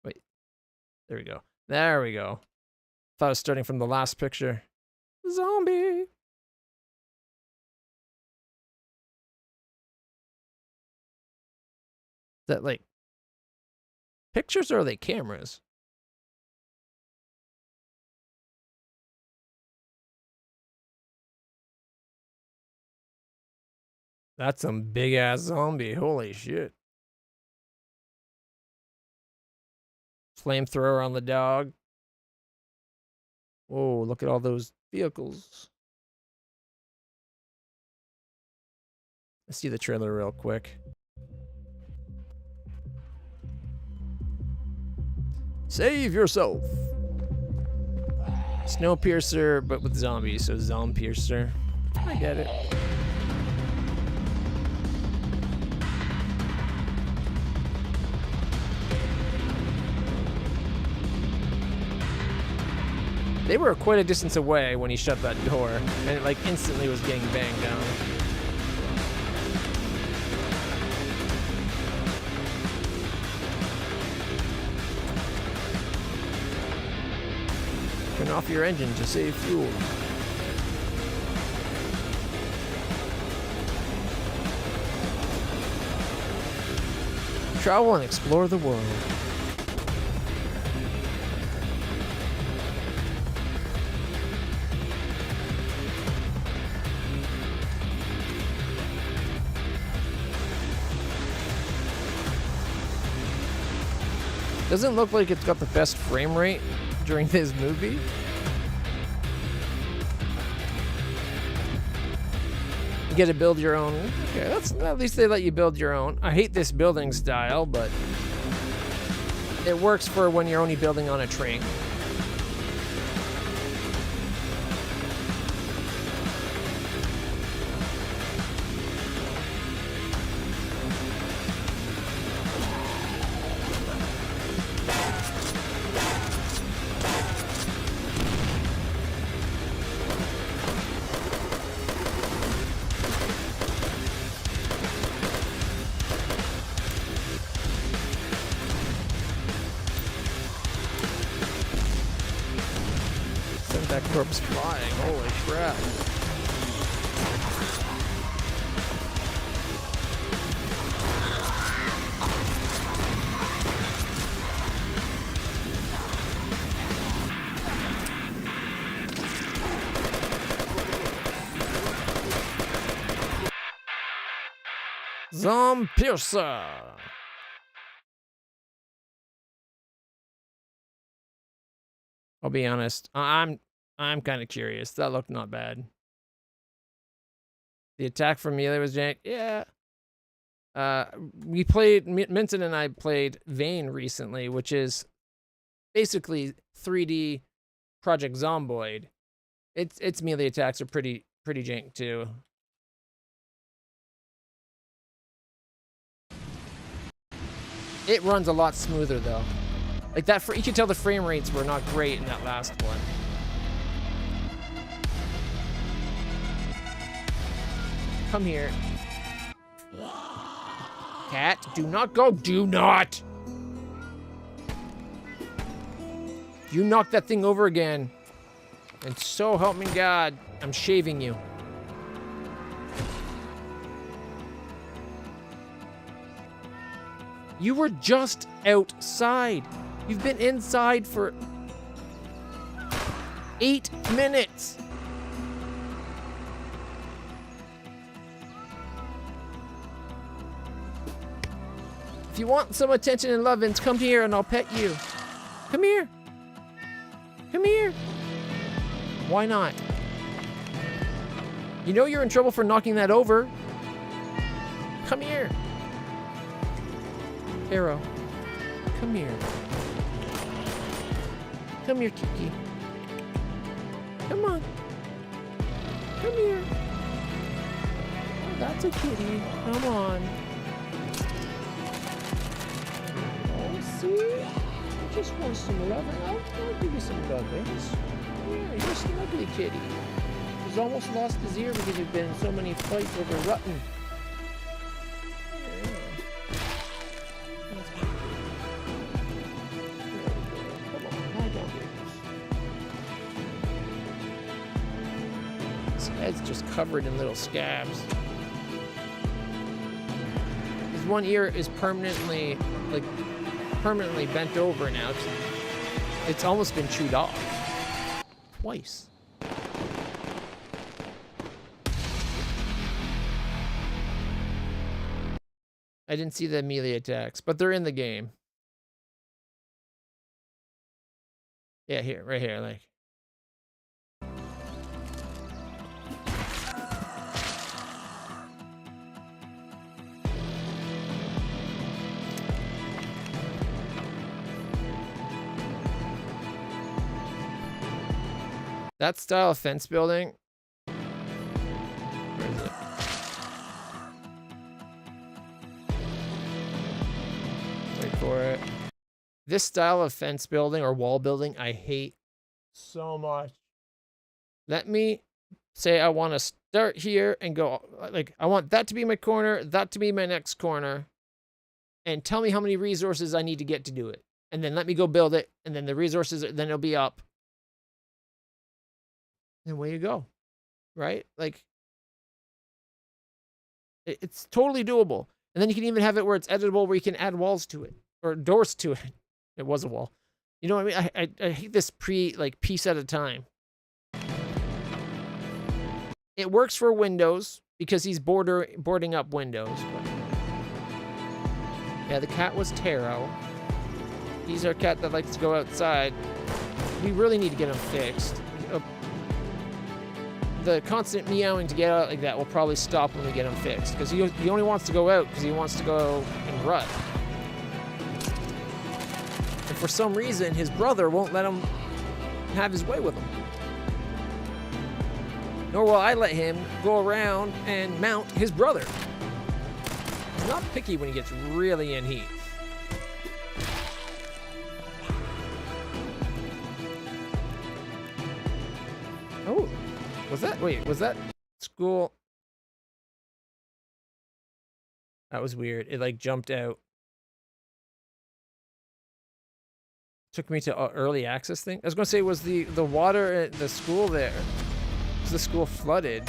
Wait. There we go. There we go. Thought I was starting from the last picture. Zombie. Is that like pictures or are they cameras? That's some big ass zombie. Holy shit. Flamethrower on the dog. Whoa, look at all those vehicles. Let's see the trailer real quick. Save yourself. Snowpiercer, but with zombies, so Zombiercer. I get it. They were quite a distance away when he shut that door, and it like instantly was getting banged down. Turn off your engine to save fuel. Travel and explore the world. Doesn't look like it's got the best frame rate during this movie. You get to build your own. Okay, at least they let you build your own. I hate this building style, but it works for when you're only building on a train. That corpse flying, holy crap. Zombiercer. I'll be honest, I'm kind of curious. That looked not bad. The attack from melee was jank. Yeah. We played, Minton and I played Vane recently, which is basically 3D Project Zomboid. Its melee attacks are pretty jank too. It runs a lot smoother though. Like that, you can tell the frame rates were not great in that last one. Come here. Cat, do not go. Do not. You knocked that thing over again. And so help me God, I'm shaving you. You were just outside. You've been inside for 8 minutes. If you want some attention and lovins, come here and I'll pet you. Come here. Come here. Why not? You know you're in trouble for knocking that over. Come here. Arrow. Come here. Come here, Kiki. Come on. Come here. Oh, that's a kitty. Come on. Oh, see? I just want some loving. I'll give you some lovings. Yeah, you're a snuggly kitty. He's almost lost his ear because you've been in so many fights over Rutten. Head's just covered in little scabs. His one ear is permanently bent over now. It's almost been chewed off. Twice. I didn't see the melee attacks, but they're in the game. Yeah, here, right here, like. That style of fence building. Where is it? Wait for it. This style of fence building or wall building, I hate so much. Let me say I want to start here and go, like, I want that to be my corner, that to be my next corner, and tell me how many resources I need to get to do it. And then let me go build it, and then the resources, then it'll be up. And away you go, right? Like, it's totally doable. And then you can even have it where it's editable, where you can add walls to it or doors to it. It was a wall. You know what I mean? I hate this piece at a time. It works for Windows because he's boarding up Windows. But yeah, the cat was Taro. He's our cat that likes to go outside. We really need to get him fixed. The constant meowing to get out like that will probably stop when we get him fixed, because he only wants to go out because he wants to go and rut. And for some reason, his brother won't let him have his way with him. Nor will I let him go around and mount his brother. He's not picky when he gets really in heat. Oh. Was that school? That was weird. It like jumped out. Took me to early access thing. I was gonna say, was the water at the school there? Was the school flooded?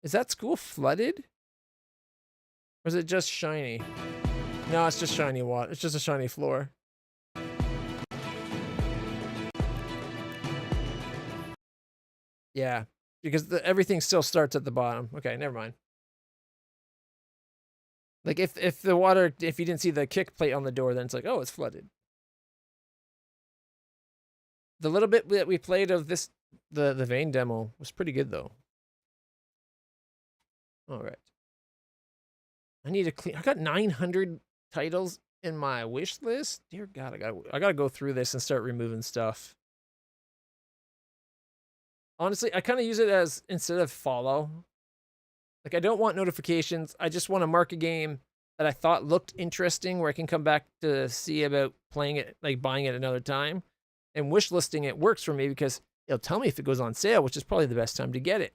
Is that school flooded? Or is it just shiny? No, it's just shiny water. It's just a shiny floor. Yeah, because everything still starts at the bottom. Okay, never mind. Like if the water, if you didn't see the kick plate on the door, then it's like, oh, it's flooded. The little bit that we played of this, the vein demo was pretty good though. All right. I need to clean. I got 900 titles in my wish list. Dear God, I gotta go through this and start removing stuff. Honestly, I kind of use it as instead of follow. Like, I don't want notifications. I just want to mark a game that I thought looked interesting where I can come back to see about playing it, like buying it another time. And wish listing it works for me because it'll tell me if it goes on sale, which is probably the best time to get it.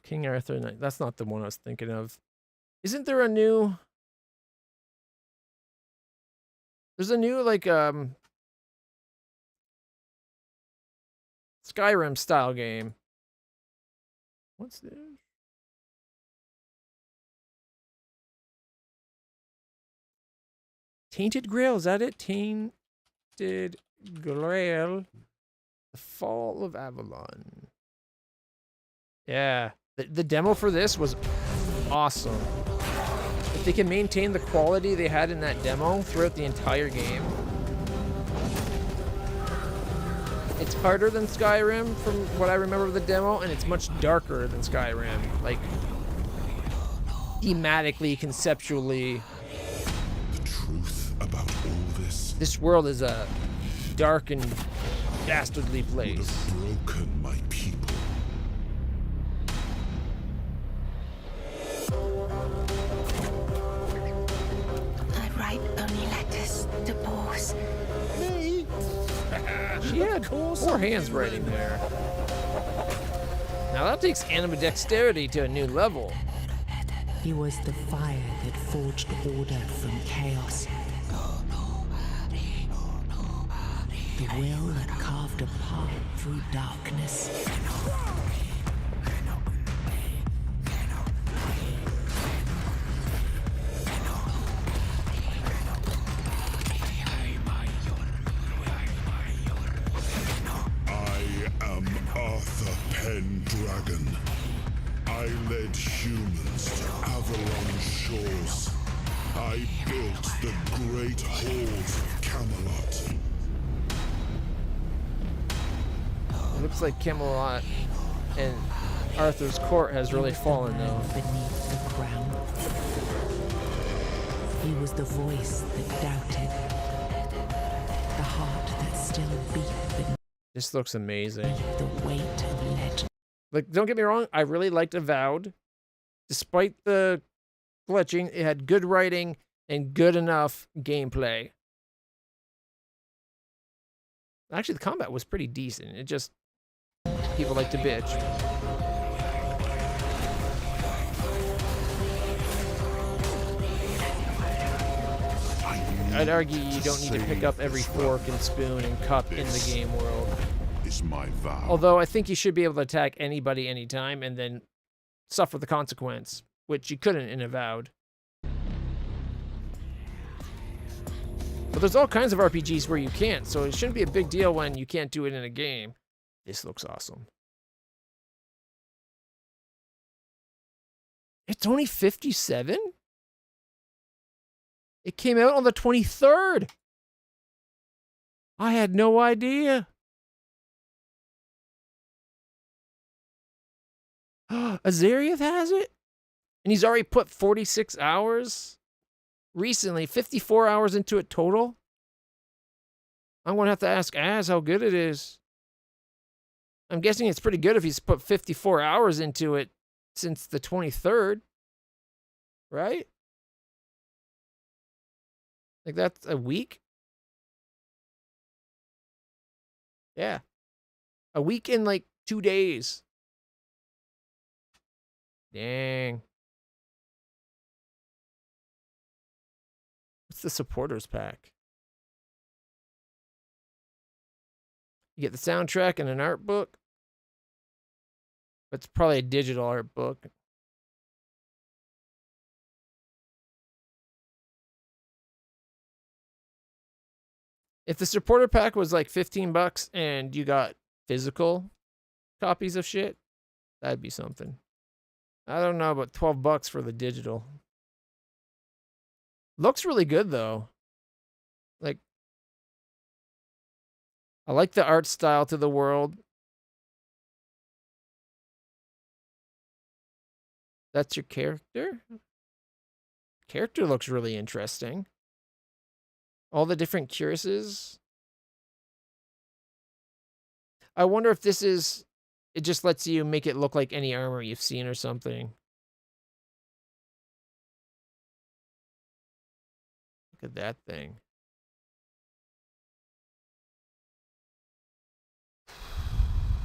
King Arthur, that's not the one I was thinking of. Isn't there a new... There's a new, like, Skyrim style game. What's this? Tainted Grail, is that it? Tainted Grail. The Fall of Avalon. Yeah. The demo for this was awesome. If they can maintain the quality they had in that demo throughout the entire game. It's harder than Skyrim from what I remember of the demo, and it's much darker than Skyrim. Like, thematically, conceptually. The truth about all this. This world is a dark and dastardly place. Broken my people. I write only letters to boys. She had 4 hands writing there. Now that takes ambidexterity to a new level. He was the fire that forged order from chaos. The will that carved a path through darkness. I am Arthur Pendragon. I led humans to Avalon shores. I built the great halls of Camelot. It looks like Camelot and Arthur's court has really fallen though. Beneath the crown. He was the voice that doubted. The heart that still beat beneath This looks amazing. the weight of legend. Like, don't get me wrong, I really liked Avowed. Despite the glitching, it had good writing and good enough gameplay. Actually, the combat was pretty decent. It just... people like to bitch. I'd argue you don't need to pick up every fork and spoon and cup in the game world. Is my vow. Although I think you should be able to attack anybody anytime and then suffer the consequence, which you couldn't in Avowed. But there's all kinds of RPGs where you can't, so it shouldn't be a big deal when you can't do it in a game. This looks awesome. It's only 57? It came out on the 23rd. I had no idea. Azariath has it? And he's already put 46 hours recently, 54 hours into it total. I'm going to have to ask Az how good it is. I'm guessing it's pretty good if he's put 54 hours into it since the 23rd. Right? Like, that's a week? Yeah. A week in, like, 2 days. Dang. What's the supporters pack? You get the soundtrack and an art book. But it's probably a digital art book. If the supporter pack was like $15 and you got physical copies of shit, that'd be something. I don't know, but $12 for the digital. Looks really good though. Like, I like the art style to the world. that's your character. Character looks really interesting. All the different cuirasses. I wonder if this is, it just lets you make it look like any armor you've seen or something. Look at that thing.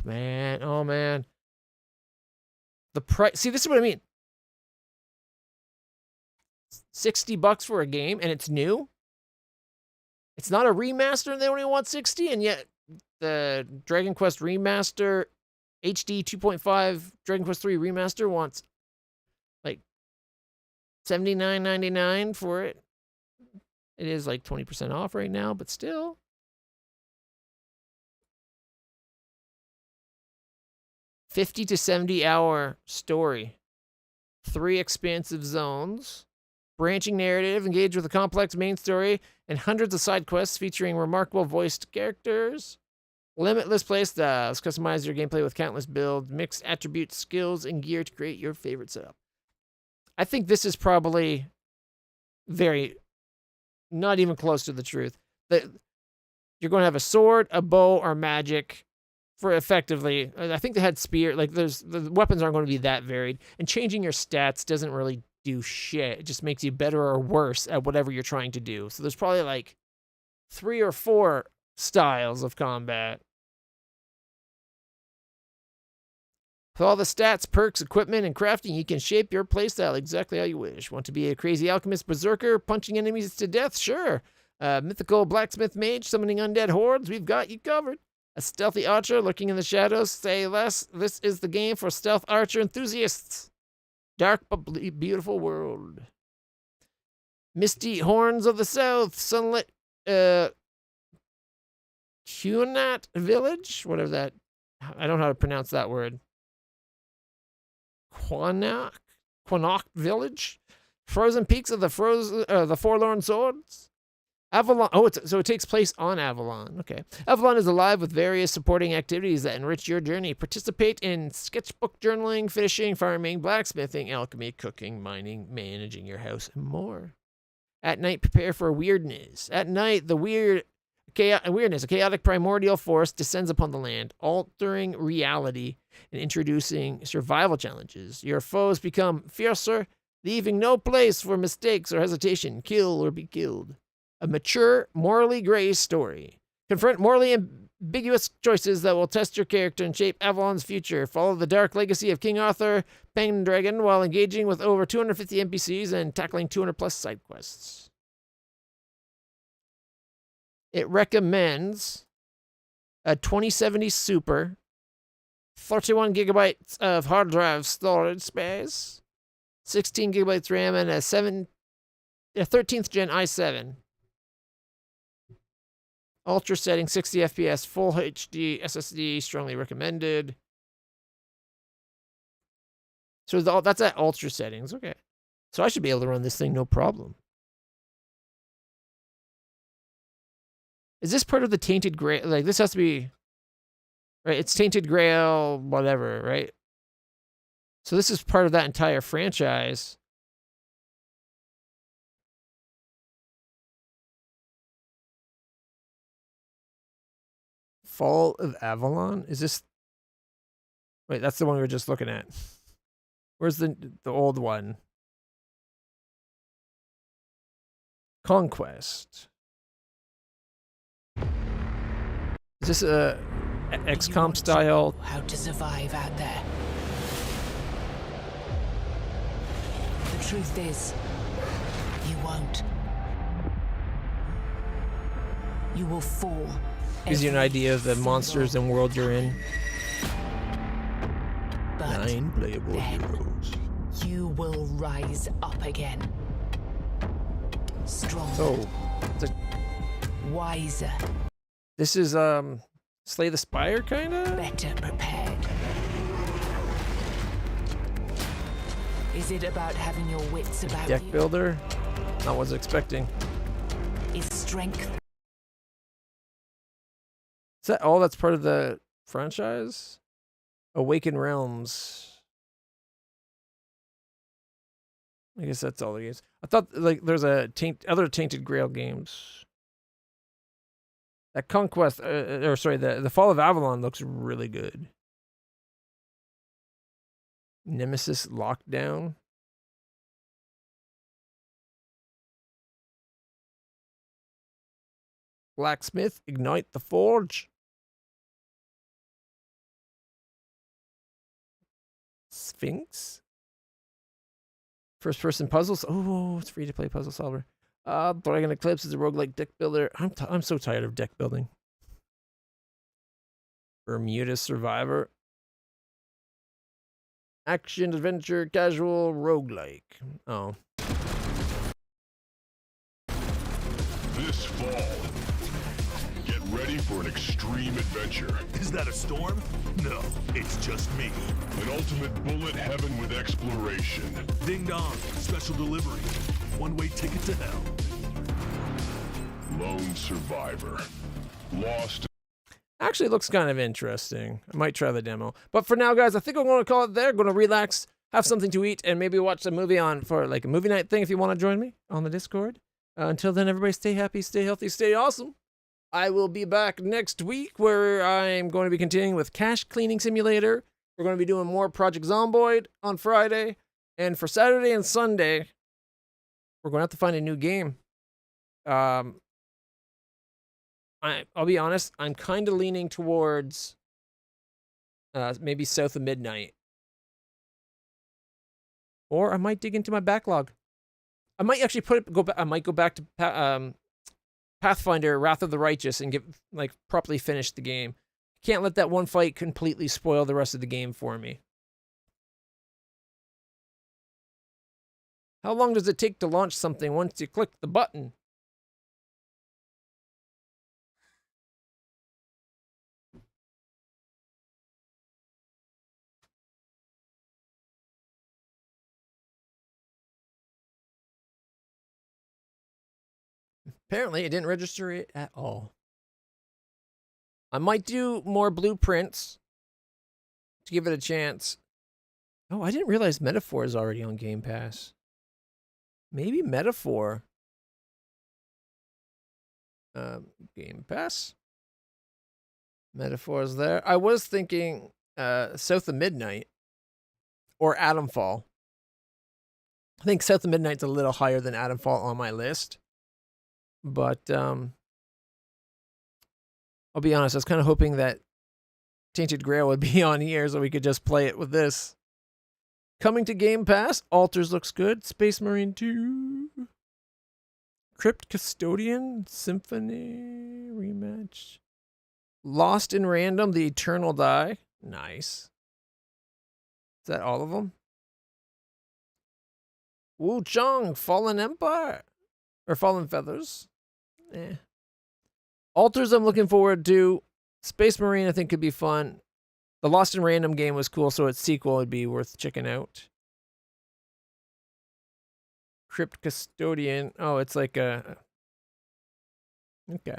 Man, oh man. The price, see, this is what I mean. $60 for a game and it's new. It's not a remaster and they only want 60, and yet the Dragon Quest Remaster HD 2.5 Dragon Quest 3 Remaster wants like $79.99 for it. It is like 20% off right now, but still. $50 to $70 story. 3 expansive zones. Branching narrative, engage with a complex main story, and hundreds of side quests featuring remarkable voiced characters. Limitless playstyles. Customize your gameplay with countless builds, mix attributes, skills, and gear to create your favorite setup. I think this is probably very, not even close to the truth. You're going to have a sword, a bow, or magic for effectively, I think they had spear, like the weapons aren't going to be that varied, and changing your stats doesn't really do shit. It just makes you better or worse at whatever you're trying to do. So there's probably like 3 or 4 styles of combat. With all the stats, perks, equipment, and crafting, you can shape your playstyle exactly how you wish. Want to be a crazy alchemist berserker, punching enemies to death? Sure. Mythical blacksmith mage, summoning undead hordes? We've got you covered. A stealthy archer lurking in the shadows? Say less. This is the game for stealth archer enthusiasts. Dark but beautiful world. Misty horns of the south, sunlit Cunat village? Whatever that, I don't know how to pronounce that word. Quanok village? Frozen peaks of the forlorn swords? Avalon, so it takes place on Avalon. Okay. Avalon is alive with various supporting activities that enrich your journey. Participate in sketchbook journaling, fishing, farming, blacksmithing, alchemy, cooking, mining, managing your house, and more. At night, prepare for weirdness. At night, the weirdness, a chaotic primordial force descends upon the land, altering reality and introducing survival challenges. Your foes become fiercer, leaving no place for mistakes or hesitation. Kill or be killed. A mature, morally gray story. Confront morally ambiguous choices that will test your character and shape Avalon's future. Follow the dark legacy of King Arthur Pendragon while engaging with over 250 NPCs and tackling 200 plus side quests. It recommends a 2070 Super, 31 gigabytes of hard drive storage space, 16 gigabytes RAM, and a 13th gen i7. Ultra setting, 60 FPS, full HD SSD, strongly recommended. So that's at ultra settings. Okay. So I should be able to run this thing no problem. Is this part of the Tainted Grail? Like, this has to be, right? It's Tainted Grail, whatever, right? So this is part of that entire franchise. Fall of Avalon? Is this... Wait, that's the one we were just looking at. Where's the old one? Conquest. Is this a XCOM style? How to survive out there. The truth is, you won't. You will fall. Gives you an idea of the monsters and world you're in. But 9 playable heroes. You will rise up again. Stronger. So, wiser. This is Slay the Spire, kinda? Better prepared. Is it about having your wits about Deck you? builder? Not what I was expecting. Is strength? Is that all that's part of the franchise? Awaken Realms. I guess that's all the games. I thought like there's a other Tainted Grail games. That Conquest, or sorry, the Fall of Avalon looks really good. Nemesis Lockdown. Blacksmith, Ignite the Forge. Sphinx. First-person puzzles. Oh, it's free to play puzzle solver. Dragon Eclipse is a roguelike deck builder. I'm so tired of deck building. Bermuda Survivor. Action, adventure, casual, roguelike. Oh. This fall, get ready for an extreme adventure. Is that a storm? No, it's just me. An ultimate bullet heaven with exploration. Ding dong, special delivery. One-way ticket to hell. Lone survivor. Lost. Actually, it looks kind of interesting. I might try the demo. But for now, guys, I think I'm going to call it there. Going to relax, have something to eat, and maybe watch a movie on for like a movie night thing if you want to join me on the Discord. Until then, everybody stay happy, stay healthy, stay awesome. I will be back next week where I'm going to be continuing with Cache Cleaning Simulator. We're going to be doing more Project Zomboid on Friday. And for Saturday and Sunday, we're going to have to find a new game. I'll be honest, I'm kind of leaning towards maybe South of Midnight. Or I might dig into my backlog. I might actually I might go back to Pathfinder Wrath of the Righteous and get properly finish the game. Can't let that one fight completely spoil the rest of the game for me. How long does it take to launch something once you click the button? Apparently, it didn't register it at all. I might do more blueprints to give it a chance. Oh, I didn't realize Metaphor is already on Game Pass. Maybe Metaphor. Game Pass. Metaphor's there. I was thinking South of Midnight or Atomfall. I think South of Midnight's a little higher than Atomfall on my list. But I'll be honest, I was kind of hoping that Tainted Grail would be on here so we could just play it with this. Coming to Game Pass, Alters looks good. Space Marine 2. Crypt Custodian, Symphony, Rematch. Lost in Random, The Eternal Die. Nice. Is that all of them? Wu Chang, Fallen Empire. Or Fallen Feathers. Alters I'm looking forward to. Space Marine I think could be fun. The Lost in Random game was cool, so its sequel would be worth checking out. Crypt Custodian. Oh, it's like a... Okay.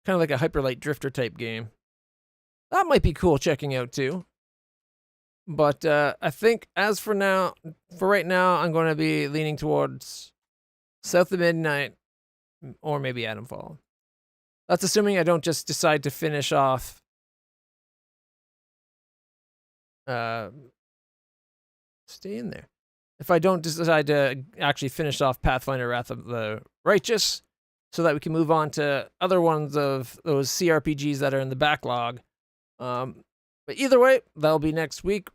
Kind of like a Hyperlight Drifter type game. That might be cool checking out too. But I think as for right now, I'm going to be leaning towards South of Midnight or maybe Atomfall. That's assuming I don't just decide to finish off stay in there. If I don't decide to actually finish off Pathfinder Wrath of the Righteous so that we can move on to other ones of those CRPGs that are in the backlog. But either way, that'll be next week.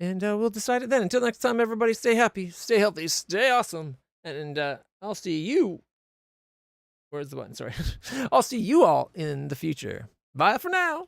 And we'll decide it then. Until next time, everybody stay happy, stay healthy, stay awesome. And I'll see you. Where's the button? Sorry. I'll see you all in the future. Bye for now.